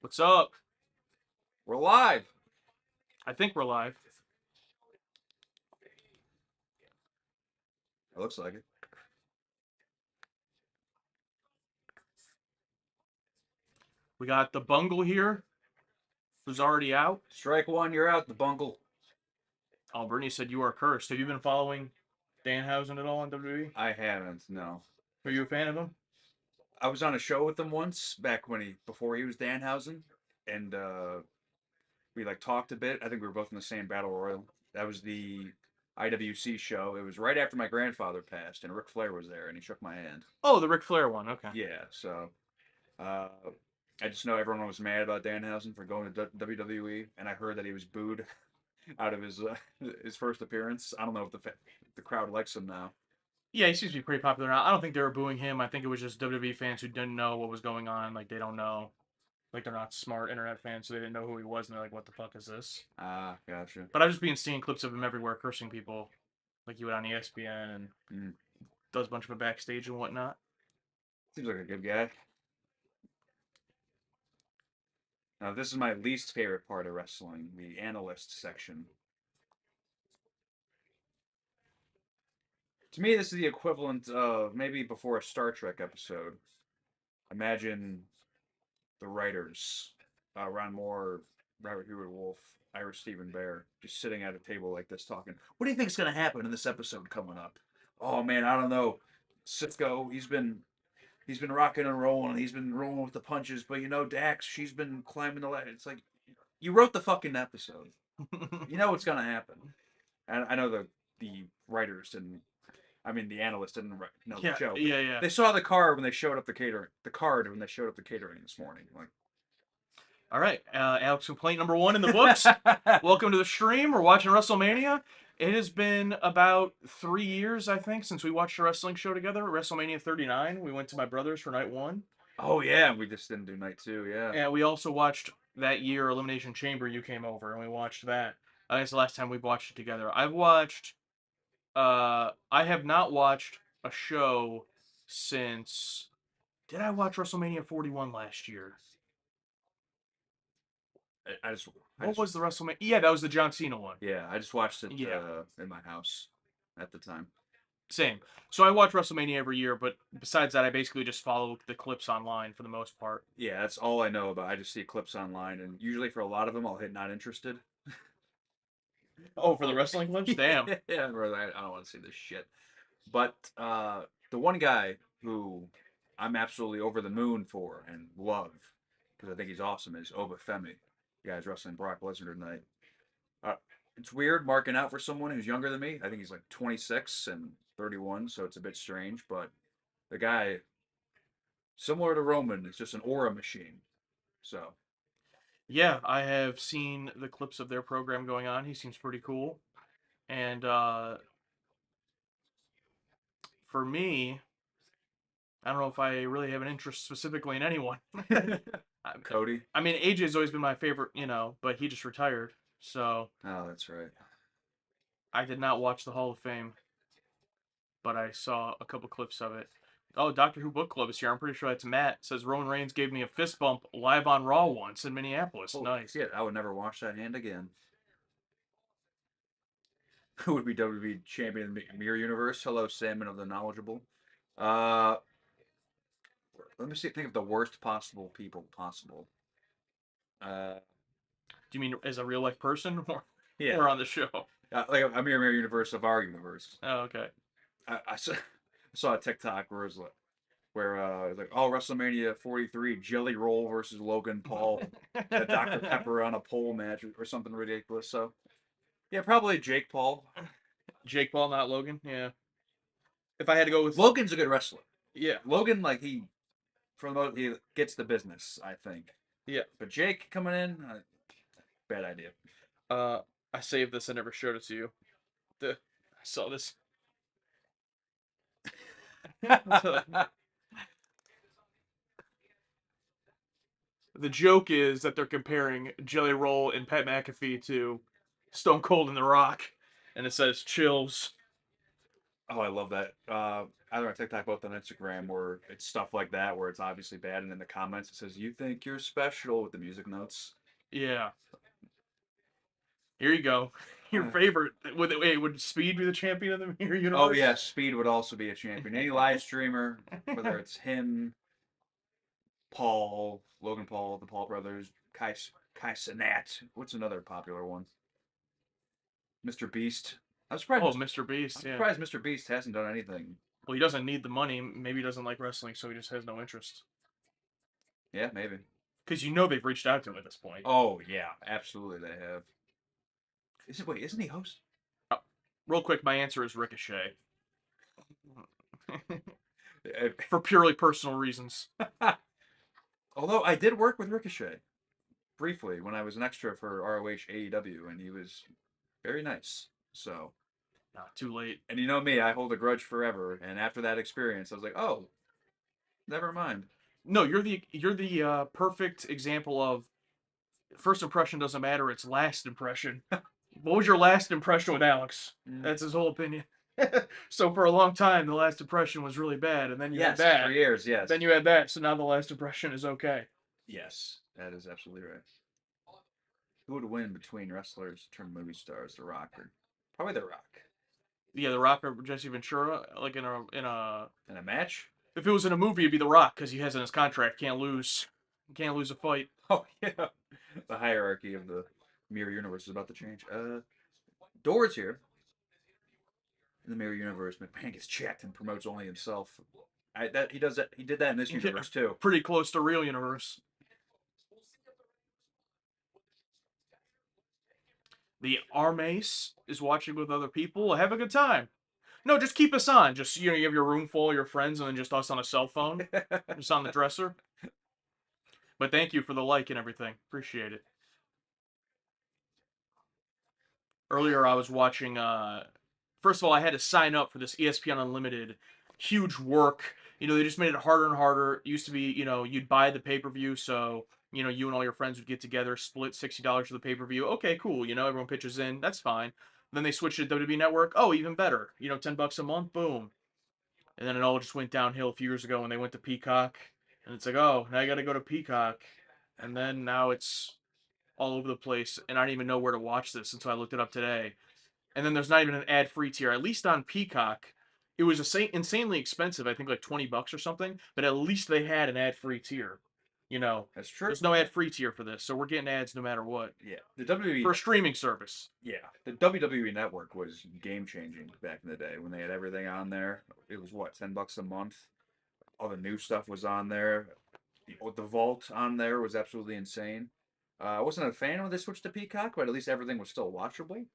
What's up? We're live. I think we're live. It looks like it. We got the bungle here, who's already out. Strike one, you're out, the bungle. Oh, Bernie said you are cursed. Have you been following Danhausen at all on WWE? I haven't, no. Are you a fan of him? I was on a show with him once back before he was Danhausen, and we like talked a bit. I think we were both in the same battle royal. That was the IWC show. It was right after my grandfather passed, and Ric Flair was there, and he shook my hand. Oh, the Ric Flair one. Okay. Yeah, so uh, I just know everyone was mad about Danhausen for going to WWE, and I heard that he was booed out of his first appearance. I don't know if the crowd likes him now. Yeah, he seems to be pretty popular now. I don't think they were booing him. I think it was just WWE fans who didn't know what was going on. Like, they don't know. Like, they're not smart internet fans, so they didn't know who he was, and they're like, what the fuck is this? Ah, gotcha. But I've just been seeing clips of him everywhere cursing people, like you would on ESPN, and Mm. does a bunch of it backstage and whatnot. Seems like a good guy. Now, this is my least favorite part of wrestling, the analyst section. To me, this is the equivalent of maybe before a Star Trek episode. Imagine the writers, Ron Moore, Robert Heward Wolf, Ira Stephen Bear, just sitting at a table like this talking. What do you think is going to happen in this episode coming up? Oh man, I don't know. Sitko, he's been rocking and rolling. He's been rolling with the punches, but Dax, she's been climbing the ladder. It's like you wrote the fucking episode. You know what's gonna happen. And I know the writers didn't. I mean, the analysts didn't know the Yeah, show, but yeah, yeah. they saw the card when they showed up the catering. The card when they showed up the catering this morning. All right, Alex, complaint number one in the books. Like, Welcome to the stream. We're watching WrestleMania. It has been about 3 years, I think, since we watched a wrestling show together. WrestleMania 39. We went to my brother's for night one. oh yeah, we just didn't do night two. Yeah. And we also watched that year Elimination Chamber. You came over and we watched that. I think it's the last time we've watched it together. I have not watched a show since. Did I watch WrestleMania 41 last year? I just, I What just, was the WrestleMania? Yeah, that was the John Cena one. yeah, I just watched it Yeah. in my house at the time. Same. So I watch WrestleMania every year, but besides that, I basically just follow the clips online for the most part. Yeah, that's all I know about. I just see clips online, and usually for a lot of them, I'll hit not interested. Oh, for the wrestling clips? Damn. Yeah, I don't want to see this shit. But the one guy who I'm absolutely over the moon for and love, because I think he's awesome, is Oba Femi. The guy's wrestling Brock Lesnar tonight. Uh, it's weird marking out for someone who's younger than me. I think he's like 26 and 31, so it's a bit strange. But the guy, similar to Roman, is just an aura machine. So Yeah, I have seen the clips of their program going on. He seems pretty cool. And for me, I don't know if I really have an interest specifically in anyone. Cody. I mean, AJ's always been my favorite, but he just retired. So Oh, that's right. I did not watch the Hall of Fame, but I saw a couple clips of it. Oh, Doctor Who Book Club is here. I'm pretty sure that's Matt. It says Roman Reigns gave me a fist bump live on Raw once in Minneapolis. Holy Nice. shit! I would never wash that hand again. Who would be WWE champion in the Mirror Universe? Hello, Salmon of the Knowledgeable. Uh, Let me see. Think of the worst possible people possible. Uh, Do you mean as a real life person yeah, or on the show? like a mirror universe of our universe. Oh, okay. I saw a TikTok where it was like, oh, WrestleMania 43 Jelly Roll versus Logan Paul, the Dr Pepper on a pole match or something ridiculous. So yeah, probably Jake Paul. Jake Paul, not Logan. Yeah. If I had to go with Logan's a good wrestler. yeah, Logan, like he gets the business, I think. yeah. But Jake coming in, bad idea. Uh, I saved this. I never showed it to you. I saw this. The joke is that they're comparing Jelly Roll and Pat McAfee to Stone Cold and The Rock, and it says chills. Oh, I love that. Either on TikTok, both on Instagram, where it's stuff like that, where it's obviously bad, and in the comments it says, "You think you're special" with the music notes. Yeah. Here you go. Your Uh, favorite. Would Speed be the champion of the Mirror oh Universe? yeah, Speed would also be a champion. Any live streamer, whether it's him, Paul, Logan Paul, the Paul brothers, Kai Cenat. What's another popular one? Mr. Beast. I'm surprised. Oh, Mr. I'm Beast, yeah. surprised Mr. Beast hasn't done anything. Well, he doesn't need the money. Maybe he doesn't like wrestling, so he just has no interest. Yeah, maybe. Because you know they've reached out to him at this point. Oh yeah, absolutely they have. Isn't he host? Uh, Real quick, my answer is Ricochet. For purely personal reasons. Although I did work with Ricochet briefly when I was an extra for ROH AEW, and he was very nice. So, Not too late. and you know me, I hold a grudge forever. And after that experience, I was like, oh, never mind. No, you're the perfect example of first impression doesn't matter. It's last impression. What was your last impression with Alex? Mm. That's his whole opinion. So for a long time, the last impression was really bad, and then you had Yes, for that. years, yes. Then you had that. So now the last impression is okay. Yes, that is absolutely right. Who would win between wrestlers turned movie stars, The Rock or probably The Rock Yeah, The Rock or Jesse Ventura, like in a in a match? if it was in a movie, it'd be The Rock because he has in his contract can't lose a fight. Oh yeah, the hierarchy of the mirror universe is about to change. Doors here in the mirror universe. McMahon gets checked and promotes only himself. He does that. He did that in this Yeah, universe too. pretty close to real universe. The Armace is watching with other people. Have a good time. No, just keep us on. Just you have your room full of your friends and then just us on a cell phone, just on the dresser. But thank you for the like and everything. Appreciate it. Earlier I was watching first of all I had to sign up for this ESPN Unlimited huge work. They just made it harder and harder. It used to be, you'd buy the pay-per-view, so you and all your friends would get together, split $60 for the pay-per-view. Okay, cool. Everyone pitches in. That's fine. Then they switched to WWE Network. Oh, even better. $10 a month. Boom. And then it all just went downhill a few years ago when they went to Peacock. And it's like, oh, now I got to go to Peacock. And then now it's all over the place. And I didn't even know where to watch this until I looked it up today. And then there's not even an ad-free tier. At least on Peacock, it was insanely expensive. I think like $20 or something. But at least they had an ad-free tier. That's true. There's no ad-free tier for this, so we're getting ads no matter what Yeah, the WWE. for a streaming service. Yeah, the WWE Network was game changing back in the day when they had everything on there. It was what, $10 a month. All the new stuff was on there. The Vault on there was absolutely insane. I wasn't a fan when they switched to Peacock, but at least everything was still watchable.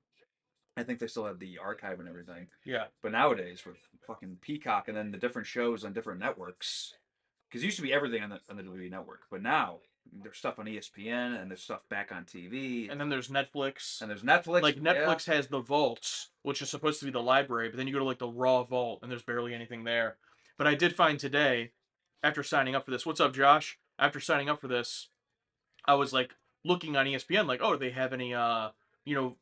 I think they still had the archive and everything. Yeah. But nowadays with fucking Peacock and then the different shows on different networks, because it used to be everything on the WWE Network, but now there's stuff on ESPN and there's stuff back on TV And then there's Netflix. and there's Netflix. Like Yeah, Netflix has the vaults, which is supposed to be the library, but then you go to like the raw vault and there's barely anything there. But I did find today, after signing up for this, what's up, Josh? After signing up for this, I was like looking on ESPN, like, oh, do they have any you know,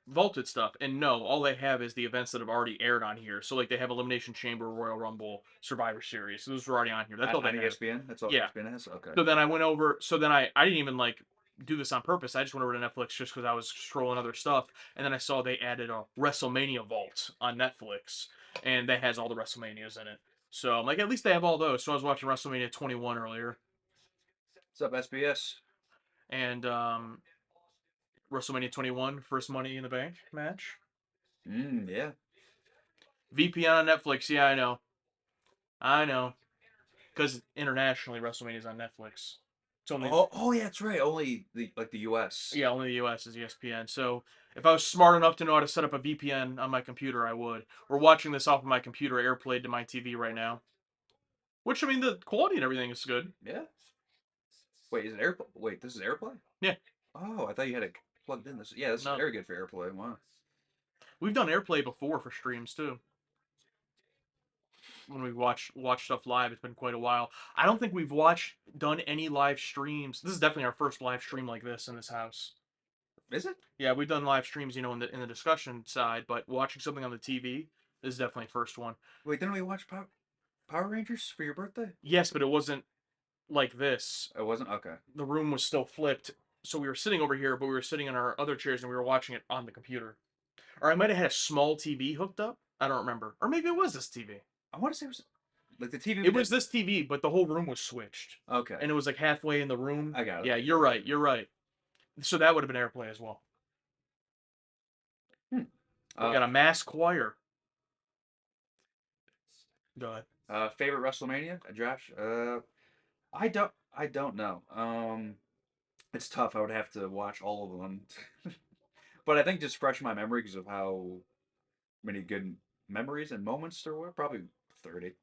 vaulted stuff? And no, all they have is the events that have already aired on here. So like they have Elimination Chamber, Royal Rumble, Survivor Series. So those are already on here. That's all they on have. ESPN. That's all Yeah. ESPN has. Okay. So then I went over. So then I didn't even like do this on purpose. I just went over to Netflix just because I was scrolling other stuff, and then I saw they added a WrestleMania vault on Netflix, and that has all the WrestleManias in it. So I'm like, at least they have all those. So I was watching WrestleMania 21 earlier, What's up, SBS? and WrestleMania 21 first Money in the Bank match. Yeah. VPN on Netflix. Yeah, I know, because internationally WrestleMania is on Netflix. It's only Oh yeah, that's right. Only the US. Yeah, only the US is ESPN. So if I was smart enough to know how to set up a VPN on my computer, I would. We're watching this off of my computer AirPlayed to my TV right now. Which I mean, the quality and everything is good. Yeah. Wait, is it AirPlay? Wait, this is AirPlay? Yeah, Oh, I thought you had it plugged in. This is no, very good for AirPlay. Wow. we've done AirPlay before for streams too. When we watch stuff live, it's been quite a while. I don't think we've done any live streams. This is definitely our first live stream like this in this house. Is it? Yeah, we've done live streams, in the discussion side, but watching something on the TV, is definitely first one. Wait, didn't we watch Power Rangers for your birthday? Yes, but it wasn't like this. It wasn't? Okay. The room was still flipped, so we were sitting over here, but we were sitting in our other chairs and we were watching it on the computer. Or I might have had a small TV hooked up. I don't remember. Or maybe it was this TV. I want to say it was like the TV we It was did. this TV, but the whole room was switched. Okay. And it was like halfway in the room. I got it. Yeah, you're right. You're right. So that would have been AirPlay as well. Hmm. We got a mass choir. Go ahead. Favorite WrestleMania, Josh? I don't know. It's tough. I would have to watch all of them. But I think just fresh in my memory because of how many good memories and moments there were. Probably 30.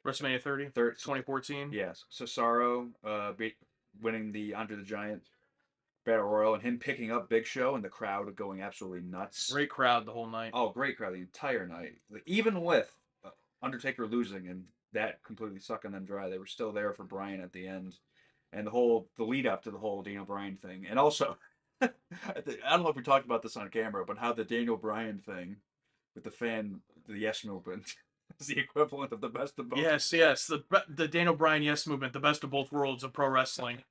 WrestleMania 30, 30. 2014. Yes. Cesaro winning the Andre the Giant Battle Royal and him picking up Big Show and the crowd going absolutely nuts. Great crowd the whole night. Oh, great crowd the entire night. Like, even with Undertaker losing and that completely sucking them dry, they were still there for Bryan at the end, and the lead up to the whole Daniel Bryan thing, and also I don't know if we talked about this on camera, but how the Daniel Bryan thing with the yes movement is the equivalent of the best of both. Yes, yes. The Daniel Bryan yes movement, the best of both worlds of pro wrestling.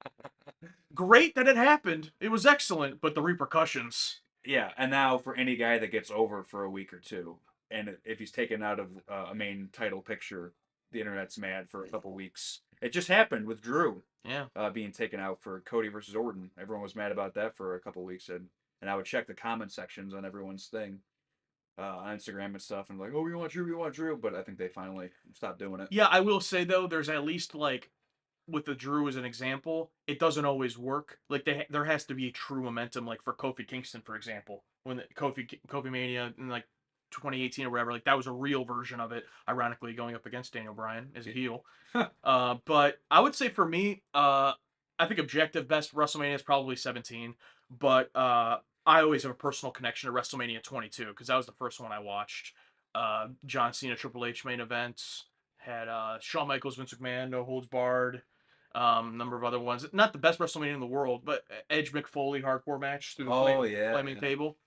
Great that it happened. It was excellent, but the repercussions. Yeah, and now for any guy that gets over for a week or two, and if he's taken out of a main title picture, the internet's mad for a couple weeks. It just happened with Drew Yeah. being taken out for Cody versus Orton. Everyone was mad about that for a couple weeks, and I would check the comment sections on everyone's thing on Instagram and stuff, and like, oh, we want Drew, but I think they finally stopped doing it. Yeah, I will say though, there's at least like with the Drew as an example, it doesn't always work. Like there has to be true momentum. Like for Kofi Kingston, for example, when the Kofi Mania in like 2018 or whatever, like that was a real version of it. Ironically, going up against Daniel Bryan as a heel. But I would say for me, I think objective best WrestleMania is probably 17. But I always have a personal connection to WrestleMania 22 because that was the first one I watched. John Cena Triple H main events had Shawn Michaels, Vince McMahon, No Holds Barred, number of other ones. Not the best WrestleMania in the world, but Edge McFoley hardcore match through the Oh yeah, flaming yeah. table.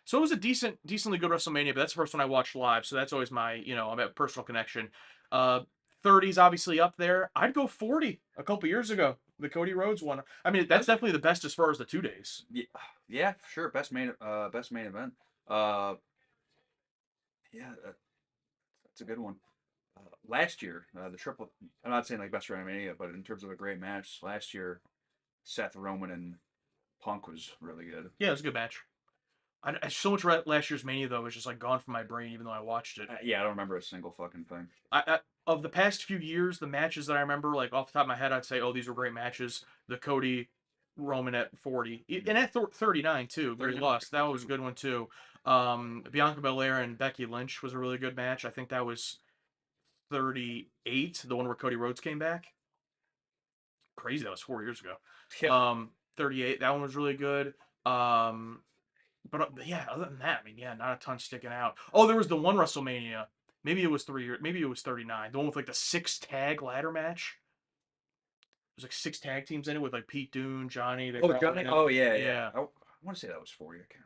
So it was a decently good WrestleMania, but that's the first one I watched live. So that's always my, I'm at personal connection. Uh, 30's obviously up there. I'd go 40 a couple years ago. The Cody Rhodes one. I mean, that's definitely the best as far as the 2 days. Yeah, yeah, sure. Best main event. Yeah, that's a good one. Last year, the triple. I'm not saying like best WrestleMania, but in terms of a great match, last year, Seth Roman and Punk was really good. Yeah, it was a good match. So much last year's Mania though was just like gone from my brain, even though I watched it. Yeah, I don't remember a single fucking thing. Of the past few years, the matches that I remember, like off the top of my head, I'd say, oh, these were great matches. The Cody Roman at 40, and at 39 too, where he lost. That was a good one too. Bianca Belair and Becky Lynch was a really good match. I think that was 38, the one where Cody Rhodes came back. Crazy, that was 4 years ago. Yeah. 38, that one was really good. But yeah, other than that, I mean, yeah, not a ton sticking out. Oh, there was the one WrestleMania. Maybe it was 3 years. Maybe it was 39. The one with like the 6 tag ladder match. There's like 6 tag teams in it with like Pete Dune, Johnny. They Oh, were all Johnny. in it. Oh yeah, yeah. Yeah. I want to say that was 40. I can't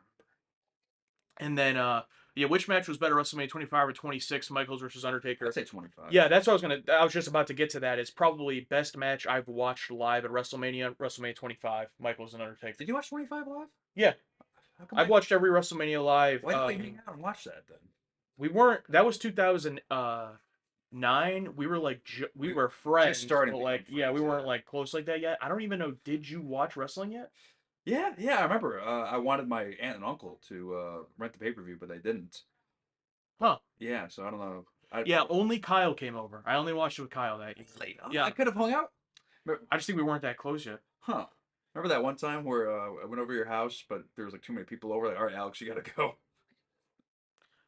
And then yeah, which match was better, WrestleMania 25 or 26, Michaels versus Undertaker? remember. I'd say 25. Yeah, that's what I was just about to get to that. It's probably best match I've watched live at WrestleMania 25, Michaels and Undertaker. Did you watch 25 live? Yeah. How come I've watched every WrestleMania live. Why didn't we hang out and watch that then? We weren't. That was 2009. We were like we were friends, starting but to like become yeah, we friends, weren't yeah. like close like that yet. I don't even know. Did you watch wrestling yet? Yeah, yeah. I remember. I wanted my aunt and uncle to rent the pay-per-view, but they didn't. Huh? Yeah, so I don't know. Yeah, only Kyle came over. I only watched it with Kyle that year. Late. Yeah, I could have hung out. I just think we weren't that close yet. Huh. Remember that one time where I went over to your house, but there was like too many people over? Like, all right, Alex, you gotta go.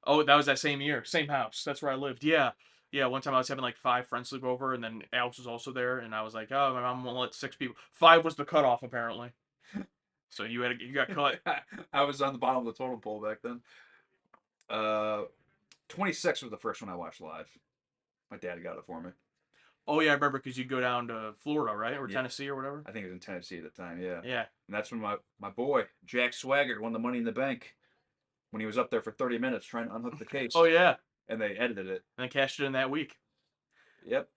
Oh, that was that same year, same house. That's where I lived. Yeah, yeah. One time I was having like 5 friends sleep over, and then Alex was also there, and I was like, oh, my mom won't let 6 people. 5 was the cutoff apparently. So you got cut. I was on the bottom of the totem pole back then. Uh, 26 was the first one I watched live. My dad got it for me. Oh yeah, I remember because you go down to Florida, right, or Yeah. Tennessee or whatever. I think it was in Tennessee at the time. Yeah. Yeah. And that's when my boy Jack Swagger won the Money in the Bank when he was up there for 30 minutes trying to unhook the case. Oh yeah. and they edited it. and then cashed it in that week. Yep.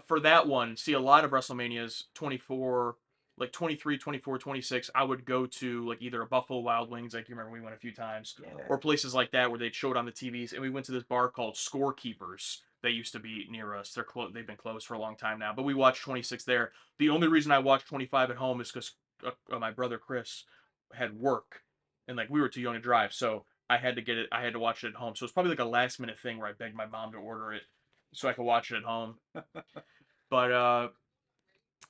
For that one, see a lot of WrestleManias 24, like 23, 24, 26. I would go to like either a Buffalo Wild Wings, like you remember we went a few times, Yeah. or places like that where they'd show it on the TVs. And we went to this bar called Scorekeepers that used to be near us. They've been closed for a long time now, but we watched 26 there. The only reason I watched 25 at home is because my brother Chris had work, and like we were too young to drive, so I had to get it. I had to watch it at home. So it's probably like a last minute thing where I begged my mom to order it so I could watch it at home. But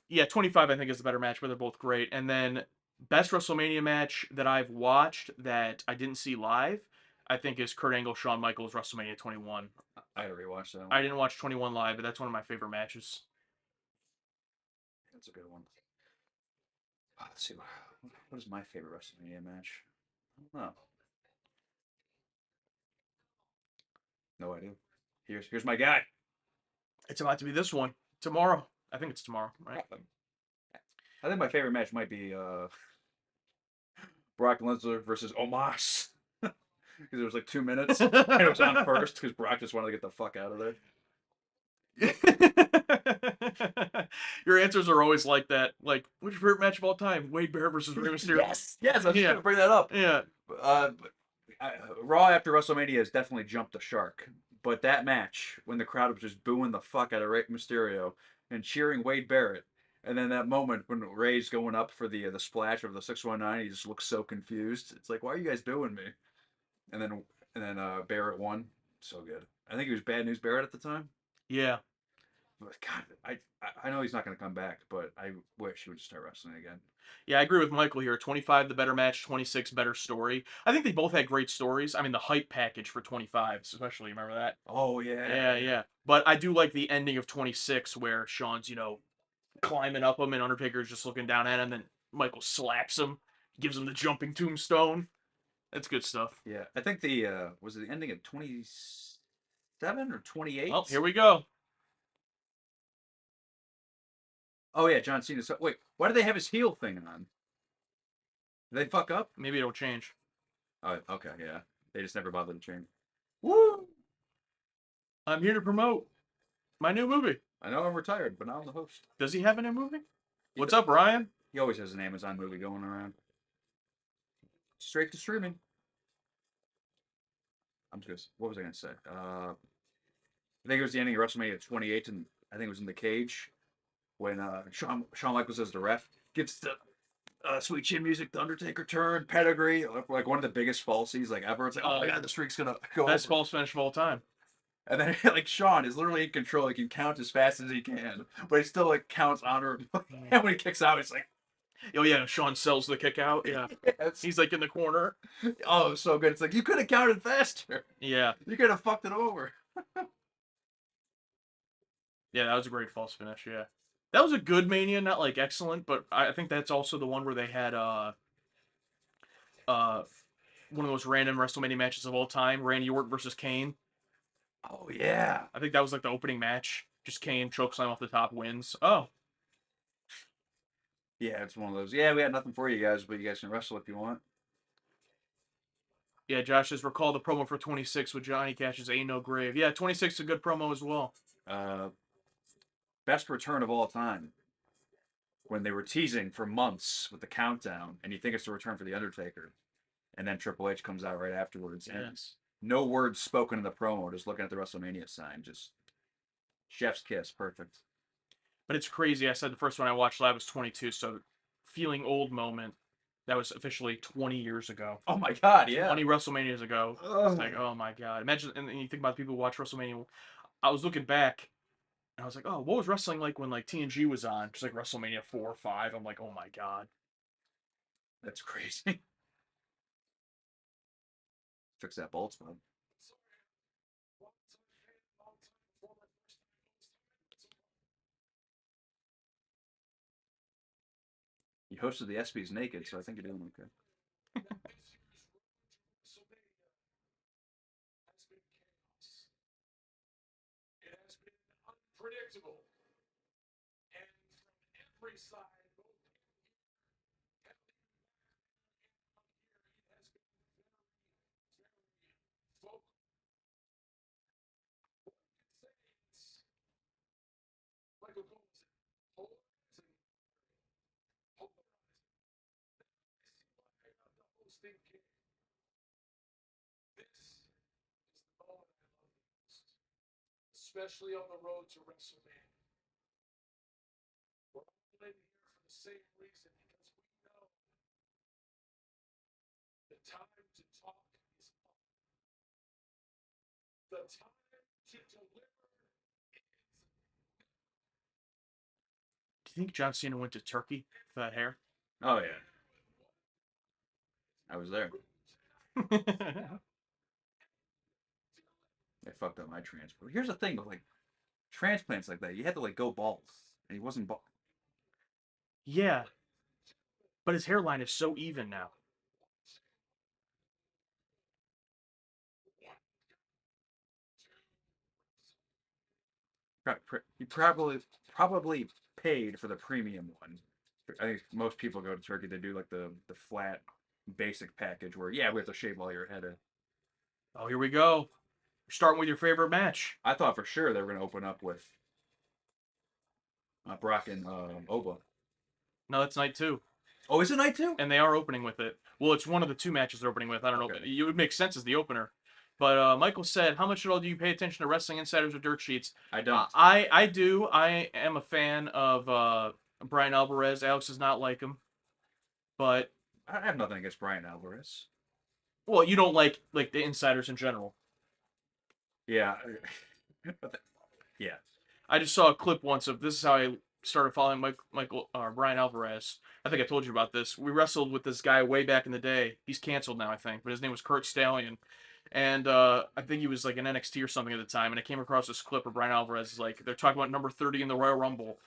yeah, 25 I think is the better match, but they're both great. And then best WrestleMania match that I've watched that I didn't see live, I think is Kurt Angle Shawn Michaels WrestleMania 21. I gotta rewatch that I one. didn't watch 21 live, but that's one of my favorite matches. That's a good one. Let's see. What is my favorite WrestleMania match? I don't know. No idea. Here's my guy. It's about to be this one tomorrow. I think it's tomorrow, right? I think my favorite match might be Brock Lesnar versus Omos. Because there was like 2 minutes and it was on first because Brock just wanted to get the fuck out of there. Your answers are always like that. Like, what's your favorite match of all time? Wade Barrett versus Rey Mysterio. Yes, I was just Yeah, gonna bring that up. yeah, But Raw after WrestleMania has definitely jumped the shark. But that match, when the crowd was just booing the fuck out of Rey Mysterio and cheering Wade Barrett, and then that moment when Ray's going up for the splash of the 619, he just looks so confused. It's like, why are you guys booing me? And then Barrett won. So good. I think he was Bad News Barrett at the time. yeah. But God, I know he's not going to come back, but I wish he would just start wrestling again. Yeah, I agree with Michael here. 25, the better match. 26, better story. I think they both had great stories. I mean, the hype package for 25, especially. Remember that? Oh yeah, Yeah, yeah. yeah. But I do like the ending of 26 where Sean's, climbing up him and Undertaker's just looking down at him. Then Michael slaps him, gives him the jumping tombstone. That's good stuff. Yeah, I think the was it the ending of 27 or Well, 28? here we go. Oh yeah, John Cena. So, wait, why do they have his heel thing on? Did they fuck up? Maybe it'll change. Oh, okay, yeah. They just never bothered to change. Woo! I'm here to promote my new movie. I know I'm retired, but now I'm the host. Does he have a new movie? He, What's up, Ryan? he always has an Amazon movie going around. Straight to streaming. I'm just what was I gonna say? I think it was the ending of WrestleMania 28, and I think it was in the cage when Shawn Michaels as the ref gets the sweet chin music, the Undertaker turn, pedigree, like one of the biggest falsies like ever. It's like, oh my god, the streak's gonna go Best over. false finish of all time. And then like Sean is literally in control. He can count as fast as he can, but he still like counts honorably. And when he kicks out, it's like, Oh yeah, Sean sells the kick out. Yeah, yes. he's like in the corner. Oh, so good. It's like you could have counted faster. Yeah, You could have fucked it over. yeah, that was a great false finish. Yeah, that was a good Mania, not like excellent, but I think that's also the one where they had uh one of those random WrestleMania matches of all time, Randy Orton versus Kane. Oh yeah. I think that was like the opening match. Just Kane chokeslam off the top wins. Oh, Yeah, it's one of those. Yeah, we had nothing for you guys, but you guys can wrestle if you want. yeah, Josh says recall the promo for 26 with Johnny Cash's Ain't No Grave. Yeah, 26 is a good promo as well. Uh, best return of all time. When they were teasing for months with the countdown, and you think it's the return for the Undertaker, and then Triple H comes out right afterwards, and Yeah. no words spoken in the promo, just looking at the WrestleMania sign, just chef's kiss, perfect. But it's crazy. I said the first one I watched live was 22, so feeling old moment. That was officially 20 years ago. Oh my god, yeah. 20 WrestleManias ago. It's like, oh my god. Imagine, and you think about the people who watch WrestleMania. I was looking back, and I was like, oh, what was wrestling like when like TNG was on? Just like WrestleMania 4 or 5. I'm like, oh my god. That's crazy. Fix that bald spot. You hosted the ESPYS naked, so I think you're doing okay. Especially on the road to WrestleMania. We're all in here for the same reason because we know the time to talk is up. The time to deliver. Do you think John Cena went to Turkey for that hair? Oh yeah, I was there. I fucked up my transplant. Here's the thing with like transplants like that, you have to like go bald, and he wasn't bald. Yeah, but his hairline is so even now. He probably paid for the premium one. I think most people go to Turkey. They do like the flat basic package where yeah we have to shave all your head. Oh, here we go. Starting with your favorite match. I thought for sure they were going to open up with Brock and Oba. No, that's night two. Oh, is it night two? And they are opening with it. Well, it's one of the two matches they're opening with. I don't know. Okay. It would make sense as the opener. But Michael said, "How much at all do you pay attention to wrestling insiders or dirt sheets?" I don't. I do. I am a fan of Brian Alvarez. Alex does not like him, but I have nothing against Brian Alvarez. well, you don't like the insiders in general. Yeah. Yeah. I just saw a clip once of this is how I started following Michael Brian Alvarez. I think I told you about this. We wrestled with this guy way back in the day. He's canceled now, I think, but his name was Kurt Stallion. And I think he was like in NXT or something at the time. And I came across this clip where Brian Alvarez is like, they're talking about number 30 in the Royal Rumble.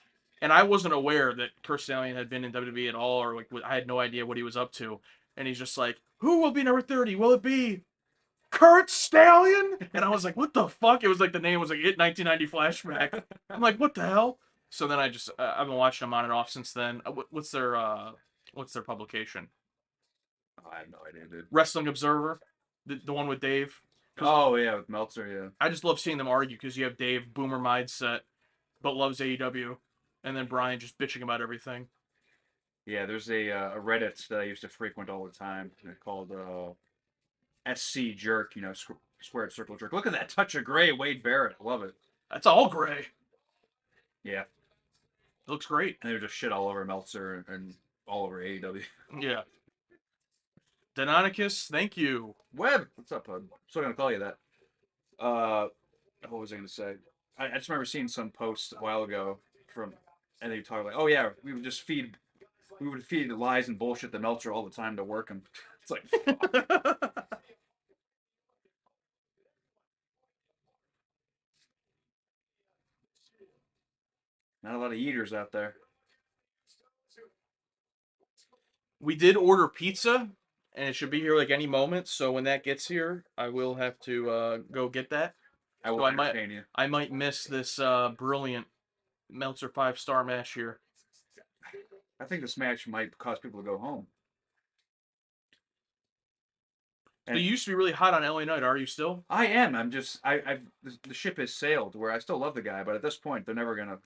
And I wasn't aware that Kurt Stallion had been in WWE at all, or like I had no idea what he was up to. And he's just like, who will be number 30? Will it be Kurt Stallion? And I was like, what the fuck? It was like the name was like It 1990 Flashback. I'm like, what the hell? So then I just I've been watching them on and off since then. What's their publication? Oh, I have no idea, dude. Wrestling Observer, the one with Dave. Oh yeah, with Meltzer, yeah. I just love seeing them argue because you have Dave boomer mindset, but loves AEW, and then Brian just bitching about everything. Yeah, there's a Reddit that I used to frequent all the time called SC Jerk, squared circle jerk. Look at that touch of gray, Wade Barrett. I love it. That's all gray. Yeah. It looks great. And they were just shit all over Meltzer and all over AEW. Yeah. Deinonychus, thank you. Webb, what's up, bud? Still gonna call you that. What was I gonna say? I just remember seeing some post a while ago and they talk like, oh yeah, we would feed lies and bullshit to Meltzer all the time to work him. It's like, fuck. Not a lot of eaters out there. We did order pizza, and it should be here like any moment. So when that gets here, I will have to go get that. I will So entertain you. I might miss this brilliant Meltzer 5-star match here. I think this match might cause people to go home. So you used to be really hot on LA Knight. Are you still? I am. I'm just. The ship has sailed. Where I still love the guy, but at this point, they're never gonna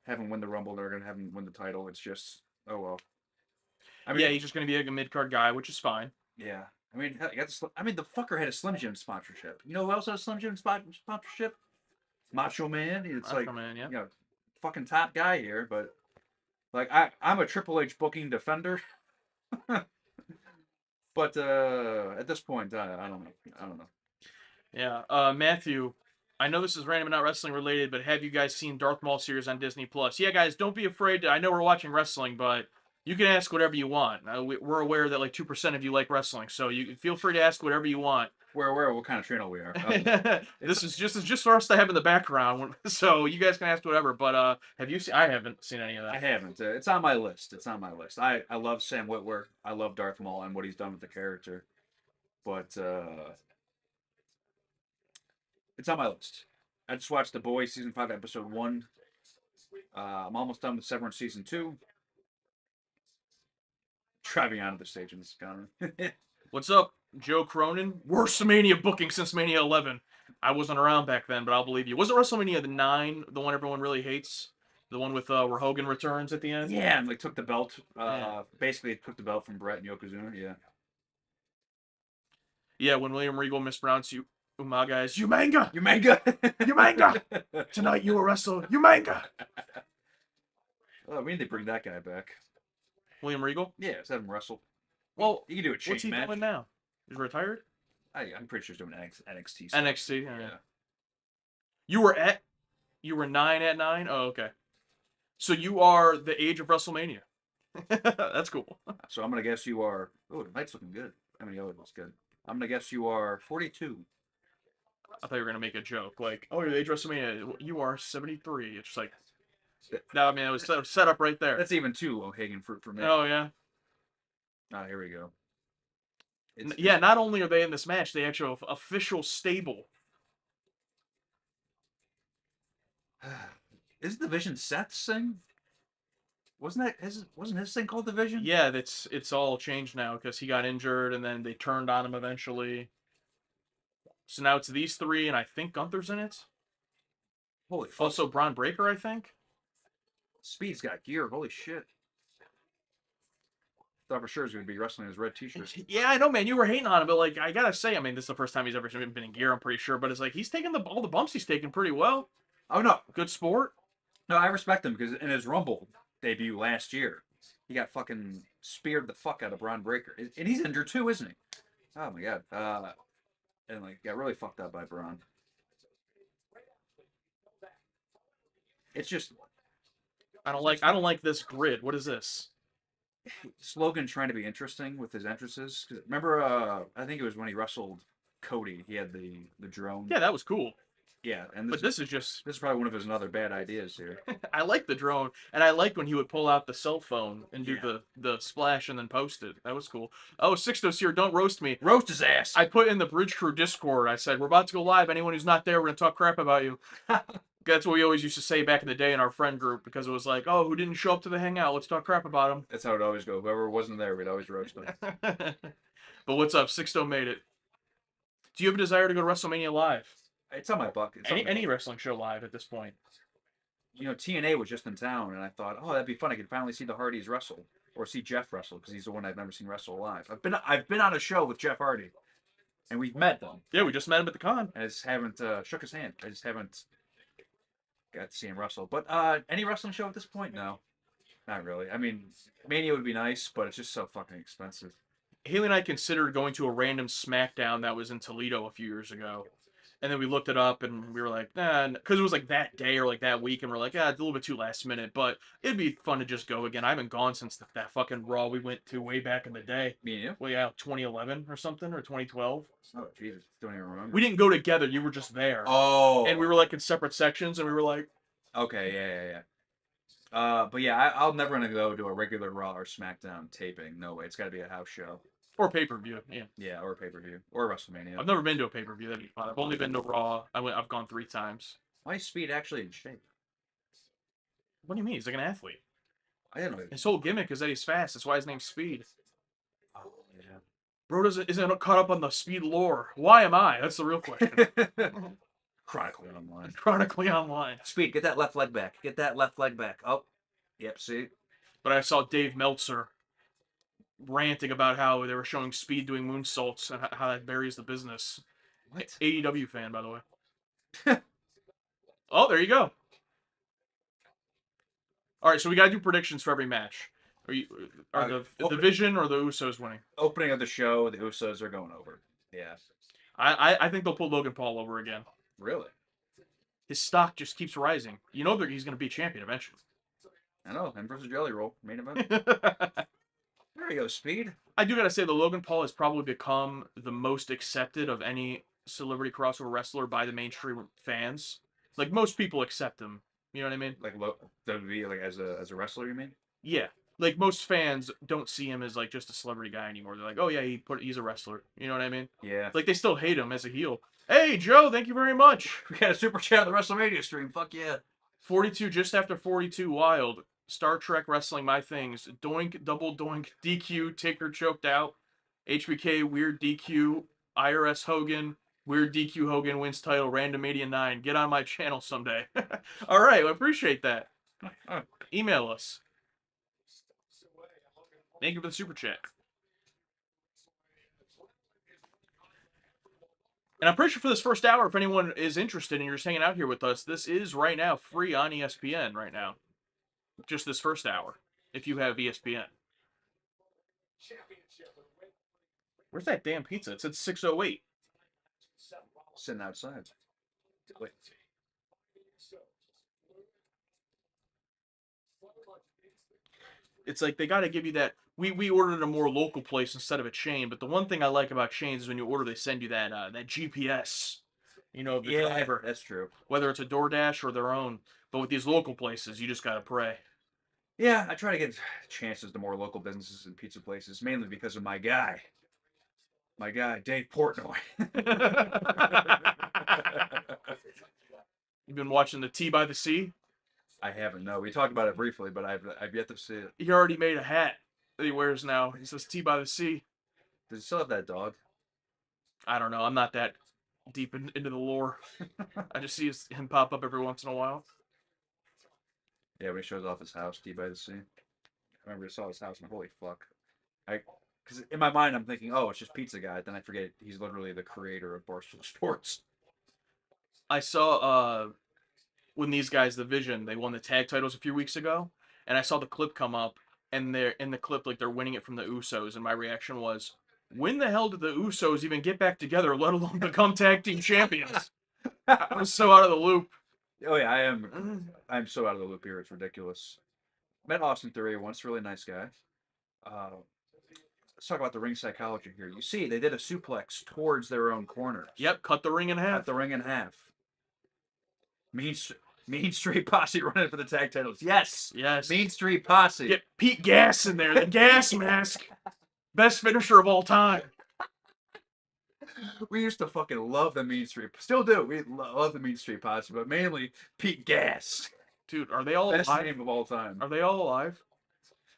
have him win the Rumble. They're gonna have him win the title. It's just, oh well. I mean, yeah, he's just gonna be like a mid card guy, which is fine. Yeah, I mean, the fucker had a Slim Jim sponsorship. You know who else had a Slim Jim sponsorship? Macho Man. It's Macho Man, yeah. Fucking top guy here. But like, I'm a Triple H booking defender. But at this point, I don't know. I don't know. Yeah, Matthew, I know this is random and not wrestling related, but have you guys seen Darth Maul series on Disney Plus? Yeah, guys, don't be afraid. I know we're watching wrestling, but you can ask whatever you want. We're aware that like 2% of you like wrestling, so you feel free to ask whatever you want. What kind of channel we are? This is just for us to have in the background, so you guys can ask whatever. But have you seen? I haven't seen any of that. I haven't. It's on my list. It's on my list. I love Sam Witwer. I love Darth Maul and what he's done with the character, but it's on my list. I just watched The Boys season 5 episode 1. I'm almost done with Severance season 2. Driving onto the stage in this Connor. What's up, Joe Cronin? Worst Mania booking since Mania 11. I wasn't around back then, but I'll believe you. Wasn't WrestleMania the 9 the one everyone really hates? The one with where Hogan returns at the end? Yeah, and like took the belt. Yeah. Basically took the belt from Brett and Yokozuna. Yeah. Yeah, when William Regal mispronounced you Umaga as Umanga! Your manga. Umanga! Tonight you will wrestle Umanga! Oh, we need to bring that guy back. William Regal? Yeah, let's have him wrestle. Well, You can do a what's chain he match. doing now? He's retired? I'm pretty sure he's doing NXT stuff. NXT. Yeah. Yeah. You were at you were 9 at 9? Oh, okay. So you are the age of WrestleMania. That's cool. So I'm gonna guess you are. Oh, the night's looking good. I mean, oh, it looks good. I'm gonna guess you are 42. I thought you were gonna make a joke like, "Oh, you're the age of WrestleMania. You are 73." It's just like, no, I mean, it was set up right there. That's even too low hanging fruit for me. Oh yeah. Ah, here we go. Yeah. Not only are they in this match, they actually have official stable. Is the Vision Seth's thing? Wasn't his thing called the Vision? Yeah, it's all changed now because he got injured and then they turned on him eventually. So now it's these three, and I think Gunther's in it. Holy fuck. Also, Braun Breaker, I think. Speed's got gear. Holy shit. Thought for sure he was gonna be wrestling his red t-shirt. Yeah, I know, man. You were hating on him, but like, I gotta say, I mean, this is the first time he's ever been in gear. I'm pretty sure, but it's like he's taking all the bumps he's taken pretty well. Oh no, Good sport. no, I respect him because in his Rumble debut last year, he got fucking speared the fuck out of Braun Breaker, and he's injured too, isn't he? Oh my god. And like got really fucked up by Braun. It's just I don't like this grid. What is this? Slogan trying to be interesting with his entrances. 'Cause remember, I think it was when he wrestled Cody. He had the drone. Yeah, that was cool. Yeah, and But this is just this is probably one of his other bad ideas here. I like the drone, and I liked when he would pull out the cell phone and do Yeah. the splash and then post it. That was cool. Oh, Sixto's here. Don't roast me. Roast his ass. I put in the Bridge Crew Discord. I said, "We're about to go live. Anyone who's not there, we're gonna talk crap about you." That's what we always used to say back in the day in our friend group because it was like, "Oh, who didn't show up to the hangout? Let's talk crap about him." That's how it always go. Whoever wasn't there, we'd always roast them. But what's up? Sixto made it. Do you have a desire to go to WrestleMania live? It's on my bucket. It's on my Any wrestling show live at this point? TNA was just in town, and I thought, oh, that'd be fun. I could finally see the Hardys wrestle, or see Jeff wrestle, because he's the one I've never seen wrestle live. I've been on a show with Jeff Hardy, and we've met them. Yeah, we just met him at the con. I just haven't shook his hand. I just haven't got to see him wrestle. But any wrestling show at this point? No, not really. I mean, Mania would be nice, but it's just so fucking expensive. Haley and I considered going to a random SmackDown that was in Toledo a few years ago. And then we looked it up and we were like, nah, because it was like that day or like that week, and we're like, it's a little bit too last minute, but it'd be fun to just go again. I haven't gone since that fucking Raw we went to way back in the day. Me and you? Well, yeah, 2011 or something, or 2012. Oh, Jesus. Don't even remember. We didn't go together. You were just there. Oh. And we were like in separate sections, and we were like, okay, yeah. But yeah, I'll never gonna go to a regular Raw or SmackDown taping. No way. It's got to be a house show. or pay per view. Yeah. Yeah, or pay per view or WrestleMania. I've never been to a pay per view. That'd be fun. I've only been to Raw. I've gone 3 times. Why is Speed actually in shape? What do you mean? He's like an athlete. I didn't know. His whole gimmick is that he's fast. That's why his name's Speed. Oh, yeah. Bro isn't caught up on the Speed lore. Why am I? That's the real question. Chronically Online. Chronically Online. Speed, get that left leg back. Get that left leg back. Oh, yep. See. But I saw Dave Meltzer ranting about how they were showing Speed doing moonsaults and how that buries the business. What? AEW fan, by the way. Oh, there you go. All right, so we gotta do predictions for every match. Are the Division or the Usos winning? Opening of the show, the Usos are going over. Yeah. I think they'll pull Logan Paul over again. Really? His stock just keeps rising. You know that he's gonna be champion eventually. I know. Him versus Jelly Roll main event. I There you go, Speed. do gotta say the Logan Paul has probably become the most accepted of any celebrity crossover wrestler by the mainstream fans. Like most people accept him. You know what I mean? Like WWE, like as a wrestler, you mean? Yeah. Like most fans don't see him as like just a celebrity guy anymore. They're like, oh yeah, he's a wrestler. You know what I mean? Yeah. Like they still hate him as a heel. Hey Joe, thank you very much. We got a super chat on the WrestleMania stream. Fuck yeah. 42 just after 42 wild. Star Trek wrestling my things. Doink, double doink, DQ, Taker choked out. HBK weird DQ, IRS Hogan, Weird DQ Hogan wins title, Random 89. Get on my channel someday. All right, I appreciate that. Email us. Thank you for the super chat. And I'm pretty sure for this first hour, if anyone is interested and you're just hanging out here with us, this is right now free on ESPN right now. Just this first hour, if you have ESPN. Where's that damn pizza? It said 608. Sitting outside. Wait. It's like they got to give you that. We ordered a more local place instead of a chain, but the one thing I like about chains is when you order, they send you that GPS, of the driver, That's true. whether it's a DoorDash or their own. But with these local places, you just gotta pray. Yeah, I try to give chances to more local businesses and pizza places, mainly because of my guy, Dave Portnoy. You've been watching the Tea by the Sea? I haven't. No, we talked about it briefly, but I've yet to see it. He already made a hat that he wears now. He says Tea by the Sea. Does he still have that dog? I don't know. I'm not that deep into the lore. I just see him pop up every once in a while. Yeah, when he shows off his house, Tea by the Sea. I remember I saw his house and holy fuck. Because in my mind I'm thinking, oh, it's just Pizza Guy. Then I forget he's literally the creator of Barstool Sports. I saw when these guys, the Vision, they won the tag titles a few weeks ago, and I saw the clip come up, and they're in the clip like they're winning it from the Usos, and my reaction was, when the hell did the Usos even get back together, let alone become tag team champions? I was so out of the loop. Oh yeah, I'm so out of the loop here. It's ridiculous. Met Austin Theory once, really nice guy. Let's talk about the ring psychology here. You see, they did a suplex towards their own corners. Yep, cut the ring in half. Cut the ring in half. Mean Street Posse running for the tag titles. Yes. Yes. Mean Street Posse. Get Pete Gas in there. The gas mask. Best finisher of all time. We used to fucking love the Mean Street. Still do. We love the Mean Street Posse, but mainly Pete Gas. Dude, are they all Best alive? name of all time. Are they all alive?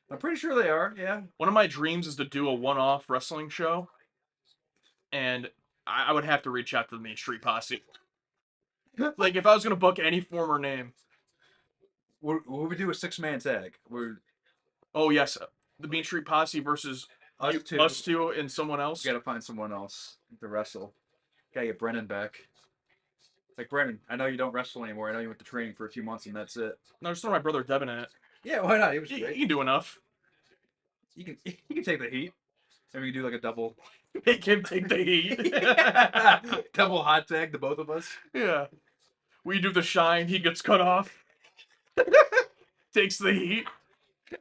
I'm pretty sure they are, yeah. One of my dreams is to do a one-off wrestling show, and I would have to reach out to the Mean Street Posse. Like, if I was going to book any former name. Would we do a six-man tag? Oh, yes. The Mean Street Posse versus us two and someone else. We gotta find someone else to wrestle. Gotta get Brennan back. Like, Brennan, I know you don't wrestle anymore. I know you went to training for a few months and that's it. No, just throw my brother Devin in it. Yeah, why not? He was He great. can do enough. You can take the heat. And we can do like a double. Make him take the heat. Double hot tag, the both of us. Yeah. We do the shine, he gets cut off. Takes the heat.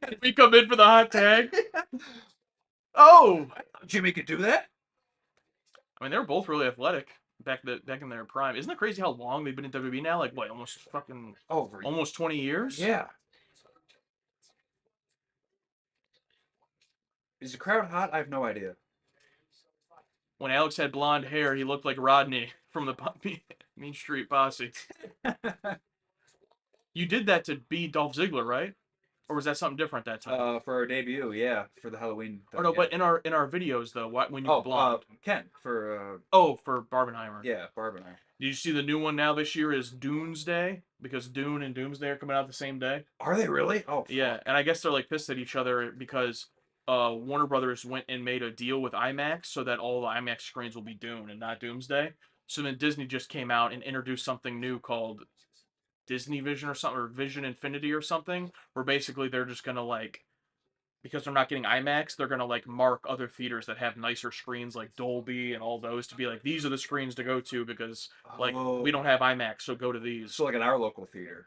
And we come in for the hot tag. Oh! Jimmy could do that? I mean, they were both really athletic back in their prime. Isn't it crazy how long they've been in WWE now? Like, what, almost 20 years? Yeah. Is the crowd hot? I have no idea. When Alex had blonde hair, he looked like Rodney from the Mean Street Posse. You did that to be Dolph Ziggler, right? Or was that something different that time? For our debut, yeah, for the Halloween. Or no, yeah. but in our videos though, when you were blonde. Ken for. For Barbenheimer. Yeah, Barbenheimer. Did you see the new one now this year is Doomsday? Because Dune and Doomsday are coming out the same day. Are they really? Oh, fuck. Yeah, and I guess they're like pissed at each other because Warner Brothers went and made a deal with IMAX so that all the IMAX screens will be Dune and not Doomsday. So then Disney just came out and introduced something new called Disney Vision or something, or Vision Infinity or something, where basically they're just gonna like, because they're not getting IMAX, they're gonna like mark other theaters that have nicer screens like Dolby and all those to be like, these are the screens to go to because like we don't have IMAX, so go to these. So like in our local theater.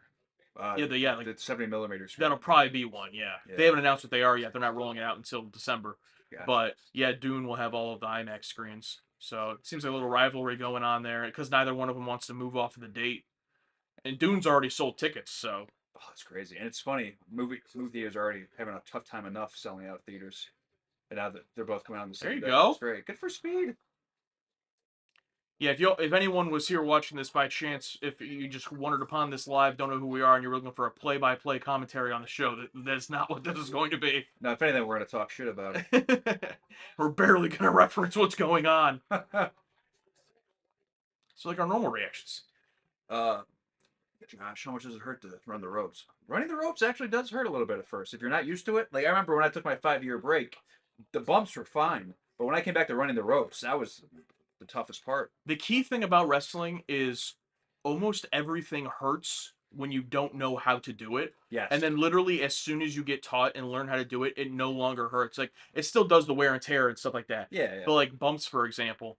Like the 70mm screen. That'll probably be one. Yeah. They haven't announced what they are yet. They're not rolling it out until December. Gotcha. But yeah, Dune will have all of the IMAX screens. So it seems like a little rivalry going on there because neither one of them wants to move off of the date. And Dune's already sold tickets, so. Oh, that's crazy. And it's funny, movie theaters are already having a tough time enough selling out theaters. And now that they're both coming out on the same day. There you go. That's great. Good for Speed. Yeah, if anyone was here watching this by chance, if you just wandered upon this live, don't know who we are, and you're looking for a play-by-play commentary on the show, that's not what this is going to be. Now, if anything, we're going to talk shit about it. We're barely going to reference what's going on. So like our normal reactions. Uh, Gosh, how much does it hurt to run the ropes? Running the ropes actually does hurt a little bit at first if you're not used to it. Like I remember when I took my 5 year break, the bumps were fine, but when I came back to running the ropes, that was the toughest part. The key thing about wrestling is almost everything hurts when you don't know how to do it. And Yes. then literally as soon as you get taught and learn how to do it, it no longer hurts. Like it still does the wear and tear and stuff like that. Yeah, yeah. But like bumps, for example.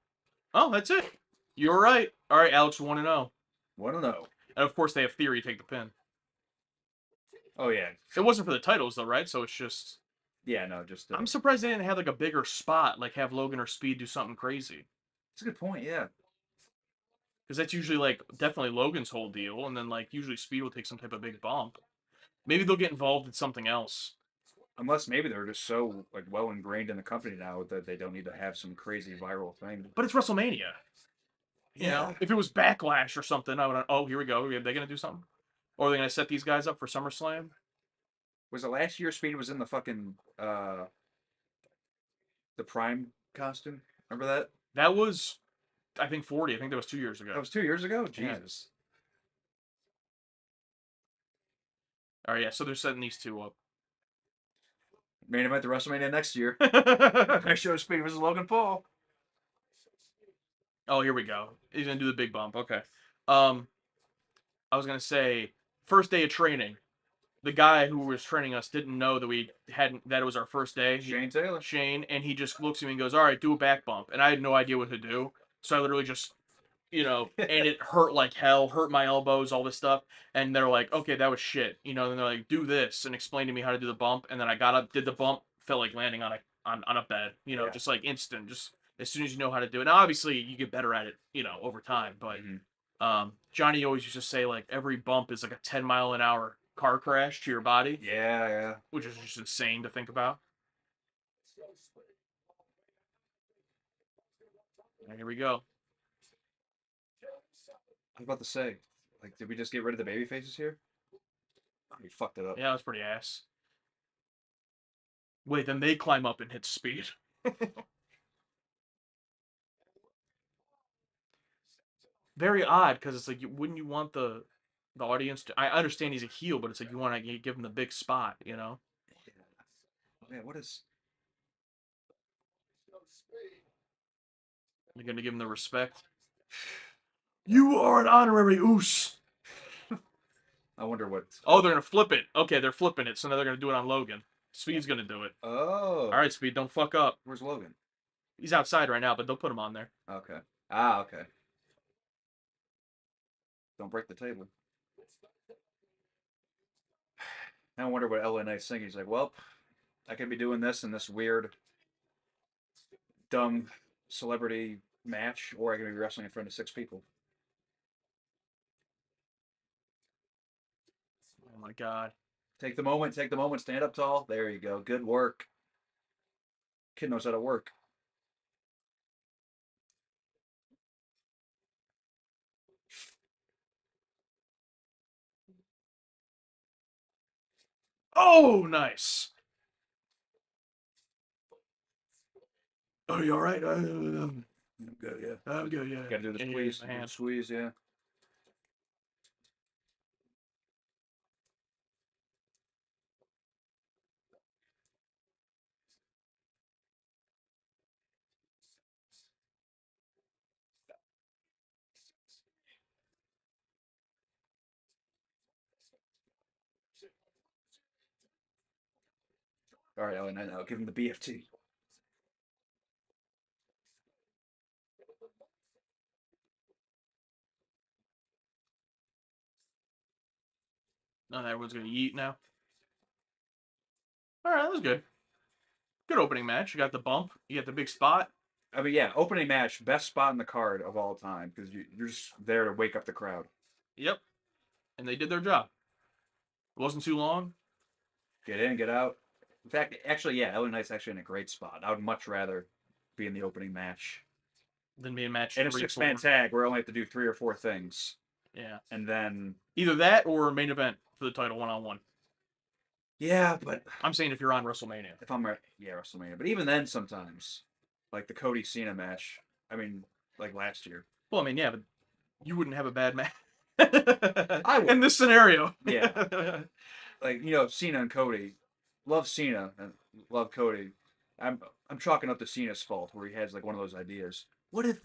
Oh, that's it. You're right. All right, Alex 1-0. Want to know? And of course they have Theory take the pin. Oh yeah, It wasn't for the titles though, right? So it's just yeah. No, just I'm surprised they didn't have like a bigger spot, like have Logan or Speed do something crazy. it's a good point. Yeah, Because that's usually like definitely Logan's whole deal, and then like usually Speed will take some type of big bump. Maybe they'll get involved in something else. unless maybe they're just so like well ingrained in the company now that they don't need to have some crazy viral thing. But it's WrestleMania. You Yeah. know, if it was Backlash or something, I would. Oh, here we go. Are they gonna do something? Or are they gonna set these guys up for SummerSlam? Was it last year Speed was in the fucking the Prime costume? Remember that? That was, I think 40. I think that was 2 years ago. That was 2 years ago. Yeah. Jesus. All right, yeah. So they're setting these two up. Main event the WrestleMania next year. Oh, Next year Speed versus Logan Paul. here we go. He's gonna do the big bump. Okay. Um, I was gonna say first day of training. The guy who was training us didn't know that we hadn't that it was our first day. Shane Taylor. Shane, and he just looks at me and goes, "All right, do a back bump," and I had no idea what to do, so I literally just, and it hurt like hell, hurt my elbows, all this stuff, and they're like, "Okay, that was shit," and they're like, "Do this," and explain to me how to do the bump, and then I got up, did the bump, felt like landing on a bed, Yeah. just like instant, just as soon as you know how to do it. Now, obviously, you get better at it, over time, but Mhm. Johnny always used to say like every bump is like a 10-mile-an-hour car crash to your body, Yeah, yeah. which is just insane to think about. And here we go. I was about to say, like, did we just get rid of the baby faces here? Oh, we fucked it up. Yeah, that was pretty ass. Wait, then they climb up and hit speed. Very odd, because it's like, wouldn't you want the audience to? I understand he's a heel, but it's like you want to give him the big spot, Yeah. Oh, yeah, what is? You're gonna give him the respect. You are an honorary oos. I wonder what. Oh, they're gonna flip it. Okay, they're flipping it, so now they're gonna do it on Logan. Speed's gonna do it. Oh. All right, Speed, don't fuck up. Where's Logan? He's outside right now, but they'll put him on there. Okay. Ah, okay. Don't break the table. I wonder what LA Knight's thinking. He's like, well, I could be doing this in this weird, dumb celebrity match, or I could be wrestling in front of 6 people. Oh my god. Take the moment, take the moment, stand up tall. There you go. Good work. Kid knows how to work. Oh, nice. Are you all right? I'm good, yeah. I'm good, yeah. Gotta do the Yeah, squeeze. the Do the hand. squeeze, yeah. All right, LA Knight now. Give him the BFT. No, everyone's gonna eat now. All right, that was good. Good opening match. You got the bump. You got the big spot. I mean, yeah, opening match, best spot in the card of all time because you're just there to wake up the crowd. Yep. And they did their job. It wasn't too long. Get in, get out. In fact, actually, yeah, LA Knight's actually in a great spot. I would much rather be in the opening match. Then be in match In a 3, six-man 4. tag where I only have to do 3 or 4 things. Yeah. And then, Either that or main event for the title 1-on-1. yeah, but I'm saying if you're on WrestleMania. if I'm, yeah, WrestleMania. But even then, sometimes, like the Cody Cena match, I mean, like last year. Well, I mean, yeah, but You wouldn't have a bad match I in would. this scenario. Yeah. Like, you know, Cena and Cody. Love Cena and love Cody. I'm I'm chalking up to Cena's fault where he has like one of those ideas. What if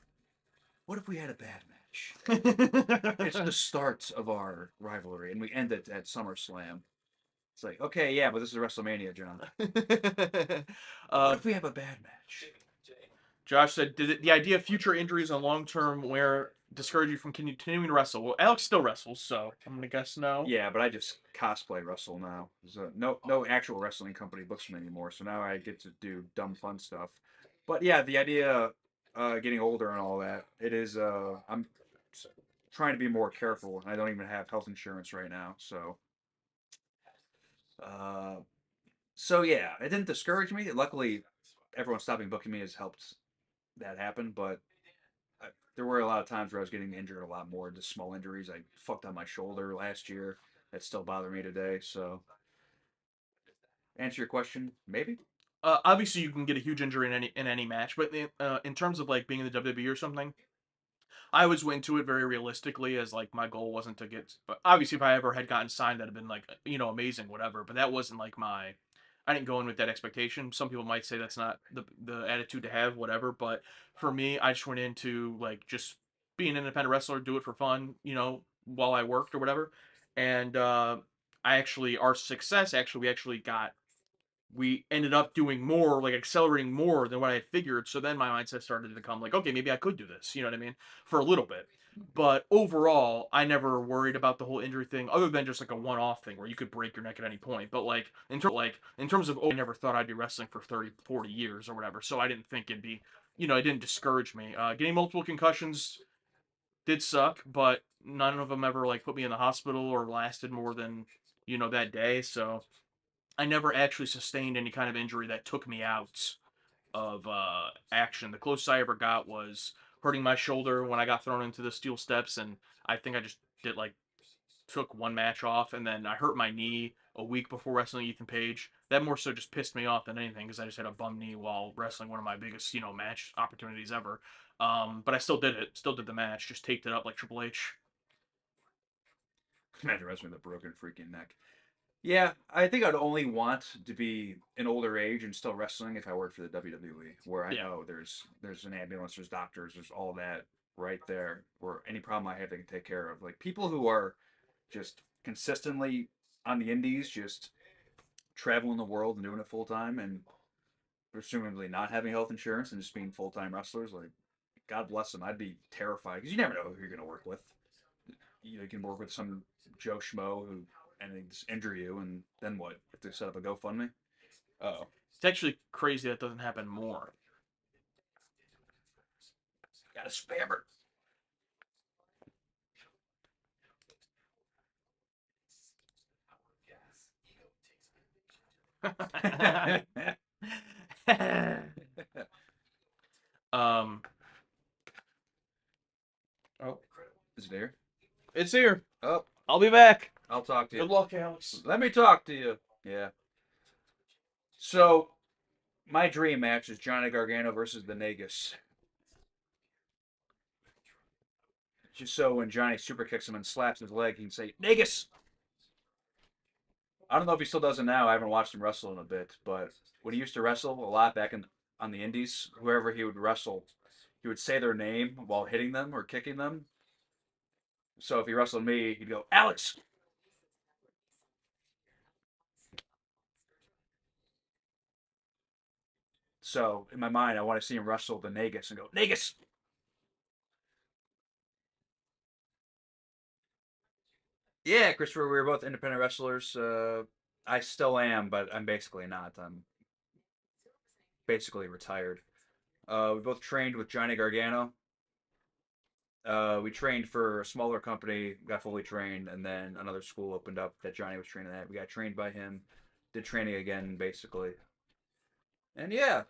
we had a bad match? It's the start of our rivalry and we end it at SummerSlam. It's like, okay, yeah, but this is WrestleMania, John. What uh, if we have a bad match? Josh said, "Did the idea of future injuries and long-term wear discourage you from continuing to wrestle?" Well, Alex still wrestles, so I'm gonna guess no. Yeah, but I just cosplay wrestle now. So no actual wrestling company books me anymore. So now I get to do dumb fun stuff. But yeah, the idea getting older and all that, it is I'm trying to be more careful. I don't even have health insurance right now. Uh so yeah, it didn't discourage me. Luckily everyone stopping booking me has helped that happen, but I, there were a lot of times where I was getting injured a lot more, just small injuries. I fucked on my shoulder last year. That still bother me today. So answer your question, maybe. Obviously, you can get a huge injury in any match, but in terms of like being in the WWE or something, I always went into it very realistically as like my goal wasn't to get. But obviously, if I ever had gotten signed, that'd have been like amazing, whatever. But that wasn't like my. I didn't go in with that expectation. Some people might say that's not the attitude to have, whatever. But for me, I just went into like just being an independent wrestler, do it for fun, while I worked or whatever. And our success actually, we ended up doing more, like accelerating more than what I had figured. So then my mindset started to become like, okay, maybe I could do this. You know what I mean? For a little bit. But overall, I never worried about the whole injury thing, other than just like a one-off thing where you could break your neck at any point. But like in terms of, I never thought I'd be wrestling for 30, 40 years or whatever. So I didn't think it'd be, it didn't discourage me. Getting multiple concussions did suck, but none of them ever like put me in the hospital or lasted more than that day. So I never actually sustained any kind of injury that took me out of action. The closest I ever got was hurting my shoulder when I got thrown into the steel steps, and I think I just did like took one match off, and then I hurt my knee a week before wrestling Ethan Page. That more so just pissed me off than anything because I just had a bum knee while wrestling one of my biggest match opportunities ever. But I still did it, still did the match, just taped it up like Triple H. Imagine wrestling with a broken freaking neck. Yeah, I think I'd only want to be an older age and still wrestling if I worked for the WWE, where I Yeah. know there's an ambulance, there's doctors, there's all that right there, where any problem I have they can take care of. Like people who are just consistently on the indies, just traveling the world and doing it full time, and presumably not having health insurance and just being full time wrestlers. Like, God bless them. I'd be terrified because you never know who you're going to work with. You can work with some Joe Schmo who and they just injure you, and then what? If they set up a GoFundMe? Oh, It's actually crazy that doesn't happen more. got a spammer. um. Oh, Is it here? it's here. Oh, I'll be back. I'll talk to you. Good luck, Alex. Let me talk to you. Yeah. So my dream match is Johnny Gargano versus the Negus. Just so when Johnny super kicks him and slaps his leg, he can say Negus. I don't know if he still does it now. I haven't watched him wrestle in a bit, but when he used to wrestle a lot back in on the Indies, whoever he would wrestle, he would say their name while hitting them or kicking them. So if he wrestled me, he'd go Alex. So in my mind, I want to see him wrestle the Negus and go Negus. Yeah, Christopher, we were both independent wrestlers. I still am, but I'm basically not. I'm basically retired. We both trained with Johnny Gargano. We trained for a smaller company, got fully trained, and then another school opened up that Johnny was training at. We got trained by him, did training again, basically. And yeah,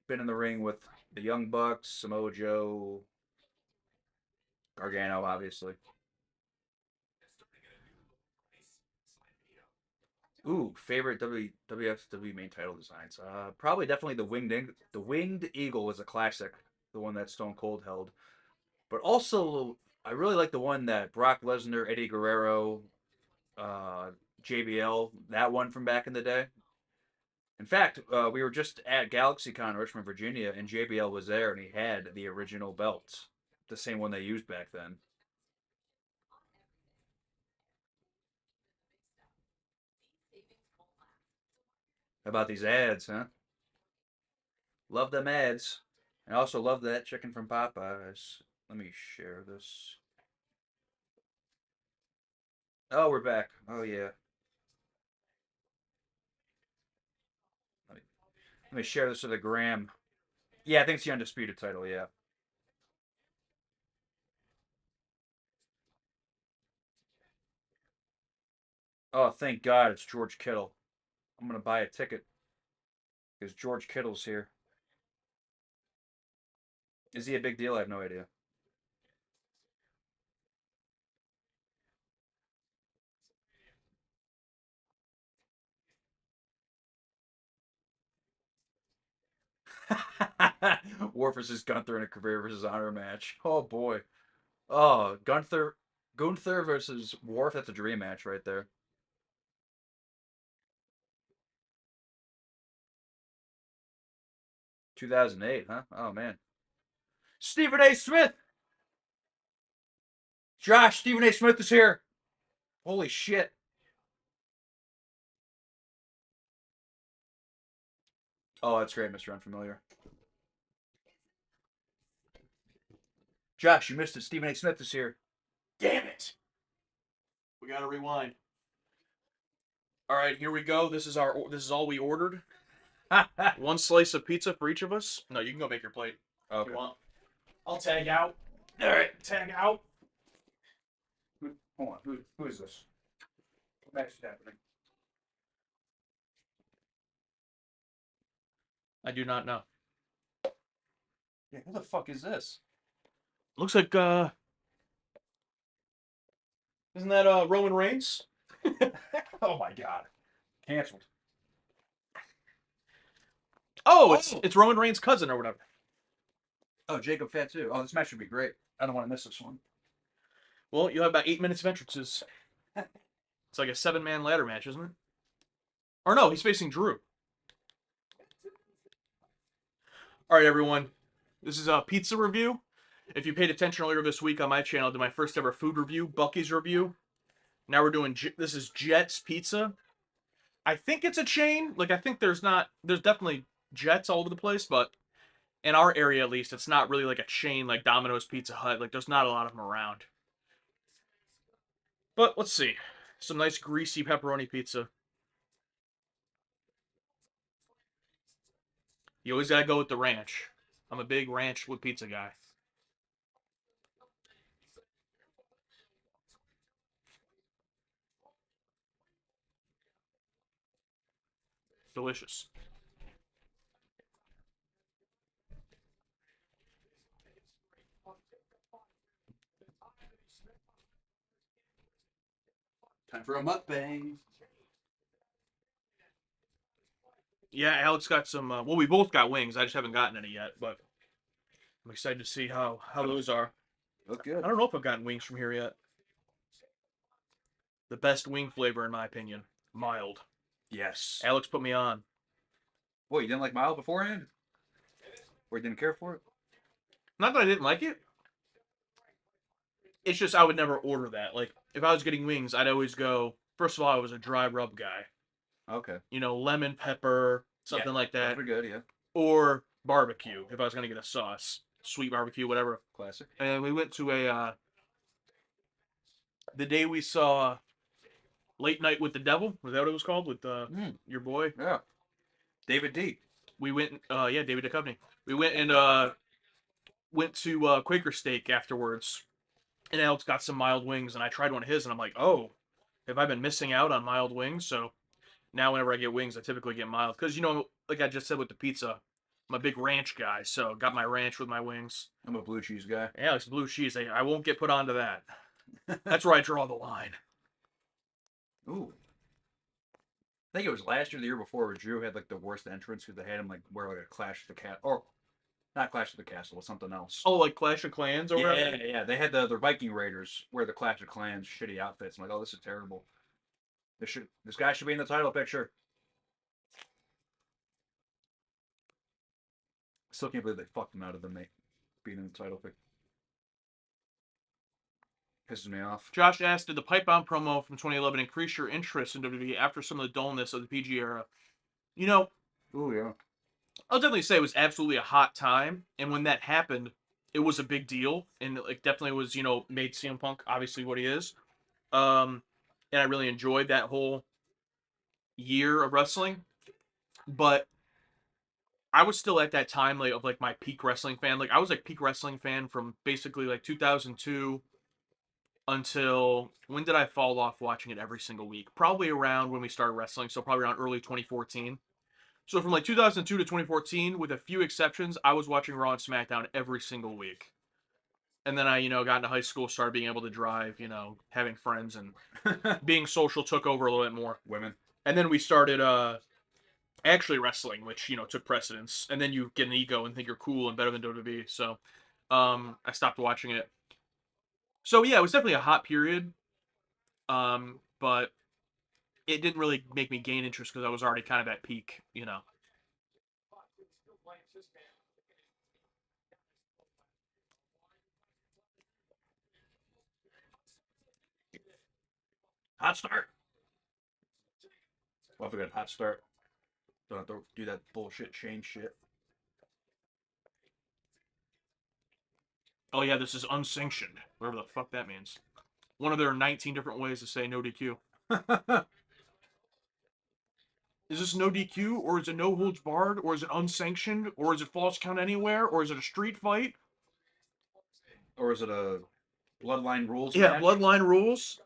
been in the ring with the Young Bucks, Samoa Joe, Gargano, obviously. Ooh, favorite WWF main title designs. Probably definitely the Winged Eagle was a classic, the one that Stone Cold held. But also, I really like the one that Brock Lesnar, Eddie Guerrero, uh, JBL, that one from back in the day. In fact, we were just at GalaxyCon in Richmond, Virginia, and JBL was there, and he had the original belt, the same one they used back then. How about these ads, huh? Love them ads. I also love that chicken from Popeyes. Let me share this. Oh, we're back. Oh yeah. Let me, let me share this to the gram. Yeah, I think it's the undisputed title. Yeah. Oh, thank God it's George Kittle. I'm gonna buy a ticket because George Kittle's here. Is he a big deal? I have no idea. War versus Gunther in a career versus honor match. Oh boy. Oh, Gunther versus Worf. That's a dream match right there. 2008, huh? Oh man. Stephen A. Smith. Josh, Stephen A. Smith is here. Holy shit. Oh, that's great, Mr. Unfamiliar. Josh, you missed it. Stephen A. Smith is here. Damn it! We gotta rewind. All right, here we go. This is all we ordered. One slice of pizza for each of us. No, you can go make your plate if Okay. you want. I'll tag out. All right. Tag out. Hold on. Who is this? What match is happening? I do not know. Yeah, who the fuck is this? Looks like isn't that Roman Reigns? Oh my god. Canceled. Oh, Oh! it's Roman Reigns' cousin or whatever. Oh, Jacob Fatu. Oh, this match should be great. I don't want to miss this one. Well, you have about 8 minutes of entrances. It's like a 7-man ladder match, isn't it? Or no, he's facing Drew. All right, everyone. This is a pizza review. If you paid attention earlier this week on my channel, I did my first ever food review, Bucky's review. Now we're doing this is Jet's Pizza. I think it's a chain. Like I think there's definitely Jets all over the place, but in our area at least, it's not really like a chain like Domino's, Pizza Hut. Like there's not a lot of them around. But let's see. Some nice greasy pepperoni pizza. You always gotta go with the ranch. I'm a big ranch with pizza guy. Delicious. Time for a mukbang. Yeah, Alex got some. Well, we both got wings. I just haven't gotten any yet, but I'm excited to see how those are. Look good. I don't know if I've gotten wings from here yet. The best wing flavor, in my opinion, mild. Yes. Alex put me on. Boy, you didn't like mild beforehand? Or you didn't care for it? Not that I didn't like it. It's just I would never order that. Like if I was getting wings, I'd always go. First of all, I was a dry rub guy. Okay. You know, lemon pepper, something like That's that, pretty good, yeah. or barbecue if I was gonna get a sauce, sweet barbecue, whatever. Classic. And we went to a the day we saw Late Night with the Devil. Was that what it was called with your boy? Yeah. David D. We went. Yeah, David Duchovny. We went and went to Quaker Steak afterwards, and Alex got some mild wings, and I tried one of his, and I'm like, oh, have I been missing out on mild wings? So now whenever I get wings, I typically get mild because you know, like I just said with the pizza, I'm a big ranch guy, so got my ranch with my wings. I'm a blue cheese guy. Yeah, Alex, blue cheese. I won't get put onto that. That's where I draw the line. Ooh. I think it was last year, the year before, where Drew had like the worst entrance because they had him like wear like a Clash of the Cat, or not Clash of the Castle, it's something else. Oh, like Clash of Clans or Yeah, whatever? yeah. They had the Viking Raiders wear the Clash of Clans shitty outfits. I'm like, oh, this is terrible. This guy should be in the title picture. I still can't believe they fucked him out of the mate being in the title pick. Pisses me off. Josh asked, did the pipe bomb promo from 2011 increase your interest in WWE after some of the dullness of the PG era? You know, Oh yeah. I'll definitely say it was absolutely a hot time, and when that happened, it was a big deal, and it definitely was, made CM Punk obviously what he is. Um, and I really enjoyed that whole year of wrestling, but I was still at that time like of like my peak wrestling fan. Like I was like peak wrestling fan from basically like 2002 until when did I fall off watching it every single week? Probably around when we started wrestling, so probably around early 2014. So from like 2002 to 2014, with a few exceptions, I was watching Raw and SmackDown every single week. And then I, got into high school, started being able to drive, having friends and being social took over a little bit more. Women. And then we started actually wrestling, which, took precedence. And then you get an ego and think you're cool and better than WWE. So I stopped watching it. So yeah, it was definitely a hot period. But it didn't really make me gain interest because I was already kind of at peak. Hot start. Well, if we got hot start, don't have to do that bullshit change shit. Oh yeah, this is unsanctioned, whatever the fuck that means. One of their 19 different ways to say no DQ. Is this no DQ, or is it no holds barred, or is it unsanctioned, or is it false count anywhere, or is it a street fight? Or is it a bloodline rules Yeah, match? bloodline rules.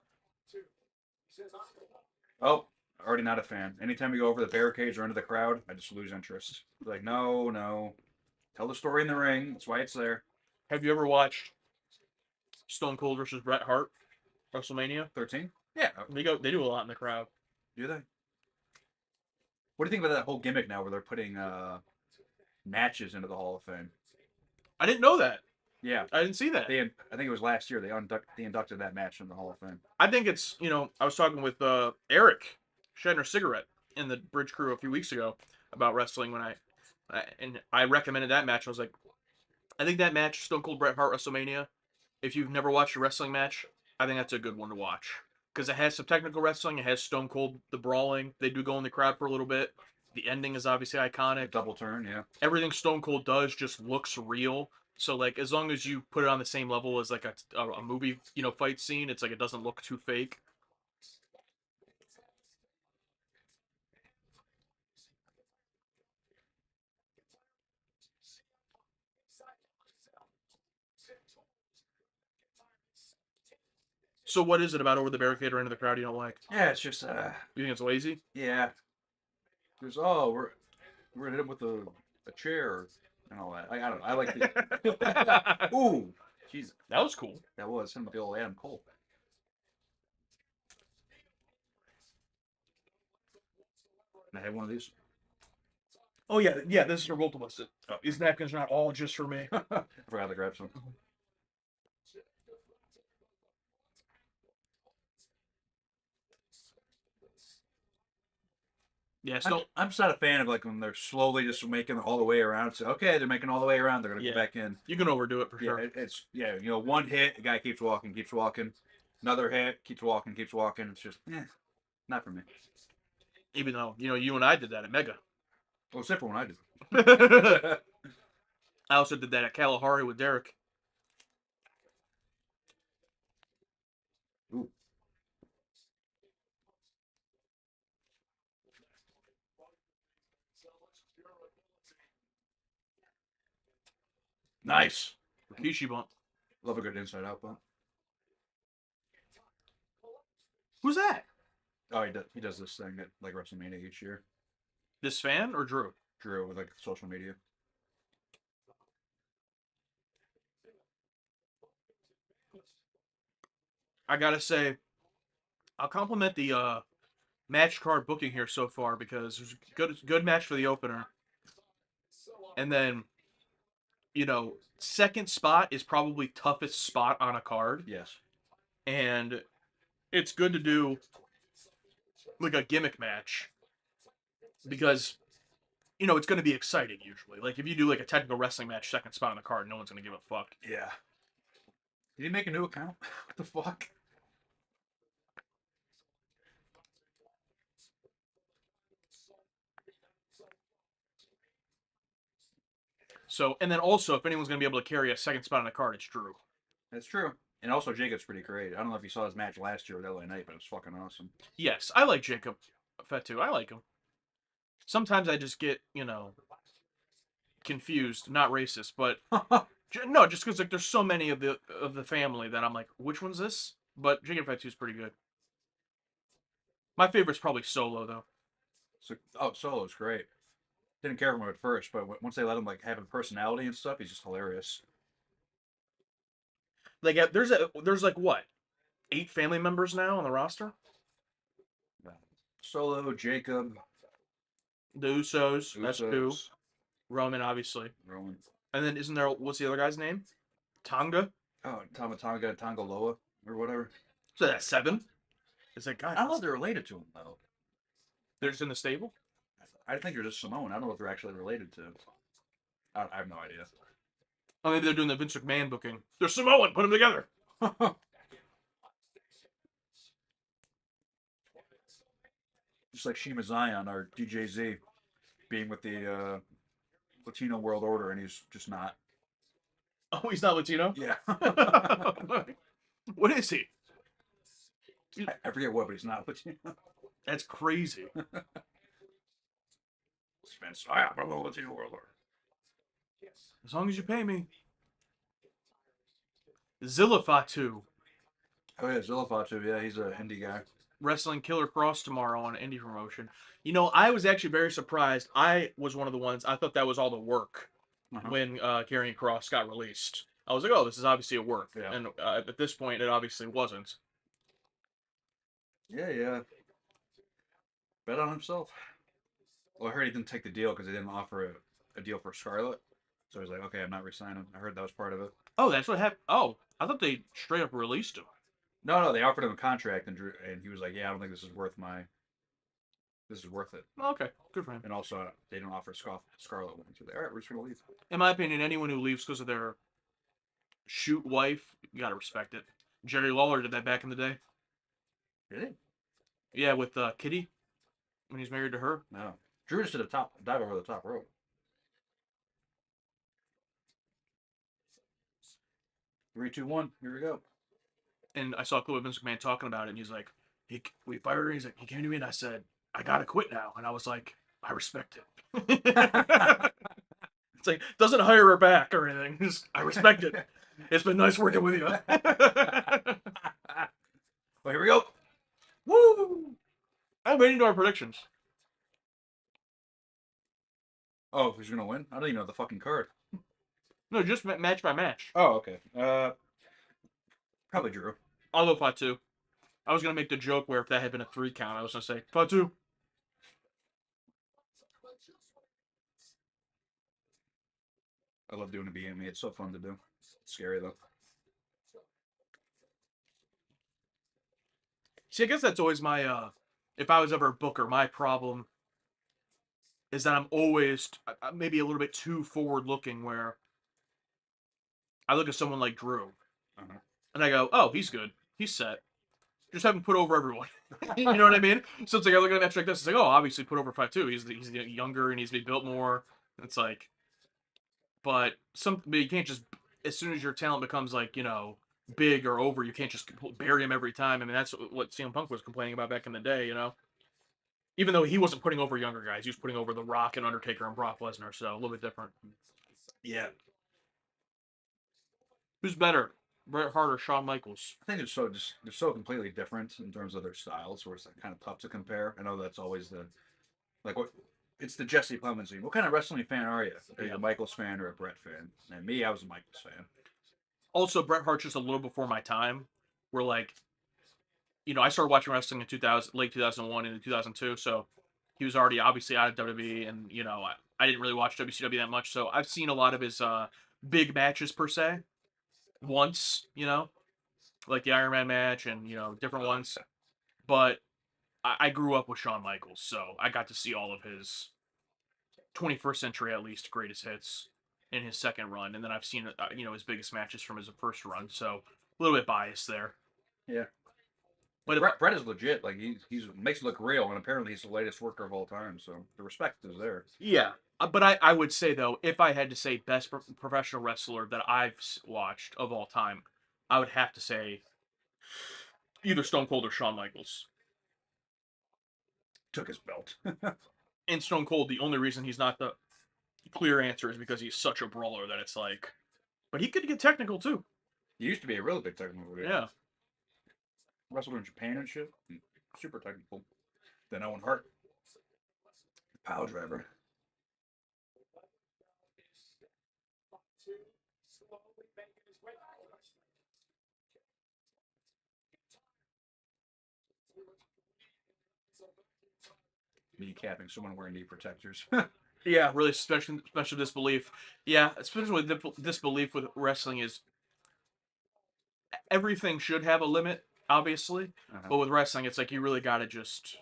Oh, already not a fan. Anytime we go over the barricades or into the crowd, I just lose interest. Like, no, no. Tell the story in the ring. That's why it's there. Have you ever watched Stone Cold versus Bret Hart WrestleMania? 13? Yeah. They do a lot in the crowd. Do they? What do you think about that whole gimmick now where they're putting matches into the Hall of Fame? I didn't know that. Yeah. I didn't see that. I think it was last year they inducted that match in the Hall of Fame. I think it's, I was talking with Eric Shedner Cigarette in the Bridge Crew a few weeks ago about wrestling when I recommended that match. I was like, I think that match, Stone Cold Bret Hart WrestleMania, if you've never watched a wrestling match, I think that's a good one to watch. Because it has some technical wrestling, it has Stone Cold, the brawling. They do go in the crowd for a little bit. The ending is obviously iconic. Double turn, yeah. Everything Stone Cold does just looks real. So like as long as you put it on the same level as like a movie, fight scene, it's like it doesn't look too fake. So what is it about over the barricade or into the crowd you don't like? Yeah, it's just You think it's lazy? yeah. There's we're gonna hit him with a chair and all that. I don't know. I like the ooh, jeez, That was cool. that was him with the old Adam Cole. And I had one of these. Oh yeah, yeah. This is for both of us. These napkins are not all just for me. I forgot to grab some. Yeah, I'm just not a fan of like when they're slowly just making all the way around. So okay, they're making all the way around. They're gonna Yeah. go back in. You can overdo it for Yeah, sure. it's one hit, the guy keeps walking, keeps walking. Another hit, keeps walking, keeps walking. It's just not for me. Even though you and I did that at Mega. Well, except for when I I do. also did that at Kalahari with Derek. Ooh, nice. Rikishi bump. Love a good inside out bump. Who's that? Oh, he does this thing at like WrestleMania each year. This fan or Drew? Drew with like social media. I gotta say, I'll compliment the match card booking here so far because it was good match for the opener, and then second spot is probably toughest spot on a card, Yes. and it's good to do like a gimmick match because it's going to be exciting usually. Like if you do like a technical wrestling match, second spot on the card, no one's going to give a fuck. Yeah. Did he make a new account? What the fuck? So, and then also, if anyone's going to be able to carry a second spot on the card, it's Drew. That's true. And also, Jacob's pretty great. I don't know if you saw his match last year with LA Knight, but it was fucking awesome. Yes, I like Jacob Fatu. I like him. Sometimes I just get, confused. Not racist, but no, just because like there's so many of the family that I'm like, which one's this? But Jacob Fatu is pretty good. My favorite's probably Solo though. So, Solo's great. Didn't care for him at first, but once they let him like have a personality and stuff, he's just hilarious. Like there's like what 8 family members now on the roster. Solo, Jacob, The Usos, that's 2. Usos, Roman, obviously. Roman. And then isn't there, what's the other guy's name? Tonga? Oh, Tamatonga, Tongaloa, or whatever. So that's 7. It's like, God, I don't know if they're related to him though. they're just in the stable? I think they're just Samoan. I don't know if they're actually related to. I have no idea. Oh, maybe they're doing the Vince McMahon booking. They're Samoan, put them together. Just like Shima Zion or DJZ being with the Latino World Order, and he's just not. Oh, he's not Latino? Yeah. What is he? I forget what, but he's not Latino. That's crazy. Spence. Oh, yeah, from the Latino World Order. As long as you pay me. Zilla Fatu. Oh yeah, Zillafatu. Yeah, he's a indie guy. Wrestling Killer Cross tomorrow on Indie Promotion. I was actually very surprised. I was one of the ones, I thought that was all the work when Karrion Cross got released. I was like, oh, this is obviously a work. Yeah. And at this point, it obviously wasn't. Yeah, yeah. Bet on himself. Well, I heard he didn't take the deal because they didn't offer a deal for Scarlett. So he was like, okay, I'm not resigning. I heard that was part of it. Oh, that's what happened. Oh, I thought they straight up released him. No, they offered him a contract, and he was like, yeah, I don't think this is worth my. This is worth it. Oh, okay, good for him. And also, they didn't offer Scarlett one. So all right, we're just gonna leave. In my opinion, anyone who leaves because of their shoot wife, you gotta respect it. Jerry Lawler did that back in the day. Did Yeah, with Kitty when he's married to her. No. Drew just did a dive over the top rope. 3, 2, 1. Here we go. And I saw a clip of Vince McMahon talking about it, and he's like, we fired her. He's like, he came to me and I said, I gotta quit now. And I was like, I respect it. It's like, doesn't hire her back or anything. Just, I respect it. It's been nice working with you. Well, here we go. Woo! I'm waiting to our predictions. Oh, who's gonna win? I don't even know the fucking card. No, just match by match. Oh, okay. Probably Drew. I'll go Fatu. I was gonna make the joke where if that had been a 3 count, I was gonna say Fatu. I love doing a BME. It's so fun to do. It's scary though. See, I guess that's always my if I was ever a booker, my problem is that I'm always maybe a little bit too forward looking where I look at someone like Drew and I go, oh, he's good. He's set. Just have him put over everyone. You know what I mean? So it's like I look at a match like this, it's like, oh, obviously put over Fatu. He's younger and he's to be built more. It's like, but you can't just, as soon as your talent becomes like, big or over, you can't just bury him every time. I mean, that's what CM Punk was complaining about back in the day, Even though he wasn't putting over younger guys, he was putting over The Rock and Undertaker and Brock Lesnar, so a little bit different. Yeah. Who's better, Bret Hart or Shawn Michaels? I think they're so completely different in terms of their styles, where it's like kind of tough to compare. I know that's always it's the Jesse Plemons thing. What kind of wrestling fan are you? Are you a Michaels fan or a Bret fan? And me, I was a Michaels fan. Also, Bret Hart's just a little before my time. Where I started watching wrestling in late 2001 into 2002, so he was already obviously out of WWE, and I didn't really watch WCW that much, so I've seen a lot of his big matches per se. Once, like the Iron Man match and different ones. But I grew up with Shawn Michaels, so I got to see all of his 21st century at least greatest hits in his second run, and then I've seen his biggest matches from his first run, so a little bit biased there. Yeah. But if, Brett is legit. Like he's makes it look real, and apparently he's the latest worker of all time. So the respect is there. yeah, but I would say though, if I had to say best professional wrestler that I've watched of all time, I would have to say either Stone Cold or Shawn Michaels. Took his belt. And Stone Cold, the only reason he's not the clear answer is because he's such a brawler that it's like, but he could get technical too. He used to be a really big technical guy. Yeah. Wrestled in Japan and shit. Super technical. Then Owen Hart. Power driver. Kneecapping someone wearing knee protectors. Yeah, really special disbelief. Yeah, especially with disbelief with wrestling is everything should have a limit, obviously, but with wrestling, it's like you really just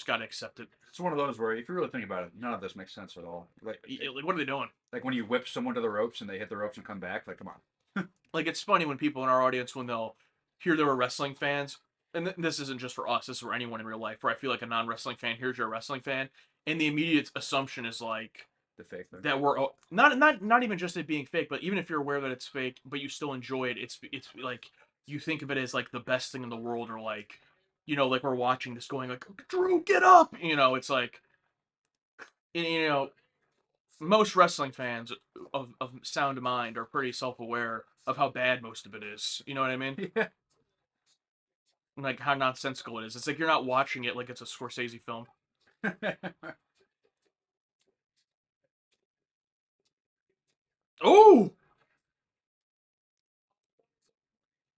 gotta accept it. It's one of those where, if you really think about it, none of this makes sense at all. Like What are they doing? Like when you whip someone to the ropes and they hit the ropes and come back. Like, come on. Like it's funny when people in our audience when they'll hear they were wrestling fans, and this isn't just for us, this is for anyone in real life. Where I feel like a non-wrestling fan hears you're a wrestling fan, and the immediate assumption is like The fake thing. that we're not even just it being fake, but even if you're aware that it's fake, but you still enjoy it, it's like you think of it as like the best thing in the world, or like like we're watching this going like Drew, get up, it's like you know most wrestling fans of sound mind are pretty self-aware of how bad most of it is. You know what I mean? Yeah. Like how nonsensical it is. It's like you're not watching it like it's a Scorsese film. Oh,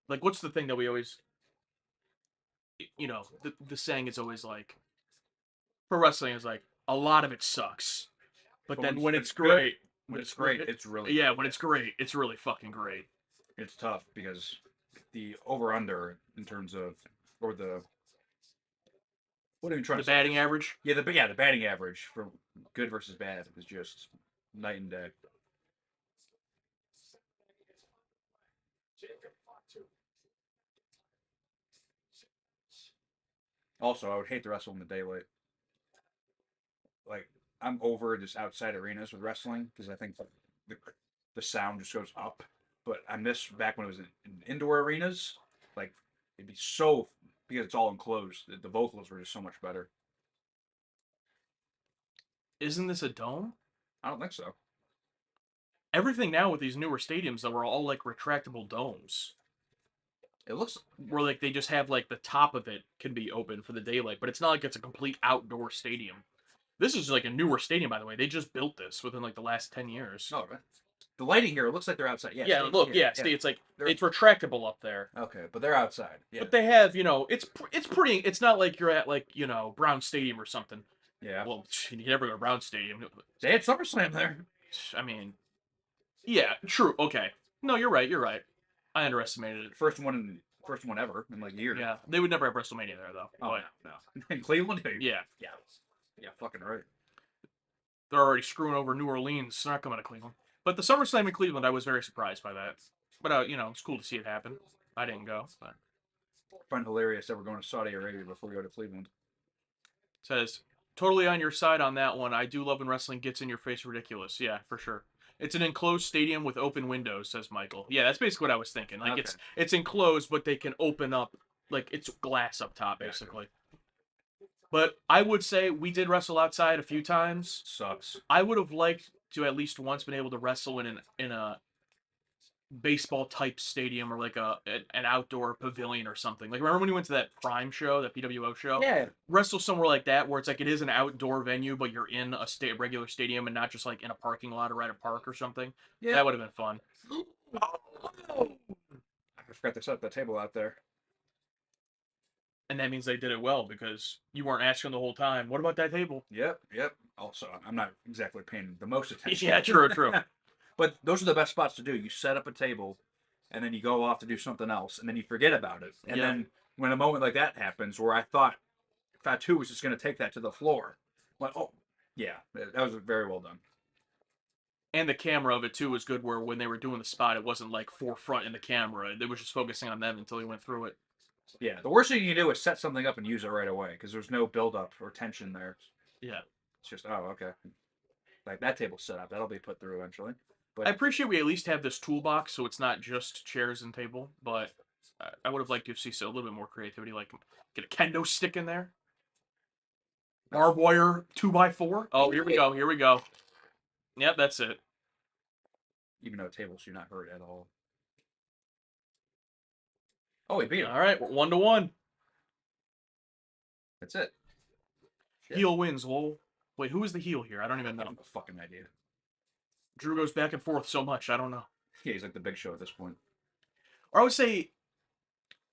like what's the thing that we always, the saying is always like for wrestling is like a lot of it sucks, but then when it's great, when it's great, it's really yeah, good. when it's great, it's really fucking great. It's tough because the over under in terms of, or the, what are you trying The to say? batting average. Yeah, the batting average for good versus bad is just night and day. Also, I would hate to wrestle in the daylight. Like, I'm over just outside arenas with wrestling because I think the the sound just goes up. But I miss back when it was in indoor arenas. Like, it'd be so, because it's all enclosed. The vocals were just so much better. Isn't this a dome? I don't think so. Everything now with these newer stadiums though are all like retractable domes. It looks, Where like they just have like the top of it can be open for the daylight, but it's not like it's a complete outdoor stadium. This is like a newer stadium, by the way. They just built this within like the last 10 years. oh, right. The lighting here, it looks like they're outside. Yeah, Yeah, look, yeah, see, it's like They're- it's retractable up there. Okay, but they're outside. Yeah. But they have, it's pretty. It's not like you're at like Brown Stadium or something. Yeah. Well, you never go to Brown Stadium. They had SummerSlam there. I mean, yeah, true. Okay, no, you're right. You're right. I underestimated it. First one ever in like years. Yeah, they would never have WrestleMania there though. Oh, But, no. In Cleveland? yeah, Yeah. Yeah, fucking right. they're already screwing over New Orleans. They're not coming to Cleveland. But the SummerSlam in Cleveland, I was very surprised by that. But it's cool to see it happen. I didn't go. But I find hilarious that we're going to Saudi Arabia before we go to Cleveland. says totally on your side on that one. I do love when wrestling gets in your face ridiculous. Yeah, for sure. It's an enclosed stadium with open windows, says Michael. Yeah, that's basically what I was thinking. Like Okay. it's enclosed, but they can open up like it's glass up top, basically. But I would say we did wrestle outside a few times. Sucks. I would have liked to at least once been able to wrestle in a baseball type stadium or like an outdoor pavilion or something. Like remember when we went to that Prime show, that PWO show? Yeah. Wrestle somewhere like that where it's like it is an outdoor venue, but you're in a regular stadium and not just like in a parking lot or at a park or something. Yeah. That would have been fun. I forgot to set the table out there. And that means they did it well because you weren't asking the whole time, what about that table? Yep. Also, I'm not exactly paying the most attention. Yeah, true. But those are the best spots to do. You set up a table, and then you go off to do something else, and then you forget about it. And Yep. then when a moment like that happens, where I thought Fatu was just going to take that to the floor, I'm like, oh, yeah, that was very well done. And the camera of it too was good. Where when they were doing the spot, it wasn't like forefront in the camera. They were just focusing on them until he went through it. Yeah, the worst thing you can do is set something up and use it right away because there's no build up or tension there. Yeah. It's just, oh, okay. Like that table's set up. That'll be put through eventually. I But appreciate we at least have this toolbox, so it's not just chairs and table. But I would have liked to see a little bit more creativity, like get a kendo stick in there, barbed wire 2x4. Oh, here we go. Here we go. Yep, that's it. even though tables do not hurt at all. Oh, he beat him. All right, we're 1-1. That's it. Shit. Heel wins, lol. Wait, who is the heel here? I don't even I know. have no fucking idea. Drew goes back and forth so much. I don't know. Yeah, he's like the Big Show at this point. Or I would say,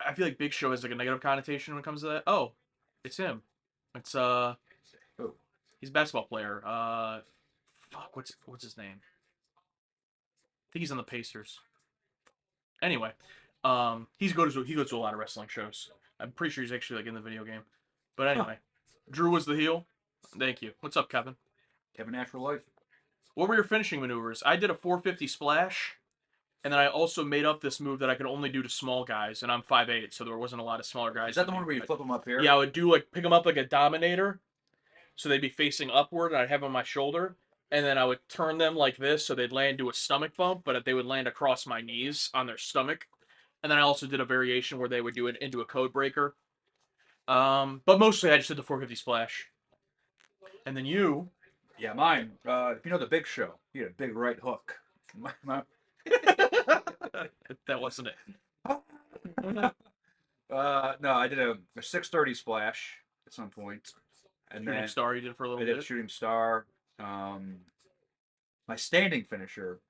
I feel like Big Show has like a negative connotation when it comes to that. Oh, it's him. It's Oh, he's a basketball player. Fuck, what's his name? I think he's on the Pacers. Anyway, he goes to a lot of wrestling shows. I'm pretty sure he's actually like in the video game. But anyway, Drew was the heel. Thank you. What's up, Kevin? Kevin Nash for life. What were your finishing maneuvers? I did a 450 splash, and then I also made up this move that I could only do to small guys, and I'm 5'8", so there wasn't a lot of smaller guys. Is that the one where you flip them up here? Yeah, I would do like pick them up like a Dominator, so they'd be facing upward, and I'd have them on my shoulder, and then I would turn them like this, so they'd land to a stomach bump, but they would land across my knees on their stomach. And then I also did a variation where they would do it into a code breaker. But mostly I just did the 450 splash. And then you. Yeah, mine. If you know the Big Show, he had a big right hook. That wasn't it. No, I did a 630 splash at some point, and Shooting then star you did for a I little did a bit. shooting star. My standing finisher,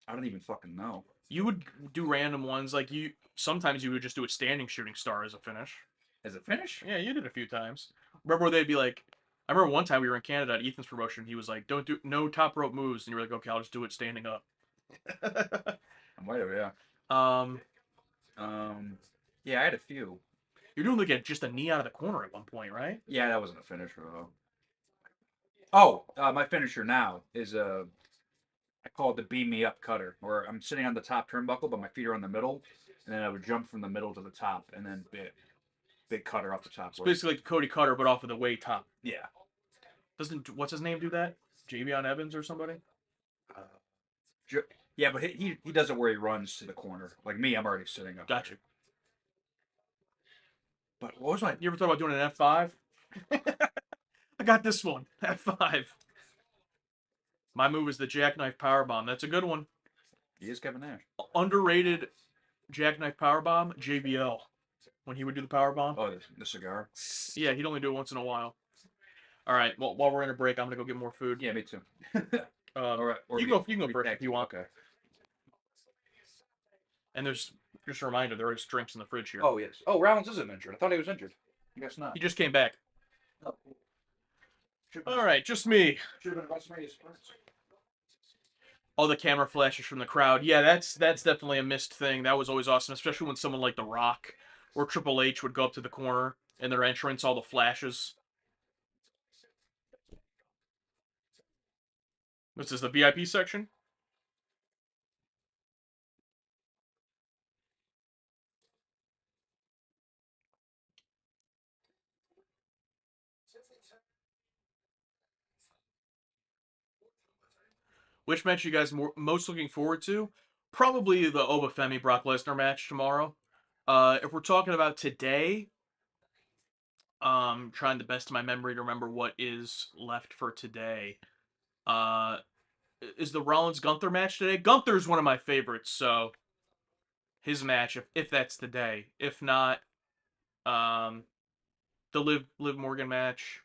I don't even fucking know. You would do random ones like you. Sometimes you would just do a standing shooting star as a finish. As a finish? Yeah, you did a few times. Remember where they'd be like, I remember one time we were in Canada at Ethan's promotion. He was like, "Don't do no top rope moves," and you were like, "Okay, I'll just do it standing up." I might have, yeah. um, Yeah, I had a few. you're doing like just a knee out of the corner at one point, right? Yeah, that wasn't a finisher though. Oh, my finisher now is I call it the beam me up cutter, where I'm sitting on the top turnbuckle, but my feet are on the middle, and then I would jump from the middle to the top, and then big cutter off the top. It's basically like Cody Cutter, but off of the way top. Yeah. Doesn't what's his name do that? Javion Evans or somebody? Yeah, but he does it where he runs to the corner. Like me, I'm already sitting up. Gotcha. But what was my? You ever thought about doing an F5? I got this one. F5. My move is the jackknife powerbomb. That's a good one. He is Kevin Nash. Underrated jackknife powerbomb, JBL. When he would do the powerbomb. Oh, the cigar. Yeah, he'd only do it once in a while. All right. Well, while we're in a break, I'm gonna go get more food. Yeah, me too. All right. You can go first if you want. Okay. And there's just a reminder, there is drinks in the fridge here. Oh yes. Oh, Rollins isn't injured. I thought he was injured. I guess not. He just came back. Oh. All right, just me. Should have been WrestleMania Spurs. All the camera flashes from the crowd. Yeah, that's definitely a missed thing. That was always awesome, especially when someone like The Rock or Triple H would go up to the corner in their entrance, all the flashes. This is the VIP section. Which match you guys most looking forward to? Probably the Obafemi Brock Lesnar match tomorrow. If we're talking about today, trying the best of my memory to remember what is left for today. Is the Rollins Gunther match today? Gunther's one of my favorites, so his match, if that's the day. If not, the Liv Morgan match.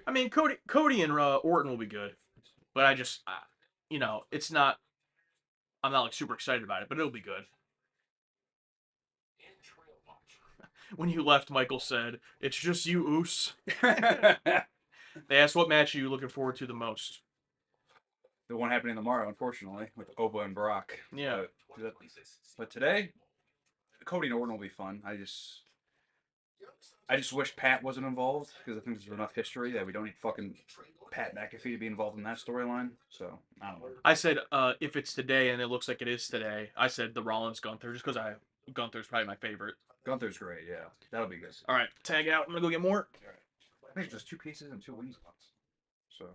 I mean, Cody and Orton will be good, but I just, it's not. I'm not like super excited about it, but it'll be good. When you left, Michael said, "It's just you, Oos." They asked what match are you looking forward to the most. the one happening tomorrow, unfortunately, with Oba and Brock. Yeah. But today, Cody and Orton will be fun. I just wish Pat wasn't involved because I think there's enough history that we don't need fucking Pat McAfee to be involved in that storyline. So I don't know. I said if it's today and it looks like it is today, I said the Rollins Gunther just because Gunther's probably my favorite. Gunther's great. Yeah, that'll be good. All right, tag out. I'm gonna go get more. All right. I think it's just 2 pieces and 2 wings box. So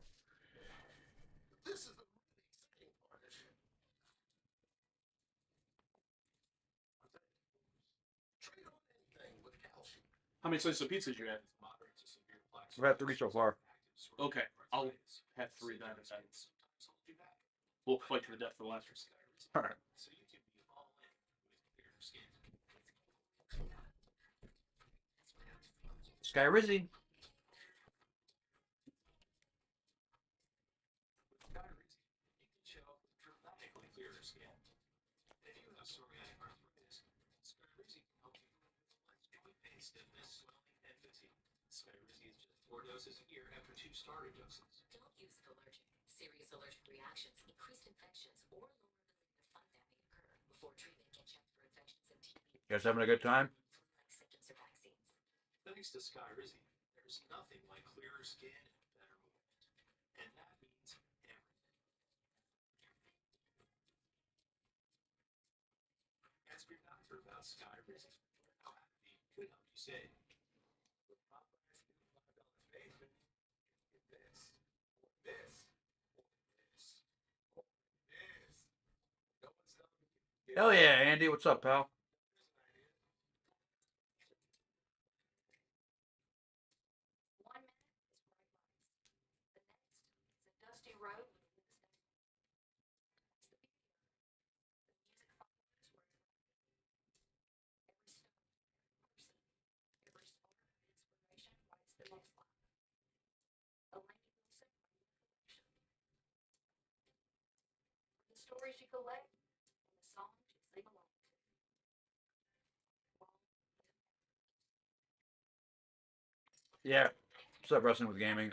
How many slices of pizza did you have? we've had 3 so far. Okay, I'll have 3 then. We'll fight to the death for the last one. All right. Sky Rizzy. You guys having a good time? Hell yeah, Andy. What's up, pal? Yeah. What's up, Wrestling with Gaming?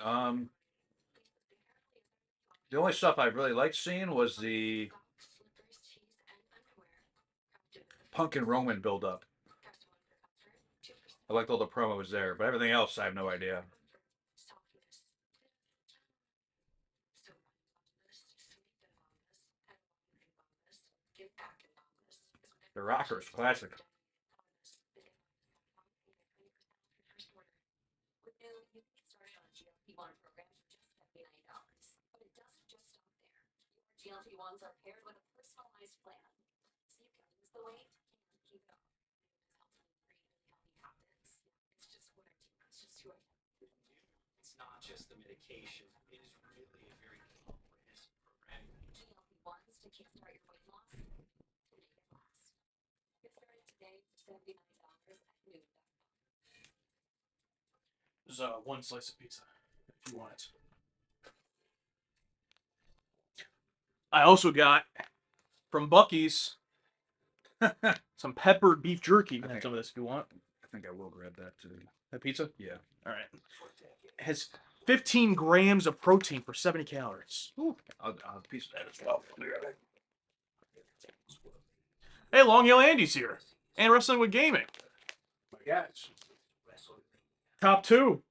The only stuff I really liked seeing was the Punk and Roman build up. I liked all the promos there, but everything else I have no idea. The Rockers, classic. There's 1 slice of pizza if you want it. I also got from Bucky's some peppered beef jerky. You can have some of this if you want. I think I will grab that too. That pizza? Yeah. All right. It has 15 grams of protein for 70 calories. Ooh. I'll have a piece of that as well. Hey, Long Hill Andy's here. And Wrestling with Gaming. My gosh. Top 2.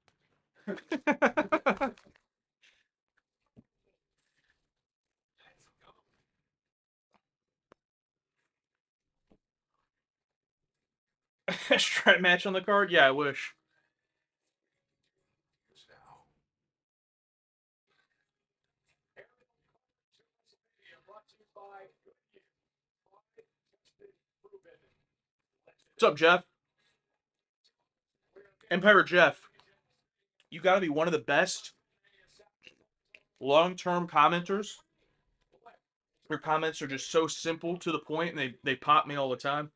Strap match on the card? Yeah, I wish. What's up, Jeff? Empire Jeff, you got to be one of the best long-term commenters. Your comments are just so simple to the point, and they pop me all the time.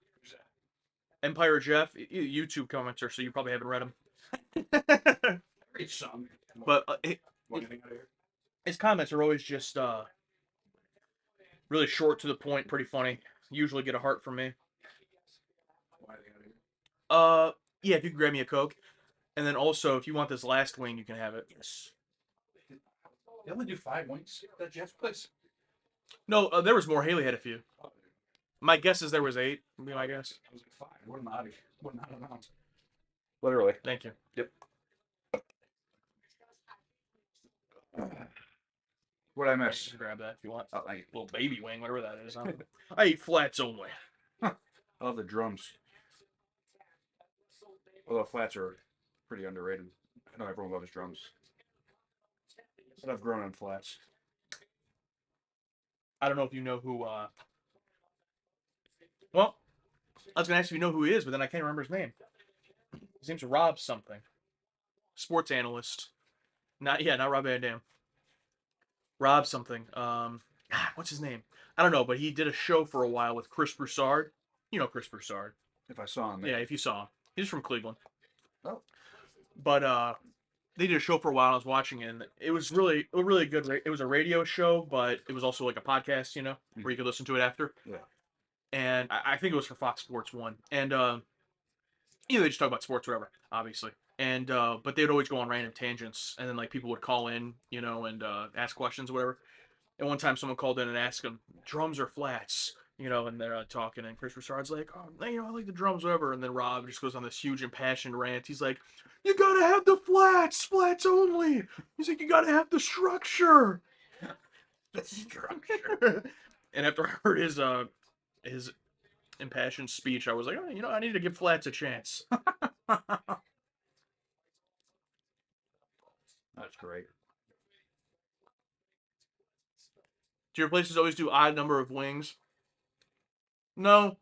Empire Jeff, YouTube commenter, so you probably haven't read him. Read some. But Want anything out of here? his comments are always just really short to the point, pretty funny. Usually get a heart from me. Want anything out of here? Yeah, if you can grab me a Coke. And then also, if you want this last wing, you can have it. Yes. They only do 5 wings at Jeff's place. No, there was more. Haley had a few. My guess is there was 8. Would be my guess. I was like 5. What an odd, what an odd amount. Literally. Thank you. Yep. What I miss? Just grab that if you want. Oh, thank you. Little baby wing, whatever that is. I eat flats only. I love the drums. Although flats are pretty underrated. I know everyone loves drums. But I've grown on flats. I don't know if you know who. Well, I was gonna ask if you know who he is, but then I can't remember his name. His name's Rob something. Sports analyst. Not Rob Van Dam. Rob something. What's his name? I don't know, but he did a show for a while with Chris Broussard. You know Chris Broussard. If I saw him. Yeah, if you saw him. He's from Cleveland. Oh. But they did a show for a while. I was watching it, and it was really good. It was a radio show, but it was also like a podcast, where you could listen to it after. Yeah. And I think it was for Fox Sports 1. And they just talk about sports, whatever, obviously. And but they'd always go on random tangents, and then like people would call in, and ask questions, or whatever. And one time, someone called in and asked him, "Drums or flats?" And they're talking, and Chris Broussard's like, "Oh, I like the drums, whatever." And then Rob just goes on this huge impassioned rant. He's like, "You gotta have the flats, flats only." He's like, "You gotta have the structure." The structure. And after I heard his impassioned speech, I was like, oh, I need to give flats a chance. That's great. Do your places always do odd number of wings? No.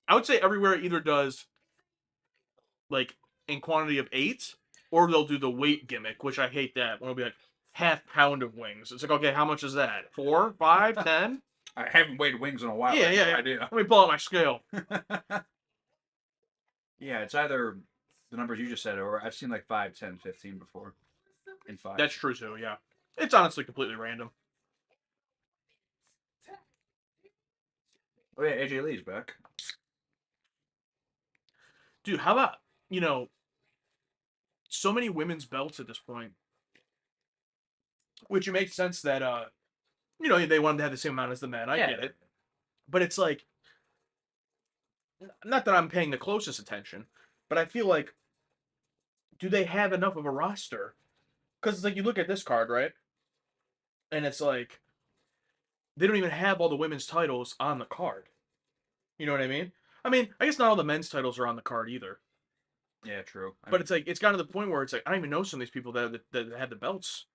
I would say everywhere either does, like, in quantity of 8, or they'll do the weight gimmick, which I hate that. When it'll be like, half pound of wings. It's like, okay, how much is that? 4, 5, 10? I haven't weighed wings in a while. Yeah, I have no idea. Let me pull out my scale. Yeah, it's either the numbers you just said, or I've seen like 5, 10, 15 before. In 5. That's true, too, yeah. It's honestly completely random. Oh, yeah, AJ Lee's back. Dude, how about, so many women's belts at this point? Which it makes sense that, they wanted to have the same amount as the men. I get it. But it's like, not that I'm paying the closest attention, but I feel like, do they have enough of a roster? Because it's like, you look at this card, right? And it's like, they don't even have all the women's titles on the card. You know what I mean? I mean, I guess not all the men's titles are on the card either. Yeah, true. But it's like, it's gotten to the point where it's like, I don't even know some of these people that have the belts.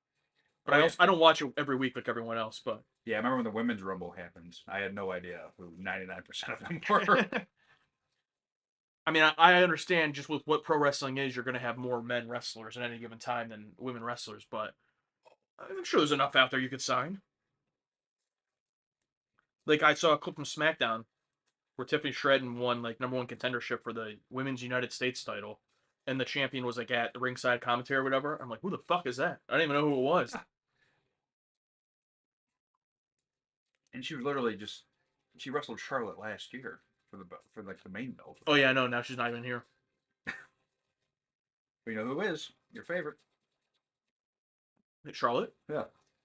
But Oh, I don't watch it every week like everyone else, but. Yeah, I remember when the women's rumble happened. I had no idea who 99% of them were. I mean, I understand just with what pro wrestling is, you're going to have more men wrestlers at any given time than women wrestlers, but I'm sure there's enough out there you could sign. Like, I saw a clip from SmackDown where Tiffany Stratton won, like, #1 contendership for the Women's United States title, and the champion was, like, at the ringside commentary or whatever. I'm like, who the fuck is that? I didn't even know who it was. And she was literally she wrestled Charlotte last year for like the main belt. Oh, yeah, I know. Now she's not even here. But you know who is your favorite? Charlotte? Yeah.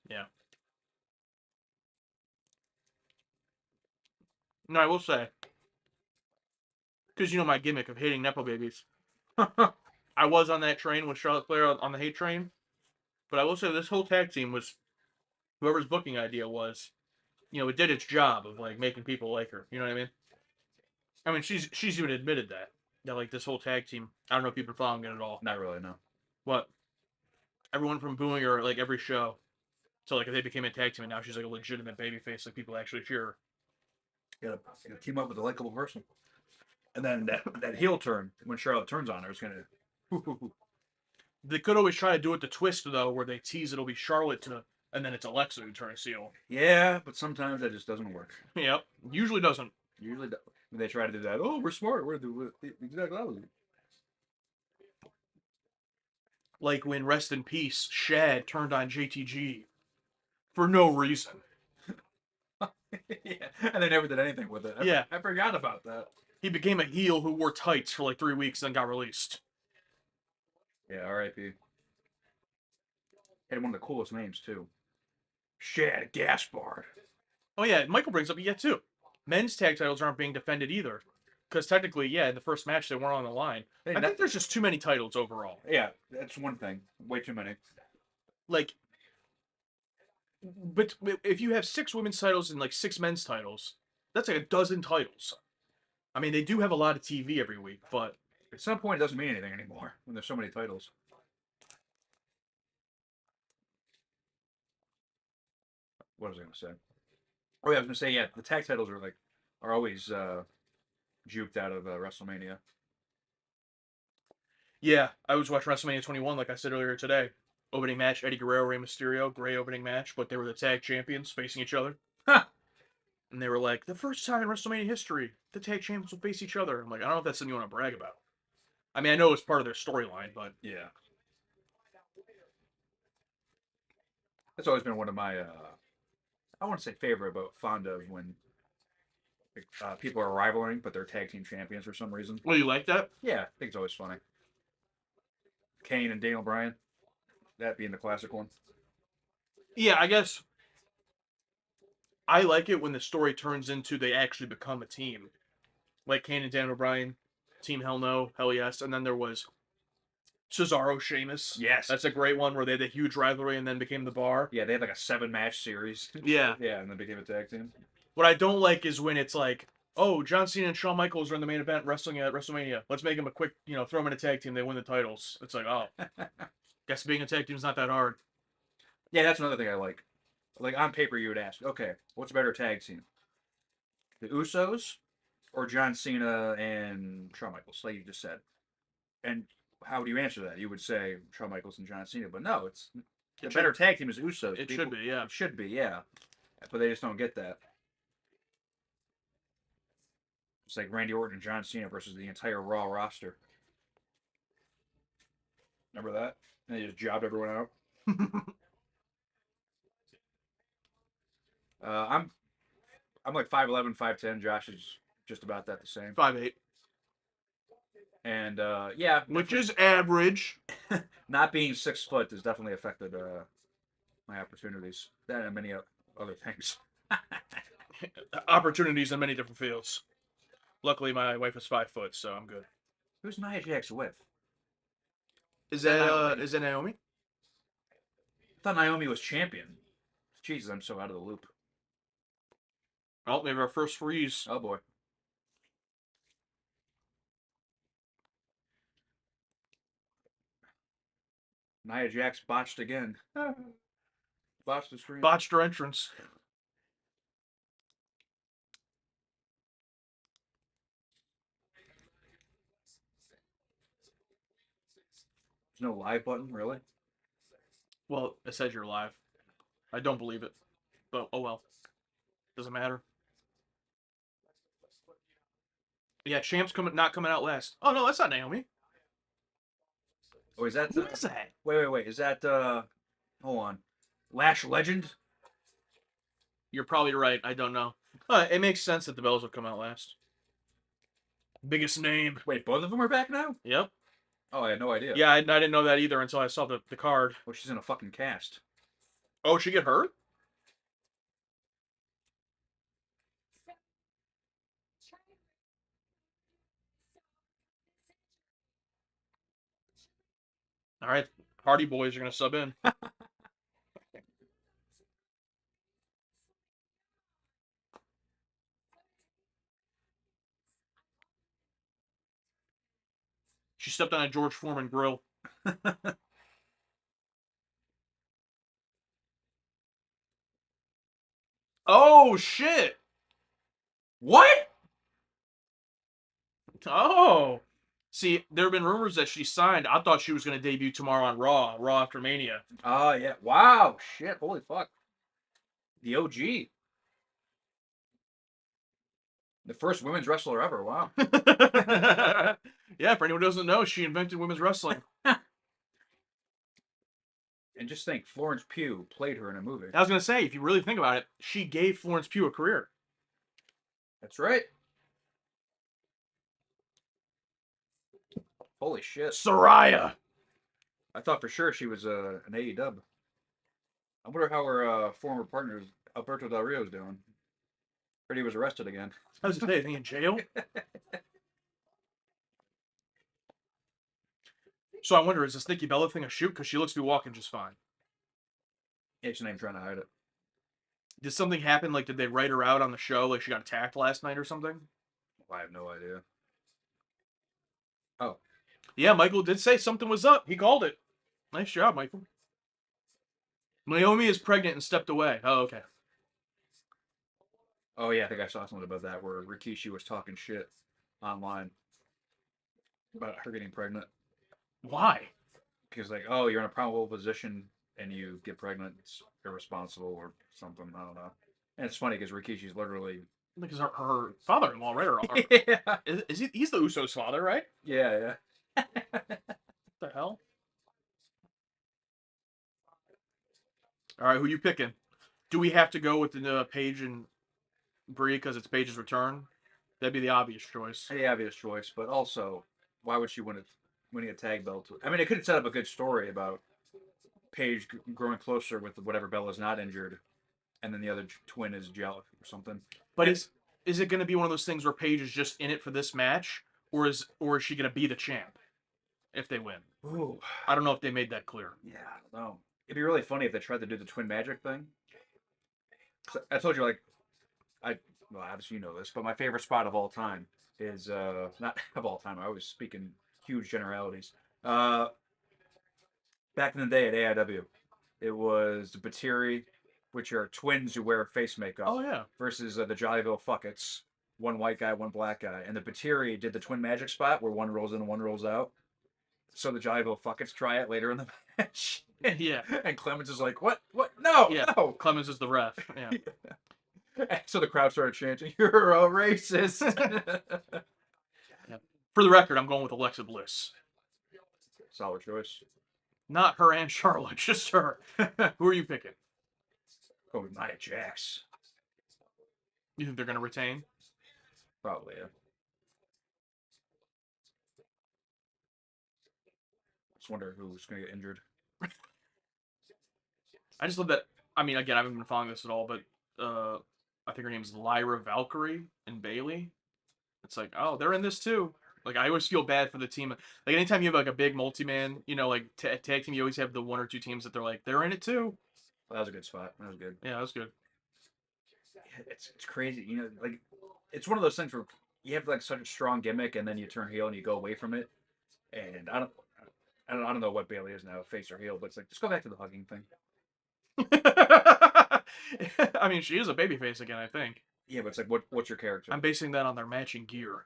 Yeah. No, I will say, because my gimmick of hating Nepo babies. I was on that train with Charlotte Flair on the hate train, but I will say this whole tag team was, whoever's booking idea was, it did its job of like making people like her. You know what I mean? I mean, she's even admitted that like this whole tag team. I don't know if you've been following it at all. Not really, no. What? Everyone from booing her like every show, so like if they became a tag team, and now she's like a legitimate babyface, like people actually cheer her. You gotta team up with a likable person. And then that heel turn, when Charlotte turns on her, is gonna. They could always try to do it the twist though, where they tease it'll be Charlotte and then it's Alexa who turns heel. Yeah, but sometimes that just doesn't work. Yep, usually doesn't. Usually, when they try to do that, oh, we're smart. We're the exact opposite. Like when Rest in Peace, Shad turned on JTG for no reason. Yeah, and they never did anything with it. I forgot about that. He became a heel who wore tights for like 3 weeks, then got released. Yeah, R.I.P. Had one of the coolest names too. Shad Gaspard. Oh yeah, Michael brings up too. Men's tag titles aren't being defended either, because technically, yeah, in the first match they weren't on the line. Hey, I think there's just too many titles overall. yeah, that's one thing. Way too many. Like, but if you have 6 women's titles and like 6 men's titles, that's like a dozen titles. I mean, they do have a lot of TV every week, but At some point, it doesn't mean anything anymore when there's so many titles. What was I going to say? Oh yeah, I was going to say yeah. The tag titles are always juked out of WrestleMania. yeah, I was watching WrestleMania 21, like I said earlier today. Opening match: Eddie Guerrero, Rey Mysterio. Great opening match, but they were the tag champions facing each other. Huh. And they were like, the first time in WrestleMania history, the tag champions will face each other. I'm like, I don't know if that's something you want to brag about. I mean, I know it's part of their storyline, but Yeah. That's always been one of my I want to say favorite, but fond of when people are rivaling, but they're tag team champions for some reason. well, you like that? Yeah, I think it's always funny. Kane and Daniel Bryan, that being the classic one. Yeah, I guess I like it when the story turns into they actually become a team. Like Kane and Daniel Bryan, Team Hell No, Hell Yes, and then there was Cesaro, Sheamus. Yes. That's a great one where they had a huge rivalry and then became the Bar. Yeah, they had like a 7 match series. Yeah. Yeah, and then became a tag team. What I don't like is when it's like, oh, John Cena and Shawn Michaels are in the main event wrestling at WrestleMania. Let's make them a quick, throw them in a tag team. They win the titles. It's like, oh, guess being a tag team is not that hard. Yeah, that's another thing I like. Like on paper, you would ask, okay, what's a better tag team? The Usos or John Cena and Shawn Michaels, like you just said. And how would you answer that? You would say Shawn Michaels and John Cena, but no, it's the better tag team is Usos. It should be, yeah. It should be, yeah. But they just don't get that. It's like Randy Orton and John Cena versus the entire Raw roster. Remember that? And they just jobbed everyone out. I'm like 5'11", 5'10". Josh is just about that the same. 5'8", And yeah, which is average. not being 6 foot has definitely affected my opportunities. That and many other things. Opportunities in many different fields. Luckily, my wife is 5 foot, so I'm good. Who's Nia Jax with? Is that that Naomi? is that Naomi? I thought Naomi was champion. Jesus, I'm so out of the loop. Oh, maybe our first freeze. Oh boy. Nia Jax botched again. Botched the stream. Botched her entrance. There's no live button, really? Well, it says you're live. I don't believe it, but oh well. Doesn't matter. Yeah, Champ's not coming out last. Oh no, that's not Naomi. Oh, is that? Who is that? Wait. Is that? Hold on. Lash Legend. You're probably right. I don't know. It makes sense that the Bells would come out last. Biggest name. Wait, both of them are back now? Yep. Oh, I had no idea. Yeah, I didn't know that either until I saw the card. Well, she's in a fucking cast. Oh, she get hurt? All right, Hardy Boys are gonna sub in. She stepped on a George Foreman grill. Oh shit! What? Oh. See, there have been rumors that she signed. I thought she was going to debut tomorrow on Raw after Mania. Oh yeah. Wow. Shit. Holy fuck. The OG. The first women's wrestler ever. Wow. Yeah, for anyone who doesn't know, she invented women's wrestling. And just think, Florence Pugh played her in a movie. I was going to say, if you really think about it, she gave Florence Pugh a career. That's right. Holy shit. Soraya. I thought for sure she was an AEW. I wonder how our former partner Alberto Del Rio's doing. Heard he was arrested again. I was gonna say, is he in jail? So I wonder, is this Nikki Bella thing a shoot? Because she looks to be walking just fine. Yeah, she's not even trying to hide it. Did something happen? Like, did they write her out on the show? Like, she got attacked last night or something? I have no idea. Oh, Yeah, Michael did say something was up. He called it. Nice job, Michael. Naomi is pregnant and stepped away. Oh, okay. oh yeah, I think I saw something about that where Rikishi was talking shit online about her getting pregnant Why? because like, oh, you're in a probable position and you get pregnant, it's irresponsible or something. I don't know. And it's funny because Rikishi's literally Because her father-in-law, right? yeah, Is he? He's the Usos' father, right? yeah, yeah. What the hell? All right, who you picking? Do we have to go with the Paige and Brie because it's Paige's return? That'd be the obvious choice. The obvious choice, but also, why would she winning a tag belt? I mean, it could have set up a good story about Paige growing closer with whatever Bella's not injured, and then the other twin is jealous or something. But And, is it going to be one of those things where Paige is just in it for this match, or is she going to be the champ if they win? ooh, I don't know if they made that clear. yeah, I don't know. It'd be really funny if they tried to do the twin magic thing. I told you, like, I well, obviously you know this, but my favorite spot of all time is not of all time. I was speaking huge generalities. Uh, Back in the day at AIW, it was the Batiri, which are twins who wear face makeup, Oh yeah, versus the Jollyville Fuckets, one white guy, one black guy. And the Batiri did the twin magic spot where one rolls in and one rolls out. So the Jollyville Fuckets try it later in the match. yeah, And Clemens is like, "What? What? No, yeah. no!" Clemens is the ref. Yeah. So the crowd started chanting, "You're a racist." Yeah. For the record, I'm going with Alexa Bliss. Solid choice. Not her and Charlotte, just her. Who are you picking? Go with Nia Jax. You think they're going to retain? Probably, yeah. Just wonder who's going to get injured. I just love that. I mean, again, I haven't been following this at all, but I think her name's Lyra Valkyrie and Bailey. It's like, oh, they're in this too. Like, I always feel bad for the team. Like, anytime you have like a big multi-man, like tag team, you always have the one or two teams that they're in it too. Well, that was a good spot. That was good. Yeah, that was good. It's crazy. Like it's one of those things where you have like such a strong gimmick, and then you turn heel and you go away from it. And I don't know what Bailey is now, face or heel, but it's like just go back to the hugging thing. I mean, she is a babyface again, I think. Yeah, but it's like what's your character? I'm basing that on their matching gear,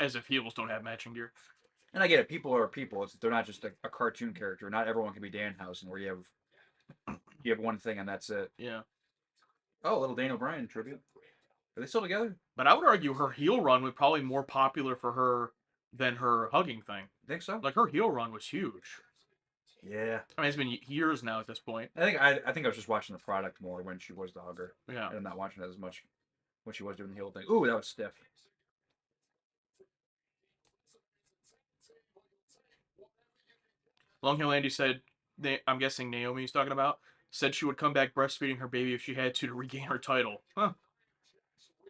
as if heels don't have matching gear. And I get it. People are people. They're not just a cartoon character. Not everyone can be Danhausen, where you have one thing and that's it. Yeah. Oh, a little Daniel Bryan tribute. Are they still together? But I would argue her heel run was probably more popular for her than her hugging thing. Think so? Like her heel run was huge. Yeah. I mean, it's been years now at this point. I think I was just watching the product more when she was the hugger. Yeah. And I'm not watching it as much when she was doing the heel thing. Ooh, that was stiff. Long Hill Andy said, I'm guessing Naomi's talking about, said she would come back breastfeeding her baby if she had to regain her title. Huh.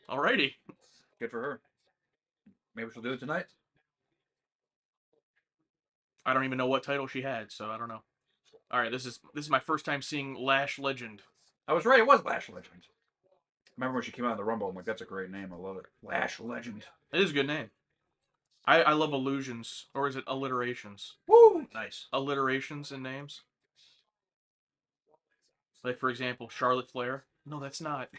Alrighty. Good for her. Maybe she'll do it tonight. I don't even know what title she had, so I don't know. All right, this is my first time seeing Lash Legend. I was right. It was Lash Legend. Remember when she came out in the Rumble? I'm like, that's a great name. I love it. Lash Legend. It is a good name. I love illusions, or is it alliterations? Woo! Nice. Alliterations in names. Like for example, Charlotte Flair. No, that's not.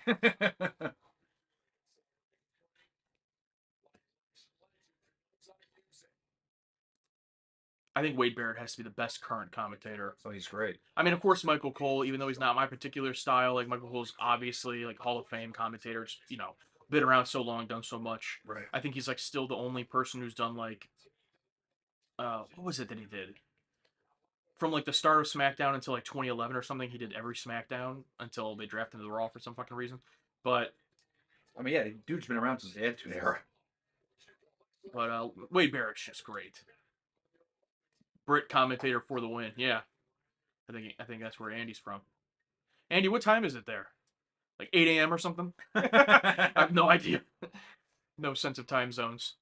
I think Wade Barrett has to be the best current commentator. Oh, he's great. I mean, of course, Michael Cole, even though he's not my particular style, like Michael Cole's obviously like Hall of Fame commentator, just, been around so long, done so much. Right. I think he's like still the only person who's done like, what was it that he did? From like the start of SmackDown until like 2011 or something, he did every SmackDown until they drafted him to the Raw for some fucking reason. But I mean, yeah, dude's been around since the Attitude Era. Wade Barrett's just great. Brit commentator for the win. Yeah, I think that's where Andy's from. Andy, what time is it there? Like 8 a.m. or something? I have no idea. No sense of time zones.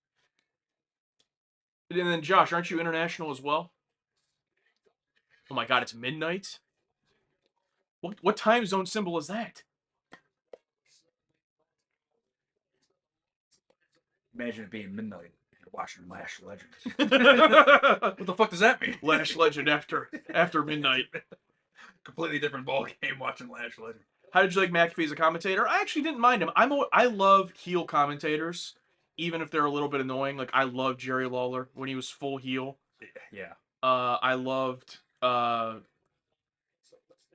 And then, Josh, aren't you international as well? Oh my God, it's midnight. What time zone symbol is that? Imagine it being midnight. You're watching Lash Legends. Lash What the fuck does that mean? Legend after midnight. Completely different ball game watching Lash Legend. How did you like McAfee as a commentator? I actually didn't mind him. I love heel commentators, even if they're a little bit annoying. Like I loved Jerry Lawler when he was full heel. Yeah. I loved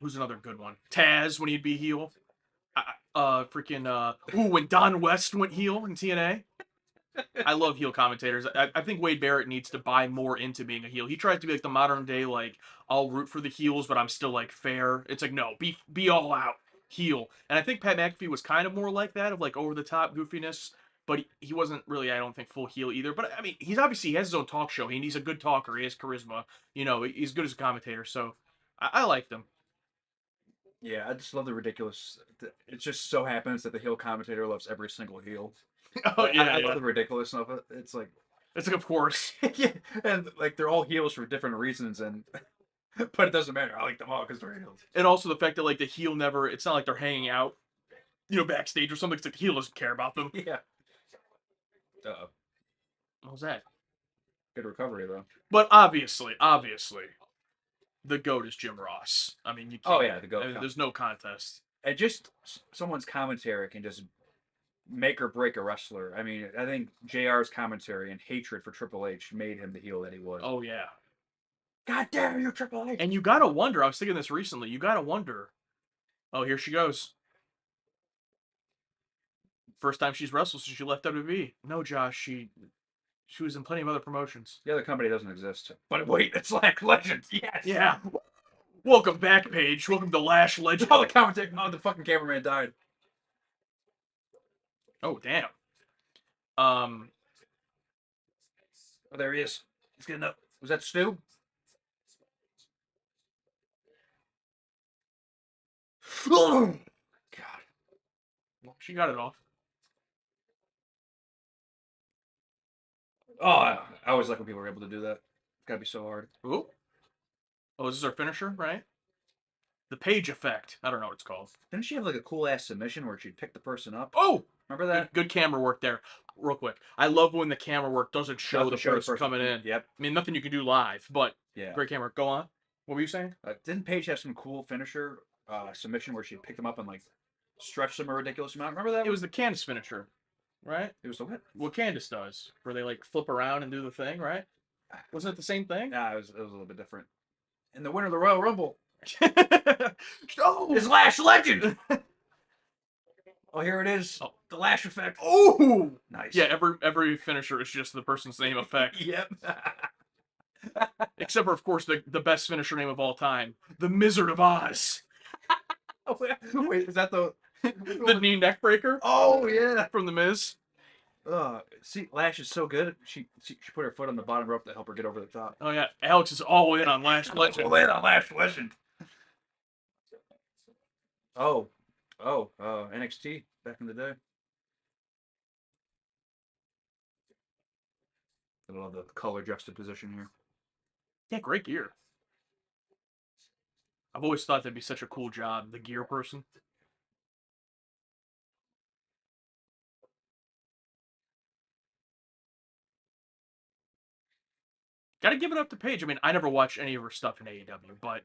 who's another good one? Taz when he'd be heel. When Don West went heel in TNA. I love heel commentators. I think Wade Barrett needs to buy more into being a heel. He tries to be like the modern day, like I'll root for the heels, but I'm still like fair. It's like no, be all out heel. And I think Pat McAfee was kind of more like that, of like over the top goofiness, but he wasn't really, I don't think, full heel either. But I mean, he has his own talk show, and he's a good talker. He has charisma. He's good as a commentator. So I liked him. Yeah, I just love the ridiculous. It just so happens that the heel commentator loves every single heel. Oh Like, yeah, I yeah. love the ridiculousness of it. It's like, It's like of course. yeah, and like they're all heels for different reasons, and but it doesn't matter. I like them all because they're heels. And also the fact that like the heel never, it's not like they're hanging out, backstage or something. It's like the heel doesn't care about them. Yeah. Uh, What was that? good recovery though. But obviously, the GOAT is Jim Ross. I mean, you Oh can't. yeah, the goat. There's no contest. And just someone's commentary can just make or break a wrestler. I mean, I think JR's commentary and hatred for Triple H made him the heel that he was. Oh yeah. God damn you, Triple H! And you gotta wonder. I was thinking this recently. You gotta wonder. Oh, here she goes. First time she's wrestled since she left WWE. No, Josh. She was in plenty of other promotions. The other company doesn't exist. But wait, it's like Legends. Yes. Yeah. Welcome back, Paige. Welcome to Lash Legend. Oh, the commentator. Oh, the fucking cameraman died. Oh damn. Oh, there he is. He's getting up. Was that Stu? Oh, God. She got it off. Oh, I always like when people are able to do that. It's gotta be so hard. Ooh. Oh, this is her finisher, right? The Page effect. I don't know what it's called. Didn't she have like a cool ass submission where she'd pick the person up? Oh, Remember good, that? good camera work there. Real quick, I love when the camera work doesn't show the person coming in. Yep. I mean, nothing you can do live, but Yeah. great camera. Go on. What were you saying? Didn't Paige have some cool finisher submission where she'd pick them up and like stretch them a ridiculous amount? Remember that? It was the Candice finisher, right? It was the what? What Candice does, where they like flip around and do the thing, right? Wasn't it the same thing? Nah, it was a little bit different. And the winner of the Royal Rumble Oh, is Lash Legend. Oh, here it is. Oh. The Lash effect. Oh, Nice. yeah. Every finisher is just the person's name effect, Yep. except for of course the best finisher name of all time, the Wizard of Oz, Oh, wait, is that the the knee neck breaker Oh yeah. from the Miz. See, Lash is so good. She put her foot on the bottom rope to help her get over the top. Oh yeah, Alex is all in on Lash Legend. All in on Lash Legend. NXT back in the day. I love the color juxtaposition here. Yeah, great gear. I've always thought that'd be such a cool job, the gear person. Gotta give it up to Paige. I mean, I never watched any of her stuff in AEW, but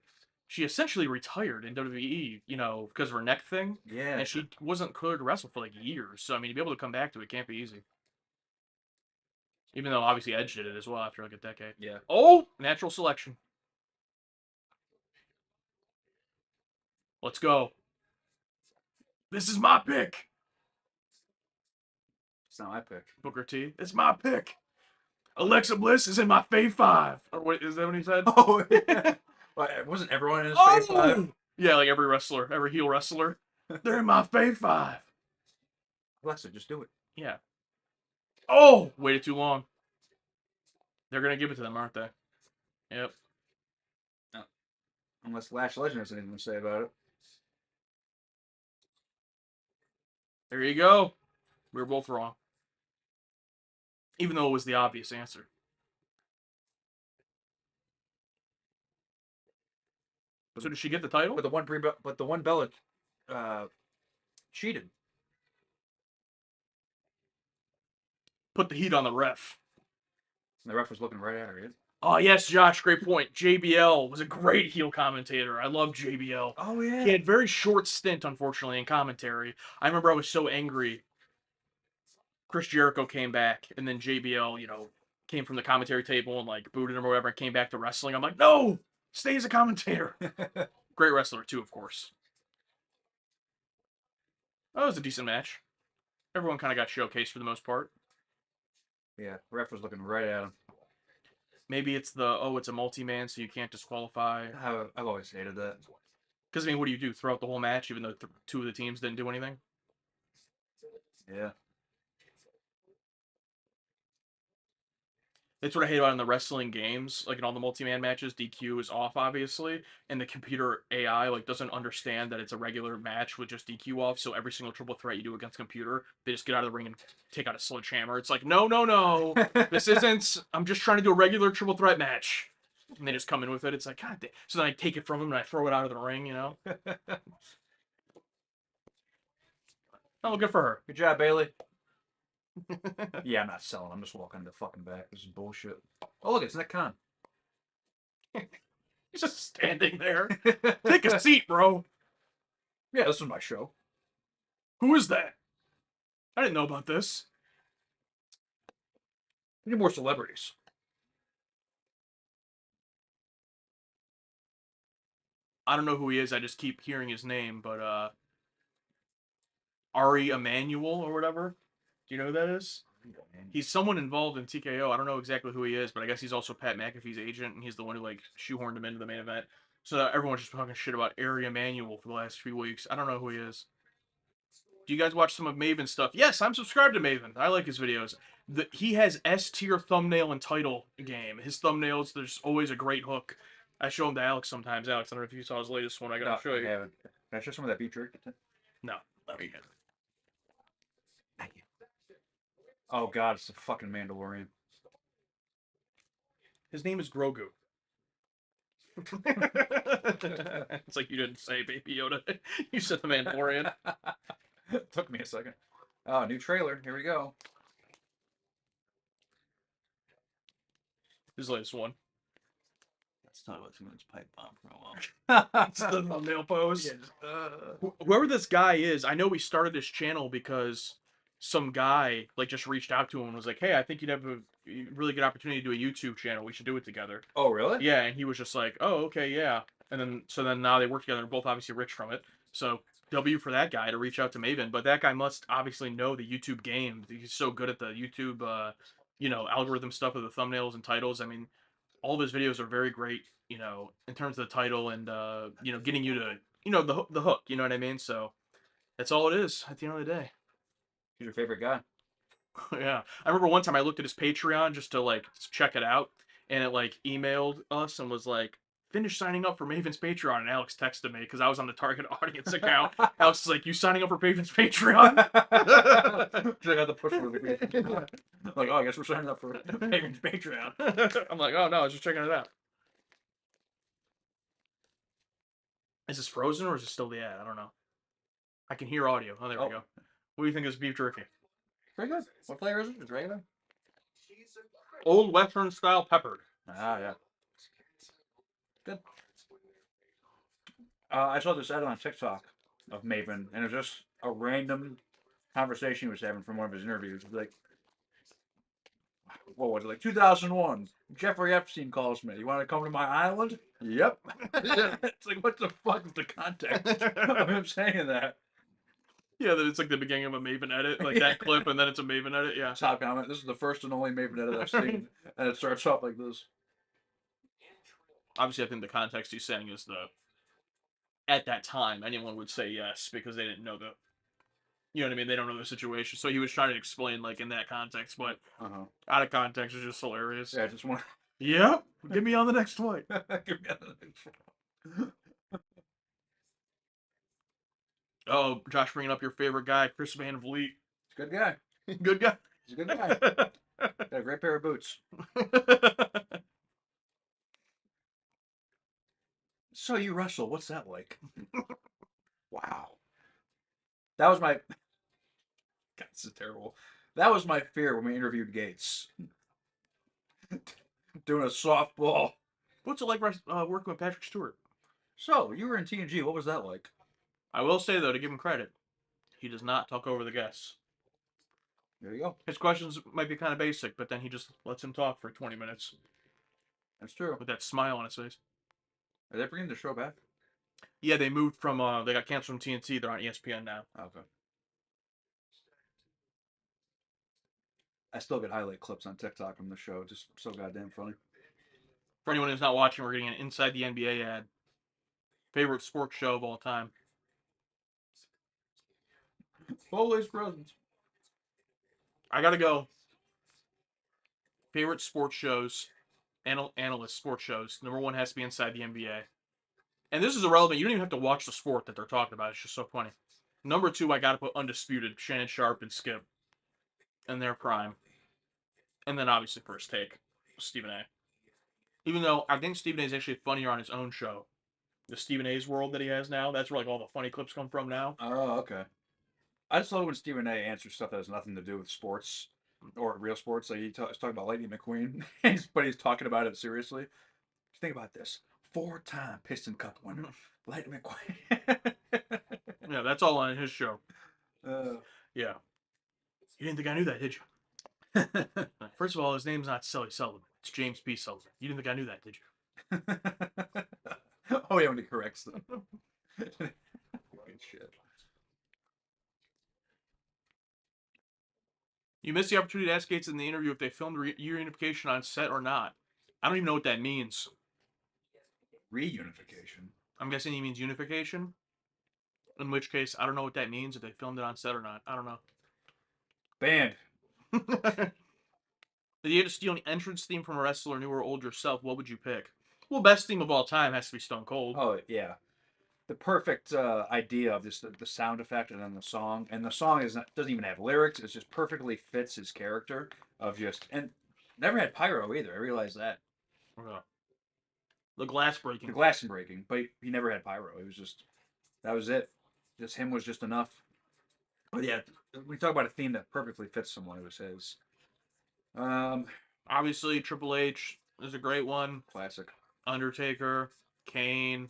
she essentially retired in WWE, because of her neck thing. Yeah. And she wasn't cleared to wrestle for like years. So, I mean, to be able to come back to it can't be easy. Even though obviously Edge did it as well after like a decade. Yeah. Oh, natural selection. Let's go. This is my pick. It's not my pick. Booker T. It's my pick. Alexa Bliss is in my Fave 5. Or what, is that what he said? Oh yeah. Well, wasn't everyone in his Fave 5? Yeah, like every wrestler, every heel wrestler. They're in my Fave 5. Alexa, just do it. Yeah. Oh, waited too long. They're gonna give it to them, aren't they? Yep. Unless Lash Legend has anything to say about it. There you go. We were both wrong. Even though it was the obvious answer. But, So did she get the title? but the one Bella cheated. Put the heat on the ref. And the ref was looking right at her. Oh, yes, Josh, great point. JBL was a great heel commentator. I love JBL. Oh yeah. He had very short stint, unfortunately, in commentary. I remember I was so angry. Chris Jericho came back, and then JBL, came from the commentary table and like booted him or whatever, and came back to wrestling. I'm like, no, stay as a commentator. Great wrestler too, of course. That was a decent match. Everyone kind of got showcased for the most part. Yeah, ref was looking right at him. Maybe it's it's a multi-man, so you can't disqualify. I've always hated that. Because I mean, what do you do throughout the whole match, even though two of the teams didn't do anything? Yeah. That's what I hate about in the wrestling games, like in all the multi-man matches. DQ is off, obviously, and the computer AI like doesn't understand that it's a regular match with just DQ off. So every single triple threat you do against a computer, they just get out of the ring and take out a sledgehammer. It's like, no, no, no, this isn't. I'm just trying to do a regular triple threat match, and they just come in with it. It's like, God damn. So then I take it from them and I throw it out of the ring. Oh, good for her. Good job, Bailey. Yeah, I'm not selling. I'm just walking the fucking back. This is bullshit. Oh, look, it's Nick Khan. He's just standing there. Take a seat, bro. Yeah, this is my show. Who is that? I didn't know about this. We need more celebrities. I don't know who he is. I just keep hearing his name, but Ari Emanuel or whatever. Do you know who that is? He's someone involved in TKO. I don't know exactly who he is, but I guess he's also Pat McAfee's agent, and he's the one who like shoehorned him into the main event. So everyone's just talking shit about Ari Emanuel for the last few weeks. I don't know who he is. Do you guys watch some of Maven's stuff? Yes, I'm subscribed to Maven. I like his videos. He has S tier thumbnail and title game. His thumbnails, there's always a great hook. I show him to Alex sometimes. Alex, I don't know if you saw his latest one. I gotta show you. I haven't. Can I show some of that beef jerky? No, let me get. Thank you. Oh god, it's the fucking Mandalorian. His name is Grogu. It's like you didn't say Baby Yoda. You said the Mandalorian. Took me a second. Oh, new trailer. Here we go. His latest one. Let's talk about someone's pipe bomb promo. It's the thumbnail pose. Yeah, Whoever this guy is, I know we started this channel because some guy like just reached out to him and was like, "Hey, I think you'd have a really good opportunity to do a YouTube channel. We should do it together." Oh, really? Yeah, and he was just like, "Oh, okay, yeah." And then now they work together. They're both obviously rich from it. So W for that guy to reach out to Maven, but that guy must obviously know the YouTube game. He's so good at the YouTube, algorithm stuff with the thumbnails and titles. I mean, all of his videos are very great. In terms of the title and getting you to the hook. You know what I mean? So that's all it is at the end of the day. He's your favorite guy. Yeah, I remember one time I looked at his Patreon just to like check it out, and it like emailed us and was like, "Finish signing up for Maven's Patreon." And Alex texted me because I was on the target audience account. Alex is like, "You signing up for Maven's Patreon?" I got the push notification. Like, oh, I guess we're signing up for Maven's Patreon. I'm like, "Oh no, I was just checking it out." Is this frozen or is it still the ad? I don't know. I can hear audio. Oh, there we go. What do you think of this beef jerky? Pretty good. What flavor is it? Just regular? Old Western style peppered. Ah, yeah. Good. I saw this ad on TikTok of Maven, and it was just a random conversation he was having from one of his interviews. It was like, what was it, like 2001? Jeffrey Epstein calls me. You want to come to my island? Yep. It's like, what the fuck is the context of him saying that? Yeah, that it's like the beginning of a Maven edit, like that clip, and then it's a Maven edit. Yeah. Top comment. This is the first and only Maven edit I've seen, and it starts off like this. Obviously, I think the context he's saying is at that time, anyone would say yes because they didn't know you know what I mean? They don't know the situation. So he was trying to explain like in that context, but out of context is just hilarious. Yeah, I just want. Yep. Get me on the next one. Give me on the next one. Oh, Josh bringing up your favorite guy, Chris Van Vliet. He's a good guy. Good guy. He's a good guy. Got a great pair of boots. So you wrestle. What's that like? Wow. That was my. God, this is terrible. That was my fear when we interviewed Gates. Doing a softball. What's it like working with Patrick Stewart? So you were in TNG. What was that like? I will say, though, to give him credit, he does not talk over the guests. There you go. His questions might be kind of basic, but then he just lets him talk for 20 minutes That's true. with that smile on his face. Are they bringing the show back? Yeah, they moved from, they got canceled from TNT. They're on ESPN now. Okay. I still get highlight clips on TikTok from the show. Just so goddamn funny. For anyone who's not watching, we're getting an Inside the NBA ad. Favorite sports show of all time. Always present. I gotta go. Favorite sports shows, analyst sports shows. Number one has to be Inside the NBA. And this is irrelevant. You don't even have to watch the sport that they're talking about. It's just so funny. Number two, I gotta put Undisputed, Shannon Sharp and Skip in their prime. And then obviously First Take, Stephen A. Even though I think Stephen A is actually funnier on his own show. The Stephen A's world that he has now. That's where like all the funny clips come from now. Oh, okay. I just love when Stephen A answers stuff that has nothing to do with sports or real sports. Like he's talking about Lightning McQueen, but he's talking about it seriously. Just think about this: 4-time Piston Cup winner, Lightning McQueen. Yeah, that's all on his show. uh, Yeah. You didn't think I knew that, did you? First of all, his name's not Sully Sullivan. It's James P. Sullivan. You didn't think I knew that, did you? oh yeah, when he corrects them. Good shit. You missed the opportunity to ask Gates in the interview if they filmed reunification on set or not. I don't even know what that means. Reunification. I'm guessing he means unification. In which case, I don't know what that means, if they filmed it on set or not. I don't know. Banned. If you had to steal an entrance theme from a wrestler, new or old yourself, what would you pick? Well, best theme of all time has to be Stone Cold. Oh yeah, the perfect idea of just the sound effect and then the song. And the song doesn't even have lyrics. It just perfectly fits his character of just and never had pyro either. I realized that. Yeah. The glass breaking. The glass breaking, but he never had pyro. It was just that was it. Just him was just enough. But yeah, we talk about a theme that perfectly fits someone. It was his. Obviously, Triple H is a great one. Classic. Undertaker, Kane,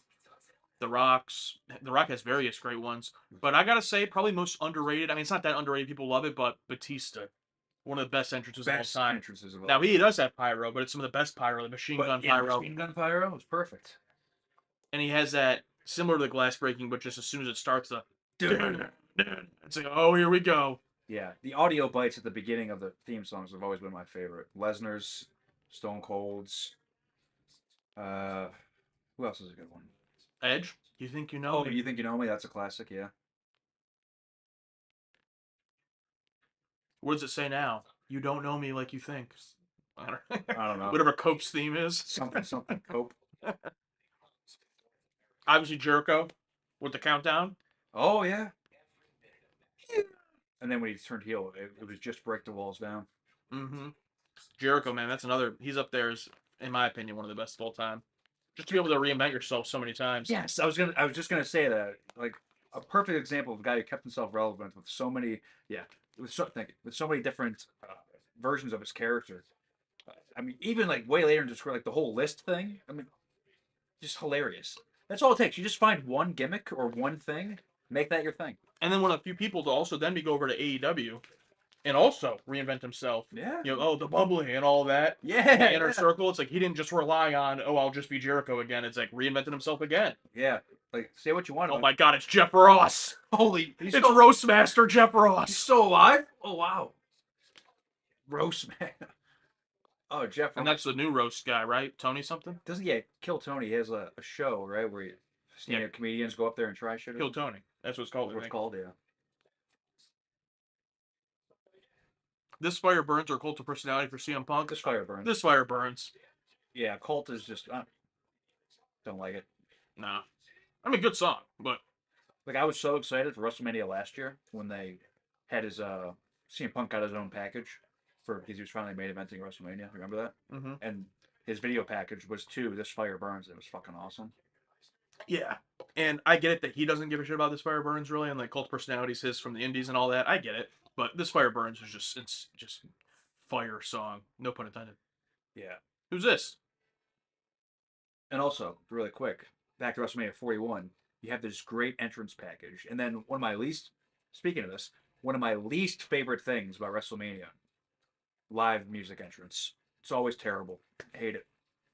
The Rock's. The Rock has various great ones, but I gotta say, probably most underrated. I mean, it's not that underrated. People love it, but Batista, one of the best entrances Best of all time. entrances of all. Now he does have pyro, but it's some of the best pyro. The machine gun pyro, Machine gun pyro was perfect. and he has that similar to the glass breaking, but just as soon as it starts, it's like, oh, here we go. Yeah, the audio bites at the beginning of the theme songs have always been my favorite. Lesnar's, Stone Cold's. Who else is a good one? Edge, you think you know? Oh, You Think You Know Me? That's a classic, yeah. What does it say now? You don't know me like you think. I don't know. Whatever Cope's theme is. Something Cope. Obviously Jericho with the countdown. Oh, yeah. And then when he turned heel, it was just break the walls down. Mm-hmm. Jericho, man, that's another. He's up there as, in my opinion, one of the best of all time. Just to be able to reinvent yourself so many times. Yes, I was just gonna say that. Like a perfect example of a guy who kept himself relevant with so many, with so many different versions of his character. I mean, even like way later in the like the whole list thing. I mean, just hilarious. That's all it takes. You just find one gimmick or one thing, make that your thing. And then one of the few people to also then go over to AEW and also reinvent himself. Yeah. You know, oh, the bubbly and all that. Yeah. Inner circle. It's like he didn't just rely on, oh, I'll just be Jericho again. It's like reinventing himself again. Yeah. Like say what you want. Oh my God, it's Jeff Ross. Holy, It's Roastmaster Jeff Ross. He's still alive? Oh wow. Roast man. Oh, Jeff. And that's the new roast guy, right? Tony something? Doesn't he Kill Tony? He has a show, right, where stand-up comedians go up there and try shit. Kill Tony. That's what it's called. That's what it's called, yeah. This fire burns or cult of personality for CM Punk. This fire burns. This fire burns. Yeah, Cult is just don't like it. Nah. I mean, good song, but Like I was so excited for WrestleMania last year when they had his CM Punk got his own package for because he was finally main eventing WrestleMania. Remember that? Mm-hmm. And his video package was too This Fire Burns. It was fucking awesome. Yeah, and I get it that he doesn't give a shit about This Fire Burns really, and like Cult Personalities his from the Indies and all that. I get it, but This Fire Burns is just fire song. No pun intended. Yeah. Who's this? And also, really quick, back to WrestleMania 41, you have this great entrance package. And then speaking of this, one of my least favorite things about WrestleMania, live music entrance. It's always terrible. I hate it.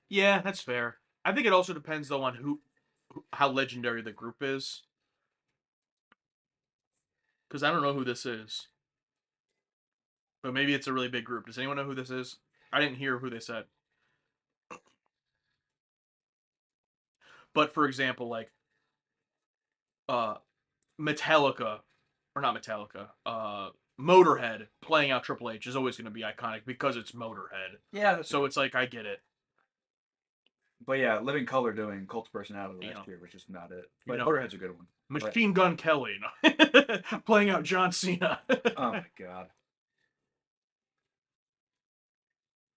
Yeah, that's fair. I think it also depends though on how legendary the group is, because I don't know who this is, but maybe it's a really big group. Does anyone know who this is? I didn't hear who they said. But for example, like uh Metallica, or not Metallica, Motorhead playing out Triple H is always going to be iconic because it's Motorhead. Yeah, that's So it's like I get it. But yeah, Living Color doing Cult Personality You last know, year was just not it. you But know, Motorhead's a good one. Machine Gun Kelly playing out John Cena. Oh my god.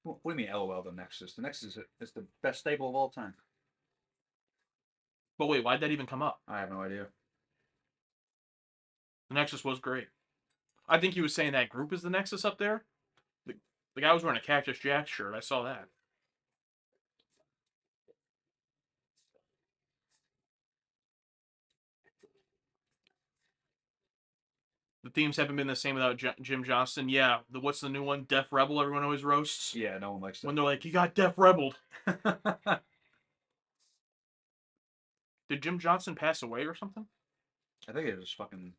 What do you mean, LOL, the Nexus? The Nexus is the best stable of all time. But wait, why'd that even come up? I have no idea. The Nexus was great. I think he was saying that group is the Nexus up there. The guy was wearing a Cactus Jack shirt. I saw that. The themes haven't been the same without Jim Johnston. Yeah, what's the new one? Def Rebel. Everyone always roasts. Yeah, no one likes that. When they're like, "You got Def Rebeled." Did Jim Johnston pass away or something? I think they just fucking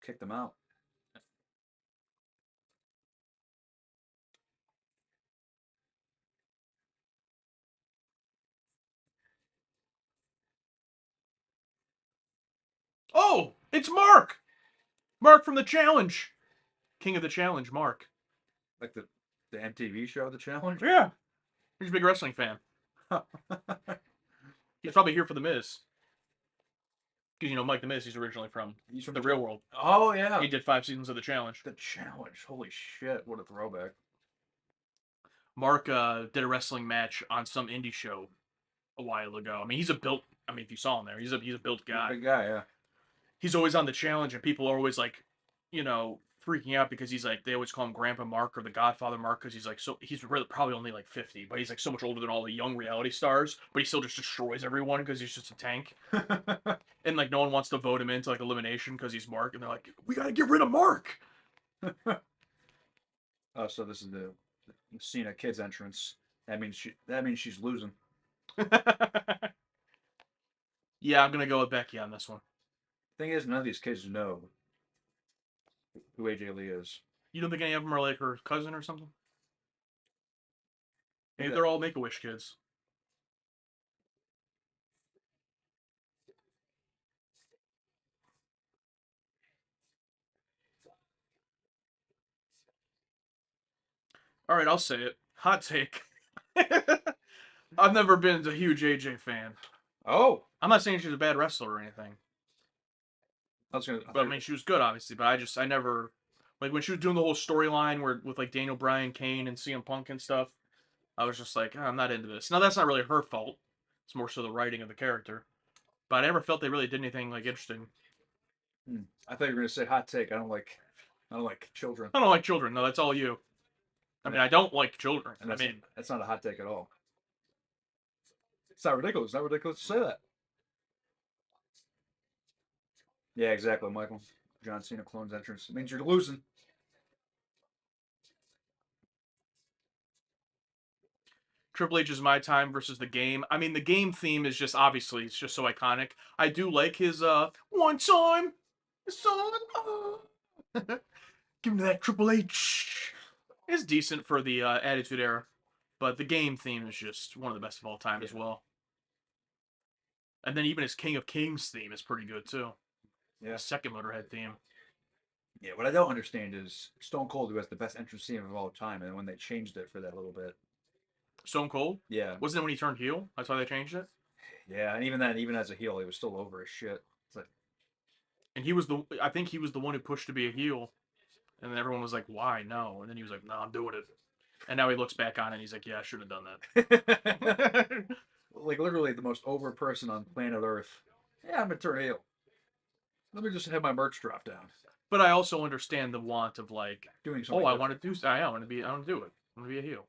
kicked them out. Oh, it's Mark. Mark from the Challenge. King of the Challenge, Mark. Like the MTV show, The Challenge? Yeah, he's a big wrestling fan. He's probably here for the Miz. Because Mike the Miz, he's originally from He's from the real world. Oh, yeah. He did 5 seasons of the Challenge. The Challenge. Holy shit, what a throwback. Mark did a wrestling match on some indie show a while ago. I mean, he's a built. I mean, if you saw him there, he's a built guy. Big guy, yeah. He's always on the Challenge, and people are always like, freaking out because he's like they always call him Grandpa Mark or the Godfather Mark because he's really probably only like 50, but he's like so much older than all the young reality stars, but he still just destroys everyone because he's just a tank. And like no one wants to vote him into like elimination because he's Mark, and they're like, we gotta get rid of Mark. Oh, so this is the Cena kids entrance. That means she's losing. Yeah, I'm gonna go with Becky on this one. Thing is, none of these kids know who AJ Lee is. You don't think any of them are like her cousin or something? Maybe Yeah. they're all Make-A-Wish kids. All right, I'll say it. Hot take. I've never been a huge AJ fan. Oh, I'm not saying she's a bad wrestler or anything, I was gonna. but I mean she was good, obviously. But I never like when she was doing the whole storyline where with like Daniel Bryan, Kane, and CM Punk and stuff. I was just like, I'm not into this. Now that's not really her fault. It's more so the writing of the character. But I never felt they really did anything like interesting. I thought you were gonna say hot take. I don't like children. I don't like children. No, that's all you. I mean, I don't like children. And I mean, that's not a hot take at all. It's not ridiculous. It's not ridiculous to say that. Yeah, exactly, Michael. John Cena clones entrance. It means you're losing. Triple H is my time versus the game. I mean, the game theme is just obviously it's just so iconic. I do like his one time, son. Give me that Triple H. It's decent for the Attitude Era, but the game theme is just one of the best of all time as well. And then even his King of Kings theme is pretty good too. Yeah. The second Motorhead theme. Yeah, what I don't understand is Stone Cold, who has the best entrance theme of all time, and when they changed it for that little bit. Stone Cold? Yeah. Wasn't it when he turned heel? That's why they changed it? Yeah, and even then, even as a heel, he was still over as shit. It's like, and I think he was the one who pushed to be a heel, and then everyone was like, "Why no?" And then he was like, "No, I'm doing it." And now he looks back on it and he's like, "Yeah, I should have done that." Like literally the most over person on planet Earth. Yeah, I'm gonna turn heel. Let me just have my merch drop down. But I also understand the want of like, Doing oh, something. I want to do, I want to do it. I want to be a heel.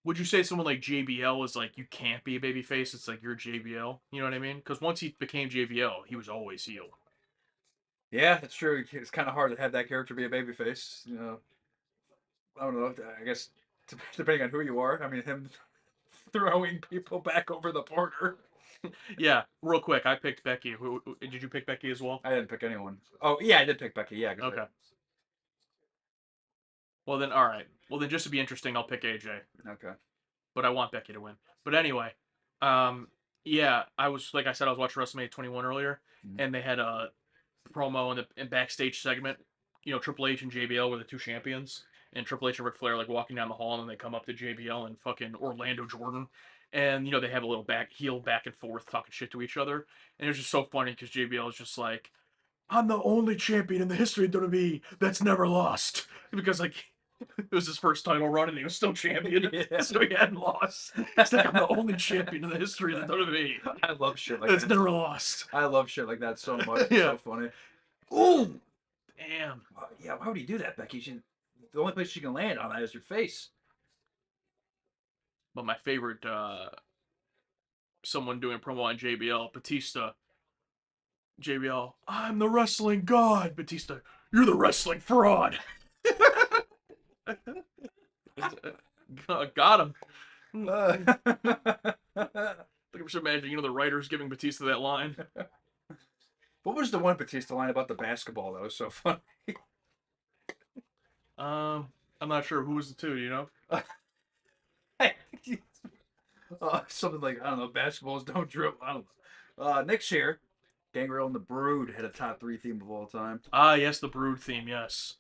Would you say someone like JBL is like, you can't be a babyface? It's like you're JBL. You know what I mean? Because once he became JBL, he was always heel. Yeah, that's true. It's kind of hard to have that character be a babyface. I don't know. I guess depending on who you are. I mean, him throwing people back over the border. Yeah, real quick, I picked Becky. Did you pick Becky as well? I didn't pick anyone. Oh yeah, I did pick Becky. Yeah. Good Okay. pick. Well then, all right. Well then, just to be interesting, I'll pick AJ. Okay. But I want Becky to win. But anyway, um, yeah, I was like I said, I was watching WrestleMania 21 earlier, and they had a promo in the backstage segment. You know, Triple H and JBL were the two champions, and Triple H and Ric Flair like walking down the hall, and then they come up to JBL and fucking Orlando Jordan, and they have a little back and forth talking shit to each other, and it was just so funny because JBL is just like, I'm the only champion in the history of WWE that's never lost because like it was his first title run and he was still champion, Yeah. so he hadn't lost. It's like I'm the only champion in the history of the WWE I love shit like that's that. never lost. I love shit like that so much. It's Yeah. so funny. Ooh, damn. Yeah, why would he do that, Becky? The only place she can land on that is your face. But my favorite, someone doing a promo on JBL, Batista. JBL, I'm the wrestling god. Batista, you're the wrestling fraud. Got him. Uh, Like I'm just imagining, the writers giving Batista that line. what was the one Batista line about the basketball that was so funny? I'm not sure who was the two. Something like, I don't know, basketballs don't dribble. I don't know. Next year, Gangrel and the Brood had a top 3 theme of all time. Ah, yes, the Brood theme. Yes.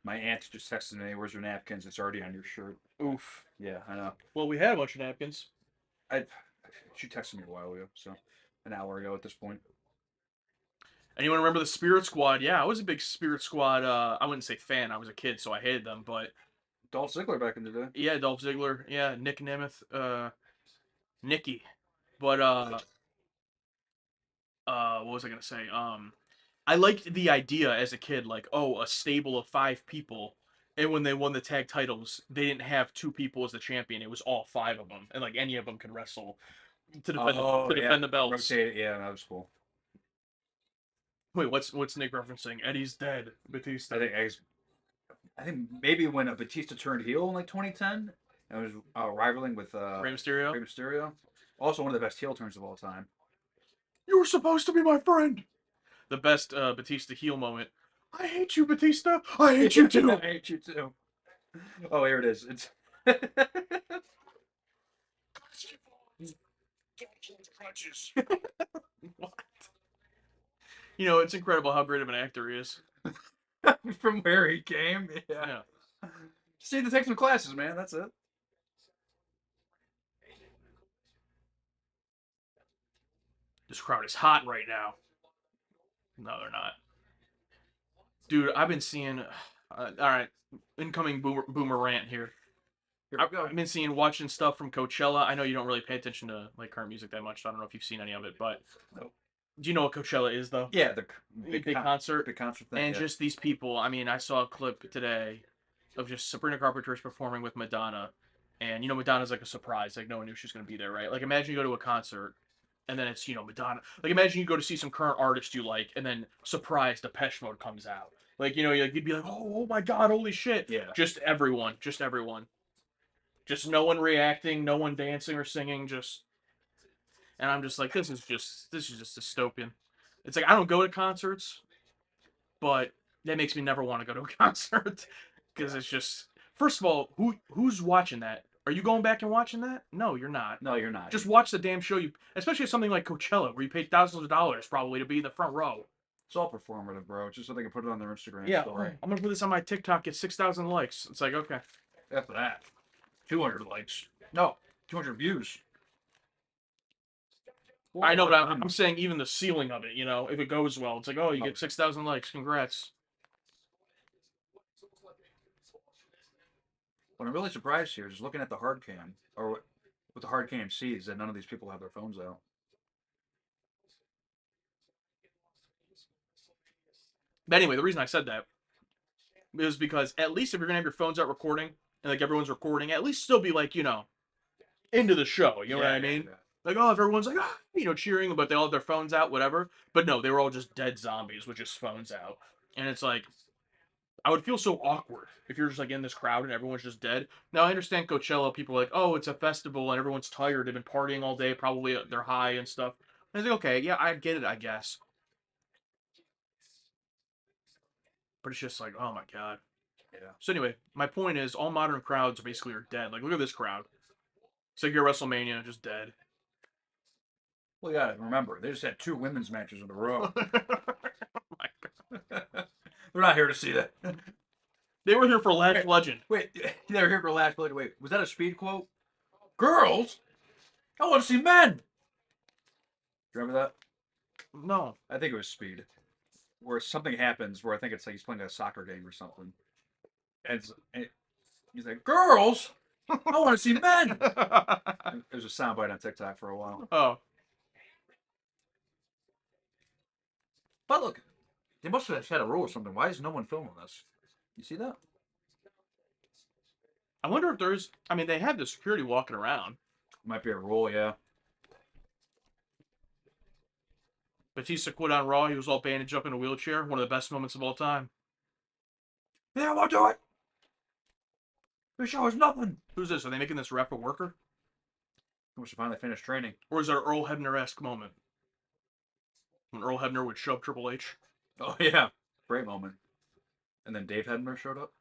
My aunt just texted me, "Where's your napkins? It's already on your shirt." Oof. Yeah, I know. Well, we had a bunch of napkins. I She texted me a while ago, so an hour ago at this point. Anyone remember the Spirit Squad? Yeah, I was a big Spirit Squad. I wouldn't say fan. I was a kid, so I hated them. But Dolph Ziggler back in the day. yeah, Dolph Ziggler. Yeah, Nick Nemeth. Nikki. But what was I gonna say? I liked the idea as a kid, like, oh, a stable of 5 people, and when they won the tag titles, they didn't have 2 people as the champion. It was all 5 of them, and like any of them could wrestle to defend the belts. Rotate it. Yeah, that was cool. Wait, what's Nick referencing? Eddie's dead. Batista. I think maybe when Batista turned heel in like 2010 and was rivaling with Rey Mysterio. Rey Mysterio. Also one of the best heel turns of all time. You were supposed to be my friend. The best Batista heel moment. I hate you, Batista. I hate you too. I hate you too. Oh, here it is. It's Crutches. What? It's incredible how great of an actor he is. from where he came. Yeah. Yeah. Just need to take some classes, man. That's it. This crowd is hot right now. No, they're not. Dude, I've been seeing. All right, incoming boomer rant here. Here we go. I've been watching stuff from Coachella. I know you don't really pay attention to like current music that much. So I don't know if you've seen any of it, but Nope. Do you know what Coachella is though? Yeah, the Big concert. Big concert thing. And yeah. just these people. I mean, I saw a clip today of just Sabrina Carpenter's performing with Madonna, and Madonna's like a surprise. Like no one knew she was gonna be there, right? Like imagine you go to a concert, and then it's Madonna. Like imagine you go to see some current artist you like, and then surprise Depeche Mode comes out. Like you'd be like, oh my god, holy shit! Yeah. Just everyone, just no one reacting, no one dancing or singing, and I'm just like, this is just dystopian. It's like I don't go to concerts, but that makes me never want to go to a concert because it's just first of all, who's watching that? Are you going back and watching that? No, you're not. No, you're not. Just watch the damn show. Especially something like Coachella, where you pay thousands of dollars probably to be in the front row. It's all performative, bro. Just so they can put it on their Instagram Yeah, story. I'm gonna put this on my TikTok. Get 6,000 likes. It's like okay. After that, 200 likes. No, 200 views. I know, Well, but I'm saying even the ceiling of it, you know, if it goes well, it's like, oh, you get Okay. 6,000 likes, congrats. What I'm really surprised here is looking at the hard cam, or what the hard cam sees, that none of these people have their phones out. But anyway, the reason I said that is because at least if you're gonna have your phones out recording and like everyone's recording, at least still be like, you know, into the show. You know what I mean? Like, oh, if everyone's like, ah, you know, cheering, but they all have their phones out, whatever. But no, they were all just dead zombies with just phones out. And it's like, I would feel so awkward if you're just like in this crowd and everyone's just dead. Now, I understand Coachella, people are like, oh, it's a festival and everyone's tired. They've been partying all day, probably they're high and stuff. And it's like, okay, yeah, I get it, I guess. But it's just like, oh my God. Yeah. So anyway, my point is, all modern crowds basically are dead. Like, look at this crowd. It's like you're at WrestleMania, just dead. Well, yeah. Remember, they just had 2 women's matches in a row. They're not here to see that. They were here for Lash Wait. Legend. Wait, they were here for last play. Wait, was that a speed quote? Girls, I want to see men. Remember that? No. I think it was speed, where something happens where I think it's like he's playing a soccer game or something, and he's like, "Girls, I want to see men." There's a soundbite on TikTok for a while. Oh. But look, they must have had a rule or something. Why is no one filming this? You see that? I wonder if there's. I mean, they have the security walking around. Might be a rule, yeah. Batista quit on Raw. He was all bandaged up in a wheelchair. One of the best moments of all time. Yeah, I won't do it. This show is nothing. Who's this? Are they making this rep a worker? We should finally finish training. Or is it an Earl Hebner-esque moment? When Earl Hebner would shove Triple H? Oh yeah, great moment. And then Dave Hebner showed up.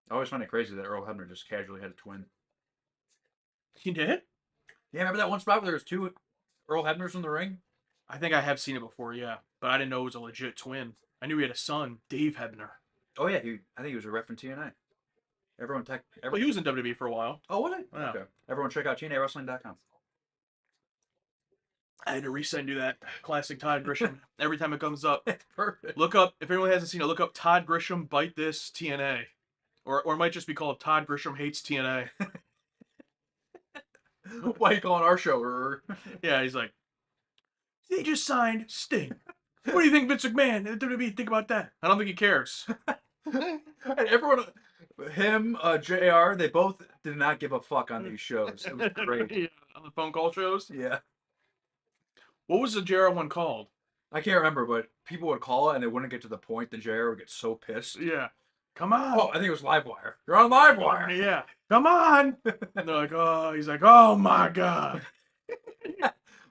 I always find it crazy that Earl Hebner just casually had a twin. He did? Yeah, remember that one spot where there was 2 Earl Hebners in the ring? I think I have seen it before, yeah. But I didn't know it was a legit twin. I knew he had a son, Dave Hebner. Oh yeah, I think he was a ref in TNA. Everyone Well, he was in WWE for a while. Oh, was he? Yeah. Okay. Everyone check out TNAWrestling.com. I had to resend you that classic Todd Grisham every time it comes up. Perfect. Look up, if anyone hasn't seen it, look up Todd Grisham Bite This TNA. Or it might just be called Todd Grisham Hates TNA. Why are you calling our show? Yeah, he's like, they just signed Sting. What do you think Vince McMahon and WWE think about that? I don't think he cares. And everyone, him, JR, they both did not give a fuck on these shows. It was great. Yeah, on the phone call shows. Yeah. What was the JR one called? I can't remember, but people would call it and they wouldn't get to the point. The JR would get so pissed. Yeah. Come on. Oh, I think it was Livewire. You're on Livewire. Yeah. Come on. And they're like, oh, he's like, oh my God.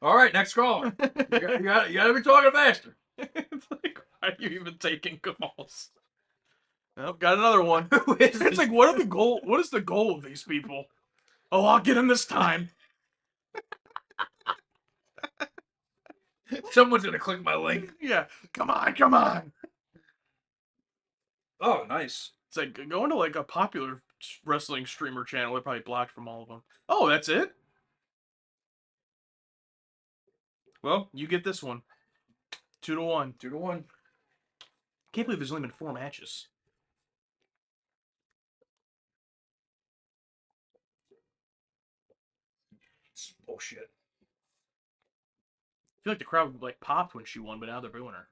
All right, next call. You gotta be talking faster. It's like, why are you even taking calls? Oh, got another one. Who is It's this? like, what is the goal of these people? Oh, I'll get him this time. Someone's gonna click my link. Yeah. Come on, come on. Oh, nice. It's like going to like a popular wrestling streamer channel. They're probably blocked from all of them. Oh, that's it? Well, you get this one. 2-1. 2-1. Can't believe there's only been 4 matches. It's bullshit. I feel like the crowd like popped when she won, but now they're booing her.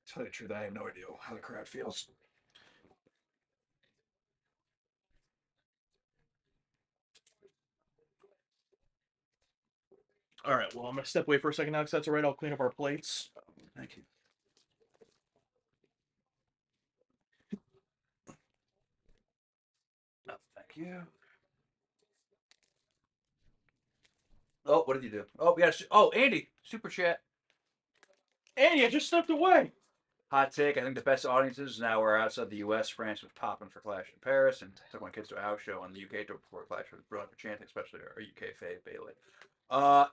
To tell you the truth, I have no idea how the crowd feels. All right, well, I'm going to step away for a second now because that's all right. I'll clean up our plates. Thank you. Oh, thank you. Oh, what did you do? Oh, we got. Oh, Andy, super chat. Andy, I just stepped away. Hot take. I think the best audiences now are outside the U.S. France was popping for Clash in Paris, and took my kids to a house show in the UK tour before Clash was brilliant for chanting, especially our UK fave Bailey.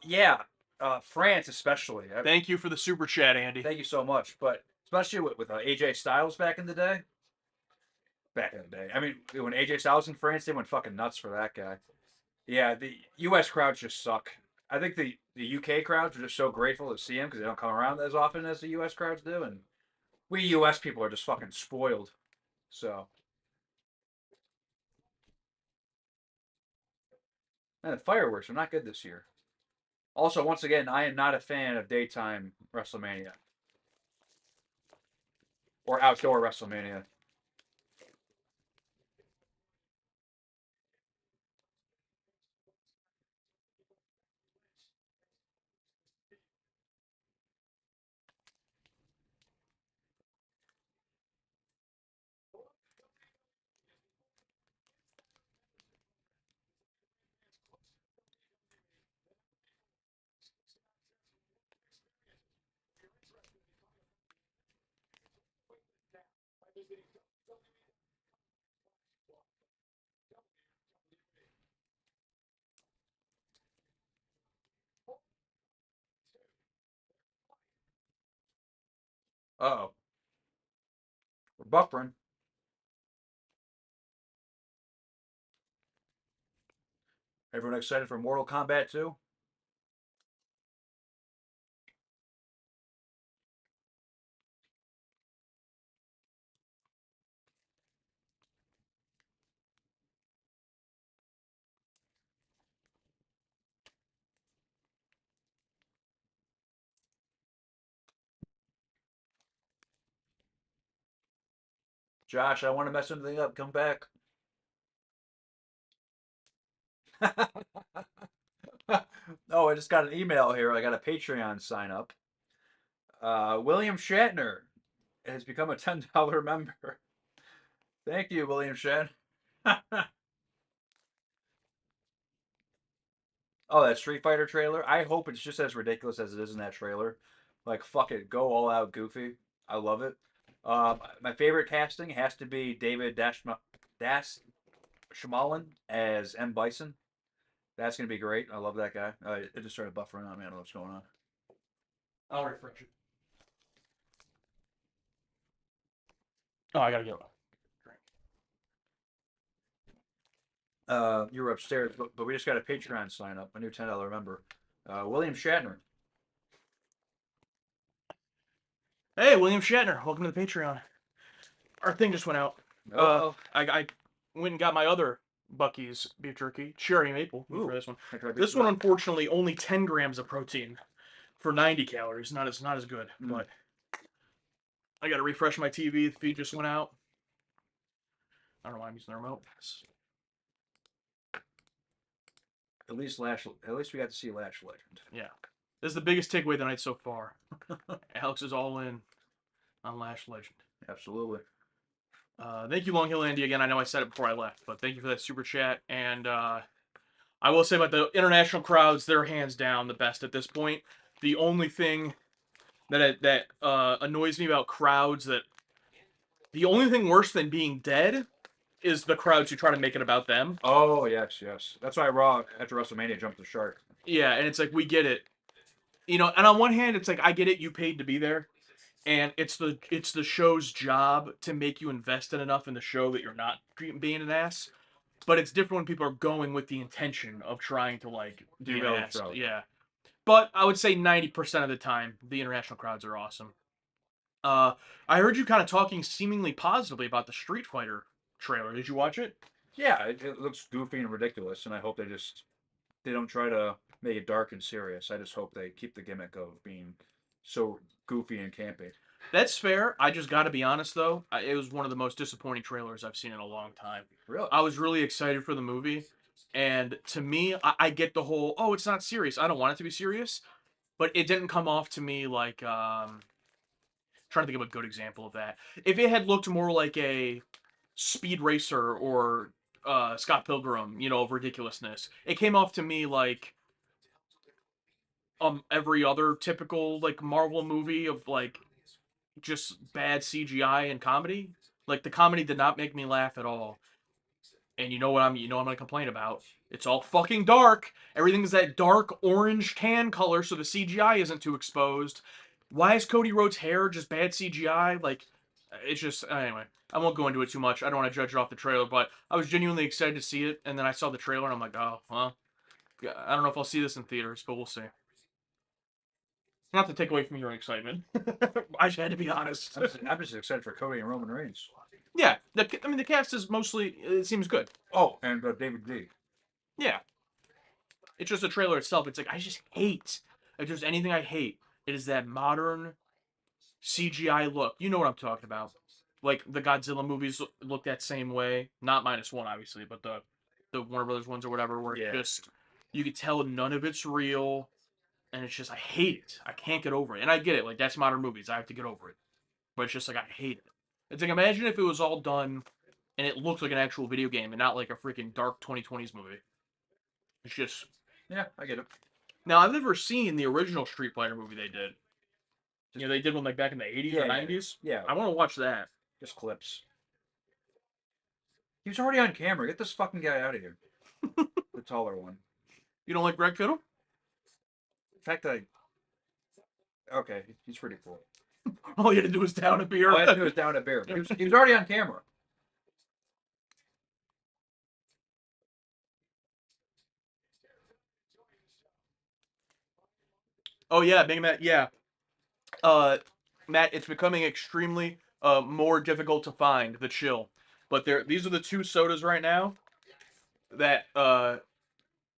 Yeah, France especially. Thank you for the super chat, Andy. Thank you so much. But especially with AJ Styles back in the day. Back in the day, I mean, when AJ Styles in France, they went fucking nuts for that guy. Yeah, the U.S. crowds just suck. I think the UK crowds are just so grateful to see him because they don't come around as often as the U.S. crowds do, and we U.S. people are just fucking spoiled. So, and the fireworks are not good this year. Also, once again, I am not a fan of daytime WrestleMania or outdoor WrestleMania. Uh-oh, we're buffering. Everyone excited for Mortal Kombat 2? Josh, I want to mess something up. Come back. Oh, I just got an email here. I got a Patreon sign up. William Shatner has become a $10 member. Thank you, William Shatner. Oh, that Street Fighter trailer. I hope it's just as ridiculous as it is in that trailer. Like, fuck it, go all out goofy. I love it. My favorite casting has to be David Das Schmallen as M. Bison. That's gonna be great. I love that guy. It just started buffering on me. I don't know what's going on. I'll refresh it. Oh, I gotta get one. You were upstairs, but we just got a Patreon sign up, a new $10 member. William Shatner. Hey, William Shatner, welcome to the Patreon. Our thing just went out. Oh, I went and got my other Bucky's beef jerky, cherry maple Ooh. for this one. I tried This one, unfortunately, only 10 grams of protein for 90 calories. Not as good, but I gotta refresh my TV. The feed just went out. I don't know why I'm using the remote. At least we got to see Lash Legend. Yeah, this is the biggest takeaway of the night so far. Alex is all in on Lash Legend. Absolutely. Thank you, Long Hill Andy. Again, I know I said it before I left, but thank you for that super chat. And I will say about the international crowds, they're hands down the best at this point. The only thing that annoys me about crowds the only thing worse than being dead is the crowds who try to make it about them. Oh yes. That's why Raw after WrestleMania jumped the shark. Yeah, and it's like we get it, And on one hand, it's like I get it, you paid to be there, and it's the show's job to make you invested enough in the show that you're not being an ass. But it's different when people are going with the intention of trying to like be an ass. Yeah. But I would say 90% of the time, the international crowds are awesome. I heard you kind of talking seemingly positively about the Street Fighter trailer. Did you watch it? Yeah, it looks goofy and ridiculous, and I hope they don't try to make it dark and serious. I just hope they keep the gimmick of being so goofy and campy. That's fair. I just got to be honest though, it was one of the most disappointing trailers I've seen in a long time. Really? I was really excited for the movie, and to me, I get the whole it's not serious. I don't want it to be serious, but it didn't come off to me like trying to think of a good example of that. If it had looked more like a Speed Racer or Scott Pilgrim, of ridiculousness, it came off to me like every other typical like Marvel movie of like just bad CGI and comedy. Like the comedy did not make me laugh at all. And I'm gonna complain about. It's all fucking dark. Everything's that dark orange tan color, so the CGI isn't too exposed. Why is Cody Rhodes' hair just bad CGI? Like, it's just anyway. I won't go into it too much. I don't want to judge it off the trailer, but I was genuinely excited to see it, and then I saw the trailer, and I'm like, oh, well, yeah, I don't know if I'll see this in theaters, but we'll see. Not to take away from your excitement, I just had to be honest. I'm just excited for Cody and Roman Reigns. Yeah, I mean the cast is mostly. It seems good. Oh, and David D. Yeah, it's just the trailer itself. It's like I just hate. If there's anything I hate, it is that modern CGI look. You know what I'm talking about. Like the Godzilla movies look that same way. Not -1, obviously, but the Warner Brothers ones or whatever, where Yeah. it's just you can tell none of it's real, and it's just I hate it. I can't get over it. And I get it. Like that's modern movies. I have to get over it. But it's just like I hate it. It's like imagine if it was all done and it looked like an actual video game and not like a freaking dark 2020s movie. It's just Yeah, I get it. now I've never seen the original Street Fighter movie they did. You know, they did one like back in the 80s or 90s. Yeah, I want to watch that. just clips. He was already on camera. Get this fucking guy out of here. The taller one. You don't like Greg Kittle? In fact, okay, he's pretty cool. All you had to do was down a beer. All I had to do was down a bear. He was already on camera. Oh yeah, Big Matt. Yeah, Matt, it's becoming extremely more difficult to find the chill. But these are the two sodas right now that gotta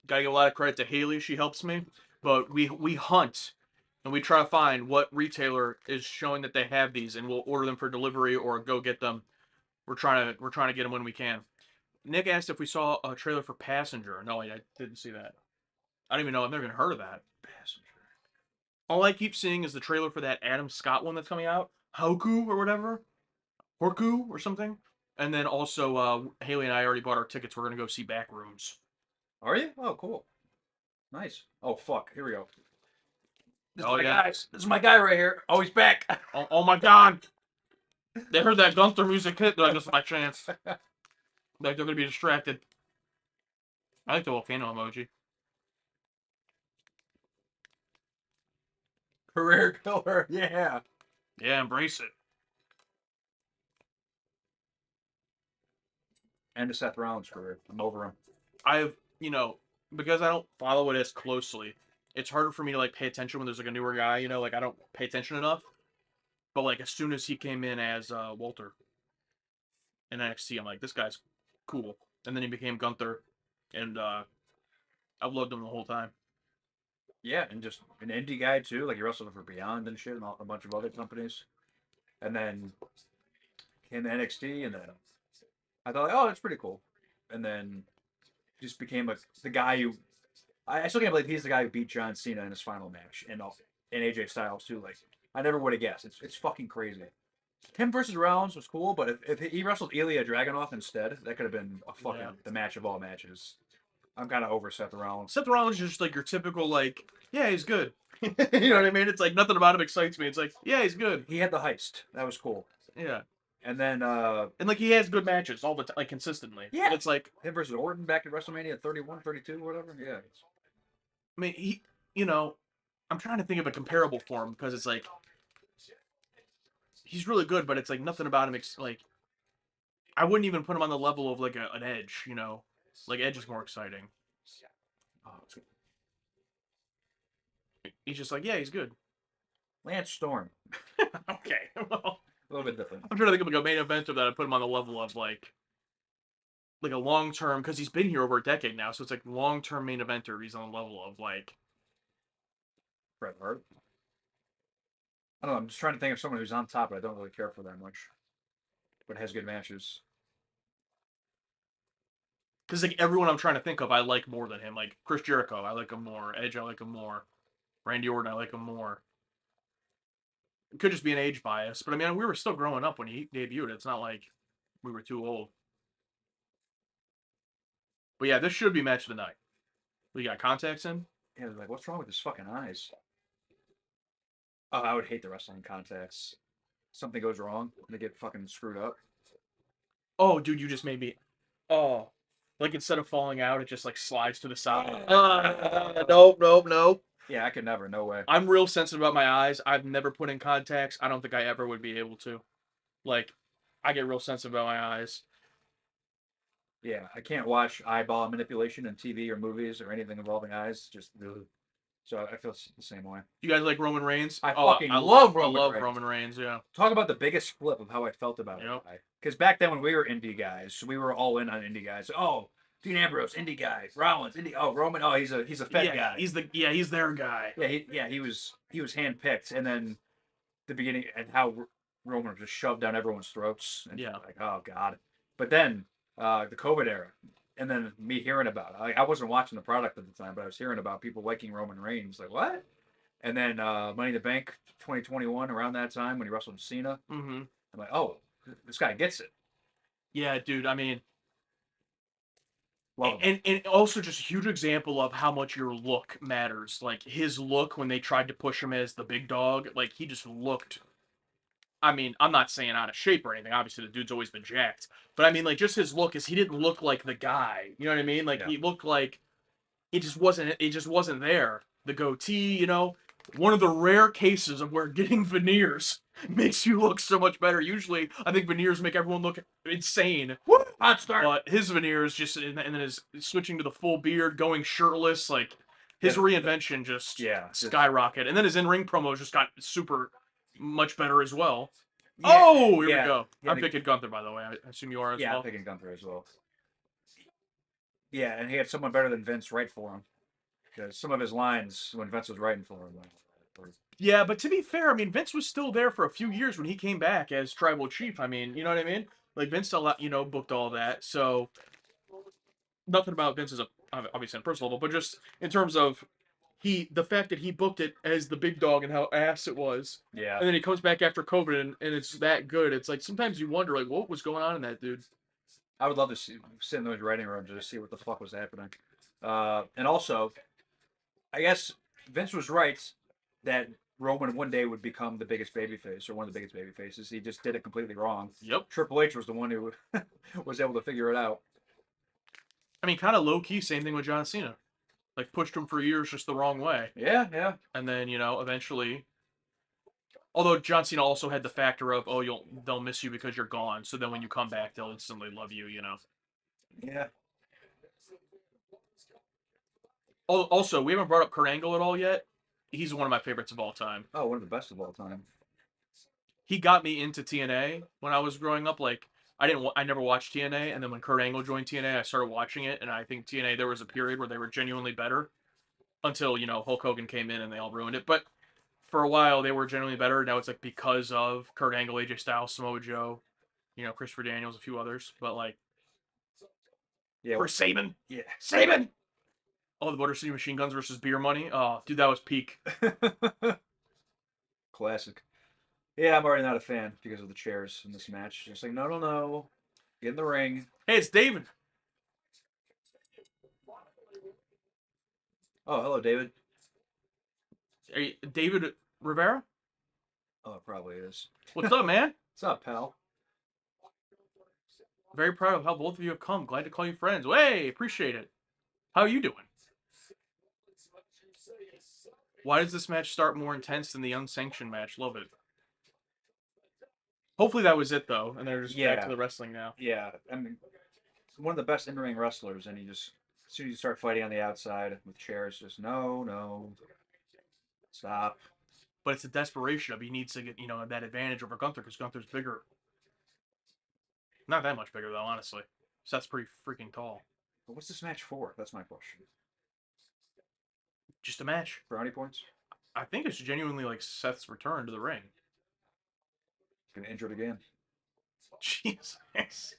give a lot of credit to Haley. She helps me, but we hunt and we try to find what retailer is showing that they have these, and we'll order them for delivery or go get them. We're trying to get them when we can. Nick asked if we saw a trailer for Passenger. No, I didn't see that. I don't even know. I've never even heard of that. Passenger. All I keep seeing is the trailer for that Adam Scott one that's coming out, Hoku or whatever, Horku or something. And then also, Haley and I already bought our tickets. We're gonna go see Backrooms. Are you? Oh, cool. Nice. Oh, fuck. Here we go. This Oh, is my yeah. guy. This is my guy right here. Oh, he's back. Oh my God! They heard that Gunther music hit. They're like, "This is my chance." Like they're gonna be distracted. I like the volcano emoji. Career killer. Yeah. Yeah, embrace it. End of Seth Rollins' career. I'm over him. I've because I don't follow it as closely. It's harder for me to like pay attention when there's like a newer guy. Like I don't pay attention enough. But like as soon as he came in as Walter in NXT, I'm like, this guy's cool. And then he became Gunther, and I've loved him the whole time. Yeah, and just an indie guy too. Like he wrestled for Beyond and shit, and a bunch of other companies. And then came to NXT, and then I thought, like, oh, that's pretty cool. And then just became the guy who I still can't believe he's the guy who beat John Cena in his final match, and AJ Styles too. Like I never would have guessed. It's fucking crazy. Him versus Rollins was cool, but if he wrestled Ilya Dragunov instead, that could have been the match of all matches. I'm kind of over Seth Rollins. Seth Rollins is just like your typical like, yeah, he's good. You know what I mean? It's like nothing about him excites me. It's like, yeah, he's good. He had the heist. That was cool. Yeah. And then And like he has good matches all the time, like consistently. Yeah. And it's like him versus Orton back at WrestleMania 31, 32, whatever. Yeah. I mean, I'm trying to think of a comparable for him because it's like he's really good, but it's like nothing about him. Like I wouldn't even put him on the level of like an Edge. Like Edge is more exciting. Oh, it's good. He's just like, yeah, he's good. Lance Storm. Okay, well, A little bit different. I'm trying to think of like a main eventer that I put him on the level of like a long term because he's been here over a decade now, so it's like long term main eventer. He's on the level of like Bret Hart. I don't know. I'm just trying to think of someone who's on top, but I don't really care for that much. But has good matches. because like everyone I'm trying to think of, I like more than him. Like Chris Jericho, I like him more. Edge, I like him more. Randy Orton, I like him more. It could just be an age bias, but I mean, we were still growing up when he debuted. It's not like we were too old. But yeah, this should be match of the night. We got contacts in. Yeah, like, what's wrong with his fucking eyes? Oh, I would hate the wrestling contacts. Something goes wrong, they get fucking screwed up. Oh, dude, you just made me. Oh, like instead of falling out, it just like slides to the side. Nope. Yeah, I could never. No way. I'm real sensitive about my eyes. I've never put in contacts. I don't think I ever would be able to. Like, I get real sensitive about my eyes. Yeah, I can't watch eyeball manipulation in TV or movies or anything involving eyes. Just ugh. So I feel the same way. You guys like Roman Reigns? I Oh, fucking love I Roman love Reigns. Roman Reigns. Yeah. Talk about the biggest flip of how I felt about it. Yep. Because back then when we were indie guys, we were all in on indie guys. Oh, Dean Ambrose, indie guy. Rollins, indie. Oh, Roman. Oh, he's a Fed Yeah, guy. he's their guy. Yeah, he was handpicked, and then the beginning and how Roman was just shoved down everyone's throats. And Yeah. like, oh god. But then the COVID era, and then me hearing about it. I wasn't watching the product at the time, but I was hearing about people liking Roman Reigns. Like what? And then Money in the Bank 2021, around that time when he wrestled Cena, Mm-hmm. I'm like, oh, this guy gets it. Yeah, dude. I mean, Love him. and also just a huge example of how much your look matters. Like his look when they tried to push him as the big dog, like he just looked. I mean, I'm not saying out of shape or anything. Obviously, the dude's always been jacked. But I mean, like just his look is he didn't look like the guy. You know what I mean? Like Yeah. he looked like it just wasn't. It just wasn't there. The goatee, you know, one of the rare cases of where getting veneers makes you look so much better. Usually, I think veneers make everyone look insane. Woo! Hot start. But his veneers just and then his switching to the full beard, going shirtless, like his Yeah, reinvention just just skyrocketed. And then his in-ring promos just got super much better as well. yeah, Oh, here yeah, we go. yeah, I'm picking Gunther, by the way. I assume you are as yeah, well. I'm picking Gunther as well. Yeah, and he had someone better than Vince write for him, because some of his lines when Vince was writing for him. Yeah, but to be fair, I mean Vince was still there for a few years when he came back as tribal chief. I mean, you know what I mean? Like Vince still, booked all that. So nothing about Vince is obviously on a personal level, but just in terms of the fact that he booked it as the big dog and how ass it was, Yeah, and then he comes back after COVID and it's that good. It's like sometimes you wonder like what was going on in that dude. I would love to sit in those writing rooms and just see what the fuck was happening. And also, I guess Vince was right that Roman one day would become the biggest babyface or one of the biggest babyfaces. He just did it completely wrong. Yep. Triple H was the one who was able to figure it out. I mean, kind of low key, same thing with John Cena. Like pushed him for years just the wrong way, Yeah, yeah, and then eventually. Although John Cena also had the factor of they'll miss you because you're gone, so then when you come back they'll instantly love you. yeah. Also, we haven't brought up Kurt Angle at all yet. He's one of my favorites of all time. Oh, one of the best of all time. He got me into TNA when I was growing up. Like I never watched TNA, and then when Kurt Angle joined TNA, I started watching it, and I think TNA there was a period where they were genuinely better until Hulk Hogan came in and they all ruined it. But for a while they were genuinely better. Now it's like because of Kurt Angle, AJ Styles, Samoa Joe, Christopher Daniels, a few others. But like Yeah, for Saban, yeah. Saban. Oh, the Motor City Machine Guns versus Beer Money. Oh, dude, that was peak. Classic. Yeah, I'm already not a fan because of the chairs in this match. Just like, no, no, no. Get in the ring. Hey, it's David. Oh, hello, David. Are you, David Rivera? Oh, it probably is. What's up, man? What's up, pal? Very proud of how both of you have come. Glad to call you friends. Hey, appreciate it. How are you doing? Why does this match start more intense than the unsanctioned match? Love it. Hopefully that was it though, and they're just back to the wrestling now. Yeah, I mean, one of the best in-ring wrestlers, and he just as soon as you start fighting on the outside with chairs, just no, no, stop. But it's a desperation of he needs to get that advantage over Gunther because Gunther's bigger. Not that much bigger though, honestly. So that's pretty freaking tall. But what's this match for? That's my question. Just a match. Brownie points? I think it's genuinely like Seth's return to the ring. Gonna injure it again. Jesus. Is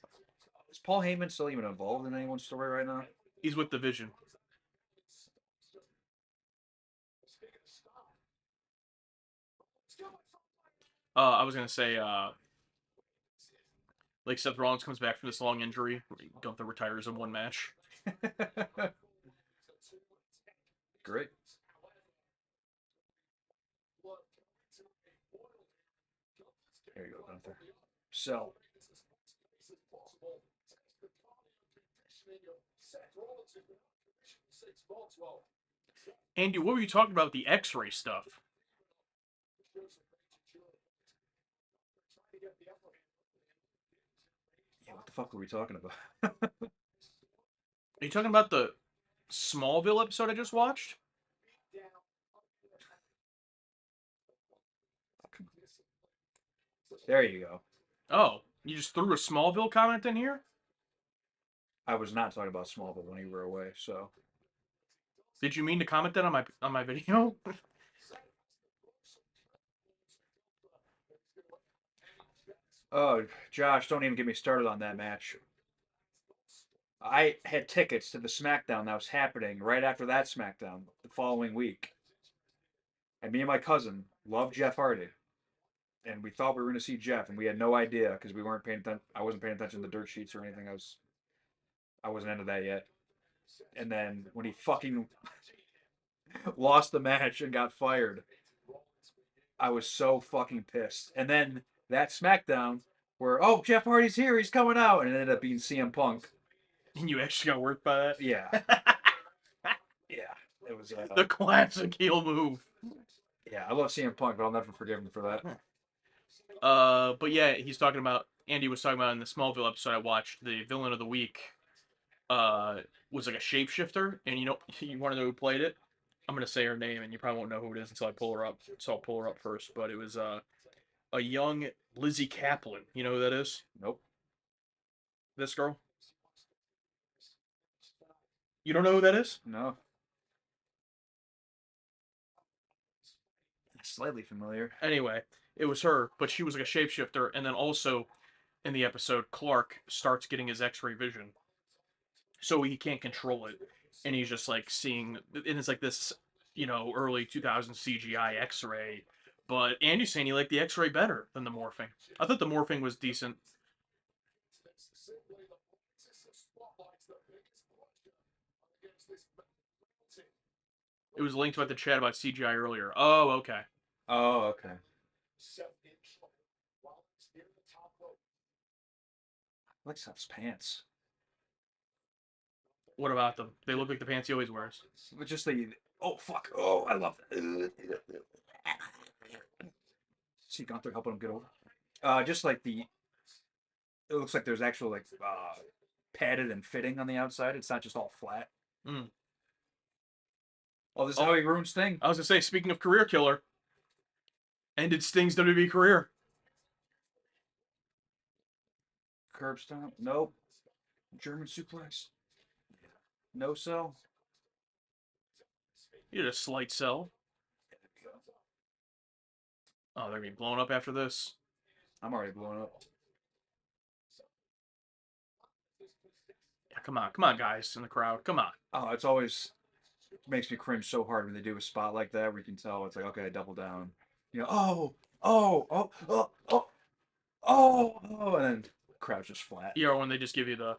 Paul Heyman still even involved in anyone's story right now? He's with the Vision. I was gonna say, like Seth Rollins comes back from this long injury, Gunther retires in one match. Great. There you go, Gunther. So. Andy, what were you talking about with the X-ray stuff? Yeah, what the fuck were we talking about? Are you talking about the Smallville episode I just watched? There you go. Oh, you just threw a Smallville comment in here? I was not talking about Smallville when you were away, so. Did you mean to comment that on my video? Oh, Josh, don't even get me started on that match. I had tickets to the SmackDown that was happening right after that SmackDown the following week. And me and my cousin love Jeff Hardy. And we thought we were going to see Jeff, and we had no idea because we weren't paying attention. I wasn't paying attention to the dirt sheets or anything. I wasn't into that yet. And then when he fucking lost the match and got fired, I was so fucking pissed. And then that SmackDown where, oh, Jeff Hardy's here, he's coming out, and it ended up being CM Punk. And you actually got worked by that? Yeah. Yeah. It was The classic heel move. yeah, I love CM Punk, but I'll never forgive him for that. But yeah, Andy was talking about in the Smallville episode I watched, the villain of the week, was like a shapeshifter, and you want to know who played it? I'm gonna say her name, and you probably won't know who it is until I pull her up. So I'll pull her up first. But it was a young Lizzie Kaplan. You know who that is? Nope. This girl? You don't know who that is? No. Slightly familiar. Anyway, it was her, but she was like a shapeshifter, and then also in the episode, Clark starts getting his X-ray vision, so he can't control it, and he's just like seeing, and it's like this, early 2000s CGI X-ray. But Andy's saying he liked the X-ray better than the morphing. I thought the morphing was decent. It was linked about the chat about CGI earlier. Oh, okay. Oh, okay. I like Seth's pants. What about them? They look like the pants he always wears. But just the oh fuck. Oh, I love that. See Gunther helping him get over. Just like it looks like there's actual like padded and fitting on the outside. It's not just all flat. Mm. Oh, this is how he ruins Sting. I was gonna say, speaking of career killer, ended Sting's WWE career. Curb stomp. Nope. German suplex. No sell. He did a slight sell. Oh, they're gonna be blown up after this. I'm already blown up. Yeah, come on, guys in the crowd, come on. Oh, it's always it makes me cringe so hard when they do a spot like that where you can tell it's like okay, double down. Oh, and then the crowd's just flat. Yeah, or when they just give you the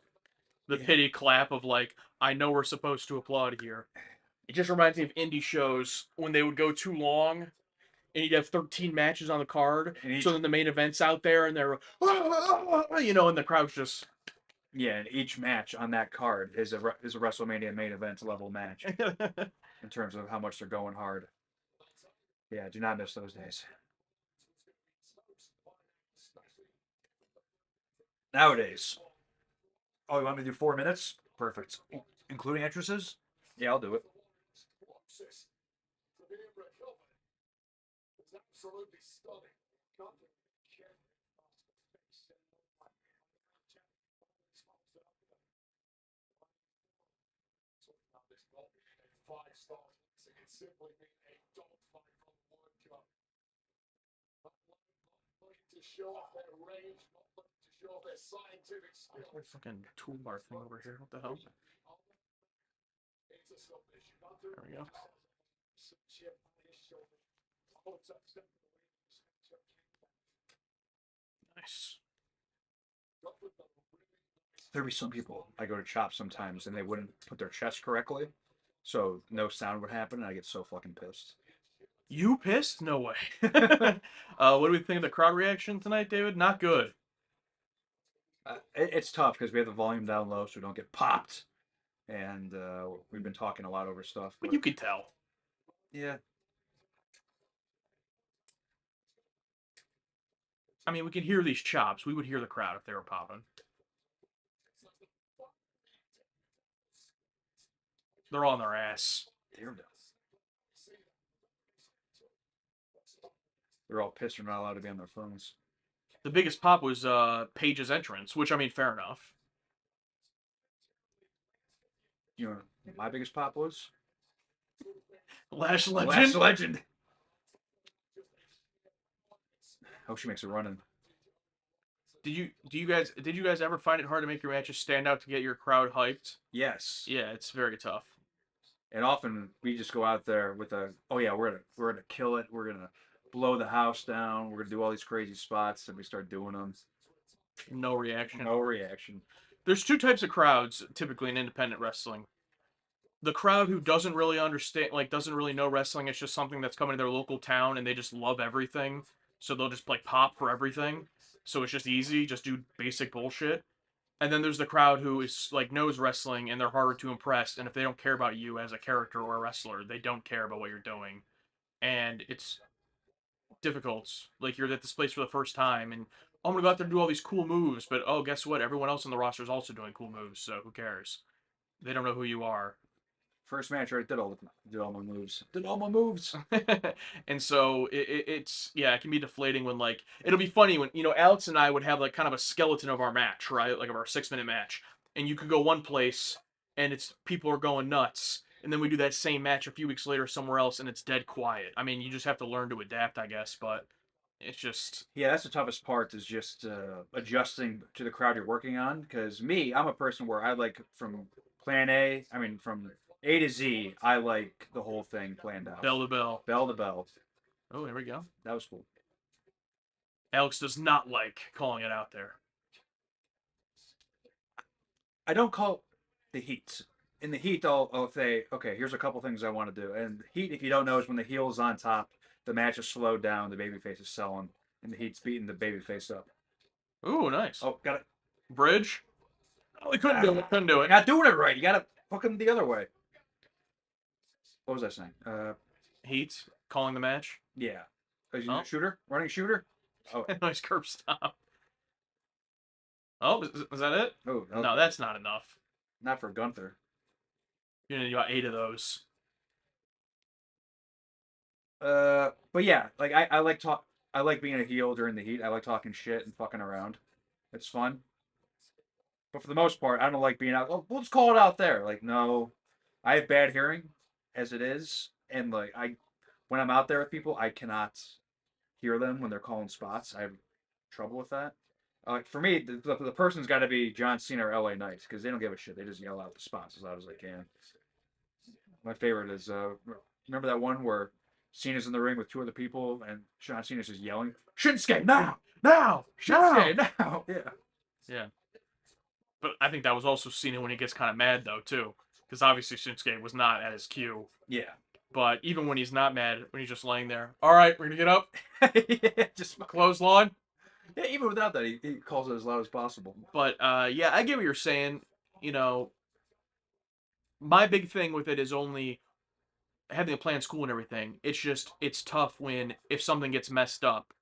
Yeah. pity clap of like, I know we're supposed to applaud here. It just reminds me of indie shows when they would go too long and you'd have 13 matches on the card. And So then the main event's out there and they're, and the crowd's just. yeah, and each match on that card is a WrestleMania main event level match in terms of how much they're going hard. Yeah, do not miss those days. Nowadays. Oh, you want me to do 4 minutes? Perfect. Including entrances? Yeah, I'll do it. Fucking toolbar thing over here. What the hell? There we go. Nice. There'd be some people I go to chop sometimes and they wouldn't put their chest correctly, so no sound would happen, and I get so fucking pissed. You pissed? No way. What do we think of the crowd reaction tonight, David? Not good. It's tough because we have the volume down low so we don't get popped, and we've been talking a lot over stuff. But you could tell. Yeah. I mean, we can hear these chops. We would hear the crowd if they were popping. They're all on their ass. They're all pissed they're not allowed to be on their phones. The biggest pop was Paige's entrance, which I mean, fair enough. You know what my biggest pop was? Lash Legend. Last Legend. Hope she makes a run in. Did you guys ever find it hard to make your matches stand out to get your crowd hyped? Yes. Yeah, it's very tough. And often we just go out there with a, oh yeah, we're gonna kill it. We're gonna blow the house down. We're gonna do all these crazy spots, and we start doing them. No reaction. No reaction. There's two types of crowds typically in independent wrestling. The crowd who doesn't really understand, like doesn't really know wrestling. It's just something that's coming to their local town, and they just love everything. So they'll just like pop for everything. So it's just easy, just do basic bullshit. And then there's the crowd who is like knows wrestling and they're harder to impress. And if they don't care about you as a character or a wrestler, they don't care about what you're doing. And it's difficult. Like you're at this place for the first time, and oh, I'm gonna go out there and do all these cool moves. But oh, guess what? Everyone else on the roster is also doing cool moves. So who cares? They don't know who you are. First match, I did all my moves. Did all my moves. And so it's yeah, it can be deflating when like it'll be funny when Alex and I would have like kind of a skeleton of our match, right? Like of our 6 minute match, and you could go one place and it's people are going nuts, and then we do that same match a few weeks later somewhere else and it's dead quiet. I mean, you just have to learn to adapt, I guess, but it's just Yeah, that's the toughest part is just adjusting to the crowd you're working on. Because me, I'm a person where I like from plan A, I mean from A to Z, I like the whole thing planned out. bell to bell. Bell to bell. Oh, there we go. That was cool. Alex does not like calling it out there. I don't call the heat. In the heat, I'll say, okay, here's a couple things I want to do. And heat, if you don't know, is when the heel is on top, the match is slowed down, the babyface is selling, and the heat's beating the babyface up. Ooh, nice. Oh, got it. Bridge. Oh, we couldn't do it. Couldn't do You're it. not doing it right. You gotta hook him the other way. What was I saying? Heat calling the match. Yeah. Is he Oh. a shooter? Running shooter? Oh, Nice curb stop. Oh, is that it? oh No, that's not enough. not for Gunther. You need about 8 of those. But yeah, like I like talk. I like being a heel during the heat. I like talking shit and fucking around. It's fun. But for the most part, I don't like being out. Oh, we'll just call it out there. Like, no, I have bad hearing as it is, and like when I'm out there with people, I cannot hear them when they're calling spots. I have trouble with that. For me, the person's got to be John Cena or LA Knight because they don't give a shit. They just yell out the spots as loud as they can. My favorite is remember that one where Cena's in the ring with two other people and John Cena's just yelling, "Shinsuke now, now, Shinsuke now!" Yeah. Yeah. But I think that was also Cena when he gets kind of mad, though, too. Because obviously Shinsuke was not at his cue. Yeah. But even when he's not mad, when he's just laying there, all right, we're going to get up, Yeah, just clothesline. yeah. Even without that, he calls it as loud as possible. But yeah, I get what you're saying. My big thing with it is only having a planned school and everything. It's just, it's tough when, if something gets messed up,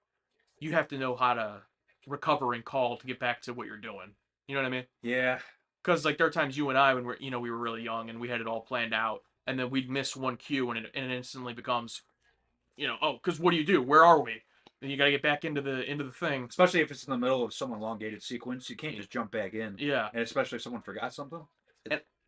you have to know how to recover and call to get back to what you're doing. You know what I mean? Yeah. Because like there are times you and I when we were really young and we had it all planned out, and then we'd miss one cue and it instantly becomes, oh, because what do? Where are we? And you got to get back into the thing. Especially if it's in the middle of some elongated sequence, you can't just jump back in. Yeah. And especially if someone forgot something.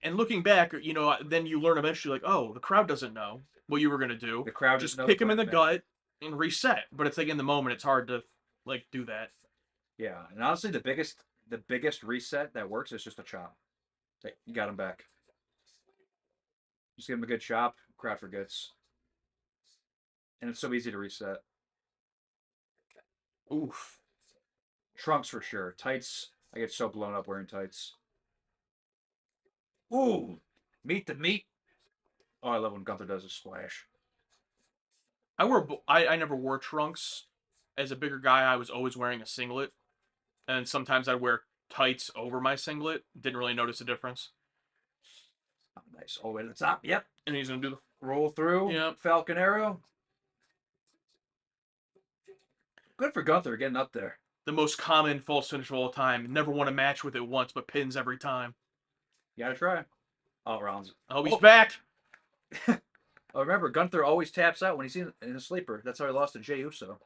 And looking back, then you learn eventually like, oh, the crowd doesn't know what you were gonna do. The crowd just knows kick him in the back. gut and reset. But it's like in the moment, it's hard to like do that. Yeah, and honestly, the biggest reset that works is just a chop. You got him back. Just give him a good chop. Crowd forgets, and it's so easy to reset. Oof. Trunks for sure. Tights. I get so blown up wearing tights. Ooh, meet the meat. Oh, I love when Gunther does a splash. I never wore trunks. As a bigger guy, I was always wearing a singlet, and sometimes I'd wear tights over my singlet. Didn't really notice a difference. Oh, nice. All the way to the top. Yep. And he's gonna do the roll through. Yep. Falcon Arrow. Good for Gunther getting up there. The most common false finish of all time. Never won a match with it once, but pins every time. You gotta try. Oh, Rollins. Oh, he's back. Oh, remember, Gunther always taps out when he's in a sleeper. That's how he lost to Jey Uso.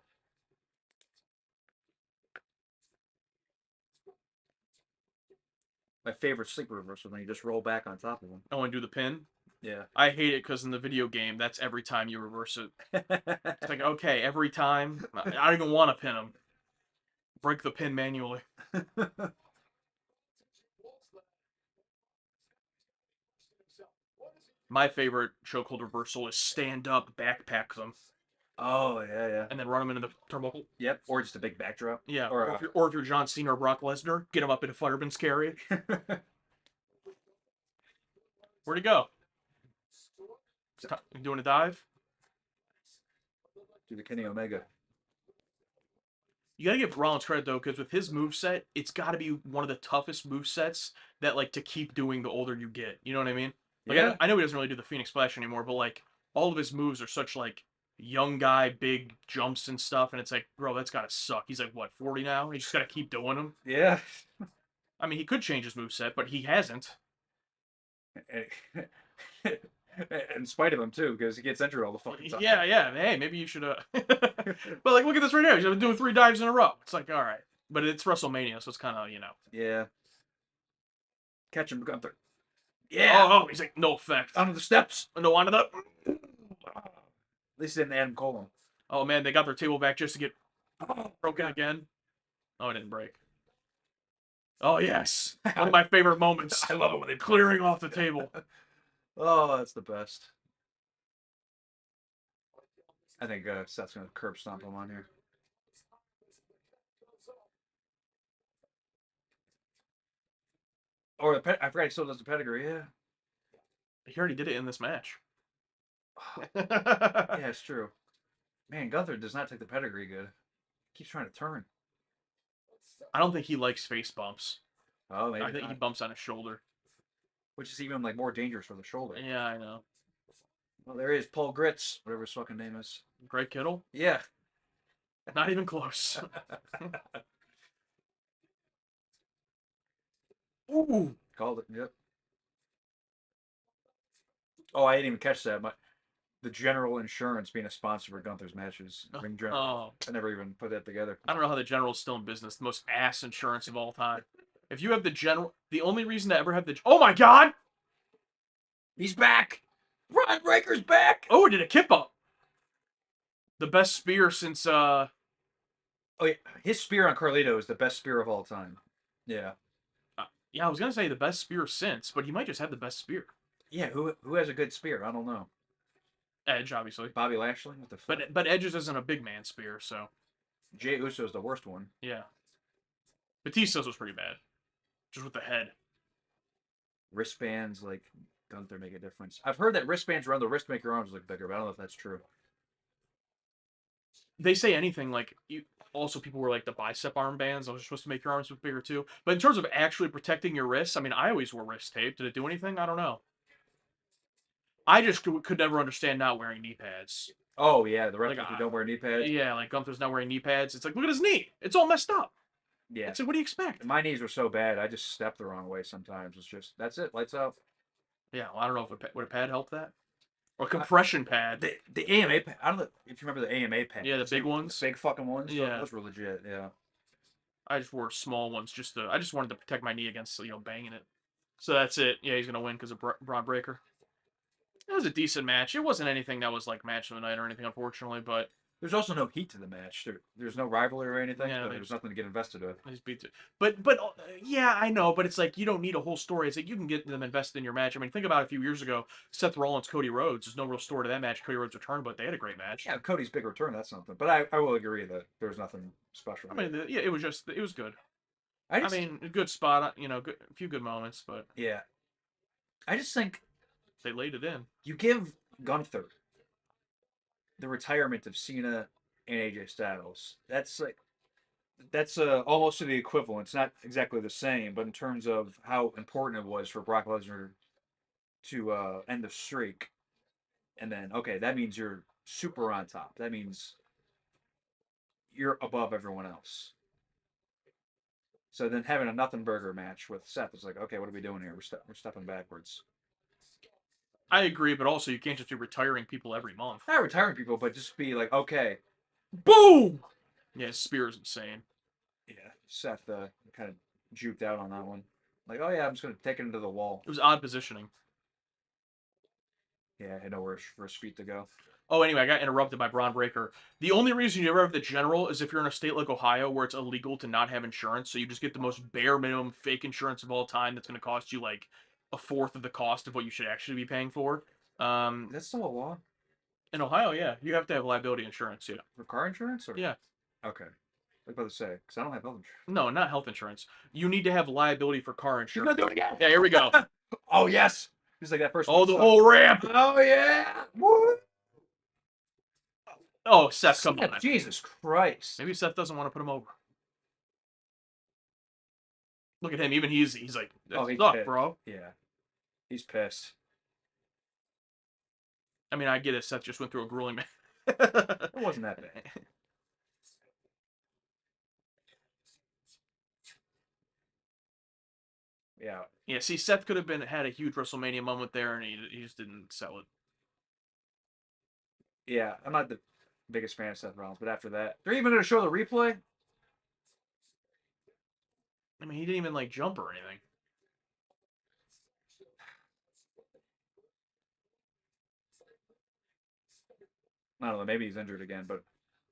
My favorite sleeper reversal when you just roll back on top of him. I want to do the pin. Yeah. I hate it because in the video game, that's every time you reverse it. It's like, okay, every time. I don't even want to pin him. Break the pin manually. My favorite chokehold reversal is stand up, backpack them, Oh, yeah. and then run them into the turnbuckle. Yep. Or just a big backdrop. Yeah, Or, or if you're John Cena or Brock Lesnar, get him up into fireman's carry. Where'd he go? You doing a dive? do the Kenny Omega. You gotta give Rollins credit though, because with his moveset, it's gotta be one of the toughest movesets that like to keep doing the older you get. You know what I mean? Like Yeah. I know he doesn't really do the Phoenix Splash anymore, but like all of his moves are such like young guy, big jumps and stuff, and it's like, bro, that's gotta suck. He's like what, 40 now? He's just gotta keep doing them. Yeah. I mean, he could change his moveset, but he hasn't. In spite of him, too, because he gets injured all the fucking time. Yeah. Hey, maybe you should. But like, look at this right now. He's been doing 3 dives in a row. It's like, all right, but it's WrestleMania, so it's kind of Yeah. Catch him, Gunther. Yeah. Oh, he's like no effect. Onto the steps. No, onto the. At least he didn't Adam Cole him. Oh man, they got their table back just to get broken again. Oh, it didn't break. Oh yes, one of my favorite moments. I love it when they Clearing off the table. Oh, that's the best. I think Seth's gonna curb stomp him on here. Or I forgot he still does the pedigree. Yeah. He already did it in this match. Yeah, it's true. Man, Gunther does not take the pedigree good. Keeps trying to turn. I don't think he likes face bumps. Oh, maybe I think not. he bumps on his shoulder. Which is even like more dangerous for the shoulder. Yeah, I know. Well, there he is, Paul Grits, whatever his fucking name is. Greg Kittle? Yeah. Not even close. Ooh. Called it. Yep. Oh, I didn't even catch that. The General Insurance being a sponsor for Gunther's matches. Ring General. Oh. I never even put that together. I don't know how the General's still in business. The most ass insurance of all time. If you have the General, the only reason to ever have the. Oh my God! He's back. Ron Breaker's back. Oh, it did a kip up. The best spear since Oh yeah, his spear on Carlito is the best spear of all time. Yeah. Yeah, I was gonna say the best spear since, but he might just have the best spear. Yeah. Who has a good spear? I don't know. Edge, obviously. Bobby Lashley. What the fuck? But Edge's isn't a big man spear, so Jey Uso's the worst one. yeah. Batista's was pretty bad, just with the head. Wristbands like Gunther make a difference. I've heard that wristbands around the wrist make your arms look bigger, but I don't know if that's true. They say anything like you. Also, people were like the bicep armbands. Those are supposed to make your arms look bigger too. But in terms of actually protecting your wrists, I mean, I always wore wrist tape. Did it do anything? I don't know. I just could never understand not wearing knee pads. Oh yeah, the wrestlers Like, who don't wear knee pads. Yeah, like Gunther's not wearing knee pads. It's like, look at his knee. It's all messed up. Yeah. It's like, what do you expect? My knees were so bad, I just stepped the wrong way sometimes. It's just, that's it, lights out. Yeah, well, I don't know if would a pad help that, or a compression pad. The AMA pad, I don't know if you remember the AMA pad. Yeah, the big ones. The big fucking ones. Yeah. Those were legit, yeah. I just wore small ones I just wanted to protect my knee against banging it. So that's it. Yeah, he's gonna win because of Braun Breaker. It was a decent match. It wasn't anything that was like match of the night or anything, unfortunately, but There's also no heat to the match. There's no rivalry or anything. Yeah, so they there's just- nothing to get invested in. he's beat it. But yeah, I know. But it's like you don't need a whole story. It's like you can get them invested in your match. I mean, think about a few years ago, Seth Rollins, Cody Rhodes. There's no real story to that match. Cody Rhodes returned, but they had a great match. Yeah, Cody's big return, that's something. But I will agree that there's nothing special. I mean, yeah, it was good. I I mean, a good spot. A few good moments, but yeah. I just think they laid it in. you give Gunther the retirement of Cena and AJ Styles. That's almost to the equivalent. It's not exactly the same, but in terms of how important it was for Brock Lesnar to end the streak, and then okay, that means you're super on top. That means you're above everyone else. So then having a nothing burger match with Seth is like, okay, what are we doing here? We're stepping backwards. I agree, but also you can't just be retiring people every month. Not retiring people, but just be like, okay, Boom! Yeah, Spear's insane. yeah. Seth kind of juked out on that one. Like, oh yeah, I'm just gonna take it into the wall. It was odd positioning. Yeah, I had nowhere for his feet to go. Oh, anyway, I got interrupted by Braun Breaker. The only reason you ever have the general is if you're in a state like Ohio where it's illegal to not have insurance, so you just get the most bare minimum fake insurance of all time that's going to cost you like a fourth of the cost of what you should actually be paying for. Is that still a law In Ohio, yeah, you have to have liability insurance, yeah. for car insurance? Or Yeah. okay, I was about to say because I don't have health insurance. No, not health insurance. You need to have liability for car She's insurance. gonna do it again. Yeah, here we go. Oh yes, he's like that first. Oh, one the sucked. whole ramp. Oh yeah. Woo! Oh, Seth, come on. Jesus Christ. Maybe Seth doesn't want to put him over. Look at him. Even he's like, Oh, that's he's up, pissed. bro. Yeah, he's pissed. I mean, I get it. Seth just went through a grueling match. It wasn't that bad. Yeah. Yeah, see, Seth could have had a huge WrestleMania moment there, and he just didn't sell it. Yeah, I'm not the biggest fan of Seth Rollins, but after that, they're even going to show the replay. I mean, he didn't even like jump or anything. I don't know. Maybe he's injured again, but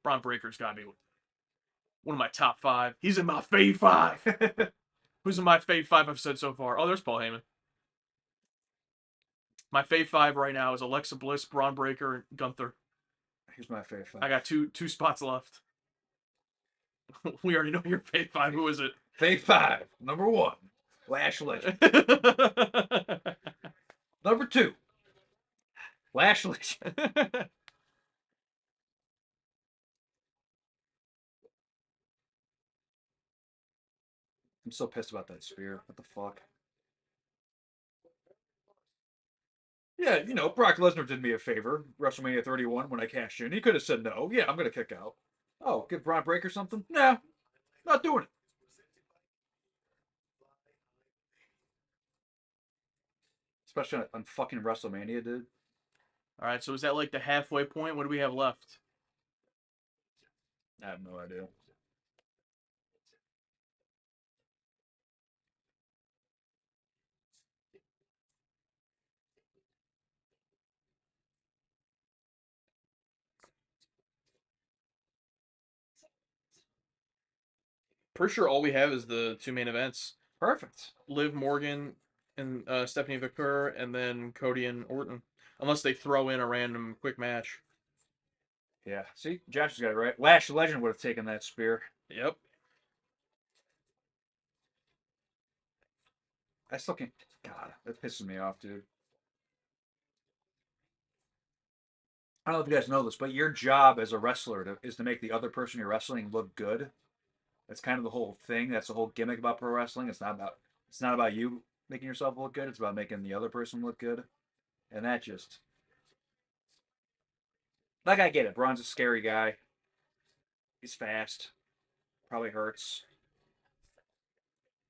Braun Breaker's got to be one of my top 5. He's in my fave 5. Who's in my fave 5 I've said so far? Oh, there's Paul Heyman. My fave 5 right now is Alexa Bliss, Braun Breaker, and Gunther. he's my favorite. I got two spots left. We already know your fave 5. Who is it? Fave 5, number 1, Lash Legend. Number 2, Lash Legend. I'm so pissed about that spear. What the fuck? Yeah, you know, Brock Lesnar did me a favor. WrestleMania 31 when I cashed in. He could have said no. Yeah, I'm going to kick out. Oh, give Braun Breaker something? Nah, not doing it. Especially on fucking WrestleMania, dude. All right, so is that like the halfway point? What do we have left? I have no idea. Pretty sure all we have is the 2 main events. Perfect. Liv Morgan and Stephanie Victor, and then Cody and Orton. Unless they throw in a random quick match. Yeah. See, Josh has got it right. Lash Legend would have taken that spear. Yep. I still can't. God, that pisses me off, dude. I don't know if you guys know this, but your job as a wrestler is to make the other person you're wrestling look good. That's kind of the whole thing. That's the whole gimmick about pro wrestling. It's not about you making yourself look good. It's about making the other person look good. And that just like I get it. Braun's a scary guy. He's fast. Probably hurts.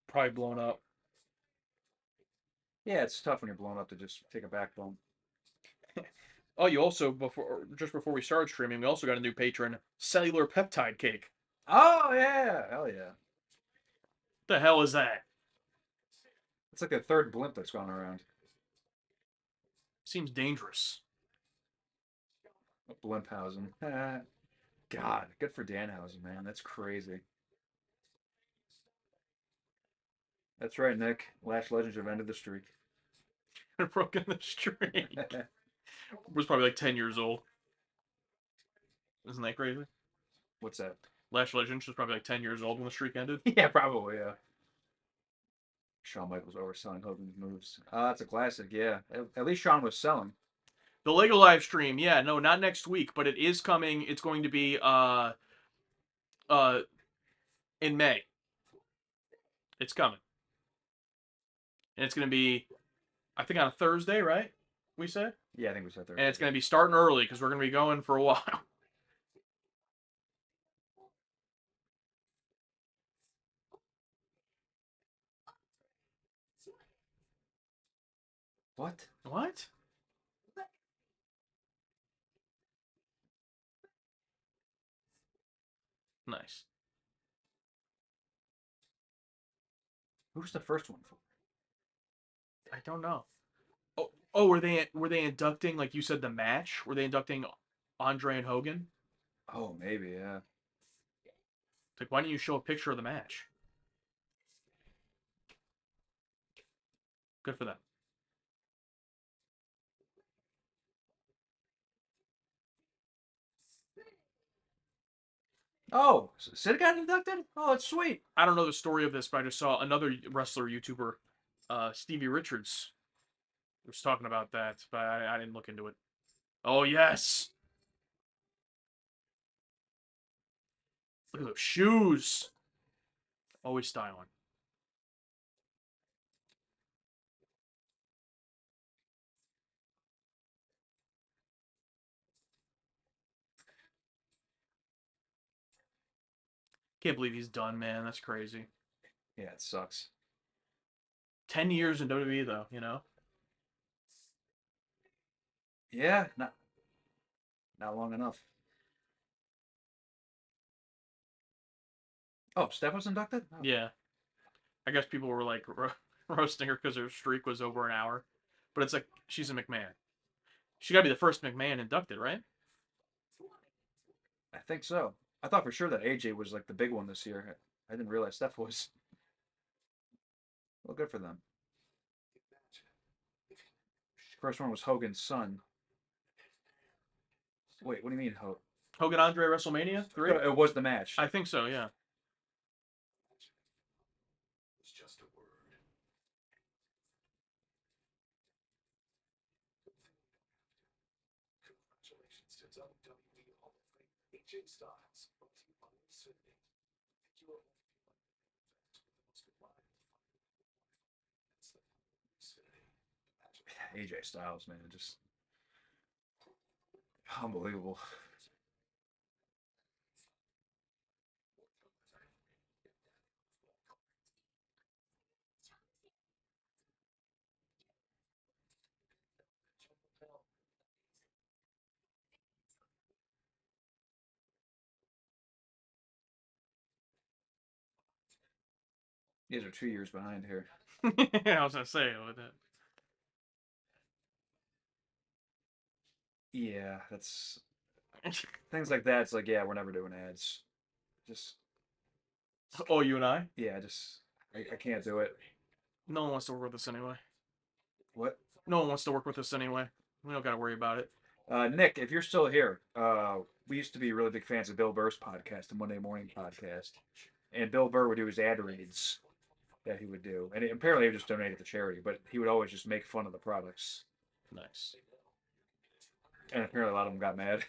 Probably blown up. Yeah, it's tough when you're blown up to just take a back bump. Oh, you also just before we started streaming, we also got a new patron, Cellular Peptide Cake. Oh yeah, hell yeah. What the hell is that? It's like the third blimp that's gone around. Seems dangerous. Blimphausen. God, good for Danhausen, man. That's crazy. That's right, Nick. Lash Legends have ended the streak. Broken the streak. Was probably like 10 years old. Isn't that crazy? What's that? Lash Legends was probably like 10 years old when the streak ended. Yeah, probably, yeah. Shawn Michaels overselling Hogan's moves. That's a classic, yeah. At least Shawn was selling. The Lego live stream, yeah, no, not next week, but it is coming. It's going to be in May. It's coming. And it's going to be, I think, on a Thursday, right? We said? Yeah, I think we said Thursday. And it's going to be starting early because we're going to be going for a while. What? What? Nice. Who's the first one for? I don't know. Oh, were they inducting, like you said, the match? Were they inducting Andre and Hogan? Oh, maybe, yeah. Like, why didn't you show a picture of the match? Good for them. Oh, Sid got inducted? Oh, it's sweet. I don't know the story of this, but I just saw another wrestler YouTuber, Stevie Richards, was talking about that, but I didn't look into it. Oh yes, look at those shoes. Always styling. Can't believe he's done, man. That's crazy. Yeah, it sucks. 10 years in WWE though, you know. Yeah, not long enough. Oh, Steph was inducted? Oh. Yeah, I guess people were like roasting her because her streak was over an hour, but it's like she's a McMahon. She got to be the first McMahon inducted, right? I think so. I thought for sure that AJ was like the big one this year. I didn't realize Steph was. Well, good for them. First one was Hogan's son. Wait, what do you mean Hogan Andre WrestleMania 3? It was the match. I think so, yeah. AJ Styles, man, just unbelievable. These are 2 years behind here. I was gonna say with that. Yeah, that's things like that. It's like, yeah, we're never doing ads. Just Oh, you and I? yeah, I can't do it. No one wants to work with us anyway. What? No one wants to work with us anyway. We don't got to worry about it. Nick, if you're still here, we used to be really big fans of Bill Burr's podcast, the Monday Morning Podcast, and Bill Burr would do his ad reads that he would do, and apparently he would just donate it to charity, but he would always just make fun of the products, Nice. and apparently a lot of them got mad.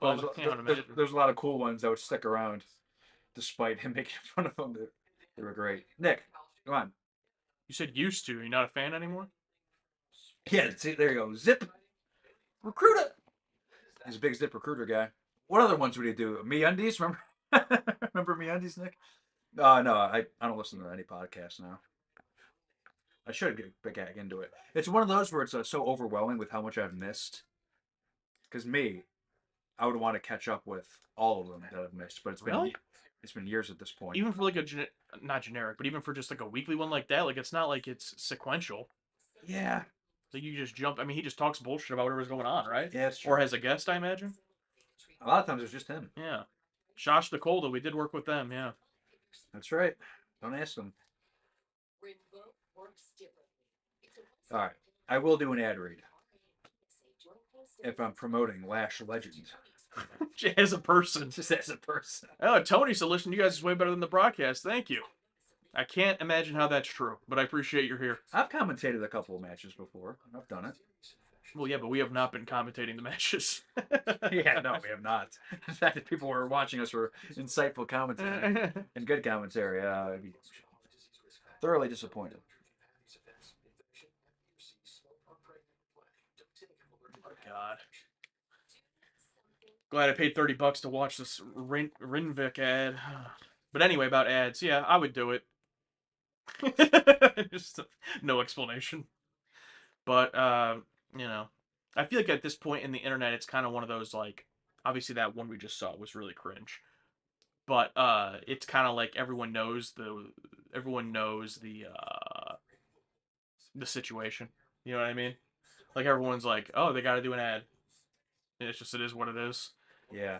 Well, But I can't imagine. there's a lot of cool ones that would stick around, despite him making fun of them. They were great. Nick, come on. You said used to. You're not a fan anymore? Yeah, see, there you go. Zip Recruiter. He's a big Zip Recruiter guy. What other ones would he do? MeUndies, remember? Remember MeUndies, Nick? No, I don't listen to any podcasts now. I should get back into it. It's one of those where it's so overwhelming with how much I've missed. Because I would want to catch up with all of them that I've missed, but Really? It's been years at this point. Even for like not generic, but even for just like a weekly one like that, like it's not like it's sequential. Yeah. Like you just jump. I mean, he just talks bullshit about whatever's going on, right? Yeah, it's true. Or has a guest, I imagine. A lot of times it's just him. Yeah. Josh the Colda, we did work with them, yeah. That's right. Don't ask them. All right. I will do an ad read if I'm promoting Lash Legend. As a person. Just as a person. Oh, Tony said, listen, you guys is way better than the broadcast. Thank you. I can't imagine how that's true, but I appreciate you're here. I've commentated a couple of matches before. I've done it. Well, yeah, but we have not been commentating the matches. Yeah, no, we have not. In fact, people were watching us for insightful commentary and good commentary. I'd be thoroughly disappointed. Glad I paid $30 to watch this Rinvik ad. But anyway, about ads, yeah, I would do it. Just no explanation. But you know, I feel like at this point in the internet, it's kind of one of those like, obviously that one we just saw was really cringe, but it's kind of like everyone knows the situation. You know what I mean? Like everyone's like, oh, they got to do an ad. And it's just it is what it is. Yeah.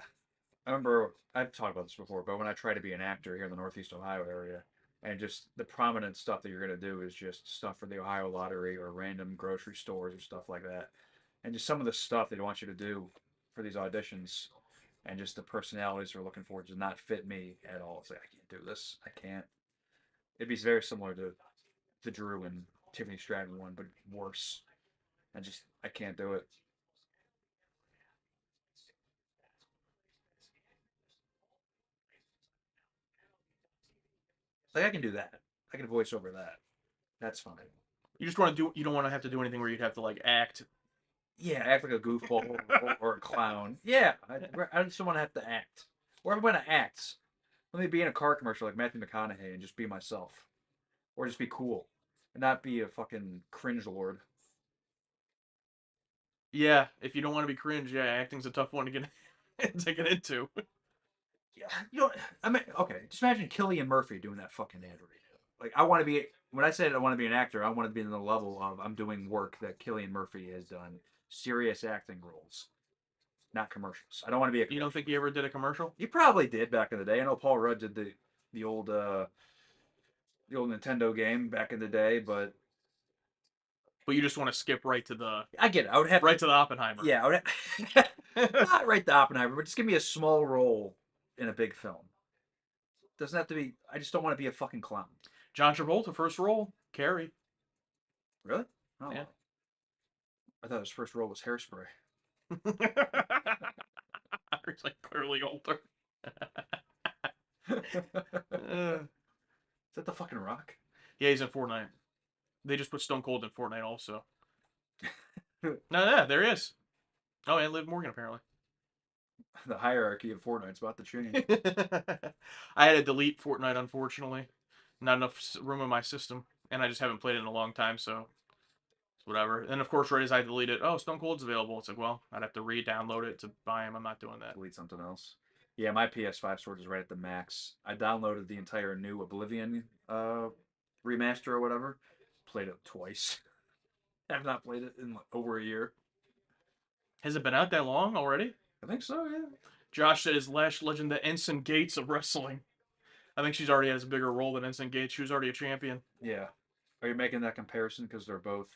I remember I've talked about this before, but when I try to be an actor here in the Northeast Ohio area, and just the prominent stuff that you're gonna do is just stuff for the Ohio Lottery or random grocery stores or stuff like that, and just some of the stuff they want you to do for these auditions, and just the personalities they're looking for does not fit me at all. It's like I can't do this. I can't. It'd be very similar to the Drew and Tiffany Stratton one, but worse. I can't do it. Like I can do that. I can voice over that. That's fine. You just want to do. You don't want to have to do anything where you'd have to like act. Yeah, act like a goofball or a clown. Yeah, I just don't want to have to act. Or if I'm going to act, let me be in a car commercial like Matthew McConaughey and just be myself. Or just be cool. And not be a fucking cringe lord. Yeah, if you don't want to be cringe, yeah, acting's a tough one to get to get into. Yeah, I mean, okay, just imagine Killian Murphy doing that fucking ad right now. Like, I want to be, when I said I want to be an actor, I want to be in the level of I'm doing work that Killian Murphy has done. Serious acting roles, not commercials. I don't want to be a You don't commercial. think he ever did a commercial? He probably did back in the day. I know Paul Rudd did the old the old Nintendo game back in the day, but But you just want to skip I get it. I would have right to the Oppenheimer. yeah, I would not right to Oppenheimer, but just give me a small role in a big film. Doesn't have to be. I just don't want to be a fucking clown. John Travolta, first role, Carrie. Really? Oh, Yeah. I thought his first role was Hairspray. He's like clearly older. Is that the fucking Rock? Yeah, he's in Fortnite. They just put Stone Cold in Fortnite also. No, there he is. Oh, and Liv Morgan apparently. The hierarchy of Fortnite's about to change. I had to delete Fortnite, unfortunately. Not enough room in my system, and I just haven't played it in a long time, so it's whatever. And of course, right as I delete it, oh, Stone Cold's available. It's like, well, I'd have to re-download it to buy him. I'm not doing that. Delete something else. Yeah, my PS5 storage is right at the max. I downloaded the entire new Oblivion remaster or whatever. Played it twice. I've not played it in like over a year. Has it been out that long already? I think so, yeah. Josh said his last legend, the Ensign Gates of wrestling. I think she's already has a bigger role than Ensign Gates. She was already a champion. Yeah. Are you making that comparison because they're both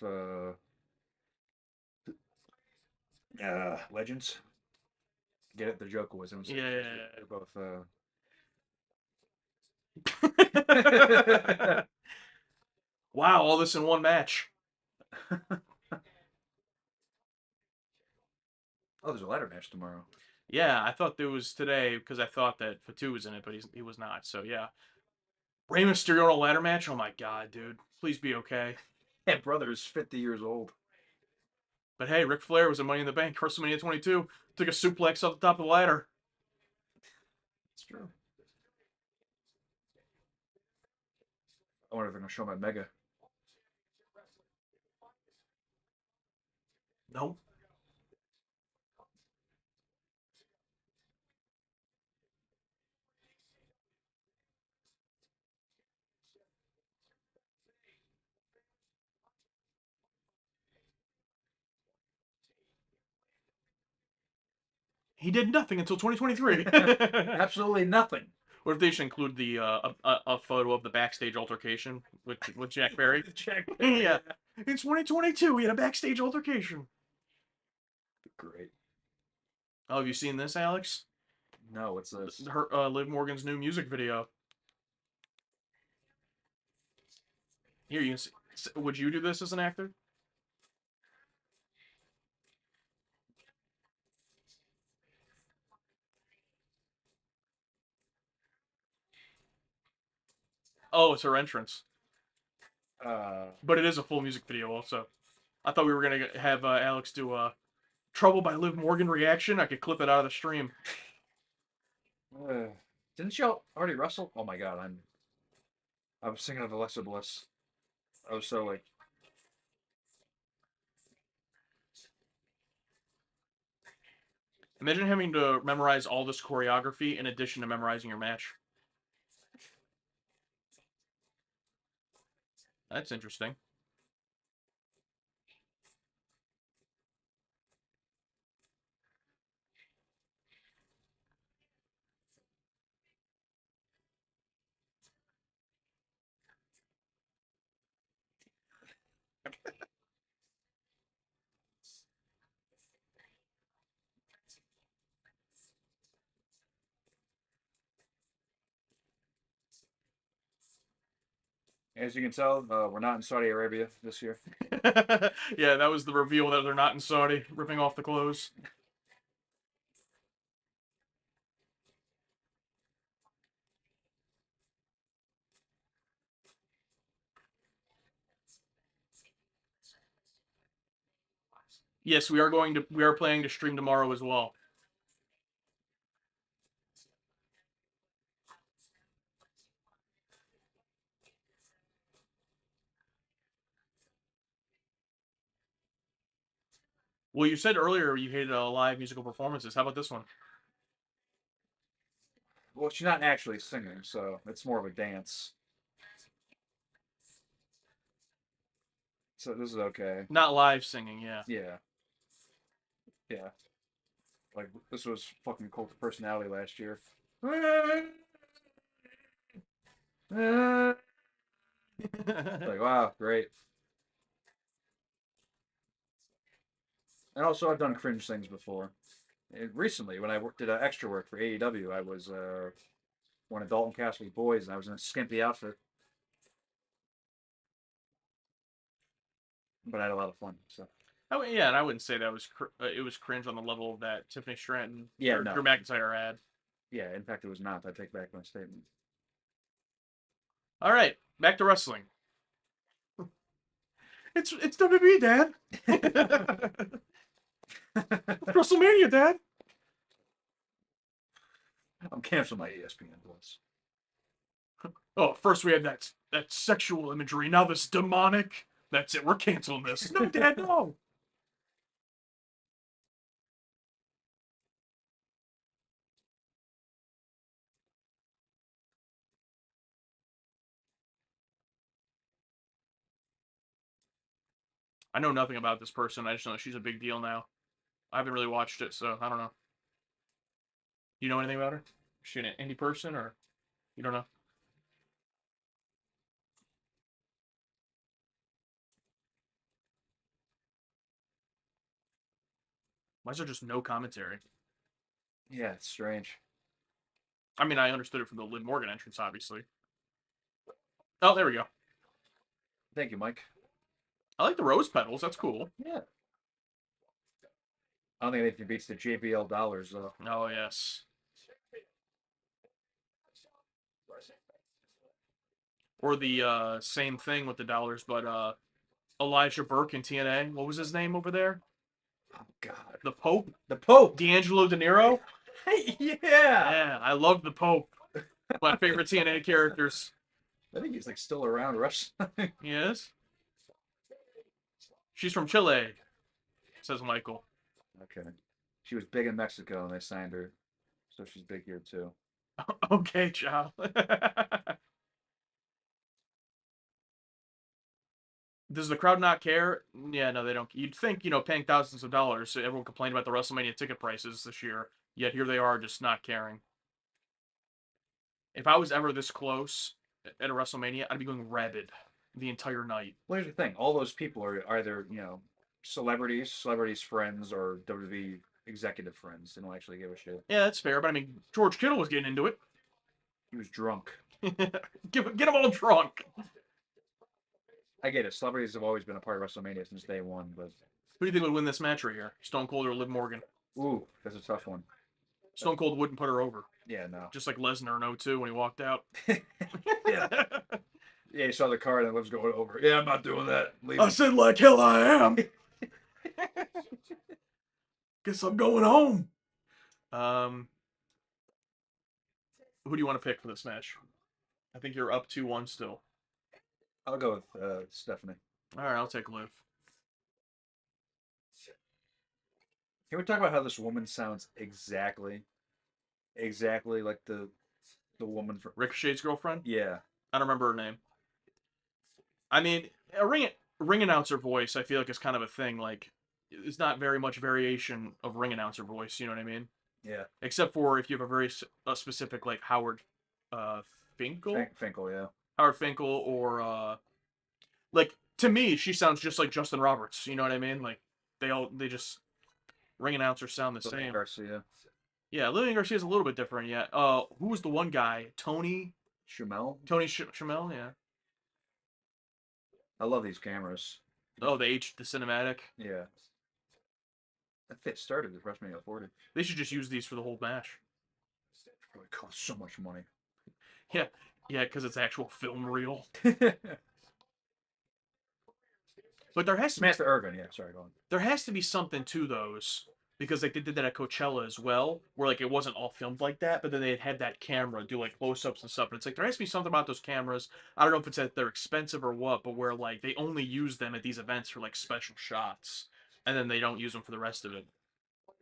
legends? Get it? The joke was Yeah. they're both Wow, all this in one match. Oh, there's a ladder match tomorrow. Yeah, I thought there was today because I thought that Fatu was in it, but he was not. So yeah, Rey Mysterio in a ladder match. Oh my god, dude, please be okay. Yeah, brother is 50 years old. But hey, Ric Flair was in Money in the Bank, WrestleMania 22. Took a suplex off the top of the ladder. It's true. I wonder if they're gonna show my mega. Nope. He did nothing until 2023. Absolutely nothing. What if they should include the a photo of the backstage altercation with Jack Barry? Jack. Yeah, in 2022 we had a backstage altercation. Great. Oh, have you seen this, Alex? No, what's this? Her Liv Morgan's new music video. Here you can see. Would you do this as an actor? Oh, it's her entrance, Uh, but it is a full music video also. I thought we were gonna have Alex do a Trouble by Liv Morgan reaction. I could clip it out of the stream. Didn't she already wrestle? Oh my god, I was thinking of Alexa Bliss. I was so like, Imagine having to memorize all this choreography in addition to memorizing your match. That's interesting. as you can tell, we're not in Saudi Arabia this year. Yeah, that was the reveal that they're not in Saudi, ripping off the clothes. Yes, we are planning to stream tomorrow as well. Well, you said earlier you hated live musical performances. How about this one? Well, she's not actually singing, so it's more of a dance. So this is okay. Not live singing, yeah. Yeah, yeah. Like this was fucking Cult of Personality last year. Like wow, great. And also, I've done cringe things before. Recently, when I did extra work for AEW, I was one of Dalton Castle's boys, and I was in a skimpy outfit, but I had a lot of fun. So Yeah, and I wouldn't say that was it was cringe on the level of that Tiffany Stratton yeah, or no, Drew McIntyre ad. yeah. In fact, it was not. I take back my statement. All right, back to wrestling. It's WWE, Dad. WrestleMania, Dad. I'm canceling my ESPN Plus. Oh, first we had that sexual imagery. Now this demonic. That's it. We're canceling this. No, Dad, no. I know nothing about this person. I just know she's a big deal now. I haven't really watched it, so I don't know. You know anything about her? Is she an indie person, or you don't know? Why is there just no commentary? Yeah, it's strange. I mean, I understood it from the Liv Morgan entrance, obviously. Oh, there we go. Thank you, Mike. I like the rose petals. That's cool. Yeah. I don't think anything beats the JBL dollars though. Oh, yes. Or the same thing with the dollars, but Elijah Burke in TNA. What was his name over there? Oh God. The Pope? The Pope. D'Angelo De Niro? Yeah. Yeah, I love the Pope. My favorite TNA characters. I think he's like still around wrestling. Yes. She's from Chile, says Michael. Okay. She was big in Mexico and they signed her. So she's big here too. Okay, ciao. Does the crowd not care? Yeah, no, they don't. You'd think, paying thousands of dollars. Everyone complained about the WrestleMania ticket prices this year, yet here they are just not caring. If I was ever this close at a WrestleMania, I'd be going rabid the entire night. Well, here's the thing: all those people are either celebrities' friends, or WWE executive friends. They don't actually give a shit. Yeah, that's fair, but I mean, George Kittle was getting into it. He was drunk. Get them all drunk. I get it. Celebrities have always been a part of WrestleMania since day one, but Who do you think would win this match right here? Stone Cold or Liv Morgan? ooh, that's a tough one. Stone Cold wouldn't put her over. Yeah, no. Just like Lesnar in 02 when he walked out. Yeah. Yeah, you saw the card and Liv's going over. Yeah, I'm not doing that. Leave I said like hell I am. Guess I'm going home. Who do you want to pick for this match? I think you're up 2-1 still. I'll go with Stephanie. All right, I'll take Liv. Can we talk about how this woman sounds exactly like the woman from? Ricochet's girlfriend? Yeah, I don't remember her name. I mean, a ring announcer voice, I feel like is kind of a thing. Like, it's not very much variation of ring announcer voice. You know what I mean? yeah. Except for if you have a very specific, like Howard uh, Finkel, Finkel, yeah. Howard Finkel, or like to me, she sounds just like Justin Roberts. You know what I mean? Like they just ring announcers sound the Lillian same. Garcia. Yeah, Lillian Garcia's a little bit different. Yeah. Who was the one guy? Tony Shamel. Shamel. Yeah. I love these cameras. Oh, the cinematic. Yeah. That fit started at WrestleMania 40. They should just use these for the whole match. It probably costs so much money. Yeah, yeah, because it's actual film reel. But there has to be Samantha Irvin, yeah, sorry, go on. there has to be something to those because like they did that at Coachella as well, where like it wasn't all filmed like that, but then they had that camera do like close-ups and stuff. And it's like there has to be something about those cameras. I don't know if it's that they're expensive or what, but where like they only use them at these events for like special shots, and then they don't use them for the rest of it.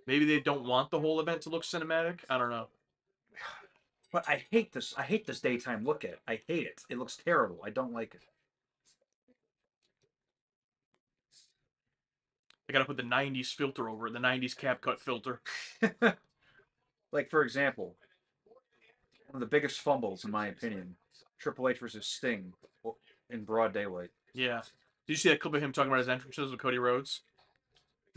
Maybe they don't want the whole event to look cinematic. I don't know. But I hate this. I hate this daytime look at it. I hate it. It looks terrible. I don't like I gotta put the '90s filter over it, the '90s cap cut filter. it. Like, for example, one of the biggest fumbles, in my opinion, Triple H versus Sting in broad daylight. Yeah. Did you see that clip of him talking about his entrances with Cody Rhodes?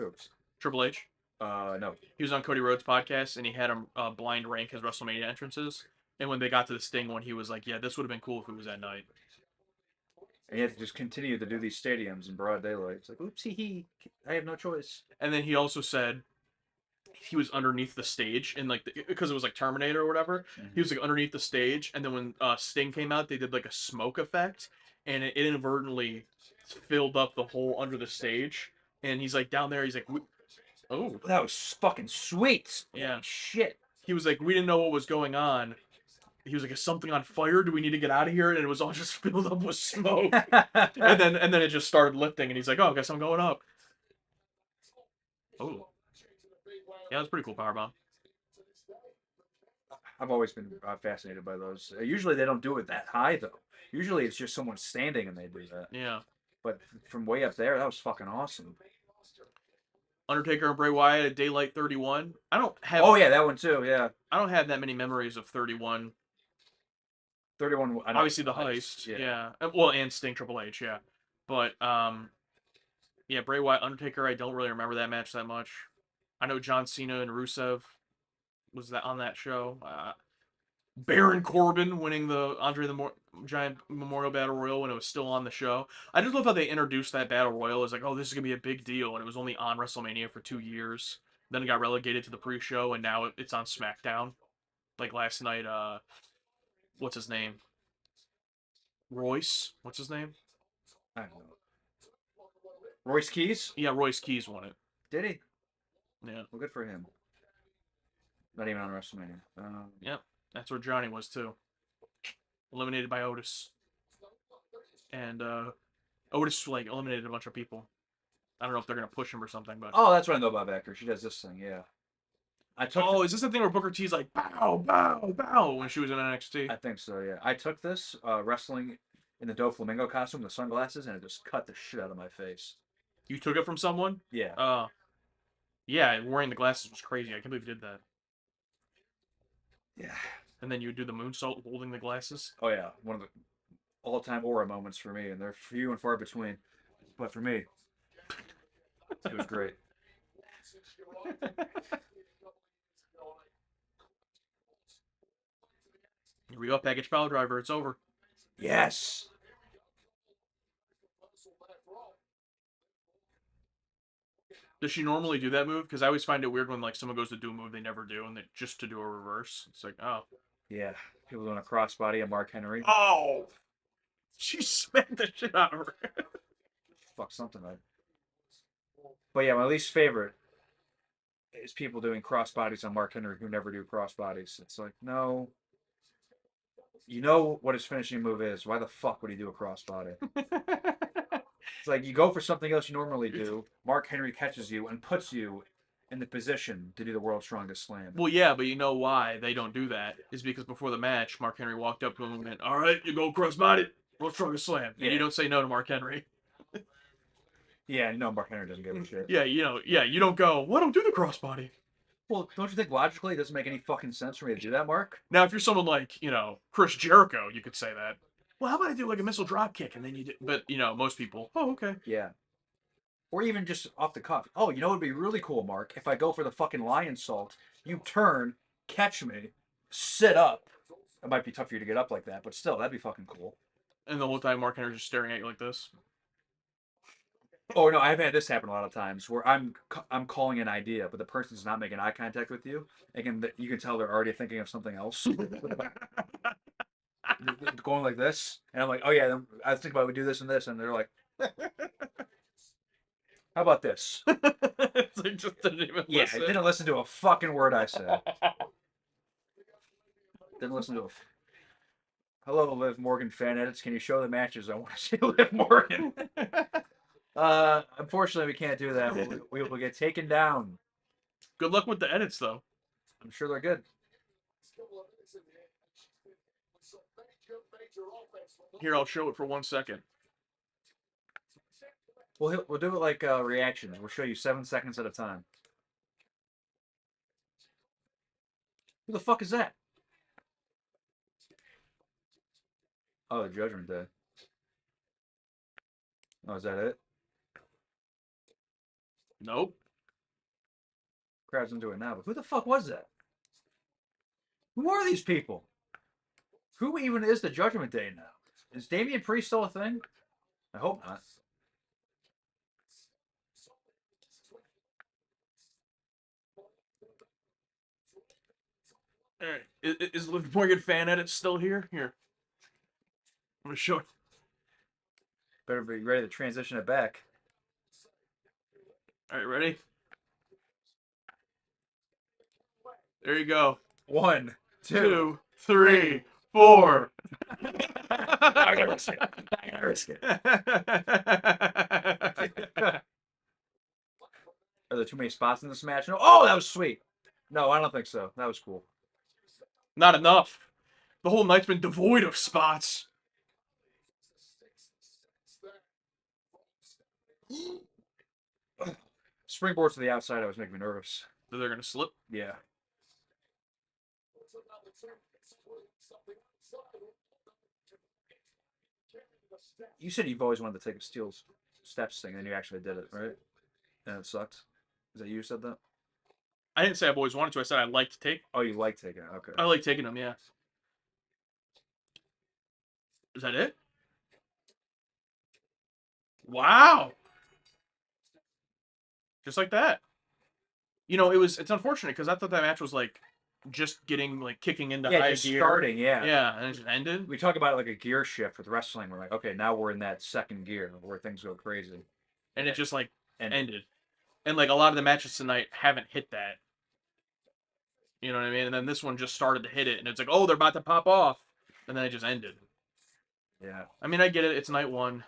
Oops. Triple H. No. He was on Cody Rhodes' podcast and he had him blind rank his WrestleMania entrances. And when they got to the Sting one, he was like, "Yeah, this would have been cool if it was at night." And you have to just continue to do these stadiums in broad daylight. It's like, oopsie, I have no choice. And then he also said he was underneath the stage and like because it was like Terminator or whatever. He was like underneath the stage, and then when Sting came out, they did like a smoke effect, and it inadvertently filled up the hole under the stage. And he's like down there. He's like, "Oh, That was fucking sweet. yeah." Holy shit. He was like, "We didn't know what was going on." He was like, "Is something on fire? Do we need to get out of here?" And it was all just filled up with smoke. And then it just started lifting, and he's like, "Oh, I guess I'm going up." Oh, yeah, that's pretty cool powerbomb. I've always been fascinated by those. Usually they don't do it that high though. Usually it's just someone standing and they do that. Yeah. But from way up there, that was fucking awesome. Undertaker and Bray Wyatt at Daylight 31. I don't have. Oh yeah, that one too. Yeah, I don't have that many memories of 31. 31. I know, Obviously the heist. Yeah. Well, and Sting Triple H. Yeah. But yeah, Bray Wyatt Undertaker. I don't really remember that match that much. I know John Cena and Rusev was that on that show. Baron Corbin winning the Giant Memorial Battle Royal when it was still on the show. I just love how they introduced that Battle Royal as like, oh, this is gonna be a big deal, and it was only on WrestleMania for 2 years. Then it got relegated to the pre-show, and now it's on SmackDown. Like last night, what's his name? Royce. What's his name? I don't know. Royce Keys? Yeah, Royce Keys won it. Did he? Yeah. Well, good for him. Not even on WrestleMania. Yep. That's where Johnny was too. Eliminated by Otis. And Otis like eliminated a bunch of people. I don't know if they're gonna push him or something, but Oh, that's what I know about Becker. She does this thing, yeah. I took. oh, is this the thing where Booker T's like bow, bow, bow when she was in NXT? I think so, yeah. I took this wrestling in the Doflamingo costume, the sunglasses, and it just cut the shit out of my face. You took it from someone? Yeah. Yeah, wearing the glasses was crazy. I can't believe you did that. Yeah. And then you would do the moonsault holding the glasses. Oh yeah, one of the all-time aura moments for me, and they're few and far between. But for me, it was great. Here we go, package power driver. It's over. Yes. Does she normally do that move? Because I always find it weird when like someone goes to do a move they never do, and they just to do a reverse. It's like, oh, Yeah. People doing a crossbody of Mark Henry. oh, she smacked the shit out of her. Fuck something up. But yeah, my least favorite is people doing crossbodies on Mark Henry who never do crossbodies. It's like, no, you know what his finishing move is. Why the fuck would he do a crossbody? It's like you go for something else you normally do. Mark Henry catches you and puts you in the position to do the world's strongest slam. Well, yeah, but you know why they don't do that is because before the match, Mark Henry walked up to him and went, "All right, you go crossbody, world's strongest slam," and you don't say no to Mark Henry. Yeah, no, Mark Henry doesn't give a shit. Yeah, you don't go, "Well, I don't do the crossbody." Well, don't you think logically it doesn't make any fucking sense for me to do that, Mark? Now, if you're someone like, Chris Jericho, you could say that. Well, how about I do like a missile drop kick and then you do, but most people, oh, okay. Yeah. Or even just off the cuff. Oh, you know what would be really cool, Mark? If I go for the fucking lion salt, you turn, catch me, sit up. It might be tough for you to get up like that, but still, that'd be fucking cool. And the whole time Mark Henry's just staring at you like this. Oh no, I've had this happen a lot of times where I'm calling an idea, but the person's not making eye contact with you, and you can tell they're already thinking of something else. Going like this, and I'm like, oh yeah, I was thinking about we do this and this, and they're like, how about this? It's like just didn't even listen. Didn't listen to a fucking word I said. Didn't listen to a. Hello, Liv Morgan fan edits. Can you show the matches? I want to see Liv Morgan. Unfortunately, we can't do that. We will get taken down. Good luck with the edits, though. I'm sure they're good. Here, I'll show it for 1 second. We'll do it like reactions. We'll show you 7 seconds at a time. Who the fuck is that? Oh, the Judgment Day. Oh, is that it? Nope. Crowd's into it now, but who the fuck was that? Who are these people? Who even is the Judgment Day now? Is Damian Priest still a thing? I hope not. All right. Is Liv Morgan fan edit still here? Here. I'm going to show it. Better be ready to transition it back. All right, ready? There you go. 1, 2, 3, 4. I'm gonna risk it. I'm gonna risk it. Are there too many spots in this match? No. Oh, that was sweet. No, I don't think so. That was cool. Not enough. The whole night's been devoid of spots. Springboard to the outside, I was making me nervous. They're going to slip. Yeah. You said you've always wanted to take a steel steps thing, and you actually did it, right? And it sucked. Is that you said that? I didn't say I've always wanted to. I said I like to take. Oh, you like taking it. Okay. I like taking them, yeah. Is that it? Wow. Just like that. It's unfortunate because I thought that match was like just getting like kicking into high just gear. starting, yeah. Yeah, and it just ended. We talk about it like a gear shift with wrestling. We're like, okay, now we're in that second gear where things go crazy. And it just like And ended. And like a lot of the matches tonight haven't hit that. You know what I mean? And then this one just started to hit it, and it's like, oh, they're about to pop off, and then it just ended. yeah. I mean, I get it. It's night one.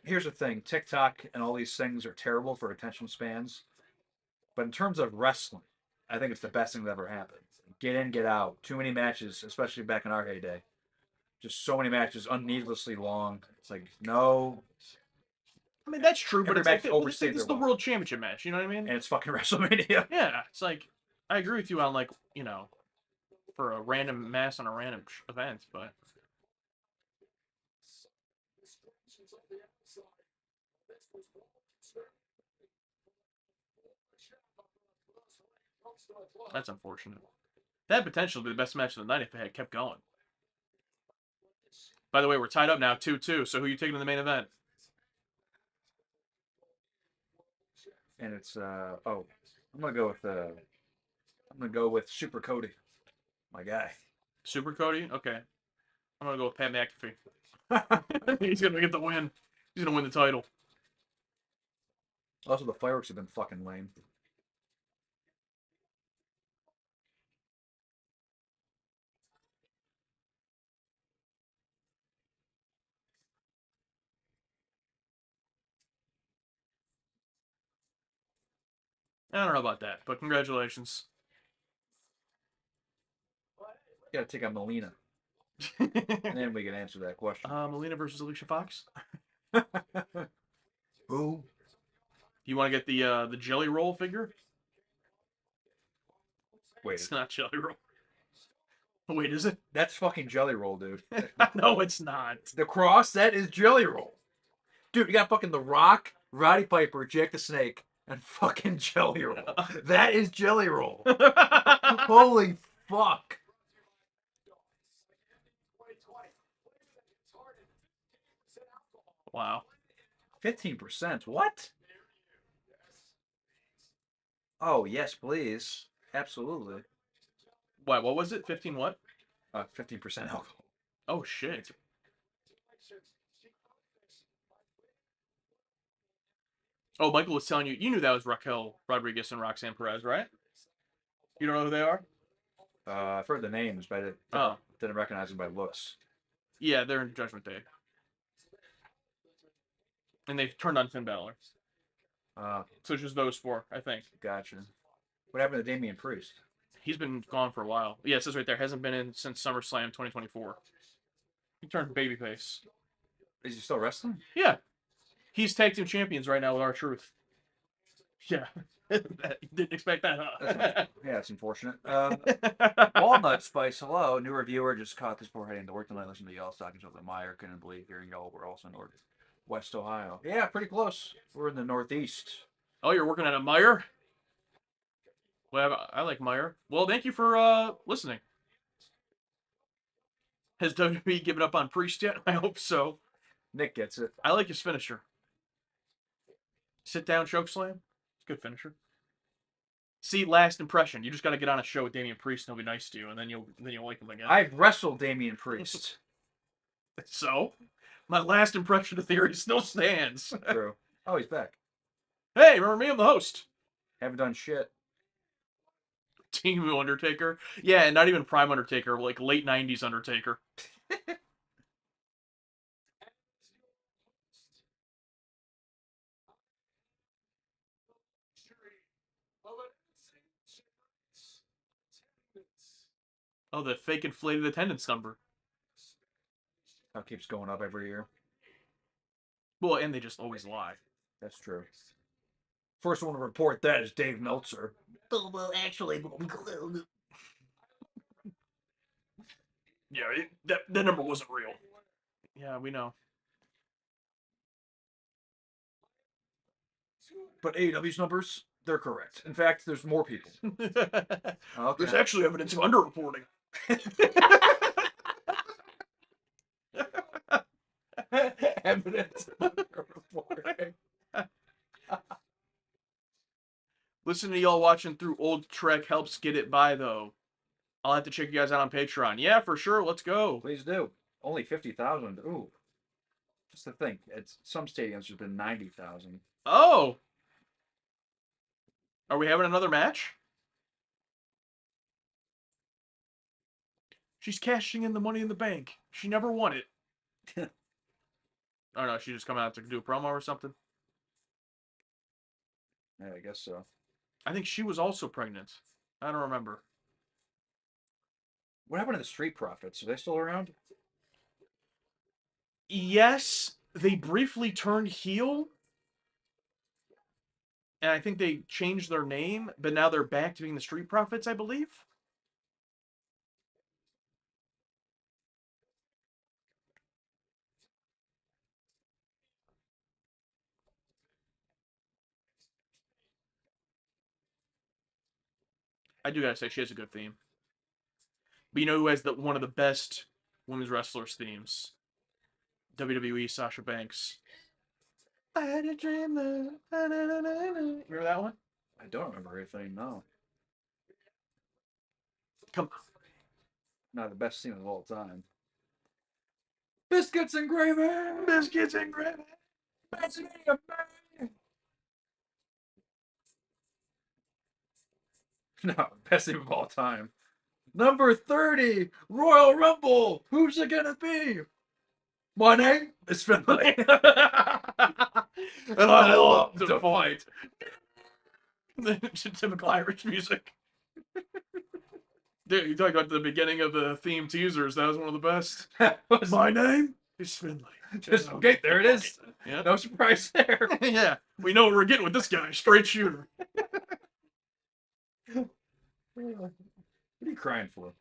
Here's the thing: TikTok and all these things are terrible for attention spans. But in terms of wrestling, I think it's the best thing that ever happened. Get in, get out. Too many matches, especially back in our heyday. Just so many matches, unneedlessly long. It's like, no. I mean, that's true, but Every it's match like, overstayed this is their the welcome. World Championship match. You know what I mean? And it's fucking WrestleMania. Yeah, it's like, I agree with you on like, for a random mass on a random event, but. That's unfortunate. That had potential to be the best match of the night if it had kept going. By the way, we're tied up now, 2-2. So who are you taking in the main event? And it's I'm gonna go with Super Cody, my guy. Super Cody? Okay. I'm gonna go with Pat McAfee. He's gonna get the win. He's gonna win the title. Also, the fireworks have been fucking lame. I don't know about that, but congratulations. Got to take out Melina, and then we can answer that question. Melina versus Alicia Fox. Who? You want to get the Jelly Roll figure? Wait, It's not Jelly Roll. Wait, is it? that's fucking Jelly Roll, dude. No, it's not. The cross, that is Jelly Roll. Dude, you got fucking The Rock, Roddy Piper, Jake the Snake, and fucking Jelly Roll. That is Jelly Roll. Holy fuck. Wow. 15%. What? Oh, yes, please. Absolutely. What was it? 15 what? 15% alcohol. Oh, shit. Oh, Michael was telling you, you knew that was Raquel Rodriguez and Roxanne Perez, right? You don't know who they are? I've heard the names, but I didn't recognize them by looks. Yeah, they're in Judgment Day. And they've turned on Finn Balor. So it's just those four, I think. Gotcha. What happened to Damian Priest? He's been gone for a while. Yeah, it says right there, hasn't been in since SummerSlam 2024. He turned babyface. Is he still wrestling? Yeah. He's tag team champions right now with R-Truth. Yeah. Didn't expect that, huh? Yeah, it's unfortunate. Walnut Spice, hello. New reviewer just caught this before heading to work tonight. Listen to y'all talking about the Meyer. Couldn't believe hearing y'all were also in Northwest Ohio. Yeah, pretty close. We're in the Northeast. Oh, you're working at a Meyer? Well, I like Meyer. Well, thank you for listening. Has WWE given up on Priest yet? I hope so. Nick gets it. I like his finisher. Sit down choke slam. Good finisher. See, last impression. You just got to get on a show with Damian Priest, and he'll be nice to you, and then you'll like him again. I've wrestled Damian Priest. So, my last impression of Theory still stands. True. Oh, he's back. Hey, remember me? I'm the host. Haven't done shit. Team Undertaker. Yeah, and not even Prime Undertaker, like late 90s Undertaker. Oh, the fake inflated attendance number. That keeps going up every year. Well, and they just always lie. That's true. First one to report that is Dave Meltzer. Well, actually, Yeah, that number wasn't real. Yeah, we know. But AEW's numbers, they're correct. In fact, there's more people. Okay. There's actually evidence of underreporting. Evidence of underreporting. Listen to y'all watching through old Trek helps get it by, though. I'll have to check you guys out on Patreon. Yeah, for sure. Let's go. Please do. Only 50,000. Ooh. Just to think, at some stadiums there's been 90,000. Oh. Are we having another match? She's cashing in the money in the bank. She never won it. Oh, no, she just coming out to do a promo or something? Yeah, I guess so. I think she was also pregnant. I don't remember. What happened to the Street Profits? Are they still around? Yes, they briefly turned heel. And I think they changed their name, but now they're back to being the Street Profits, I believe. I do gotta say, she has a good theme. But you know who has one of the best women's wrestlers themes? WWE Sasha Banks. I had a dream. Remember that one? I don't remember anything, no. Come on. Not the best scene of all time. Biscuits and gravy! Biscuits and gravy. No, best theme of all time. Number 30, Royal Rumble. Who's it gonna be? My name is Finlay. And I love to fight. Typical Irish music. Dude, you talk about the beginning of the theme teasers. That was one of the best. My name is Finley. Just, okay, there it is. Yeah. No surprise there. Yeah. We know what we're getting with this guy. Straight shooter. What are you crying for?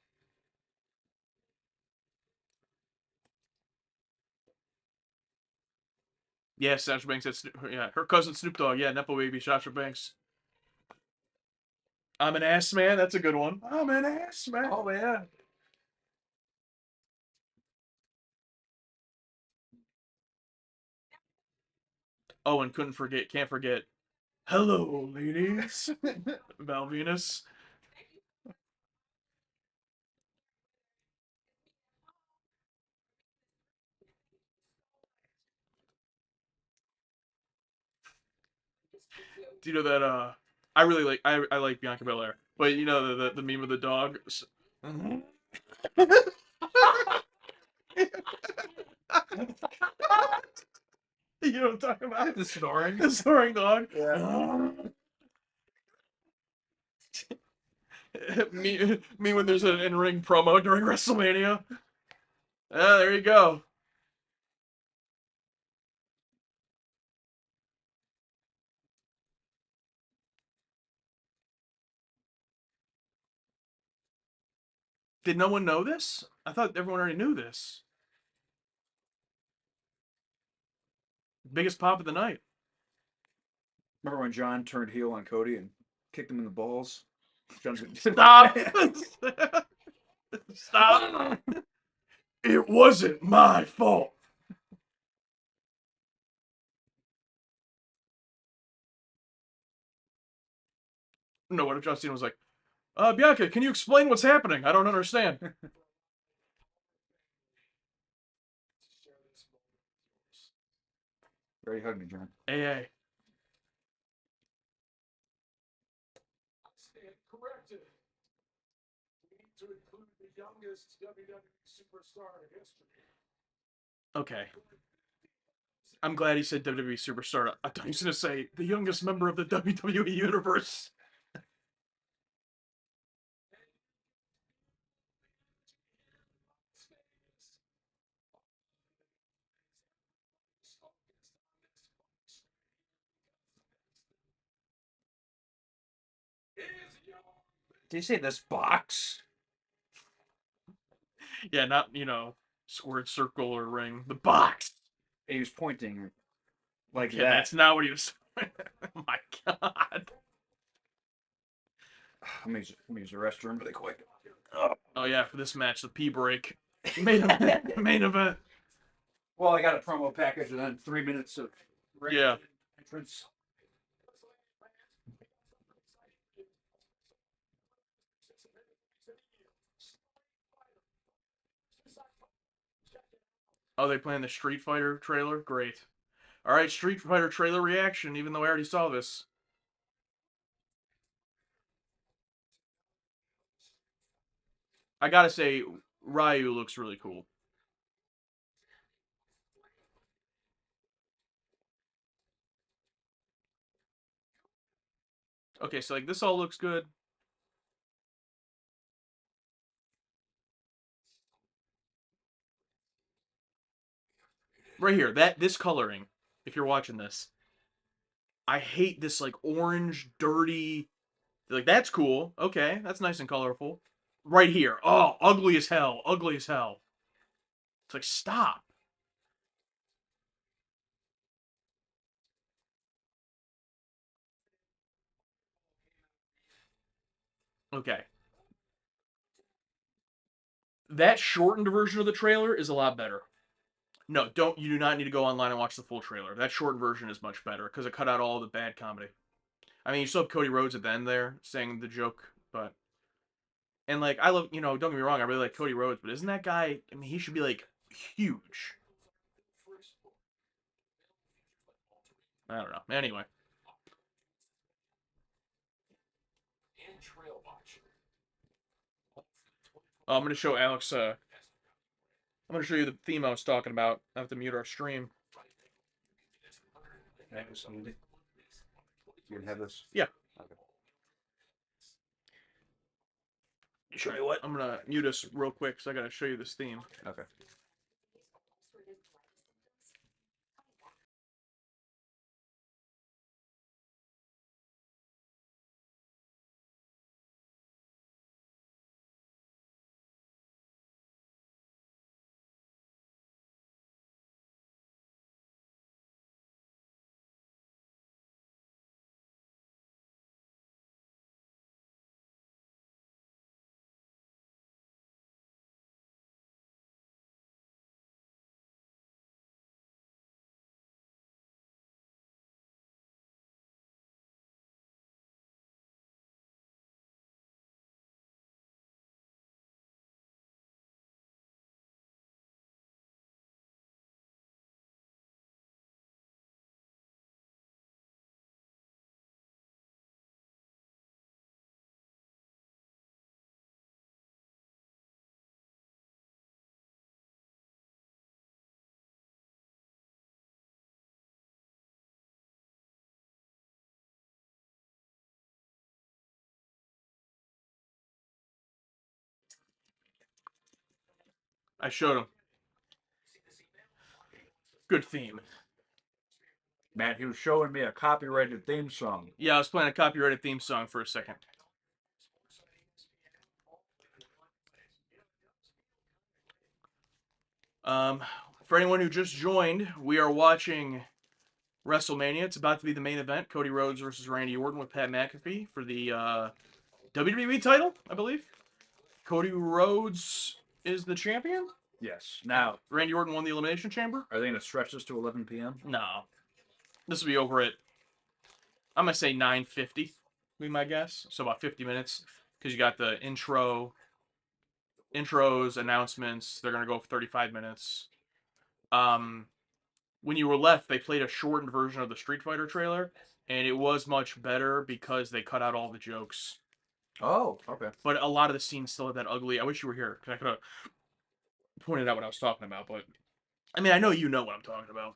Yeah, Sasha Banks. Yeah, her cousin Snoop Dogg. Yeah, Nepo baby Sasha Banks. I'm an ass man. That's a good one. I'm an ass man. Oh yeah. Oh, and can't forget. Hello, ladies. Val Venus. Do you know that? I really like. I like Bianca Belair, but you know the meme of the dog. You know what I'm talking about? The snoring. The snoring dog. Yeah. me when there's an in-ring promo during WrestleMania. Ah, there you go. Did no one know this? I thought everyone already knew this. Biggest pop of the night. Remember when John turned heel on Cody and kicked him in the balls? John's Stop! Stop! It wasn't my fault. No, what if John Cena was like, Bianca, can you explain what's happening? I don't understand. Ready, hug me, John. AA. Okay. I'm glad he said WWE superstar. I thought he was going to say the youngest member of the WWE universe. Did you say this box? Yeah, not, square, circle, or ring. The box. And he was pointing like Yeah, that. that's not what he was. Oh my god. Let me use the restroom really quick. Oh yeah, for this match, the pee break. Main event. Main event. Well, I got a promo package and then 3 minutes of Yeah. entrance. Oh, they playing the Street Fighter trailer? Great. Alright, Street Fighter trailer reaction, even though I already saw this. I gotta say, Ryu looks really cool. Okay, so like this all looks good. Right here, this coloring, if you're watching this. I hate this like orange, dirty. Like that's cool. Okay, that's nice and colorful. Right here. Oh, ugly as hell. Ugly as hell. It's like stop. Okay. That shortened version of the trailer is a lot better. No, you do not need to go online and watch the full trailer. That shortened version is much better because it cut out all the bad comedy. I mean, you still have Cody Rhodes at the end there saying the joke, but and like I love, don't get me wrong, I really like Cody Rhodes, but isn't that guy? I mean, he should be like huge. I don't know. Anyway. I'm gonna show Alex. I'm gonna show you the theme I was talking about. I have to mute our stream. You can have this. Yeah. Okay. Show you what? I'm gonna mute us real quick because I gotta show you this theme. Okay. I showed him. Good theme. Man, he was showing me a copyrighted theme song. Yeah, I was playing a copyrighted theme song for a second. For anyone who just joined, we are watching WrestleMania. It's about to be the main event: Cody Rhodes versus Randy Orton with Pat McAfee for the WWE title, I believe. Cody Rhodes is the champion. Yes. Now, Randy Orton won the Elimination Chamber. are they going to stretch this to 11 p.m.? No, this will be over at, I'm gonna say 9:50. Be my guess. So about 50 minutes because you got the intros, announcements. They're gonna go for 35 minutes. When you were left, they played a shortened version of the Street Fighter trailer, and it was much better because they cut out all the jokes. Oh, okay. But a lot of the scenes still have that ugly. I wish you were here because I could have pointed out what I was talking about. But I mean, I know you know what I'm talking about.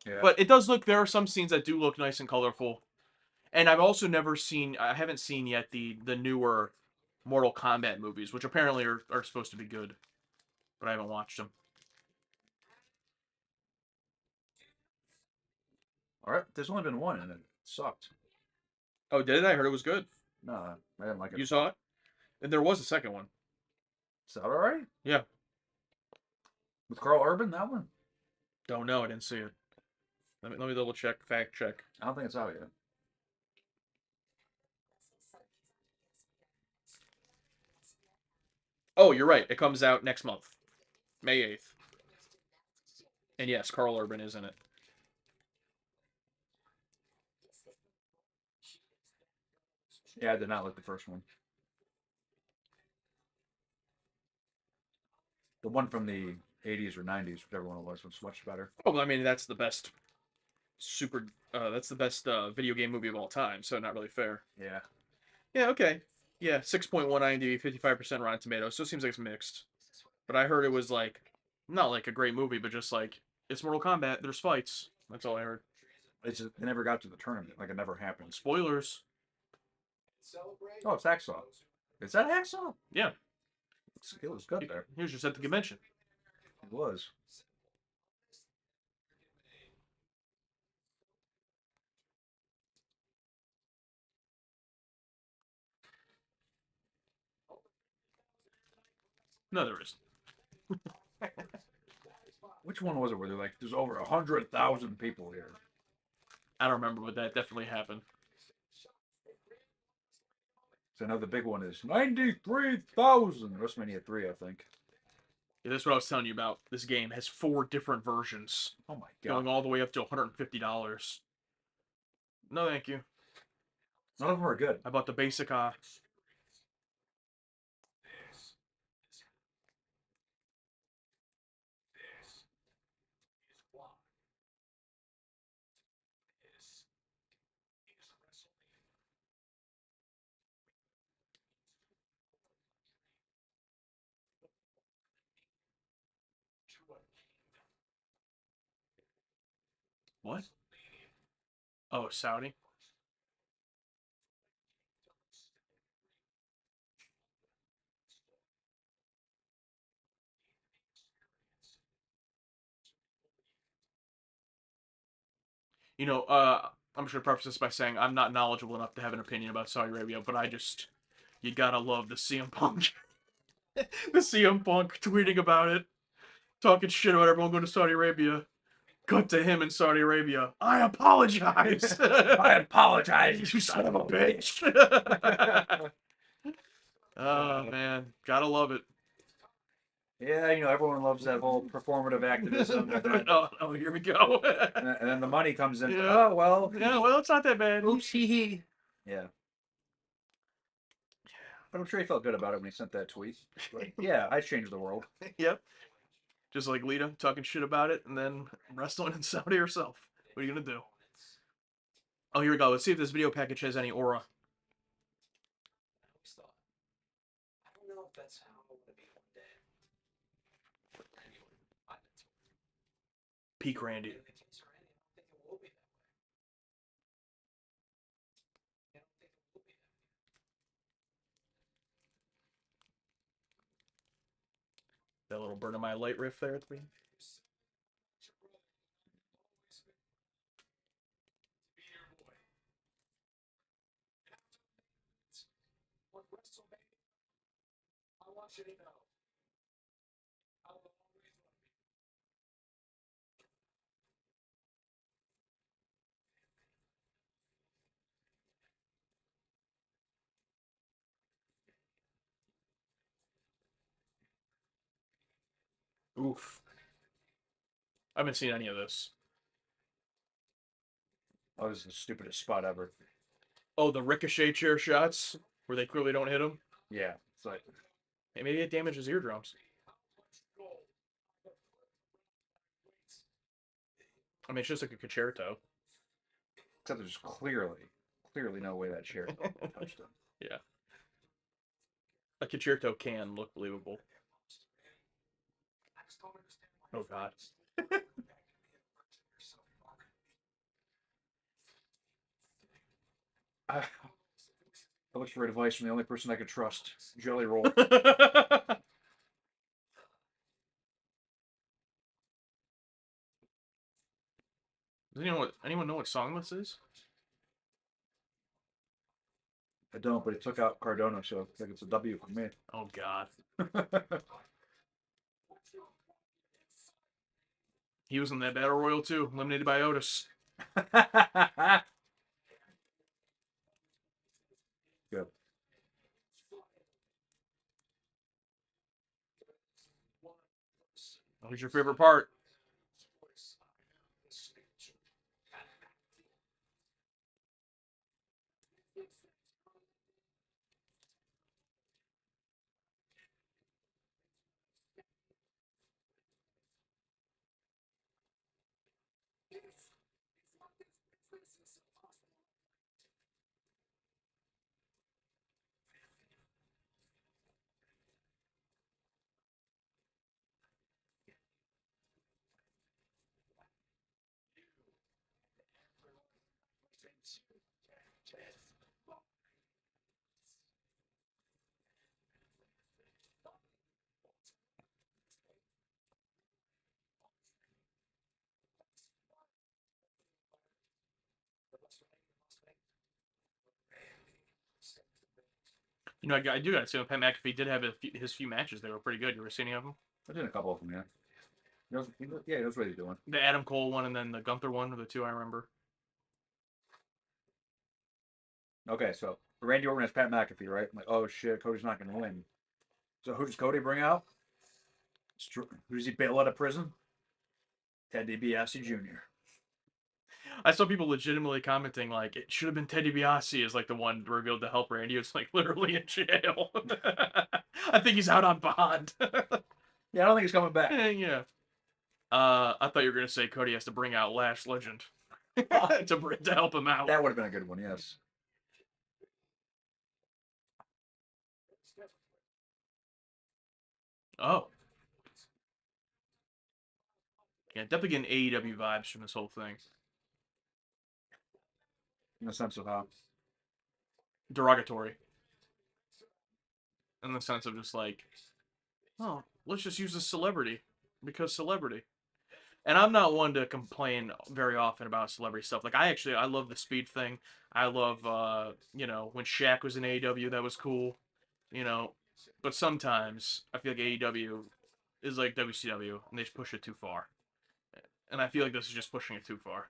Yeah. But it does look. There are some scenes that do look nice and colorful. And I've also never seen. I haven't seen yet the newer Mortal Kombat movies, which apparently are supposed to be good, but I haven't watched them. All right. There's only been one, and it sucked. Oh, did it? I heard it was good. No, I didn't like it. You saw it? And there was a second one. Is that all right? Yeah. With Carl Urban, that one? Don't know. I didn't see it. Let me double check. Fact check. I don't think it's out yet. Oh, you're right. It comes out next month, May 8th. And yes, Carl Urban is in it. Yeah, I did not like the first one. The one from the 80s or 90s, whichever one it was much better. Oh, I mean that's the best that's the best video game movie of all time. So not really fair. Yeah. Yeah. Okay. Yeah. 6.1 IMDb, 55% Rotten Tomatoes. So it seems like it's mixed. But I heard it was like not like a great movie, but just like it's Mortal Kombat. There's fights. That's all I heard. It's just, they never got to the tournament. Like, it never happened. Spoilers. Oh, it's Hacksaw. Is that Hacksaw? Yeah. It was good there. He was just at the convention. It was. No, there isn't. Which one was it where they're like, there's over 100,000 people here? I don't remember, but that definitely happened. So I know the big one is 93,000. WrestleMania 3, I think. Yeah, that's what I was telling you about. This game has 4 different versions, Oh my god. going all the way up to $150. No, thank you. None of them are good. I bought the basic What? Oh, Saudi. You know, I'm just gonna preface this by saying I'm not knowledgeable enough to have an opinion about Saudi Arabia, but you gotta love the CM Punk, the CM Punk tweeting about it, talking shit about everyone going to Saudi Arabia. Cut to him in Saudi Arabia. I apologize. I apologize, you son of a bitch. Oh man, gotta love it. Yeah, you know, everyone loves that whole performative activism, and then, oh, here we go. and then the money comes in. Yeah. Oh well. Yeah, well, it's not that bad. Oops, hee. Yeah. But I'm sure he felt good about it when he sent that tweet. Like, yeah, I changed the world. Yep. Just like Lita talking shit about it and then wrestling in Saudi herself. What are you gonna do? Oh, here we go. Let's see if this video package has any aura. Peak Randy. That little burn of my light riff there at the beginning. Oof. I haven't seen any of this. Oh, this is the stupidest spot ever. Oh, the ricochet chair shots where they clearly don't hit him. Yeah, it's like, Hey, maybe it damages eardrums. I mean, it's just like a concerto. except there's clearly no way that chair touched him. Yeah. A concerto can look believable. Oh, God. I looked for advice from the only person I could trust, Jelly Roll. Does anyone know what song this is? I don't, but he took out Cardona, so I think it's a W for me. Oh, God. He was in that Battle Royal, too. Eliminated by Otis. Good. What's your favorite part? You know, I do gotta say, Pat McAfee did have his few matches. They were pretty good. You ever seen any of them? I've seen a couple of them, yeah. Yeah, he knows what he's doing. The Adam Cole one and then the Gunther one are the two I remember. Okay, so Randy Orton has Pat McAfee, right? I'm like, oh shit, Cody's not going to win. So who does Cody bring out? Who does he bail out of prison? Ted DiBiase Jr. I saw people legitimately commenting like it should have been Ted DiBiase as like the one revealed to help Randy. It's like literally in jail. I think he's out on bond. Yeah, I don't think he's coming back. Yeah. I thought you were gonna say Cody has to bring out Lash Legend to help him out. That would have been a good one, yes. Oh. Yeah, definitely getting AEW vibes from this whole thing. In the sense of how. Derogatory. In the sense of just like, oh, let's just use a celebrity because celebrity. And I'm not one to complain very often about celebrity stuff. Like I love the speed thing. I love when Shaq was in AEW, that was cool. You know, but sometimes I feel like AEW is like WCW and they just push it too far. And I feel like this is just pushing it too far.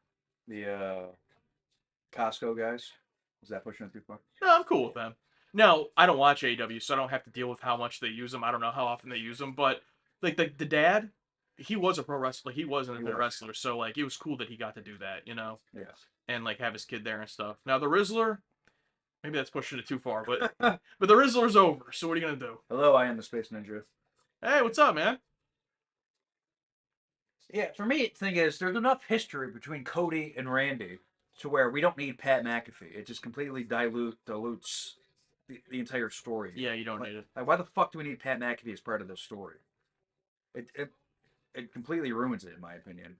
The Costco guys. Is that pushing it too far? No, I'm cool with them. Now, I don't watch AEW, so I don't have to deal with how much they use them. I don't know how often they use them, but like the dad, he was a pro wrestler. He was an He independent was. wrestler, so like it was cool that he got to do that, Yeah. and like have his kid there and stuff. Now the Rizzler, maybe that's pushing it too far, but but the Rizzler's over. So what are you gonna do? Hello, I am the Space Ninja. Hey, what's up, man? Yeah, for me, the thing is, there's enough history between Cody and Randy to where we don't need Pat McAfee. It just completely dilutes the entire story. Yeah, you don't need it. Like, why the fuck do we need Pat McAfee as part of this story? It completely ruins it, in my opinion.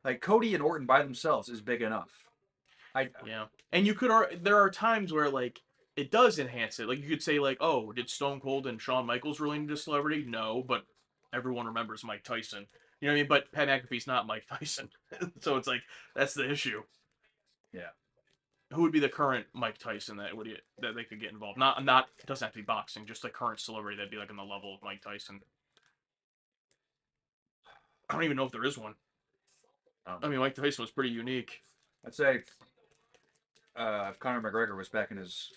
Like, Cody and Orton by themselves is big enough. Yeah, and there are times where like it does enhance it. Like you could say like, oh, did Stone Cold and Shawn Michaels really need a celebrity? No, but everyone remembers Mike Tyson. You know what I mean? But Pat McAfee's not Mike Tyson, so it's like that's the issue. Yeah. Who would be the current Mike Tyson that they could get involved? Not it doesn't have to be boxing, just a current celebrity that'd be like on the level of Mike Tyson. I don't even know if there is one. I mean, Mike Tyson was pretty unique. I'd say if Conor McGregor was back in his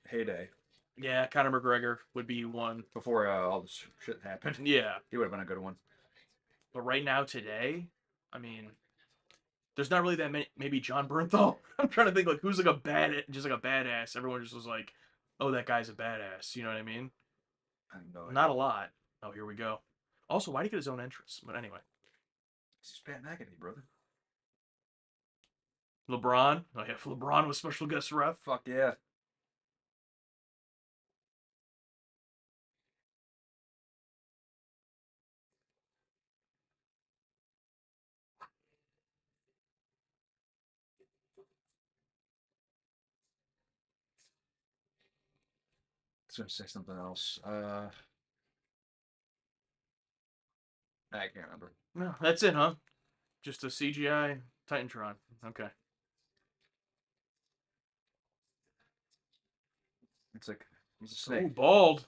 heyday, Yeah, Conor McGregor would be one. before all this shit happened, Yeah, he would have been a good one. but right now today, I mean, there's not really that many. Maybe John Bernthal. I'm trying to think like who's like just like a badass. Everyone just was like, oh, that guy's a badass. You know what I mean? I have no Not a idea. lot. Oh, here we go. Also, why did he get his own entrance? But anyway, This is Pat McAfee, brother. LeBron. Oh yeah, LeBron was special guest ref. Fuck yeah. I was gonna say something else. I can't remember. No, that's it, huh? Just a CGI Titantron. Okay. It's like he's a Ooh, snake. bald.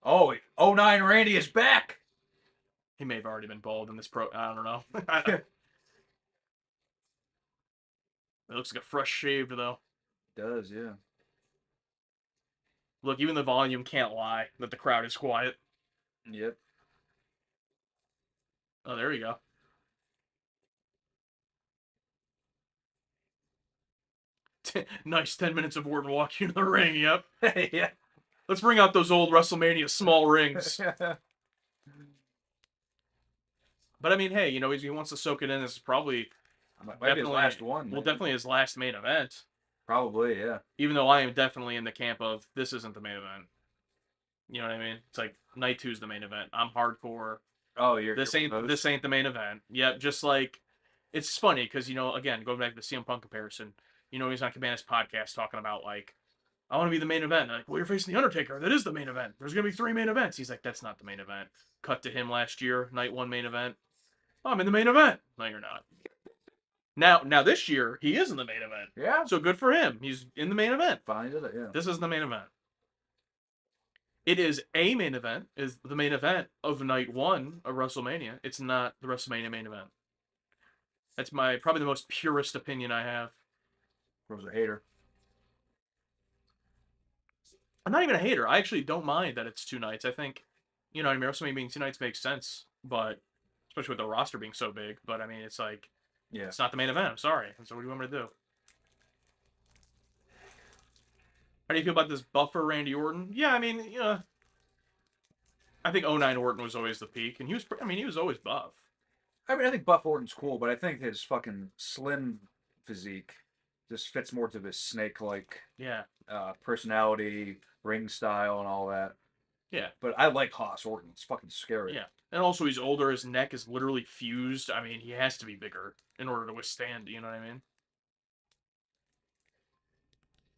Oh, 09 Randy is back. He may have already been bald in this pro. I don't know. It looks like a fresh shaved though. Does, yeah. Look, even the volume can't lie that the crowd is quiet. Yep. Oh, there you go. Nice 10 minutes of Orton walking in the ring. Yep. Yeah. Let's bring out those old WrestleMania small rings. But I mean, hey, he wants to soak it in. This is probably Might be his last one. Well, maybe. definitely his last main event. Probably, yeah. Even though I am definitely in the camp of this isn't the main event. You know what I mean? It's like night two's the main event. I'm hardcore. Oh, you're This you're ain't one of this those? ain't the main event. Yep, just like it's funny because again going back to the CM Punk comparison. He's on Cabana's podcast talking about like I want to be the main event. Like, well, you're facing the Undertaker. That is the main event. There's gonna be 3 main events. He's like, that's not the main event. Cut to him last year, night 1 main event. Oh, I'm in the main event. No, you're not. Now this year he is in the main event. Yeah. So good for him. He's in the main event. Finally did it, yeah. This is the main event. It is a main event. Is the main event of night 1 of WrestleMania. It's not the WrestleMania main event. That's probably the most purest opinion I have. Bro's a hater. I'm not even a hater. I actually don't mind that it's 2 nights. I think, I mean, WrestleMania being 2 nights makes sense, but especially with the roster being so big. But I mean, it's like, Yeah. it's not the main event. I'm sorry. So what do you want me to do? How do you feel about this buffer Randy Orton? Yeah, I mean, I think '09 Orton was always the peak, and he was always buff. I mean, I think Buff Orton's cool, but I think his fucking slim physique just fits more to this snake-like Yeah. personality, ring style, and all that. Yeah. But I like Haas Orton. It's fucking scary. Yeah. And also, he's older. His neck is literally fused. I mean, he has to be bigger in order to withstand. You know what I mean?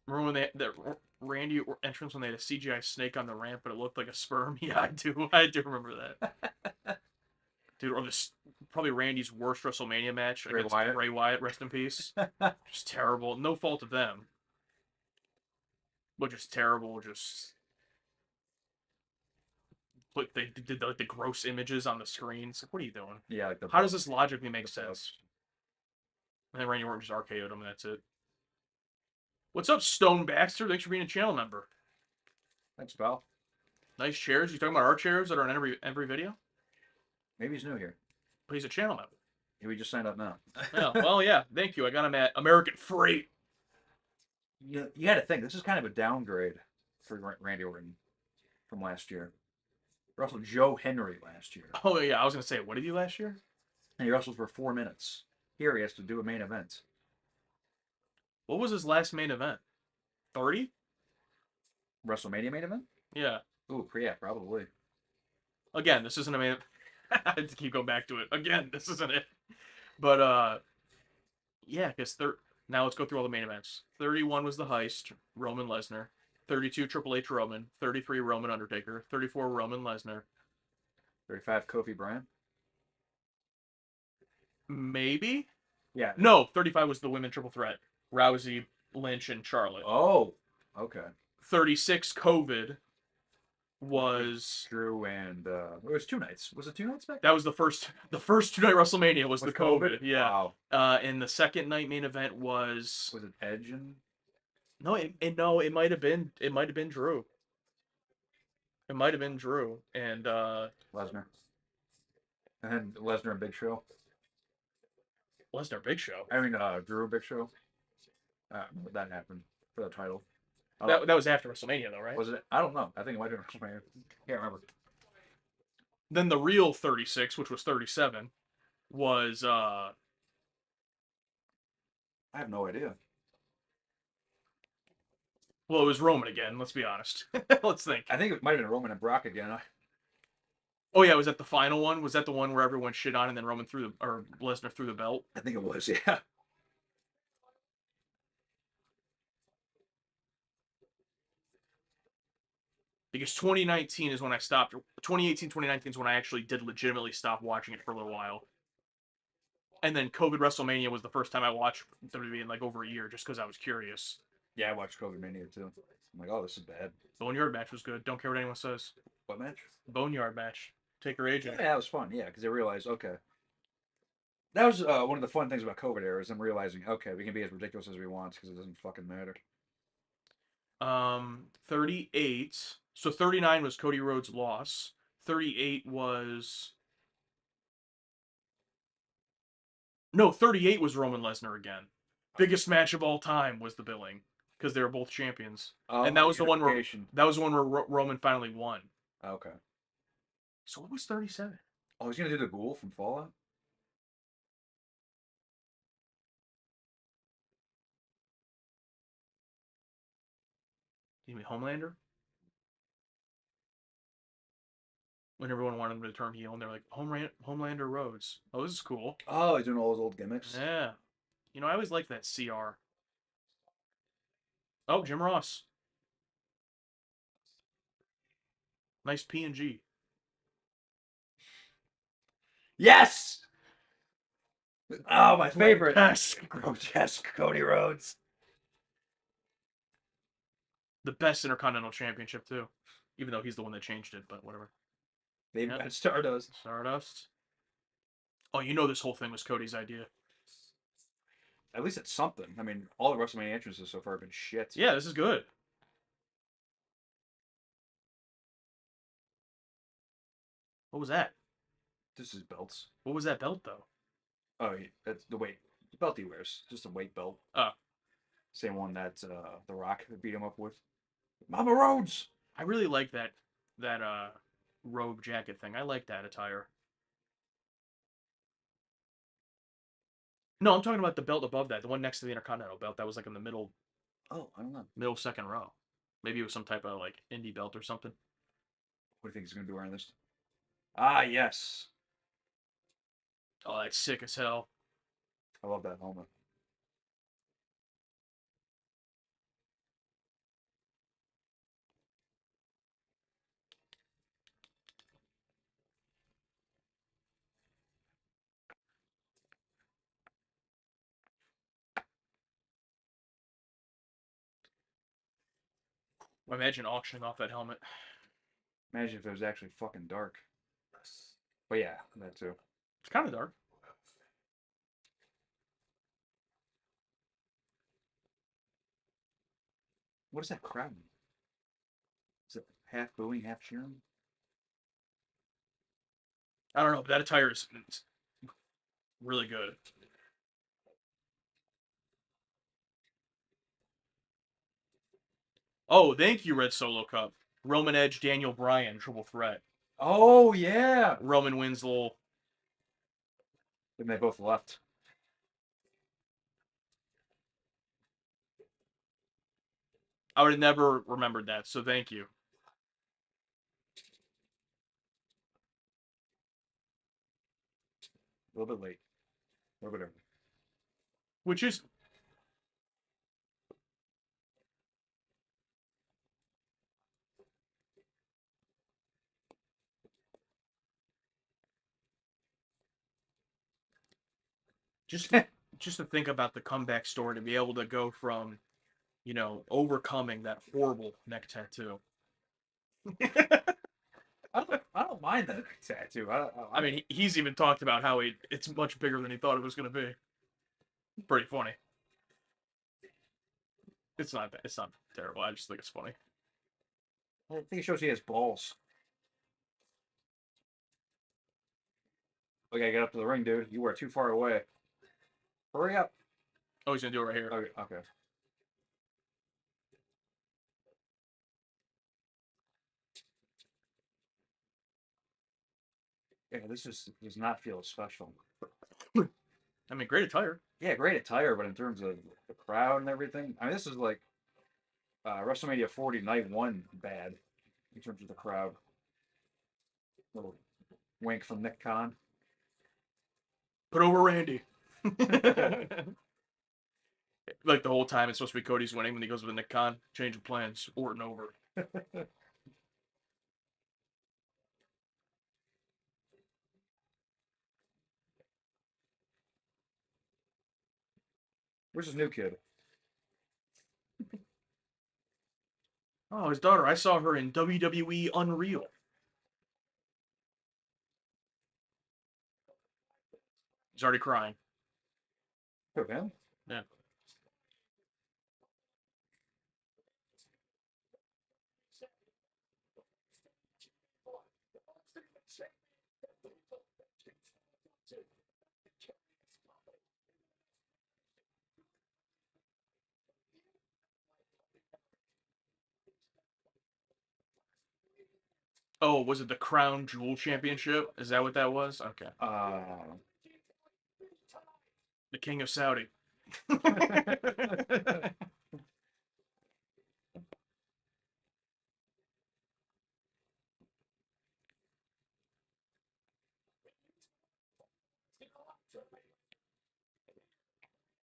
Remember when that Randy entrance when they had a CGI snake on the ramp, but it looked like a sperm? Yeah, I do. I do remember that. Dude, or this probably Randy's worst WrestleMania match Bray against Wyatt. Bray Wyatt, rest in peace. Just terrible. No fault of them. But just terrible. Just like they did like the gross images on the screens. Like, what are you doing? Yeah, like the. How does this logically make the sense? And then Randy Orton just RKO'd him and that's it. What's up, Stone Baxter? Thanks for being a channel member. Thanks, pal. Nice chairs. You talking about our chairs that are in every video? Maybe he's new here. But he's a channel member. Maybe he just signed up now. Yeah, well, yeah. Thank you. I got him at American Freight. You had to think this is kind of a downgrade for Randy Orton from last year. He wrestled Joe Henry last year, Oh yeah, I was gonna say, what did he last year? and he wrestled for 4 minutes. Here he has to do a main event. What was his last main event? 30? WrestleMania main event? Yeah. Ooh, yeah, probably. Again, this isn't a main. I have to keep going back to it. Again, this isn't it. But yeah, because now let's go through all the main events. 31 was the heist, Roman Lesnar. 32 Triple H Roman. 33 Roman Undertaker. 34 Roman Lesnar. 35 Kofi Bryant. Maybe. Yeah. No, 35 was the women triple threat. Rousey, Lynch, and Charlotte. Oh, okay. 36 COVID was Drew and it was 2 nights. Was it 2 nights back? that was the first 2-night WrestleMania was the With COVID. Yeah. Wow. And the second night main event was Was it Edge and no, it might have been Drew. It might have been Drew and Lesnar? And then Lesnar and Big Show. Lesnar Big Show. I mean, Drew and Big Show. That happened for the title. That was after WrestleMania though, right? Was it? I don't know. I think it might have been WrestleMania. Can't remember. Then the real 36, which was 37, was I have no idea. well, it was Roman again. Let's be honest. Let's think. I think it might have been Roman and Brock again. Oh yeah, was that the final one? Was that the one where everyone shit on and then Roman or Lesnar threw the belt? I think it was. Yeah. Because 2019 is when I stopped. 2018, 2019 is when I actually did legitimately stop watching it for a little while. And then COVID WrestleMania was the first time I watched WWE in like over a year, just because I was curious. Yeah, I watched COVID Mania too. I'm like, oh, this is bad. Boneyard match was good. Don't care what anyone says. What match? Boneyard match. Taker Yeah, AJ. that was fun. Yeah, because they realized, okay. That was one of the fun things about COVID era is them realizing, okay, we can be as ridiculous as we want because it doesn't fucking matter. 38. So 39 was Cody Rhodes' loss. 38 was no, 38 was Roman Lesnar again. Biggest match of all time was the billing because they were both champions, and that was the one where Unification. Roman finally won. Okay. So what was 37? Oh, he's gonna do the Ghoul from Fallout. You mean Homelander? When everyone wanted him to turn heel, and they're like, Homelander Rhodes. Oh, this is cool. Oh, he's doing all those old gimmicks. Yeah. You know, I always liked that CR. Oh, Jim Ross. Nice PNG. Yes. Oh, my favorite. Grotesque. Grotesque Cody Rhodes. The best Intercontinental Championship, too. Even though he's the one that changed it, but whatever. They've Yep. got Stardust. Stardust. Oh, you know this whole thing was Cody's idea. At least it's something. I mean, all the WrestleMania entrances so far have been shit. Yeah, this is good. What was that? This is belts. What was that belt, though? Oh, that's the weight. The belt he wears. Just a weight belt. Oh. Same one that The Rock beat him up with. Mama Rhodes. I really like that robe jacket thing. I like that attire. No, I'm talking about the belt above that, the one next to the Intercontinental belt that was like in the middle Oh, I don't know. middle second row. Maybe it was some type of like indie belt or something. What do you think he's going to be wearing this? Ah, yes. Oh, that's sick as hell. I love that helmet. Imagine auctioning off that helmet. Imagine if it was actually fucking dark. But yeah, that too. It's kind of dark. What is that crowd? Is it half booing, half cheering? I don't know, but that attire is really good. Oh, thank you, Red Solo Cup. Roman Edge, Daniel Bryan, triple threat. Oh, yeah. Roman wins the little. Then they both left. I would have never remembered that, so thank you. A little bit late. A little bit early. Which is just just to think about the comeback story to be able to go from, overcoming that horrible neck tattoo. I don't mind that tattoo. I mean, he's even talked about how it's much bigger than he thought it was going to be. Pretty funny. It's not bad. It's not terrible. I just think it's funny. I think it shows he has balls. Okay, get up to the ring, dude. You were too far away. Hurry up. Oh, he's gonna do it right here. Okay. Okay. Yeah, this does not feel special. I mean, great attire. Yeah, great attire, but in terms of the crowd and everything, I mean, this is like WrestleMania 40 Night 1 bad in terms of the crowd. Little wink from Nick Khan. Put over Randy. Like the whole time, it's supposed to be Cody's winning. When he goes with Nick Khan, change of plans. Orton over. Where's his new kid? Oh, his daughter. I saw her in WWE Unreal. He's already crying. Who, him? Yeah. Oh, was it the Crown Jewel Championship? Is that what that was? Okay. The King of Saudi.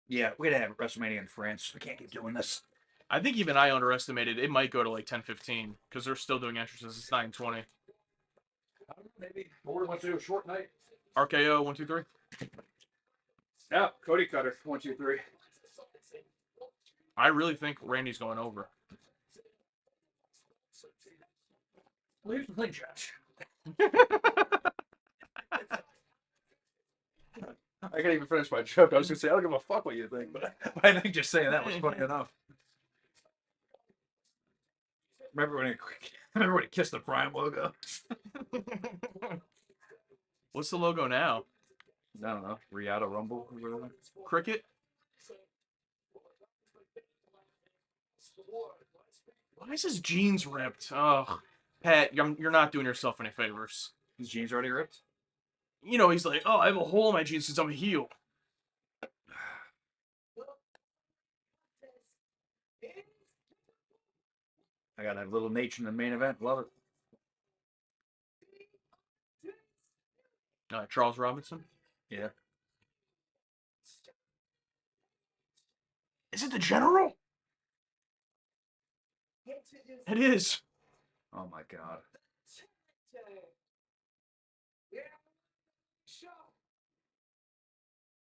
Yeah, we gotta have WrestleMania in France. We can't keep doing this. I think even I underestimated it might go to like 10-15 because they're still doing entrances. It's 9:20. Maybe. Or wants to do a short night. RKO 1, 2, 3. Yeah, Cody Cutter. 1, 2, 3. I really think Randy's going over. Well, here's the thing, Josh. I can't even finish my joke. I was gonna say I don't give a fuck what you think, but I think just saying that was funny enough. Remember when he kissed the Prime logo? What's the logo now? I don't know. Riata Rumble or whatever. Cricket? Why is his jeans ripped? Ugh. Pat, you're not doing yourself any favors. His jeans already ripped? He's like, oh, I have a hole in my jeans since I'm a heel. I gotta have little Nate in the main event. Love it. Charles Robinson. Yeah. Is it the General? It is. Oh my god.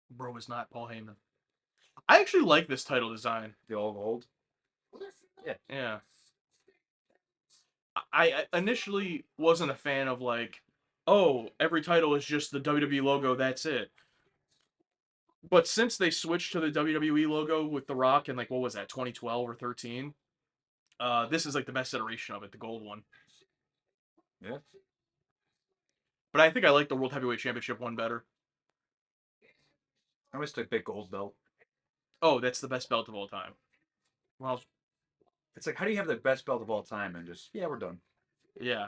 Bro is not Paul Heyman. I actually like this title design. The old gold. Yeah. I initially wasn't a fan of like, oh, every title is just the WWE logo, that's it. But since they switched to the WWE logo with The Rock in like what was that, 2012 or 13, this is like the best iteration of it, the gold one. Yeah. But I think I like the World Heavyweight Championship one better. I missed a big gold belt. Oh, that's the best belt of all time. Well, It's like, how do you have the best belt of all time and just, yeah, we're done. yeah.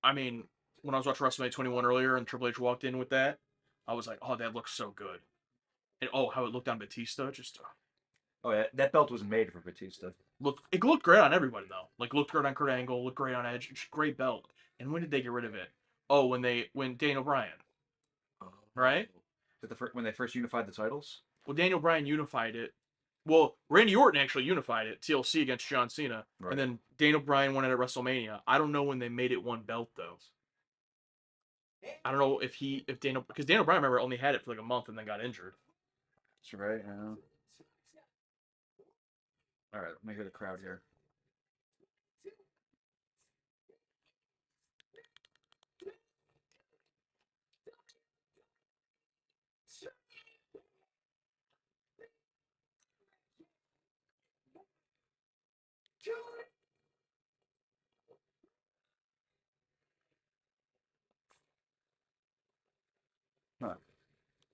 I mean, when I was watching WrestleMania 21 earlier and Triple H walked in with that, I was like, oh, that looks so good. And oh, how it looked on Batista, just Oh yeah, that belt was made for Batista. it looked great on everybody though. Like looked great on Kurt Angle, looked great on Edge. Just great belt. And when did they get rid of it? Oh, when Daniel Bryan, right? When they first unified the titles? Well, Daniel Bryan unified it. Well, Randy Orton actually unified it, TLC against John Cena, Right. and then Daniel Bryan won it at WrestleMania. I don't know when they made it one belt though. I don't know if Daniel, because Daniel Bryan, remember, only had it for like a month and then got injured. That's right, yeah. Alright, let me hear the crowd here. Huh.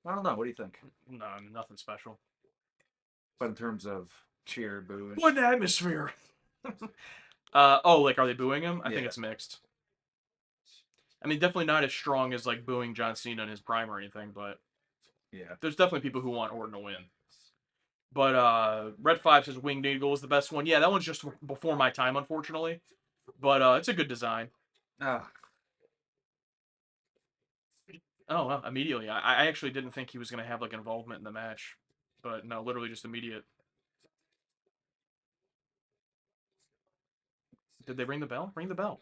I don't know, what do you think? No, I mean, nothing special. But in terms of cheer, boo, What an atmosphere! Oh, like, are they booing him? I think Yeah. it's mixed. I mean, definitely not as strong as like booing John Cena in his prime or anything, but yeah. there's definitely people who want Orton to win. But Red 5 says Winged Eagle is the best one. Yeah, that one's just before my time, unfortunately. But it's a good design. Ah, Oh, well, immediately. I actually didn't think he was going to have like involvement in the match. But no, literally just immediate. Did they ring the bell? Ring the bell.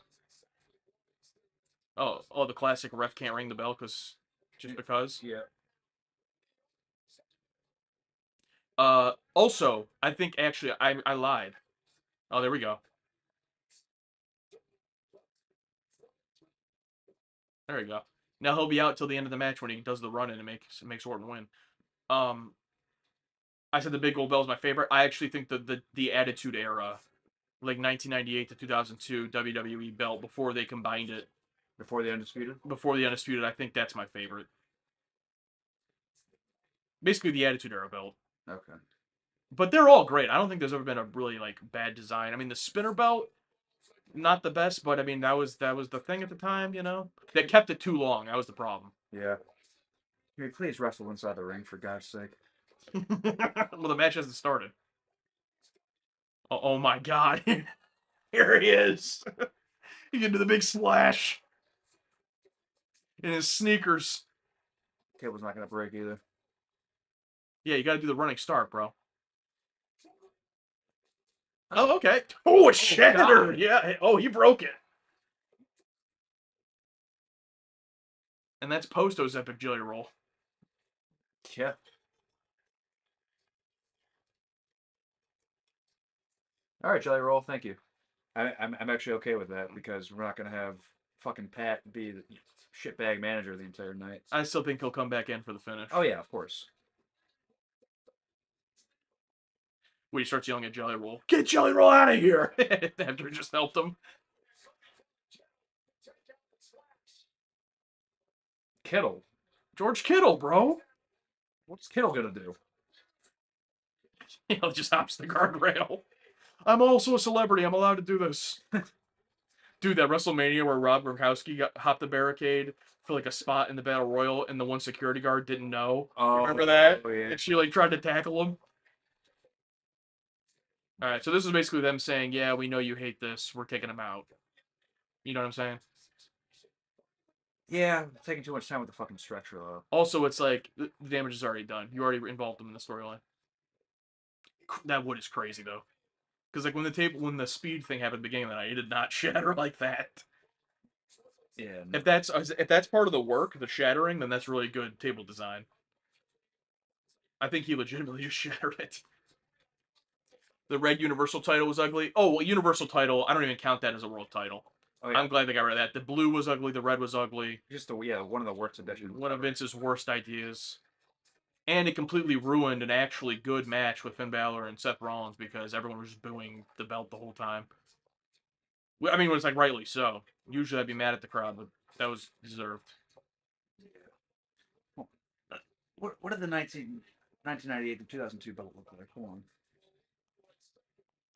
Oh, the classic ref can't ring the bell just because. yeah. Also, I think actually I lied. Oh, there we go. There we go. Now he'll be out till the end of the match when he does the run in and makes Orton win. Um, I said the Big Gold Bell is my favorite. I actually think the Attitude Era, like 1998 to 2002 WWE belt before they combined it, Before the Undisputed? before the Undisputed, I think that's my favorite. Basically the Attitude Era belt. Okay. But they're all great. I don't think there's ever been a really like bad design. I mean, the spinner belt, not the best, but I mean that was the thing at the time, you know. They kept it too long. That was the problem. Yeah. Can we please wrestle inside the ring, for God's sake? Well, the match hasn't started. Oh my God! Here he is. He can do the big splash in his sneakers. Cable's not gonna break either. Yeah, you got to do the running start, bro. Oh, okay. Oh, a shatter. Yeah. Oh, he broke it. And that's Posto's epic jelly roll. Yeah. All right, Jelly Roll. Thank you. I'm actually okay with that because we're not gonna have fucking Pat be the shitbag manager the entire night. I still think he'll come back in for the finish. Oh yeah, of course. When he starts yelling at Jelly Roll, get Jelly Roll out of here! After he just helped him. Kittle. George Kittle, bro. What's Kittle gonna do? He just hops the guardrail. I'm also a celebrity. I'm allowed to do this. Dude, that WrestleMania where Rob Gronkowski hopped the barricade for like a spot in the Battle Royal and the one security guard didn't know. Oh, Remember that? yeah. And she like tried to tackle him. All right, so this is basically them saying, "Yeah, we know you hate this. We're taking him out." You know what I'm saying? Yeah, taking too much time with the fucking stretcher though. Also, it's like the damage is already done. You already involved them in the storyline. That wood is crazy though, because like when the speed thing happened at the beginning of the night, it did not shatter like that. Yeah. If that's part of the work, the shattering, then that's really good table design. I think he legitimately just shattered it. The red Universal title was ugly. Oh, well, Universal title, I don't even count that as a world title. Oh yeah. I'm glad they got rid of that. The blue was ugly. The red was ugly. Just one of the worst additions. One of Vince's worst ideas. And it completely ruined an actually good match with Finn Balor and Seth Rollins because everyone was just booing the belt the whole time. I mean, it was like rightly so. Usually I'd be mad at the crowd, but that was deserved. What did the 1998 to 2002 belt look like? Hold on.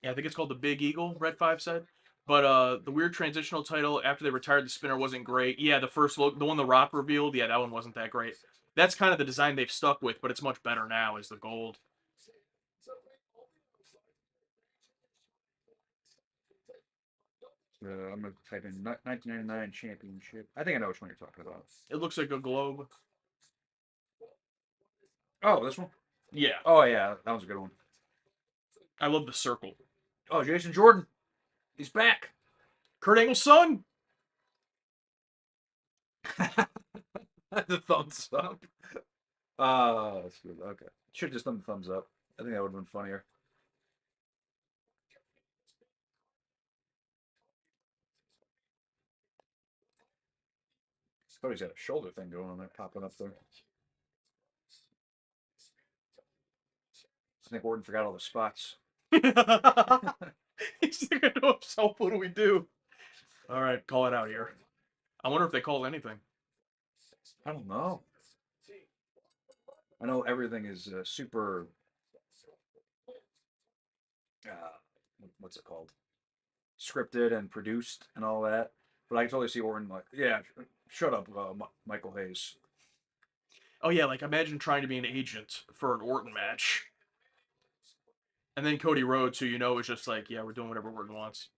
Yeah, I think it's called the Big Eagle, Red 5 said. But the weird transitional title after they retired the spinner wasn't great. Yeah, the first look, the one The Rock revealed, yeah, that one wasn't that great. That's kind of the design they've stuck with, but it's much better now is the gold. I'm gonna type in 1999 championship. I think I know which one you're talking about. It looks like a globe. Oh, this one. Yeah, Oh yeah, that one's a good one. I love the circle. Oh, Jason Jordan, he's back. Kurt Angle's son. The thumbs up. That's good. Okay, should have just done the thumbs up. I think that would have been funnier. Thought he's got a shoulder thing going on there, popping up there. I think Orton forgot all the spots. He's thinking to himself, what do we do? All right, call it out here. I wonder if they called anything. I don't know. I know everything is super. What's it called? Scripted and produced and all that. But I can totally see Orton like, yeah, shut up, Michael Hayes. Oh yeah, like imagine trying to be an agent for an Orton match. And then Cody Rhodes, who you know is just like, yeah, we're doing whatever Orton wants.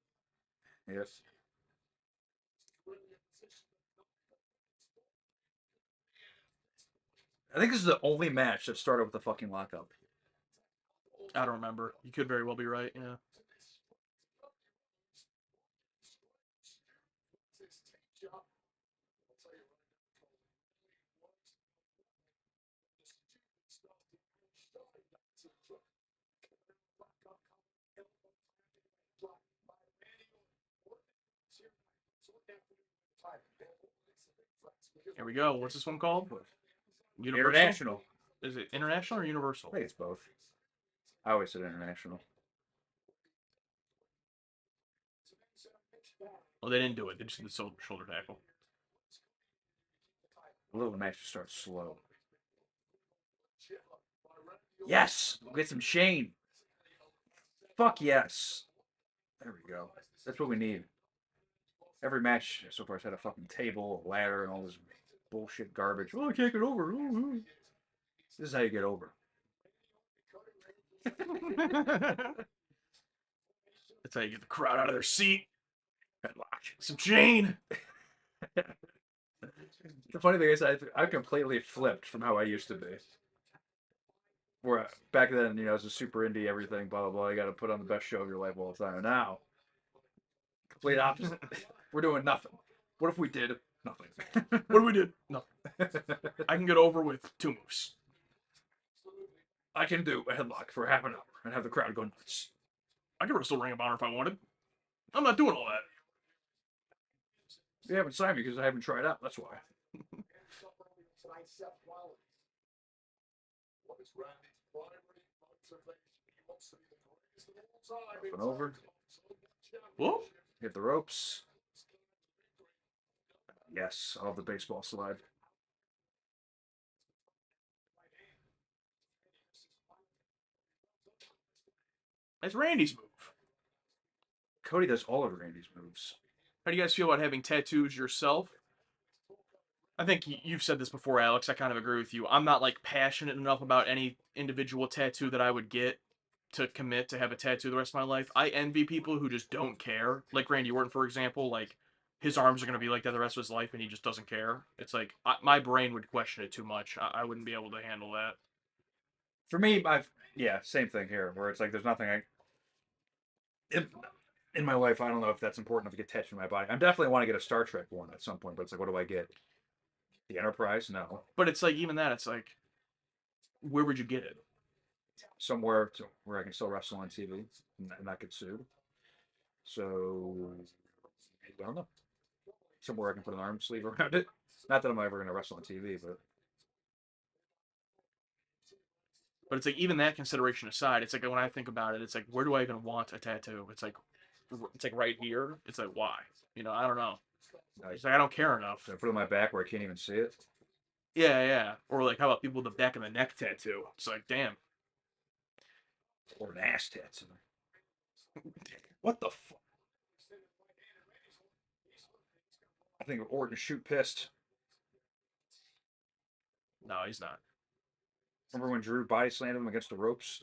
Yes. I think this is the only match that started with a fucking lockup. I don't remember. You could very well be right, yeah. Here we go. What's this one called? Universal? International. Is it international or universal? I think it's both. I always said international. Well, they didn't do it. They just did the shoulder tackle. A little match just starts slow. Yes! We'll get some Shane. Fuck yes. There we go. That's what we need. Every match so far has had a fucking table, a ladder, and all this bullshit garbage. Oh, I can't get over. Ooh. This is how you get over. That's how you get the crowd out of their seat. Headlock. Some Jane. The funny thing is, I completely flipped from how I used to be. Where back then, it's a super indie everything, blah blah blah. You got to put on the best show of your life all the time. And now, complete opposite. We're doing nothing. What if we did nothing? What do we do? Nothing. I can get over with 2 moves. I can do a headlock for half an hour and have the crowd go nuts. I could wrestle Ring of Honor if I wanted. I'm not doing all that. You haven't signed me because I haven't tried out. That's why. Up and over. Whoa. Hit the ropes. Yes, I love the baseball slide. That's Randy's move. Cody does all of Randy's moves. How do you guys feel about having tattoos yourself? I think you've said this before, Alex. I kind of agree with you. I'm not like passionate enough about any individual tattoo that I would get to commit to have a tattoo the rest of my life. I envy people who just don't care. Like Randy Orton, for example. Like his arms are going to be like that the rest of his life and he just doesn't care. It's like my brain would question it too much. I wouldn't be able to handle that. For me, yeah, same thing here, where it's like there's nothing in, in my life. I don't know if that's important enough to get tattooed to my body. I definitely want to get a Star Trek one at some point, but it's like, what do I get? The Enterprise? No. But it's like even that, it's like, where would you get it? Somewhere where I can still wrestle on TV and not get sued. So I don't know. Somewhere I can put an arm sleeve around it. Not that I'm ever going to wrestle on TV, but But it's like even that consideration aside, it's like when I think about it, it's like where do I even want a tattoo? It's like right here. It's like why? I don't know. It's like I don't care enough. I put it on my back where I can't even see it. Yeah, yeah. Or like how about people with the back of the neck tattoo? It's like damn. Or an ass tattoo. What the fuck? I think Orton shoot pissed. No, he's not. Remember when Drew body slammed him against the ropes?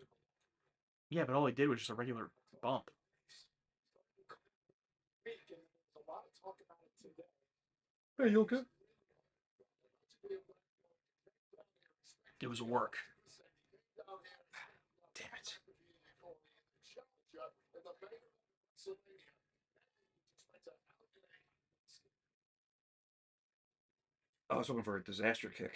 Yeah, but all he did was just a regular bump. Hey, you okay? It was a work. Damn it. I was looking for a disaster kick.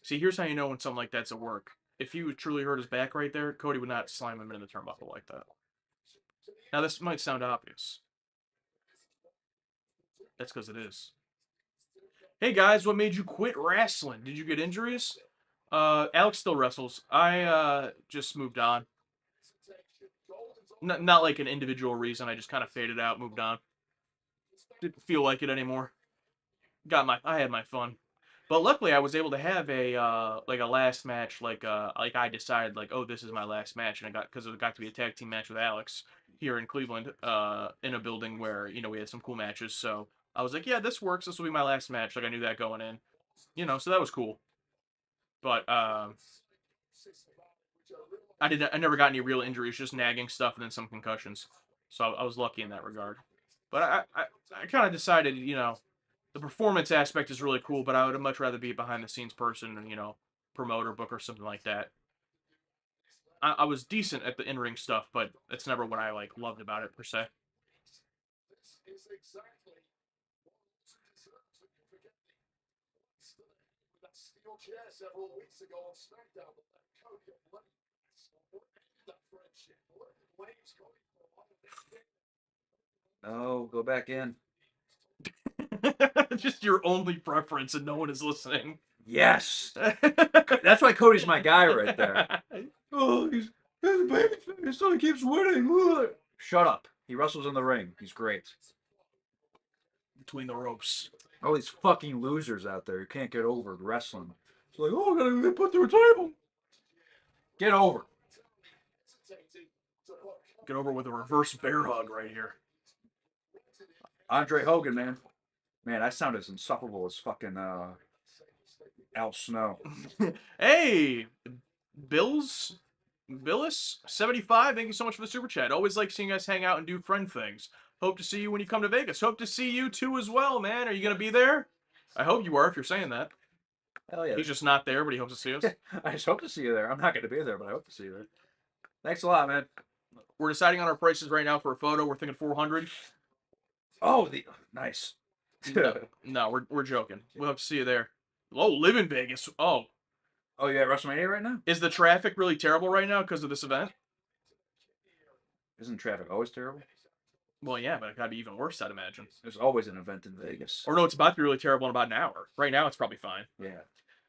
See, here's how you know when something like that's a work. If he would truly hurt his back right there, Cody would not slam him into the turnbuckle like that. Now, this might sound obvious. That's because it is. Hey guys, what made you quit wrestling? Did you get injuries? Alex still wrestles. I just moved on. Not like an individual reason. I just kind of faded out, moved on. Didn't feel like it anymore. I had my fun. But luckily, I was able to have a last match, like I decided like, oh, this is my last match, and because it got to be a tag team match with Alex here in Cleveland, in a building where we had some cool matches. So I was like, yeah, this works. This will be my last match. Like I knew that going in, so that was cool. But I never got any real injuries, just nagging stuff and then some concussions. So I was lucky in that regard. But I kind of decided, the performance aspect is really cool, but I would much rather be a behind the scenes person and promoter, book, or something like that. I was decent at the in ring stuff, but that's never what I loved about it per se. No, go back in. Just your only preference, and no one is listening. Yes. That's why Cody's my guy right there. Oh, he's a babyface, so he keeps winning. Shut up. He wrestles in the ring. He's great. Between the ropes. All these fucking losers out there who can't get over wrestling. It's like, oh, I gotta get put through a table. Get over. Get over with a reverse bear hug right here. Andre Hogan, man. Man, I sound as insufferable as fucking Al Snow. Hey, Billis75, thank you so much for the super chat. Always like seeing us hang out and do friend things. Hope to see you when you come to Vegas. Hope to see you too as well, man. Are you gonna be there? I hope you are if you're saying that. Hell yeah. He's just not there, but he hopes to see us. I just hope to see you there. I'm not going to be there, but I hope to see you there. Thanks a lot, man. We're deciding on our prices right now for a photo. We're thinking 400. Oh, nice. No, we're joking. We'll have to see you there. Oh, live in Vegas. Oh, Oh, you at WrestleMania right now? is the traffic really terrible right now because of this event? Isn't traffic always terrible? Well, yeah, but it gotta be even worse, I'd imagine. There's always an event in Vegas. Or no, it's about to be really terrible in about an hour. Right now, it's probably fine. Yeah.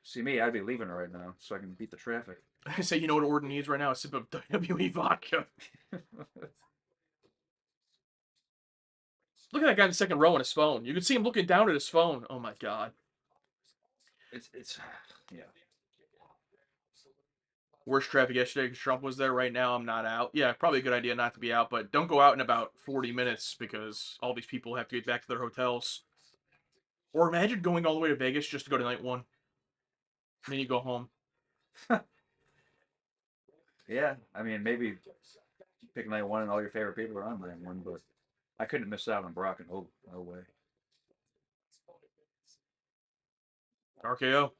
See me, I'd be leaving right now so I can beat the traffic. I say, you know what Orton needs right now? A sip of WWE vodka. Look at that guy in the second row on his phone. You can see him looking down at his phone. Oh my god. It's yeah. Worst traffic yesterday because Trump was there. Right now, I'm not out. Yeah, probably a good idea not to be out, but don't go out in about 40 minutes because all these people have to get back to their hotels. Or imagine going all the way to Vegas just to go to night one. Then you go home. Yeah, I mean, maybe pick night one and all your favorite people are on night one, but I couldn't miss out on Brock and Hope. No way. RKO.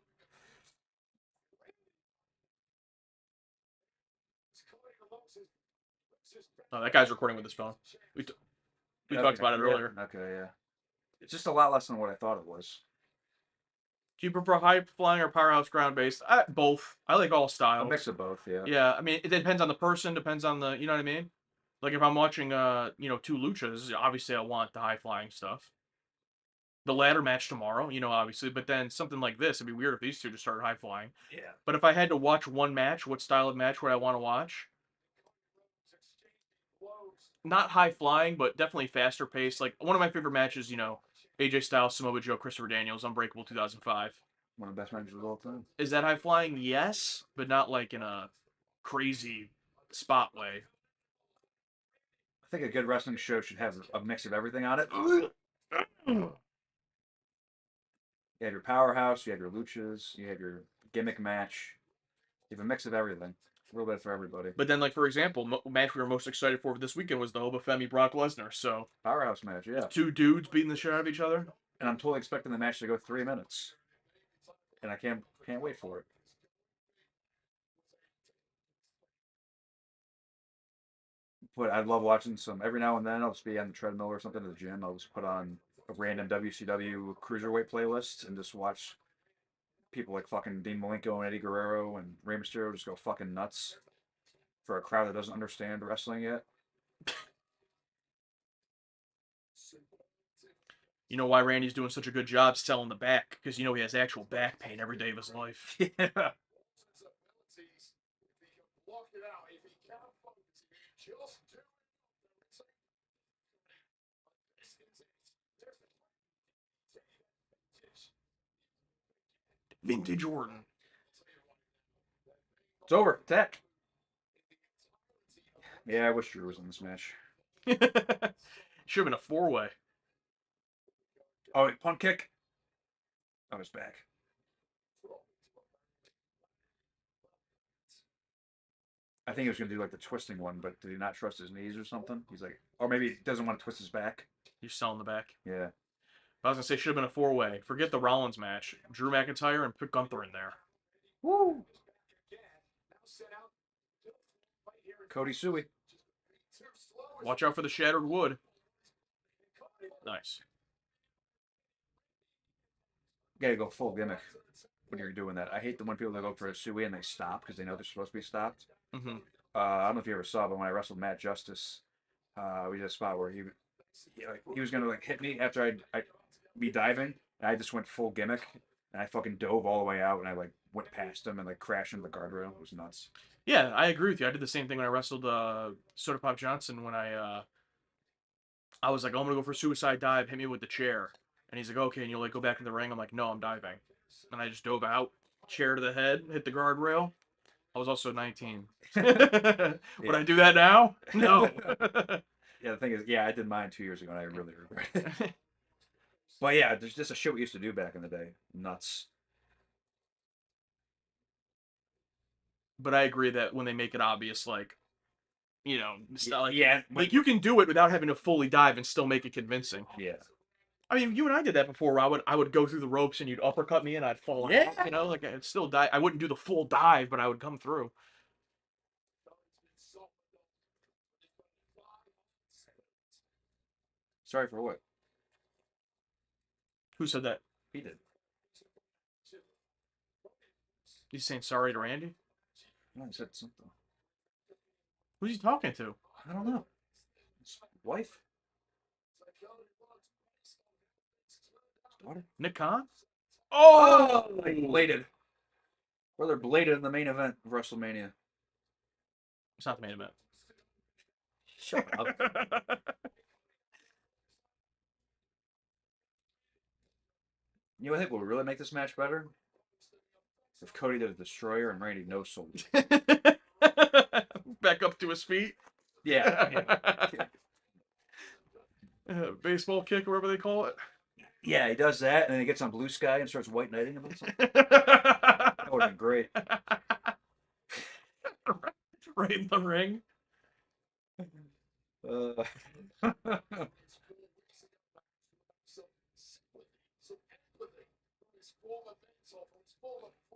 Oh, that guy's recording with his phone. We talked about it earlier. Okay, yeah. It's just a lot less than what I thought it was. Do you prefer high flying or powerhouse ground based? Both. I like all A styles. mix of both, yeah. Yeah, I mean, it depends on the person, depends on the, you know what I mean? Like if I'm watching, two luchas, obviously I want the high flying stuff. The ladder match tomorrow, obviously, but then something like this, it'd be weird if these two just started high flying. Yeah. But if I had to watch one match, what style of match would I want to watch? Not high flying, but definitely faster paced. Like one of my favorite matches, AJ Styles, Samoa Joe, Christopher Daniels, Unbreakable 2005. One of the best matches of all time. Is that high flying? Yes, but not like in a crazy spot way. I think a good wrestling show should have a mix of everything on it. You have your powerhouse, you have your luchas, you have your gimmick match. You have a mix of everything. A little bit for everybody. But then, like for example, match we were most excited for this weekend was the Obafemi Brock Lesnar. So Powerhouse match, yeah. two dudes beating the shit out of each other. And I'm totally expecting the match to go 3 minutes. And I can't wait for it. But I love watching some every now and then. I'll just be on the treadmill or something at the gym. I'll just put on a random WCW cruiserweight playlist and just watch people like fucking Dean Malenko and Eddie Guerrero and Rey Mysterio just go fucking nuts for a crowd that doesn't understand wrestling yet. You know why Randy's doing such a good job selling the back? Because he has actual back pain every day of his life. Yeah. Vintage Orton. It's over. Tech. Yeah, I wish Drew was in this match. Should have been a four-way. Oh, wait, punt kick. Oh, his back. I think he was going to do like the twisting one, but did he not trust his knees or something? He's like, or maybe he doesn't want to twist his back. He's selling the back. Yeah. I was going to say, should have been a four-way. Forget the Rollins match. Drew McIntyre and put Gunther in there. Woo! Cody Suey. Watch out for the shattered wood. Nice. You gotta go full gimmick when you're doing that. I hate the when people that go for a Suey and they stop because they know they're supposed to be stopped. Mm-hmm. I don't know if you ever saw, but when I wrestled Matt Justice, we did a spot where he was gonna like hit me after I be diving, and I just went full gimmick, and I fucking dove all the way out, and I like went past him and like crashed into the guardrail. It was nuts. Yeah, I agree with you. I did the same thing when I wrestled Soda Pop Johnson when I was like, oh, I'm gonna go for a suicide dive, hit me with the chair. And he's like, okay, and you'll like go back in the ring. I'm like, no, I'm diving. And I just dove out, chair to the head, hit the guardrail. I was also 19. Would I do that now? No. Yeah, the thing is, yeah, I did mine 2 years ago, and I really regret it. But yeah, there's just a shit we used to do back in the day. Nuts. But I agree that when they make it obvious, like, like, Yeah, like you can do it without having to fully dive and still make it convincing. yeah. I mean, you and I did that before. Where I would go through the ropes and you'd uppercut me and I'd fall Yeah. out. Like I'd still die. I wouldn't do the full dive, but I would come through. Sorry for what? Who said that? He did. He's saying sorry to Randy? No, he said something. Who's he talking to? I don't know. His wife? His daughter? Nick Khan? Oh! Bladed. Brother bladed in the main event of WrestleMania. It's not the main event. Shut up. You know, I think what would really make this match better? If Cody did a destroyer and Randy no sold. Back up to his feet. Yeah. Baseball kick or whatever they call it. Yeah, he does that, and then he gets on Blue Sky and starts white knighting him. That would have been great. Right in the ring. Uh,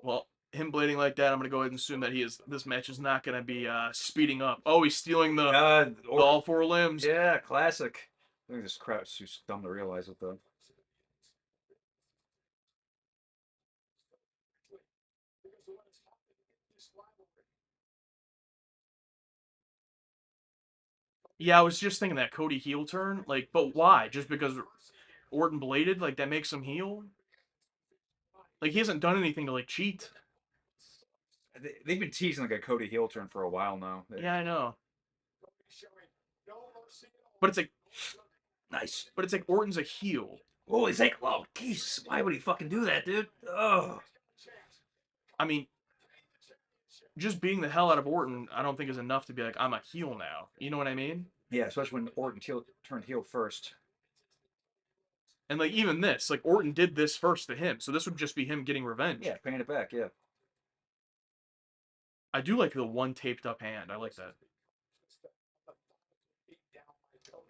Well, him bleeding like that, I'm gonna go ahead and assume that this match is not gonna be speeding up. Oh, he's stealing the all four limbs. yeah, classic. I think this crowd's too dumb to realize it though. Yeah, I was just thinking that Cody heel turn, like, but why? Just because Orton bladed, like that makes him heel? Like he hasn't done anything to like cheat. They've been teasing like a Cody heel turn for a while now. Yeah, I know. But it's like, Nice. but it's like Orton's a heel. Oh, he's like, oh, Jesus, why would he fucking do that, dude? Oh. I mean, just being the hell out of Orton, I don't think is enough to be like, I'm a heel now. You know what I mean? Yeah, especially when Orton turned heel first. And like even this, like Orton did this first to him, so this would just be him getting revenge. Yeah, paying it back. Yeah. I do like the one taped up hand. I like that.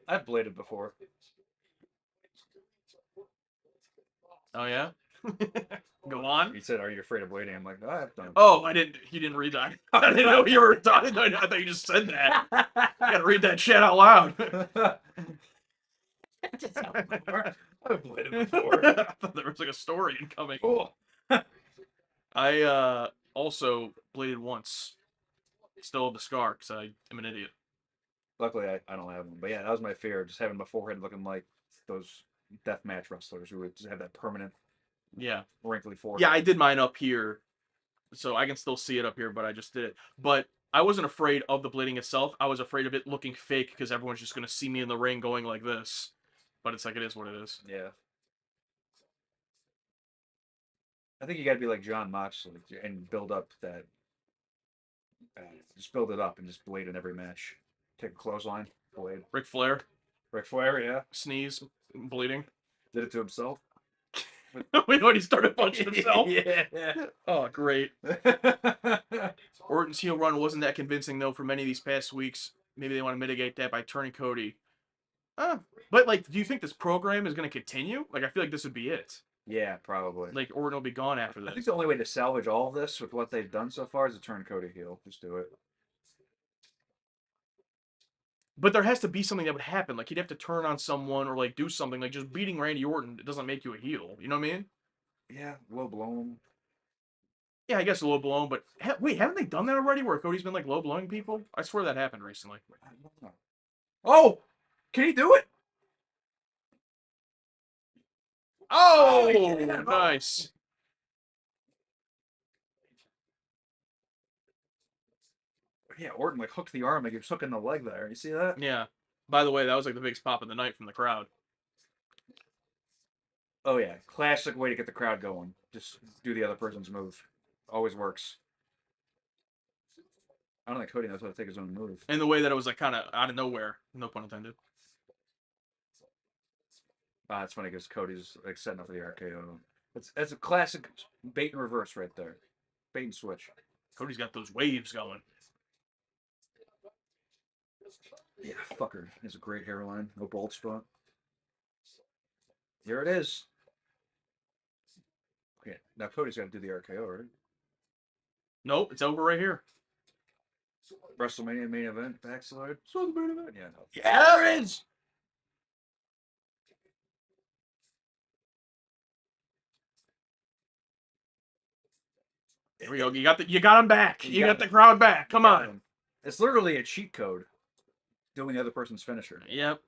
I've bladed before. Oh yeah. Go on. He said, "Are you afraid of blading?" I'm like, "No, I've done it." Oh, I didn't. You didn't read that. I didn't know you were talking. I thought you just said that. I gotta read that shit out loud. I've bladed before. I thought there was like a story incoming. Oh. I also bladed once. Still have the scar because I am an idiot. Luckily, I don't have them. But yeah, that was my fear, just having my forehead looking like those deathmatch wrestlers who would just have that permanent Yeah. wrinkly forehead. Yeah, I did mine up here, so I can still see it up here, but I just did it. But I wasn't afraid of the bleeding itself. I was afraid of it looking fake because everyone's just gonna see me in the ring going like this. But it's like it is what it is. Yeah. I think you got to be like John Moxley and build up that. Just build it up and just blade in every match. Take a clothesline, blade. Ric Flair, Ric Flair, yeah, sneeze, bleeding. did it to himself. Wait, when he started punching himself. Yeah. Oh, great. Orton's heel run wasn't that convincing though for many of these past weeks. Maybe they want to mitigate that by turning Cody. But like, do you think this program is going to continue? Like, I feel like this would be it. Yeah, probably. Like, Orton will be gone after I think this. the only way to salvage all of this with what they've done so far is to turn Cody heel. Just do it. But there has to be something that would happen. Like, he'd have to turn on someone or like do something. Like, just beating Randy Orton it doesn't make you a heel. You know what I mean? Yeah, low blown. Yeah, I guess a low blown. But wait, haven't they done that already? Where Cody's been like low blowing people? I swear that happened recently. Oh, can he do it? Oh, yeah. nice. Yeah, Orton like hooked the arm like he was hooking the leg there. You see that? Yeah. By the way, that was like the biggest pop of the night from the crowd. Oh yeah, classic way to get the crowd going. Just do the other person's move. Always works. I don't think Cody knows how to take his own move. And the way that it was like kind of out of nowhere. No pun intended. It's funny because Cody's like setting up for the RKO. That's a classic bait and reverse right there. Bait and switch. Cody's got those waves going. Yeah, fucker. He has a great hairline. No bald spot. Here it is. Okay, now Cody's got to do the RKO, right? Nope, it's over right here. WrestleMania main event, backslide. So the main event? Yeah, no. Yeah, there it is. Here we go. You got him back. You got the crowd back. Come on. Him. It's literally a cheat code. Doing the other person's finisher. Yep.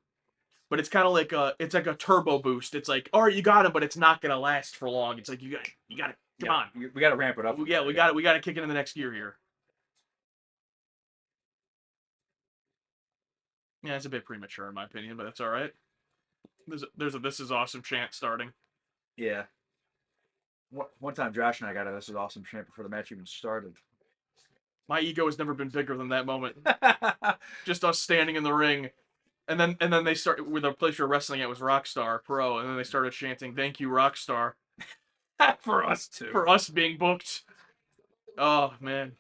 But it's kind of like it's like a turbo boost. It's like, all right, you got him, but it's not gonna last for long. It's like you got to come on. We got to ramp it up. Yeah, we got to kick it in the next gear here. Yeah, it's a bit premature in my opinion, but that's all right. There's a "This is awesome" chant starting. Yeah. One time, Josh and I got a "This is awesome" chant before the match even started. My ego has never been bigger than that moment. Just us standing in the ring, and then they start with the place we were wrestling at was Rockstar Pro, and then they started chanting "Thank you, Rockstar," For us too. for us being booked. Oh man,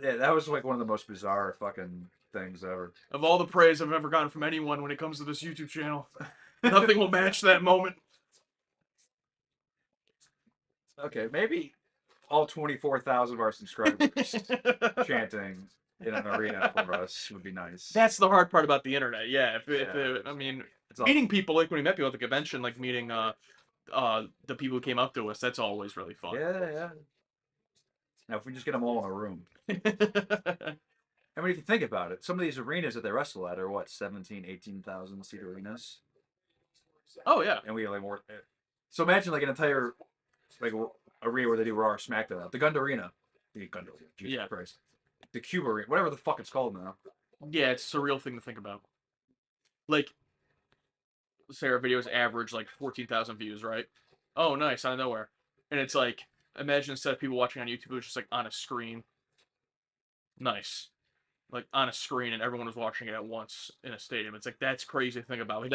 Yeah, that was like one of the most bizarre fucking things ever. of all the praise I've ever gotten from anyone when it comes to this YouTube channel, nothing will match that moment. Okay, maybe all 24,000 of our subscribers chanting in an arena for us would be nice. That's the hard part about the internet. Yeah, Yeah. I mean, It's all, meeting people like when we met people at the convention, like meeting the people who came up to us. That's always really fun. yeah. Now, if we just get them all in a room. I mean, if you think about it, some of these arenas that they wrestle at are what, 17, 18,000 seat arenas? Oh yeah. And we have like more. So imagine like an entire like arena where they do Raw or SmackDown out. The Gund Arena. The Gund Arena. Jesus Yeah. Christ. The Cube Arena. Whatever the fuck it's called now. Yeah, it's a surreal thing to think about. Like, say our videos average like 14,000 views, right? Oh, nice, out of nowhere. And it's like, imagine instead of people watching on YouTube, it was just like on a screen. Nice. Like on a screen and everyone was watching it at once in a stadium. It's like, that's crazy to think about.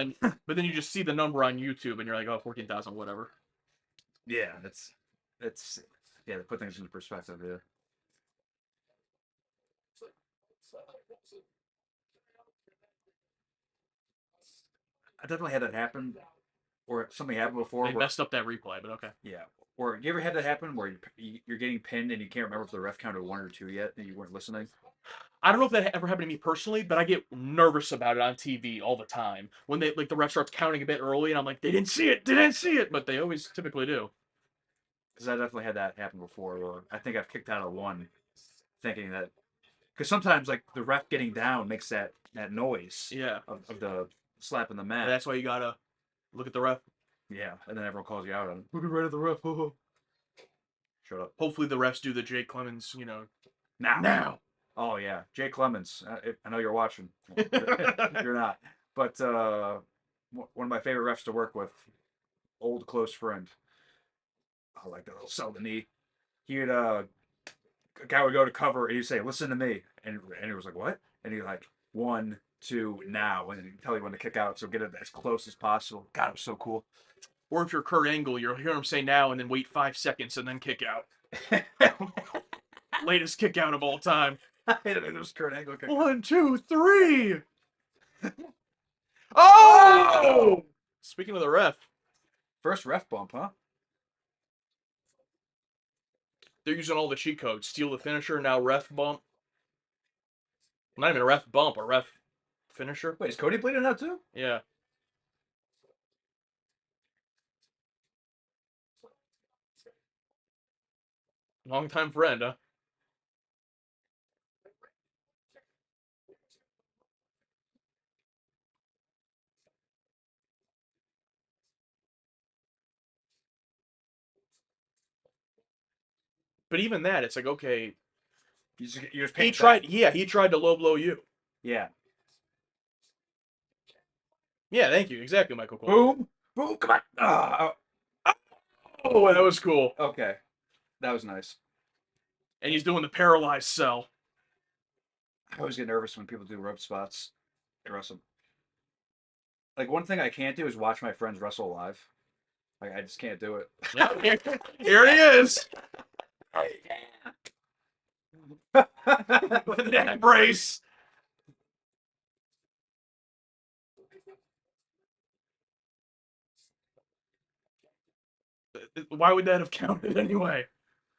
But then you just see the number on YouTube and you're like, oh, 14,000, whatever. Yeah, it's yeah, to put things into perspective, yeah. I definitely had that happen, or something happened before. They messed up that replay, but okay. Yeah, or you ever had that happen where you're getting pinned and you can't remember if the ref counted 1 or 2 yet, and you weren't listening? I don't know if that ever happened to me personally, but I get nervous about it on TV all the time. When they like the ref starts counting a bit early, and I'm like, they didn't see it, but they always typically do. Because I definitely had that happen before. Where I think I've kicked out of one, thinking that because sometimes like the ref getting down makes that noise Yeah, of the slap in the mat. and that's why you gotta look at the ref. Yeah, and then everyone calls you out on it. Looking right at the ref. Shut up. Hopefully the refs do the Jake Clemens, Now. Oh yeah, Jay Clemens. I know you're watching. You're not, but one of my favorite refs to work with, old close friend. I like that little sell the knee. He'd a guy would go to cover and he'd say, "Listen to me," and he was like, "What?" And he'd like 1, 2, now, and he'd tell you when to kick out, so get it as close as possible. God, it was so cool. Or if you're Kurt Angle, you'll hear him say now and then wait 5 seconds and then kick out. Latest kick out of all time. It was Kurt Angle kick. 1, 2, 3. Oh! Speaking of the ref, First ref bump, huh? they're using all the cheat codes. Steal the finisher, now ref bump. Not even a ref bump, a ref finisher. Wait, is Cody bleeding out too? Yeah. Long time friend, huh? But even that, it's like, okay, You're just he paying tried. back. Yeah, he tried to low blow you. Yeah. Yeah, thank you. Exactly, Michael Cole. Boom. Boom. Come on. Oh, that was cool. Okay. That was nice. And he's doing the paralyzed cell. I always get nervous when people do rope spots. They wrestle. Like, one thing I can't do is watch my friends wrestle live. Like, I just can't do it. Yeah, here he is. The neck brace. Why would that have counted anyway?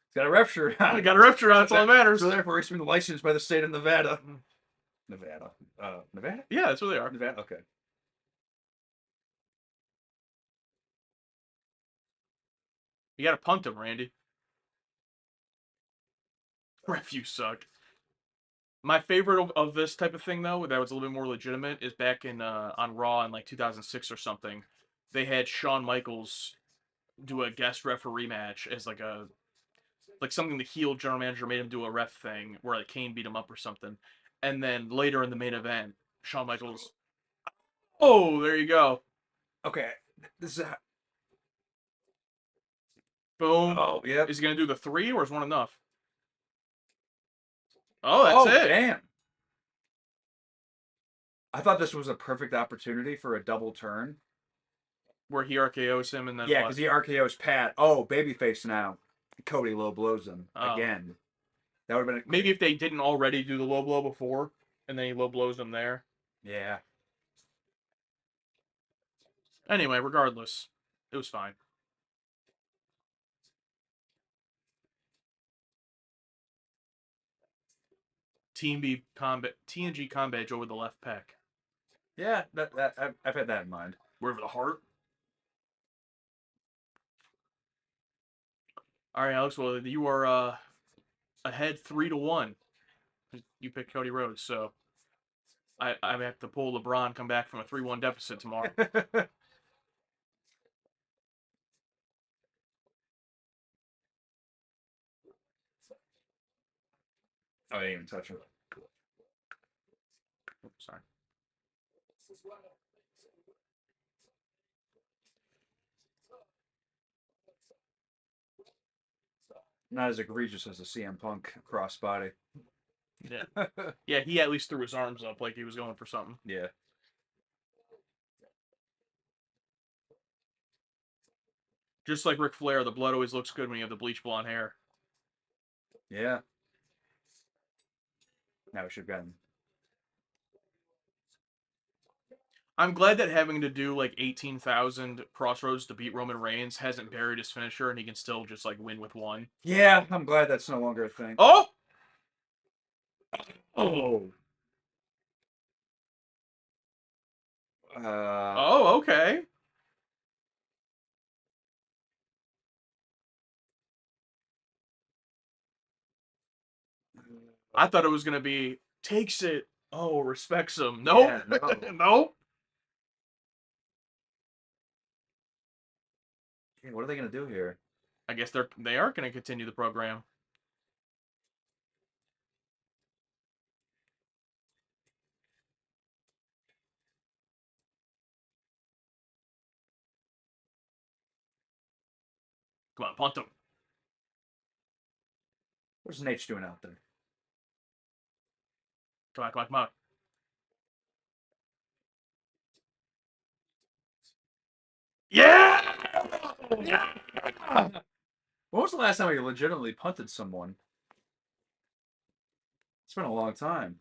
He's got a ref shirt on. I got a ref shirt on. That's all that matters. So therefore, he's been licensed by the state of Nevada. Nevada. Nevada? Yeah, that's what they are. Nevada? Okay. You gotta punt him, Randy. Ref, you suck. My favorite of this type of thing, though, that was a little bit more legitimate, is back in on Raw in like 2006 or something. They had Shawn Michaels do a guest referee match as like something the heel general manager made him do a ref thing where like Kane beat him up or something, and then later in the main event, Shawn Michaels. Oh, there you go. Okay. This is. Boom. Oh, yep. Is he gonna do the 3 or is one enough? Oh, that's it. Damn. I thought this was a perfect opportunity for a double turn. Where he RKO's him and then Yeah, what? because he RKO's Pat. Oh, babyface now. Cody low blows him Oh. again. That would have been Maybe if they didn't already do the low blow before, and then he low blows them there. Yeah. Anyway, regardless, it was fine. Team B combat, TNG combat over the left pec. Yeah, I've had that in mind. Wherever the heart. All right, Alex. Well, you are ahead 3-1. You picked Cody Rhodes, so I have to pull LeBron, come back from a 3-1 deficit tomorrow. I didn't even touch him. Oops, sorry. Not as egregious as the CM Punk crossbody. Yeah, yeah. He at least threw his arms up like he was going for something. Yeah. Just like Ric Flair, the blood always looks good when you have the bleach blonde hair. Yeah. Now we should have gotten. I'm glad that having to do like 18,000 crossroads to beat Roman Reigns hasn't buried his finisher, and he can still just like win with one. Yeah, I'm glad that's no longer a thing. Oh! Oh. Oh, okay. I thought it was gonna be takes it. Oh, respects him. Nope. Yeah, no. Nope. Yeah, what are they gonna do here? I guess they are gonna continue the program. Come on, punt him. What's Nate doing out there? Come on, come on, come on. Yeah! Yeah! When was the last time you legitimately punted someone? It's been a long time.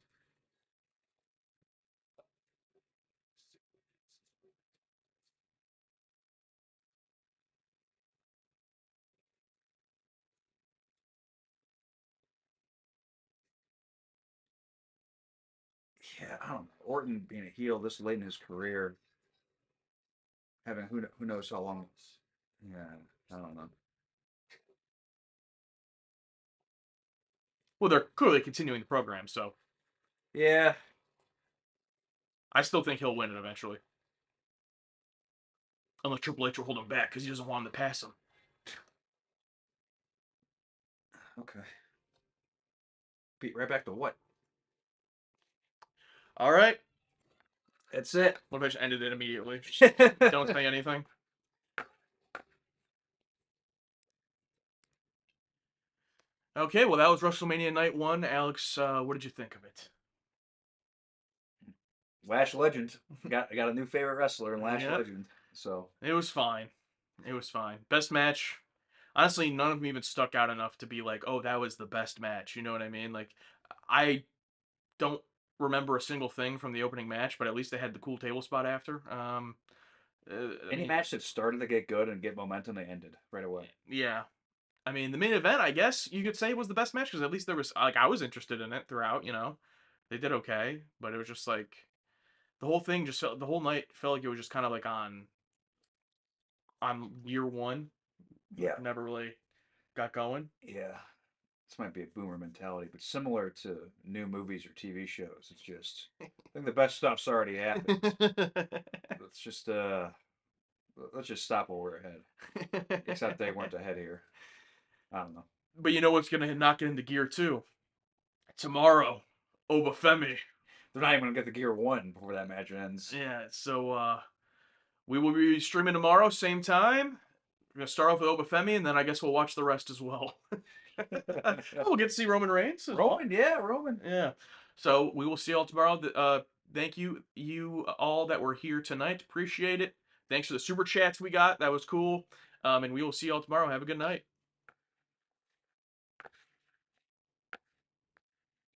Yeah, I don't know. Orton being a heel this late in his career, having who knows how long. Yeah, I don't know. Well, they're clearly continuing the program, so Yeah, I still think he'll win it eventually. Unless Triple H will hold him back because he doesn't want him to pass him. okay. Beat right back to what? All right. That's it. What if I just ended it immediately? Don't say anything. Okay, well, that was WrestleMania Night 1. Alex, what did you think of it? Lash Legend. Got a new favorite wrestler in Lash Yep. Legend. So It was fine. It was fine. Best match. Honestly, none of them even stuck out enough to be like, oh, that was the best match. You know what I mean? Like, I don't remember a single thing from the opening match, but at least they had the cool table spot after. I any mean, match that started to get good and get momentum, they ended right away. yeah. I mean, the main event, I guess you could say, was the best match because at least there was like I was interested in it throughout. You know, they did okay, but it was just like the whole thing just felt the whole night felt like it was just kind of like on year one. Yeah. Never really got going. Yeah. This might be a boomer mentality, but similar to new movies or TV shows, it's just I think the best stuff's already happened. let's just let's just stop while we're ahead. Except they weren't ahead here. I don't know. But you know what's gonna knock it into gear too? Tomorrow, Obafemi. They're not even gonna get the gear one before that match ends. Yeah, so we will be streaming tomorrow, same time. We're gonna start off with Obafemi, and then I guess we'll watch the rest as well. We'll get to see Roman Reigns. Roman, yeah, Roman. Yeah. So we will see y'all tomorrow. Thank you all that were here tonight. Appreciate it. Thanks for the super chats we got. That was cool. And we will see y'all tomorrow. Have a good night.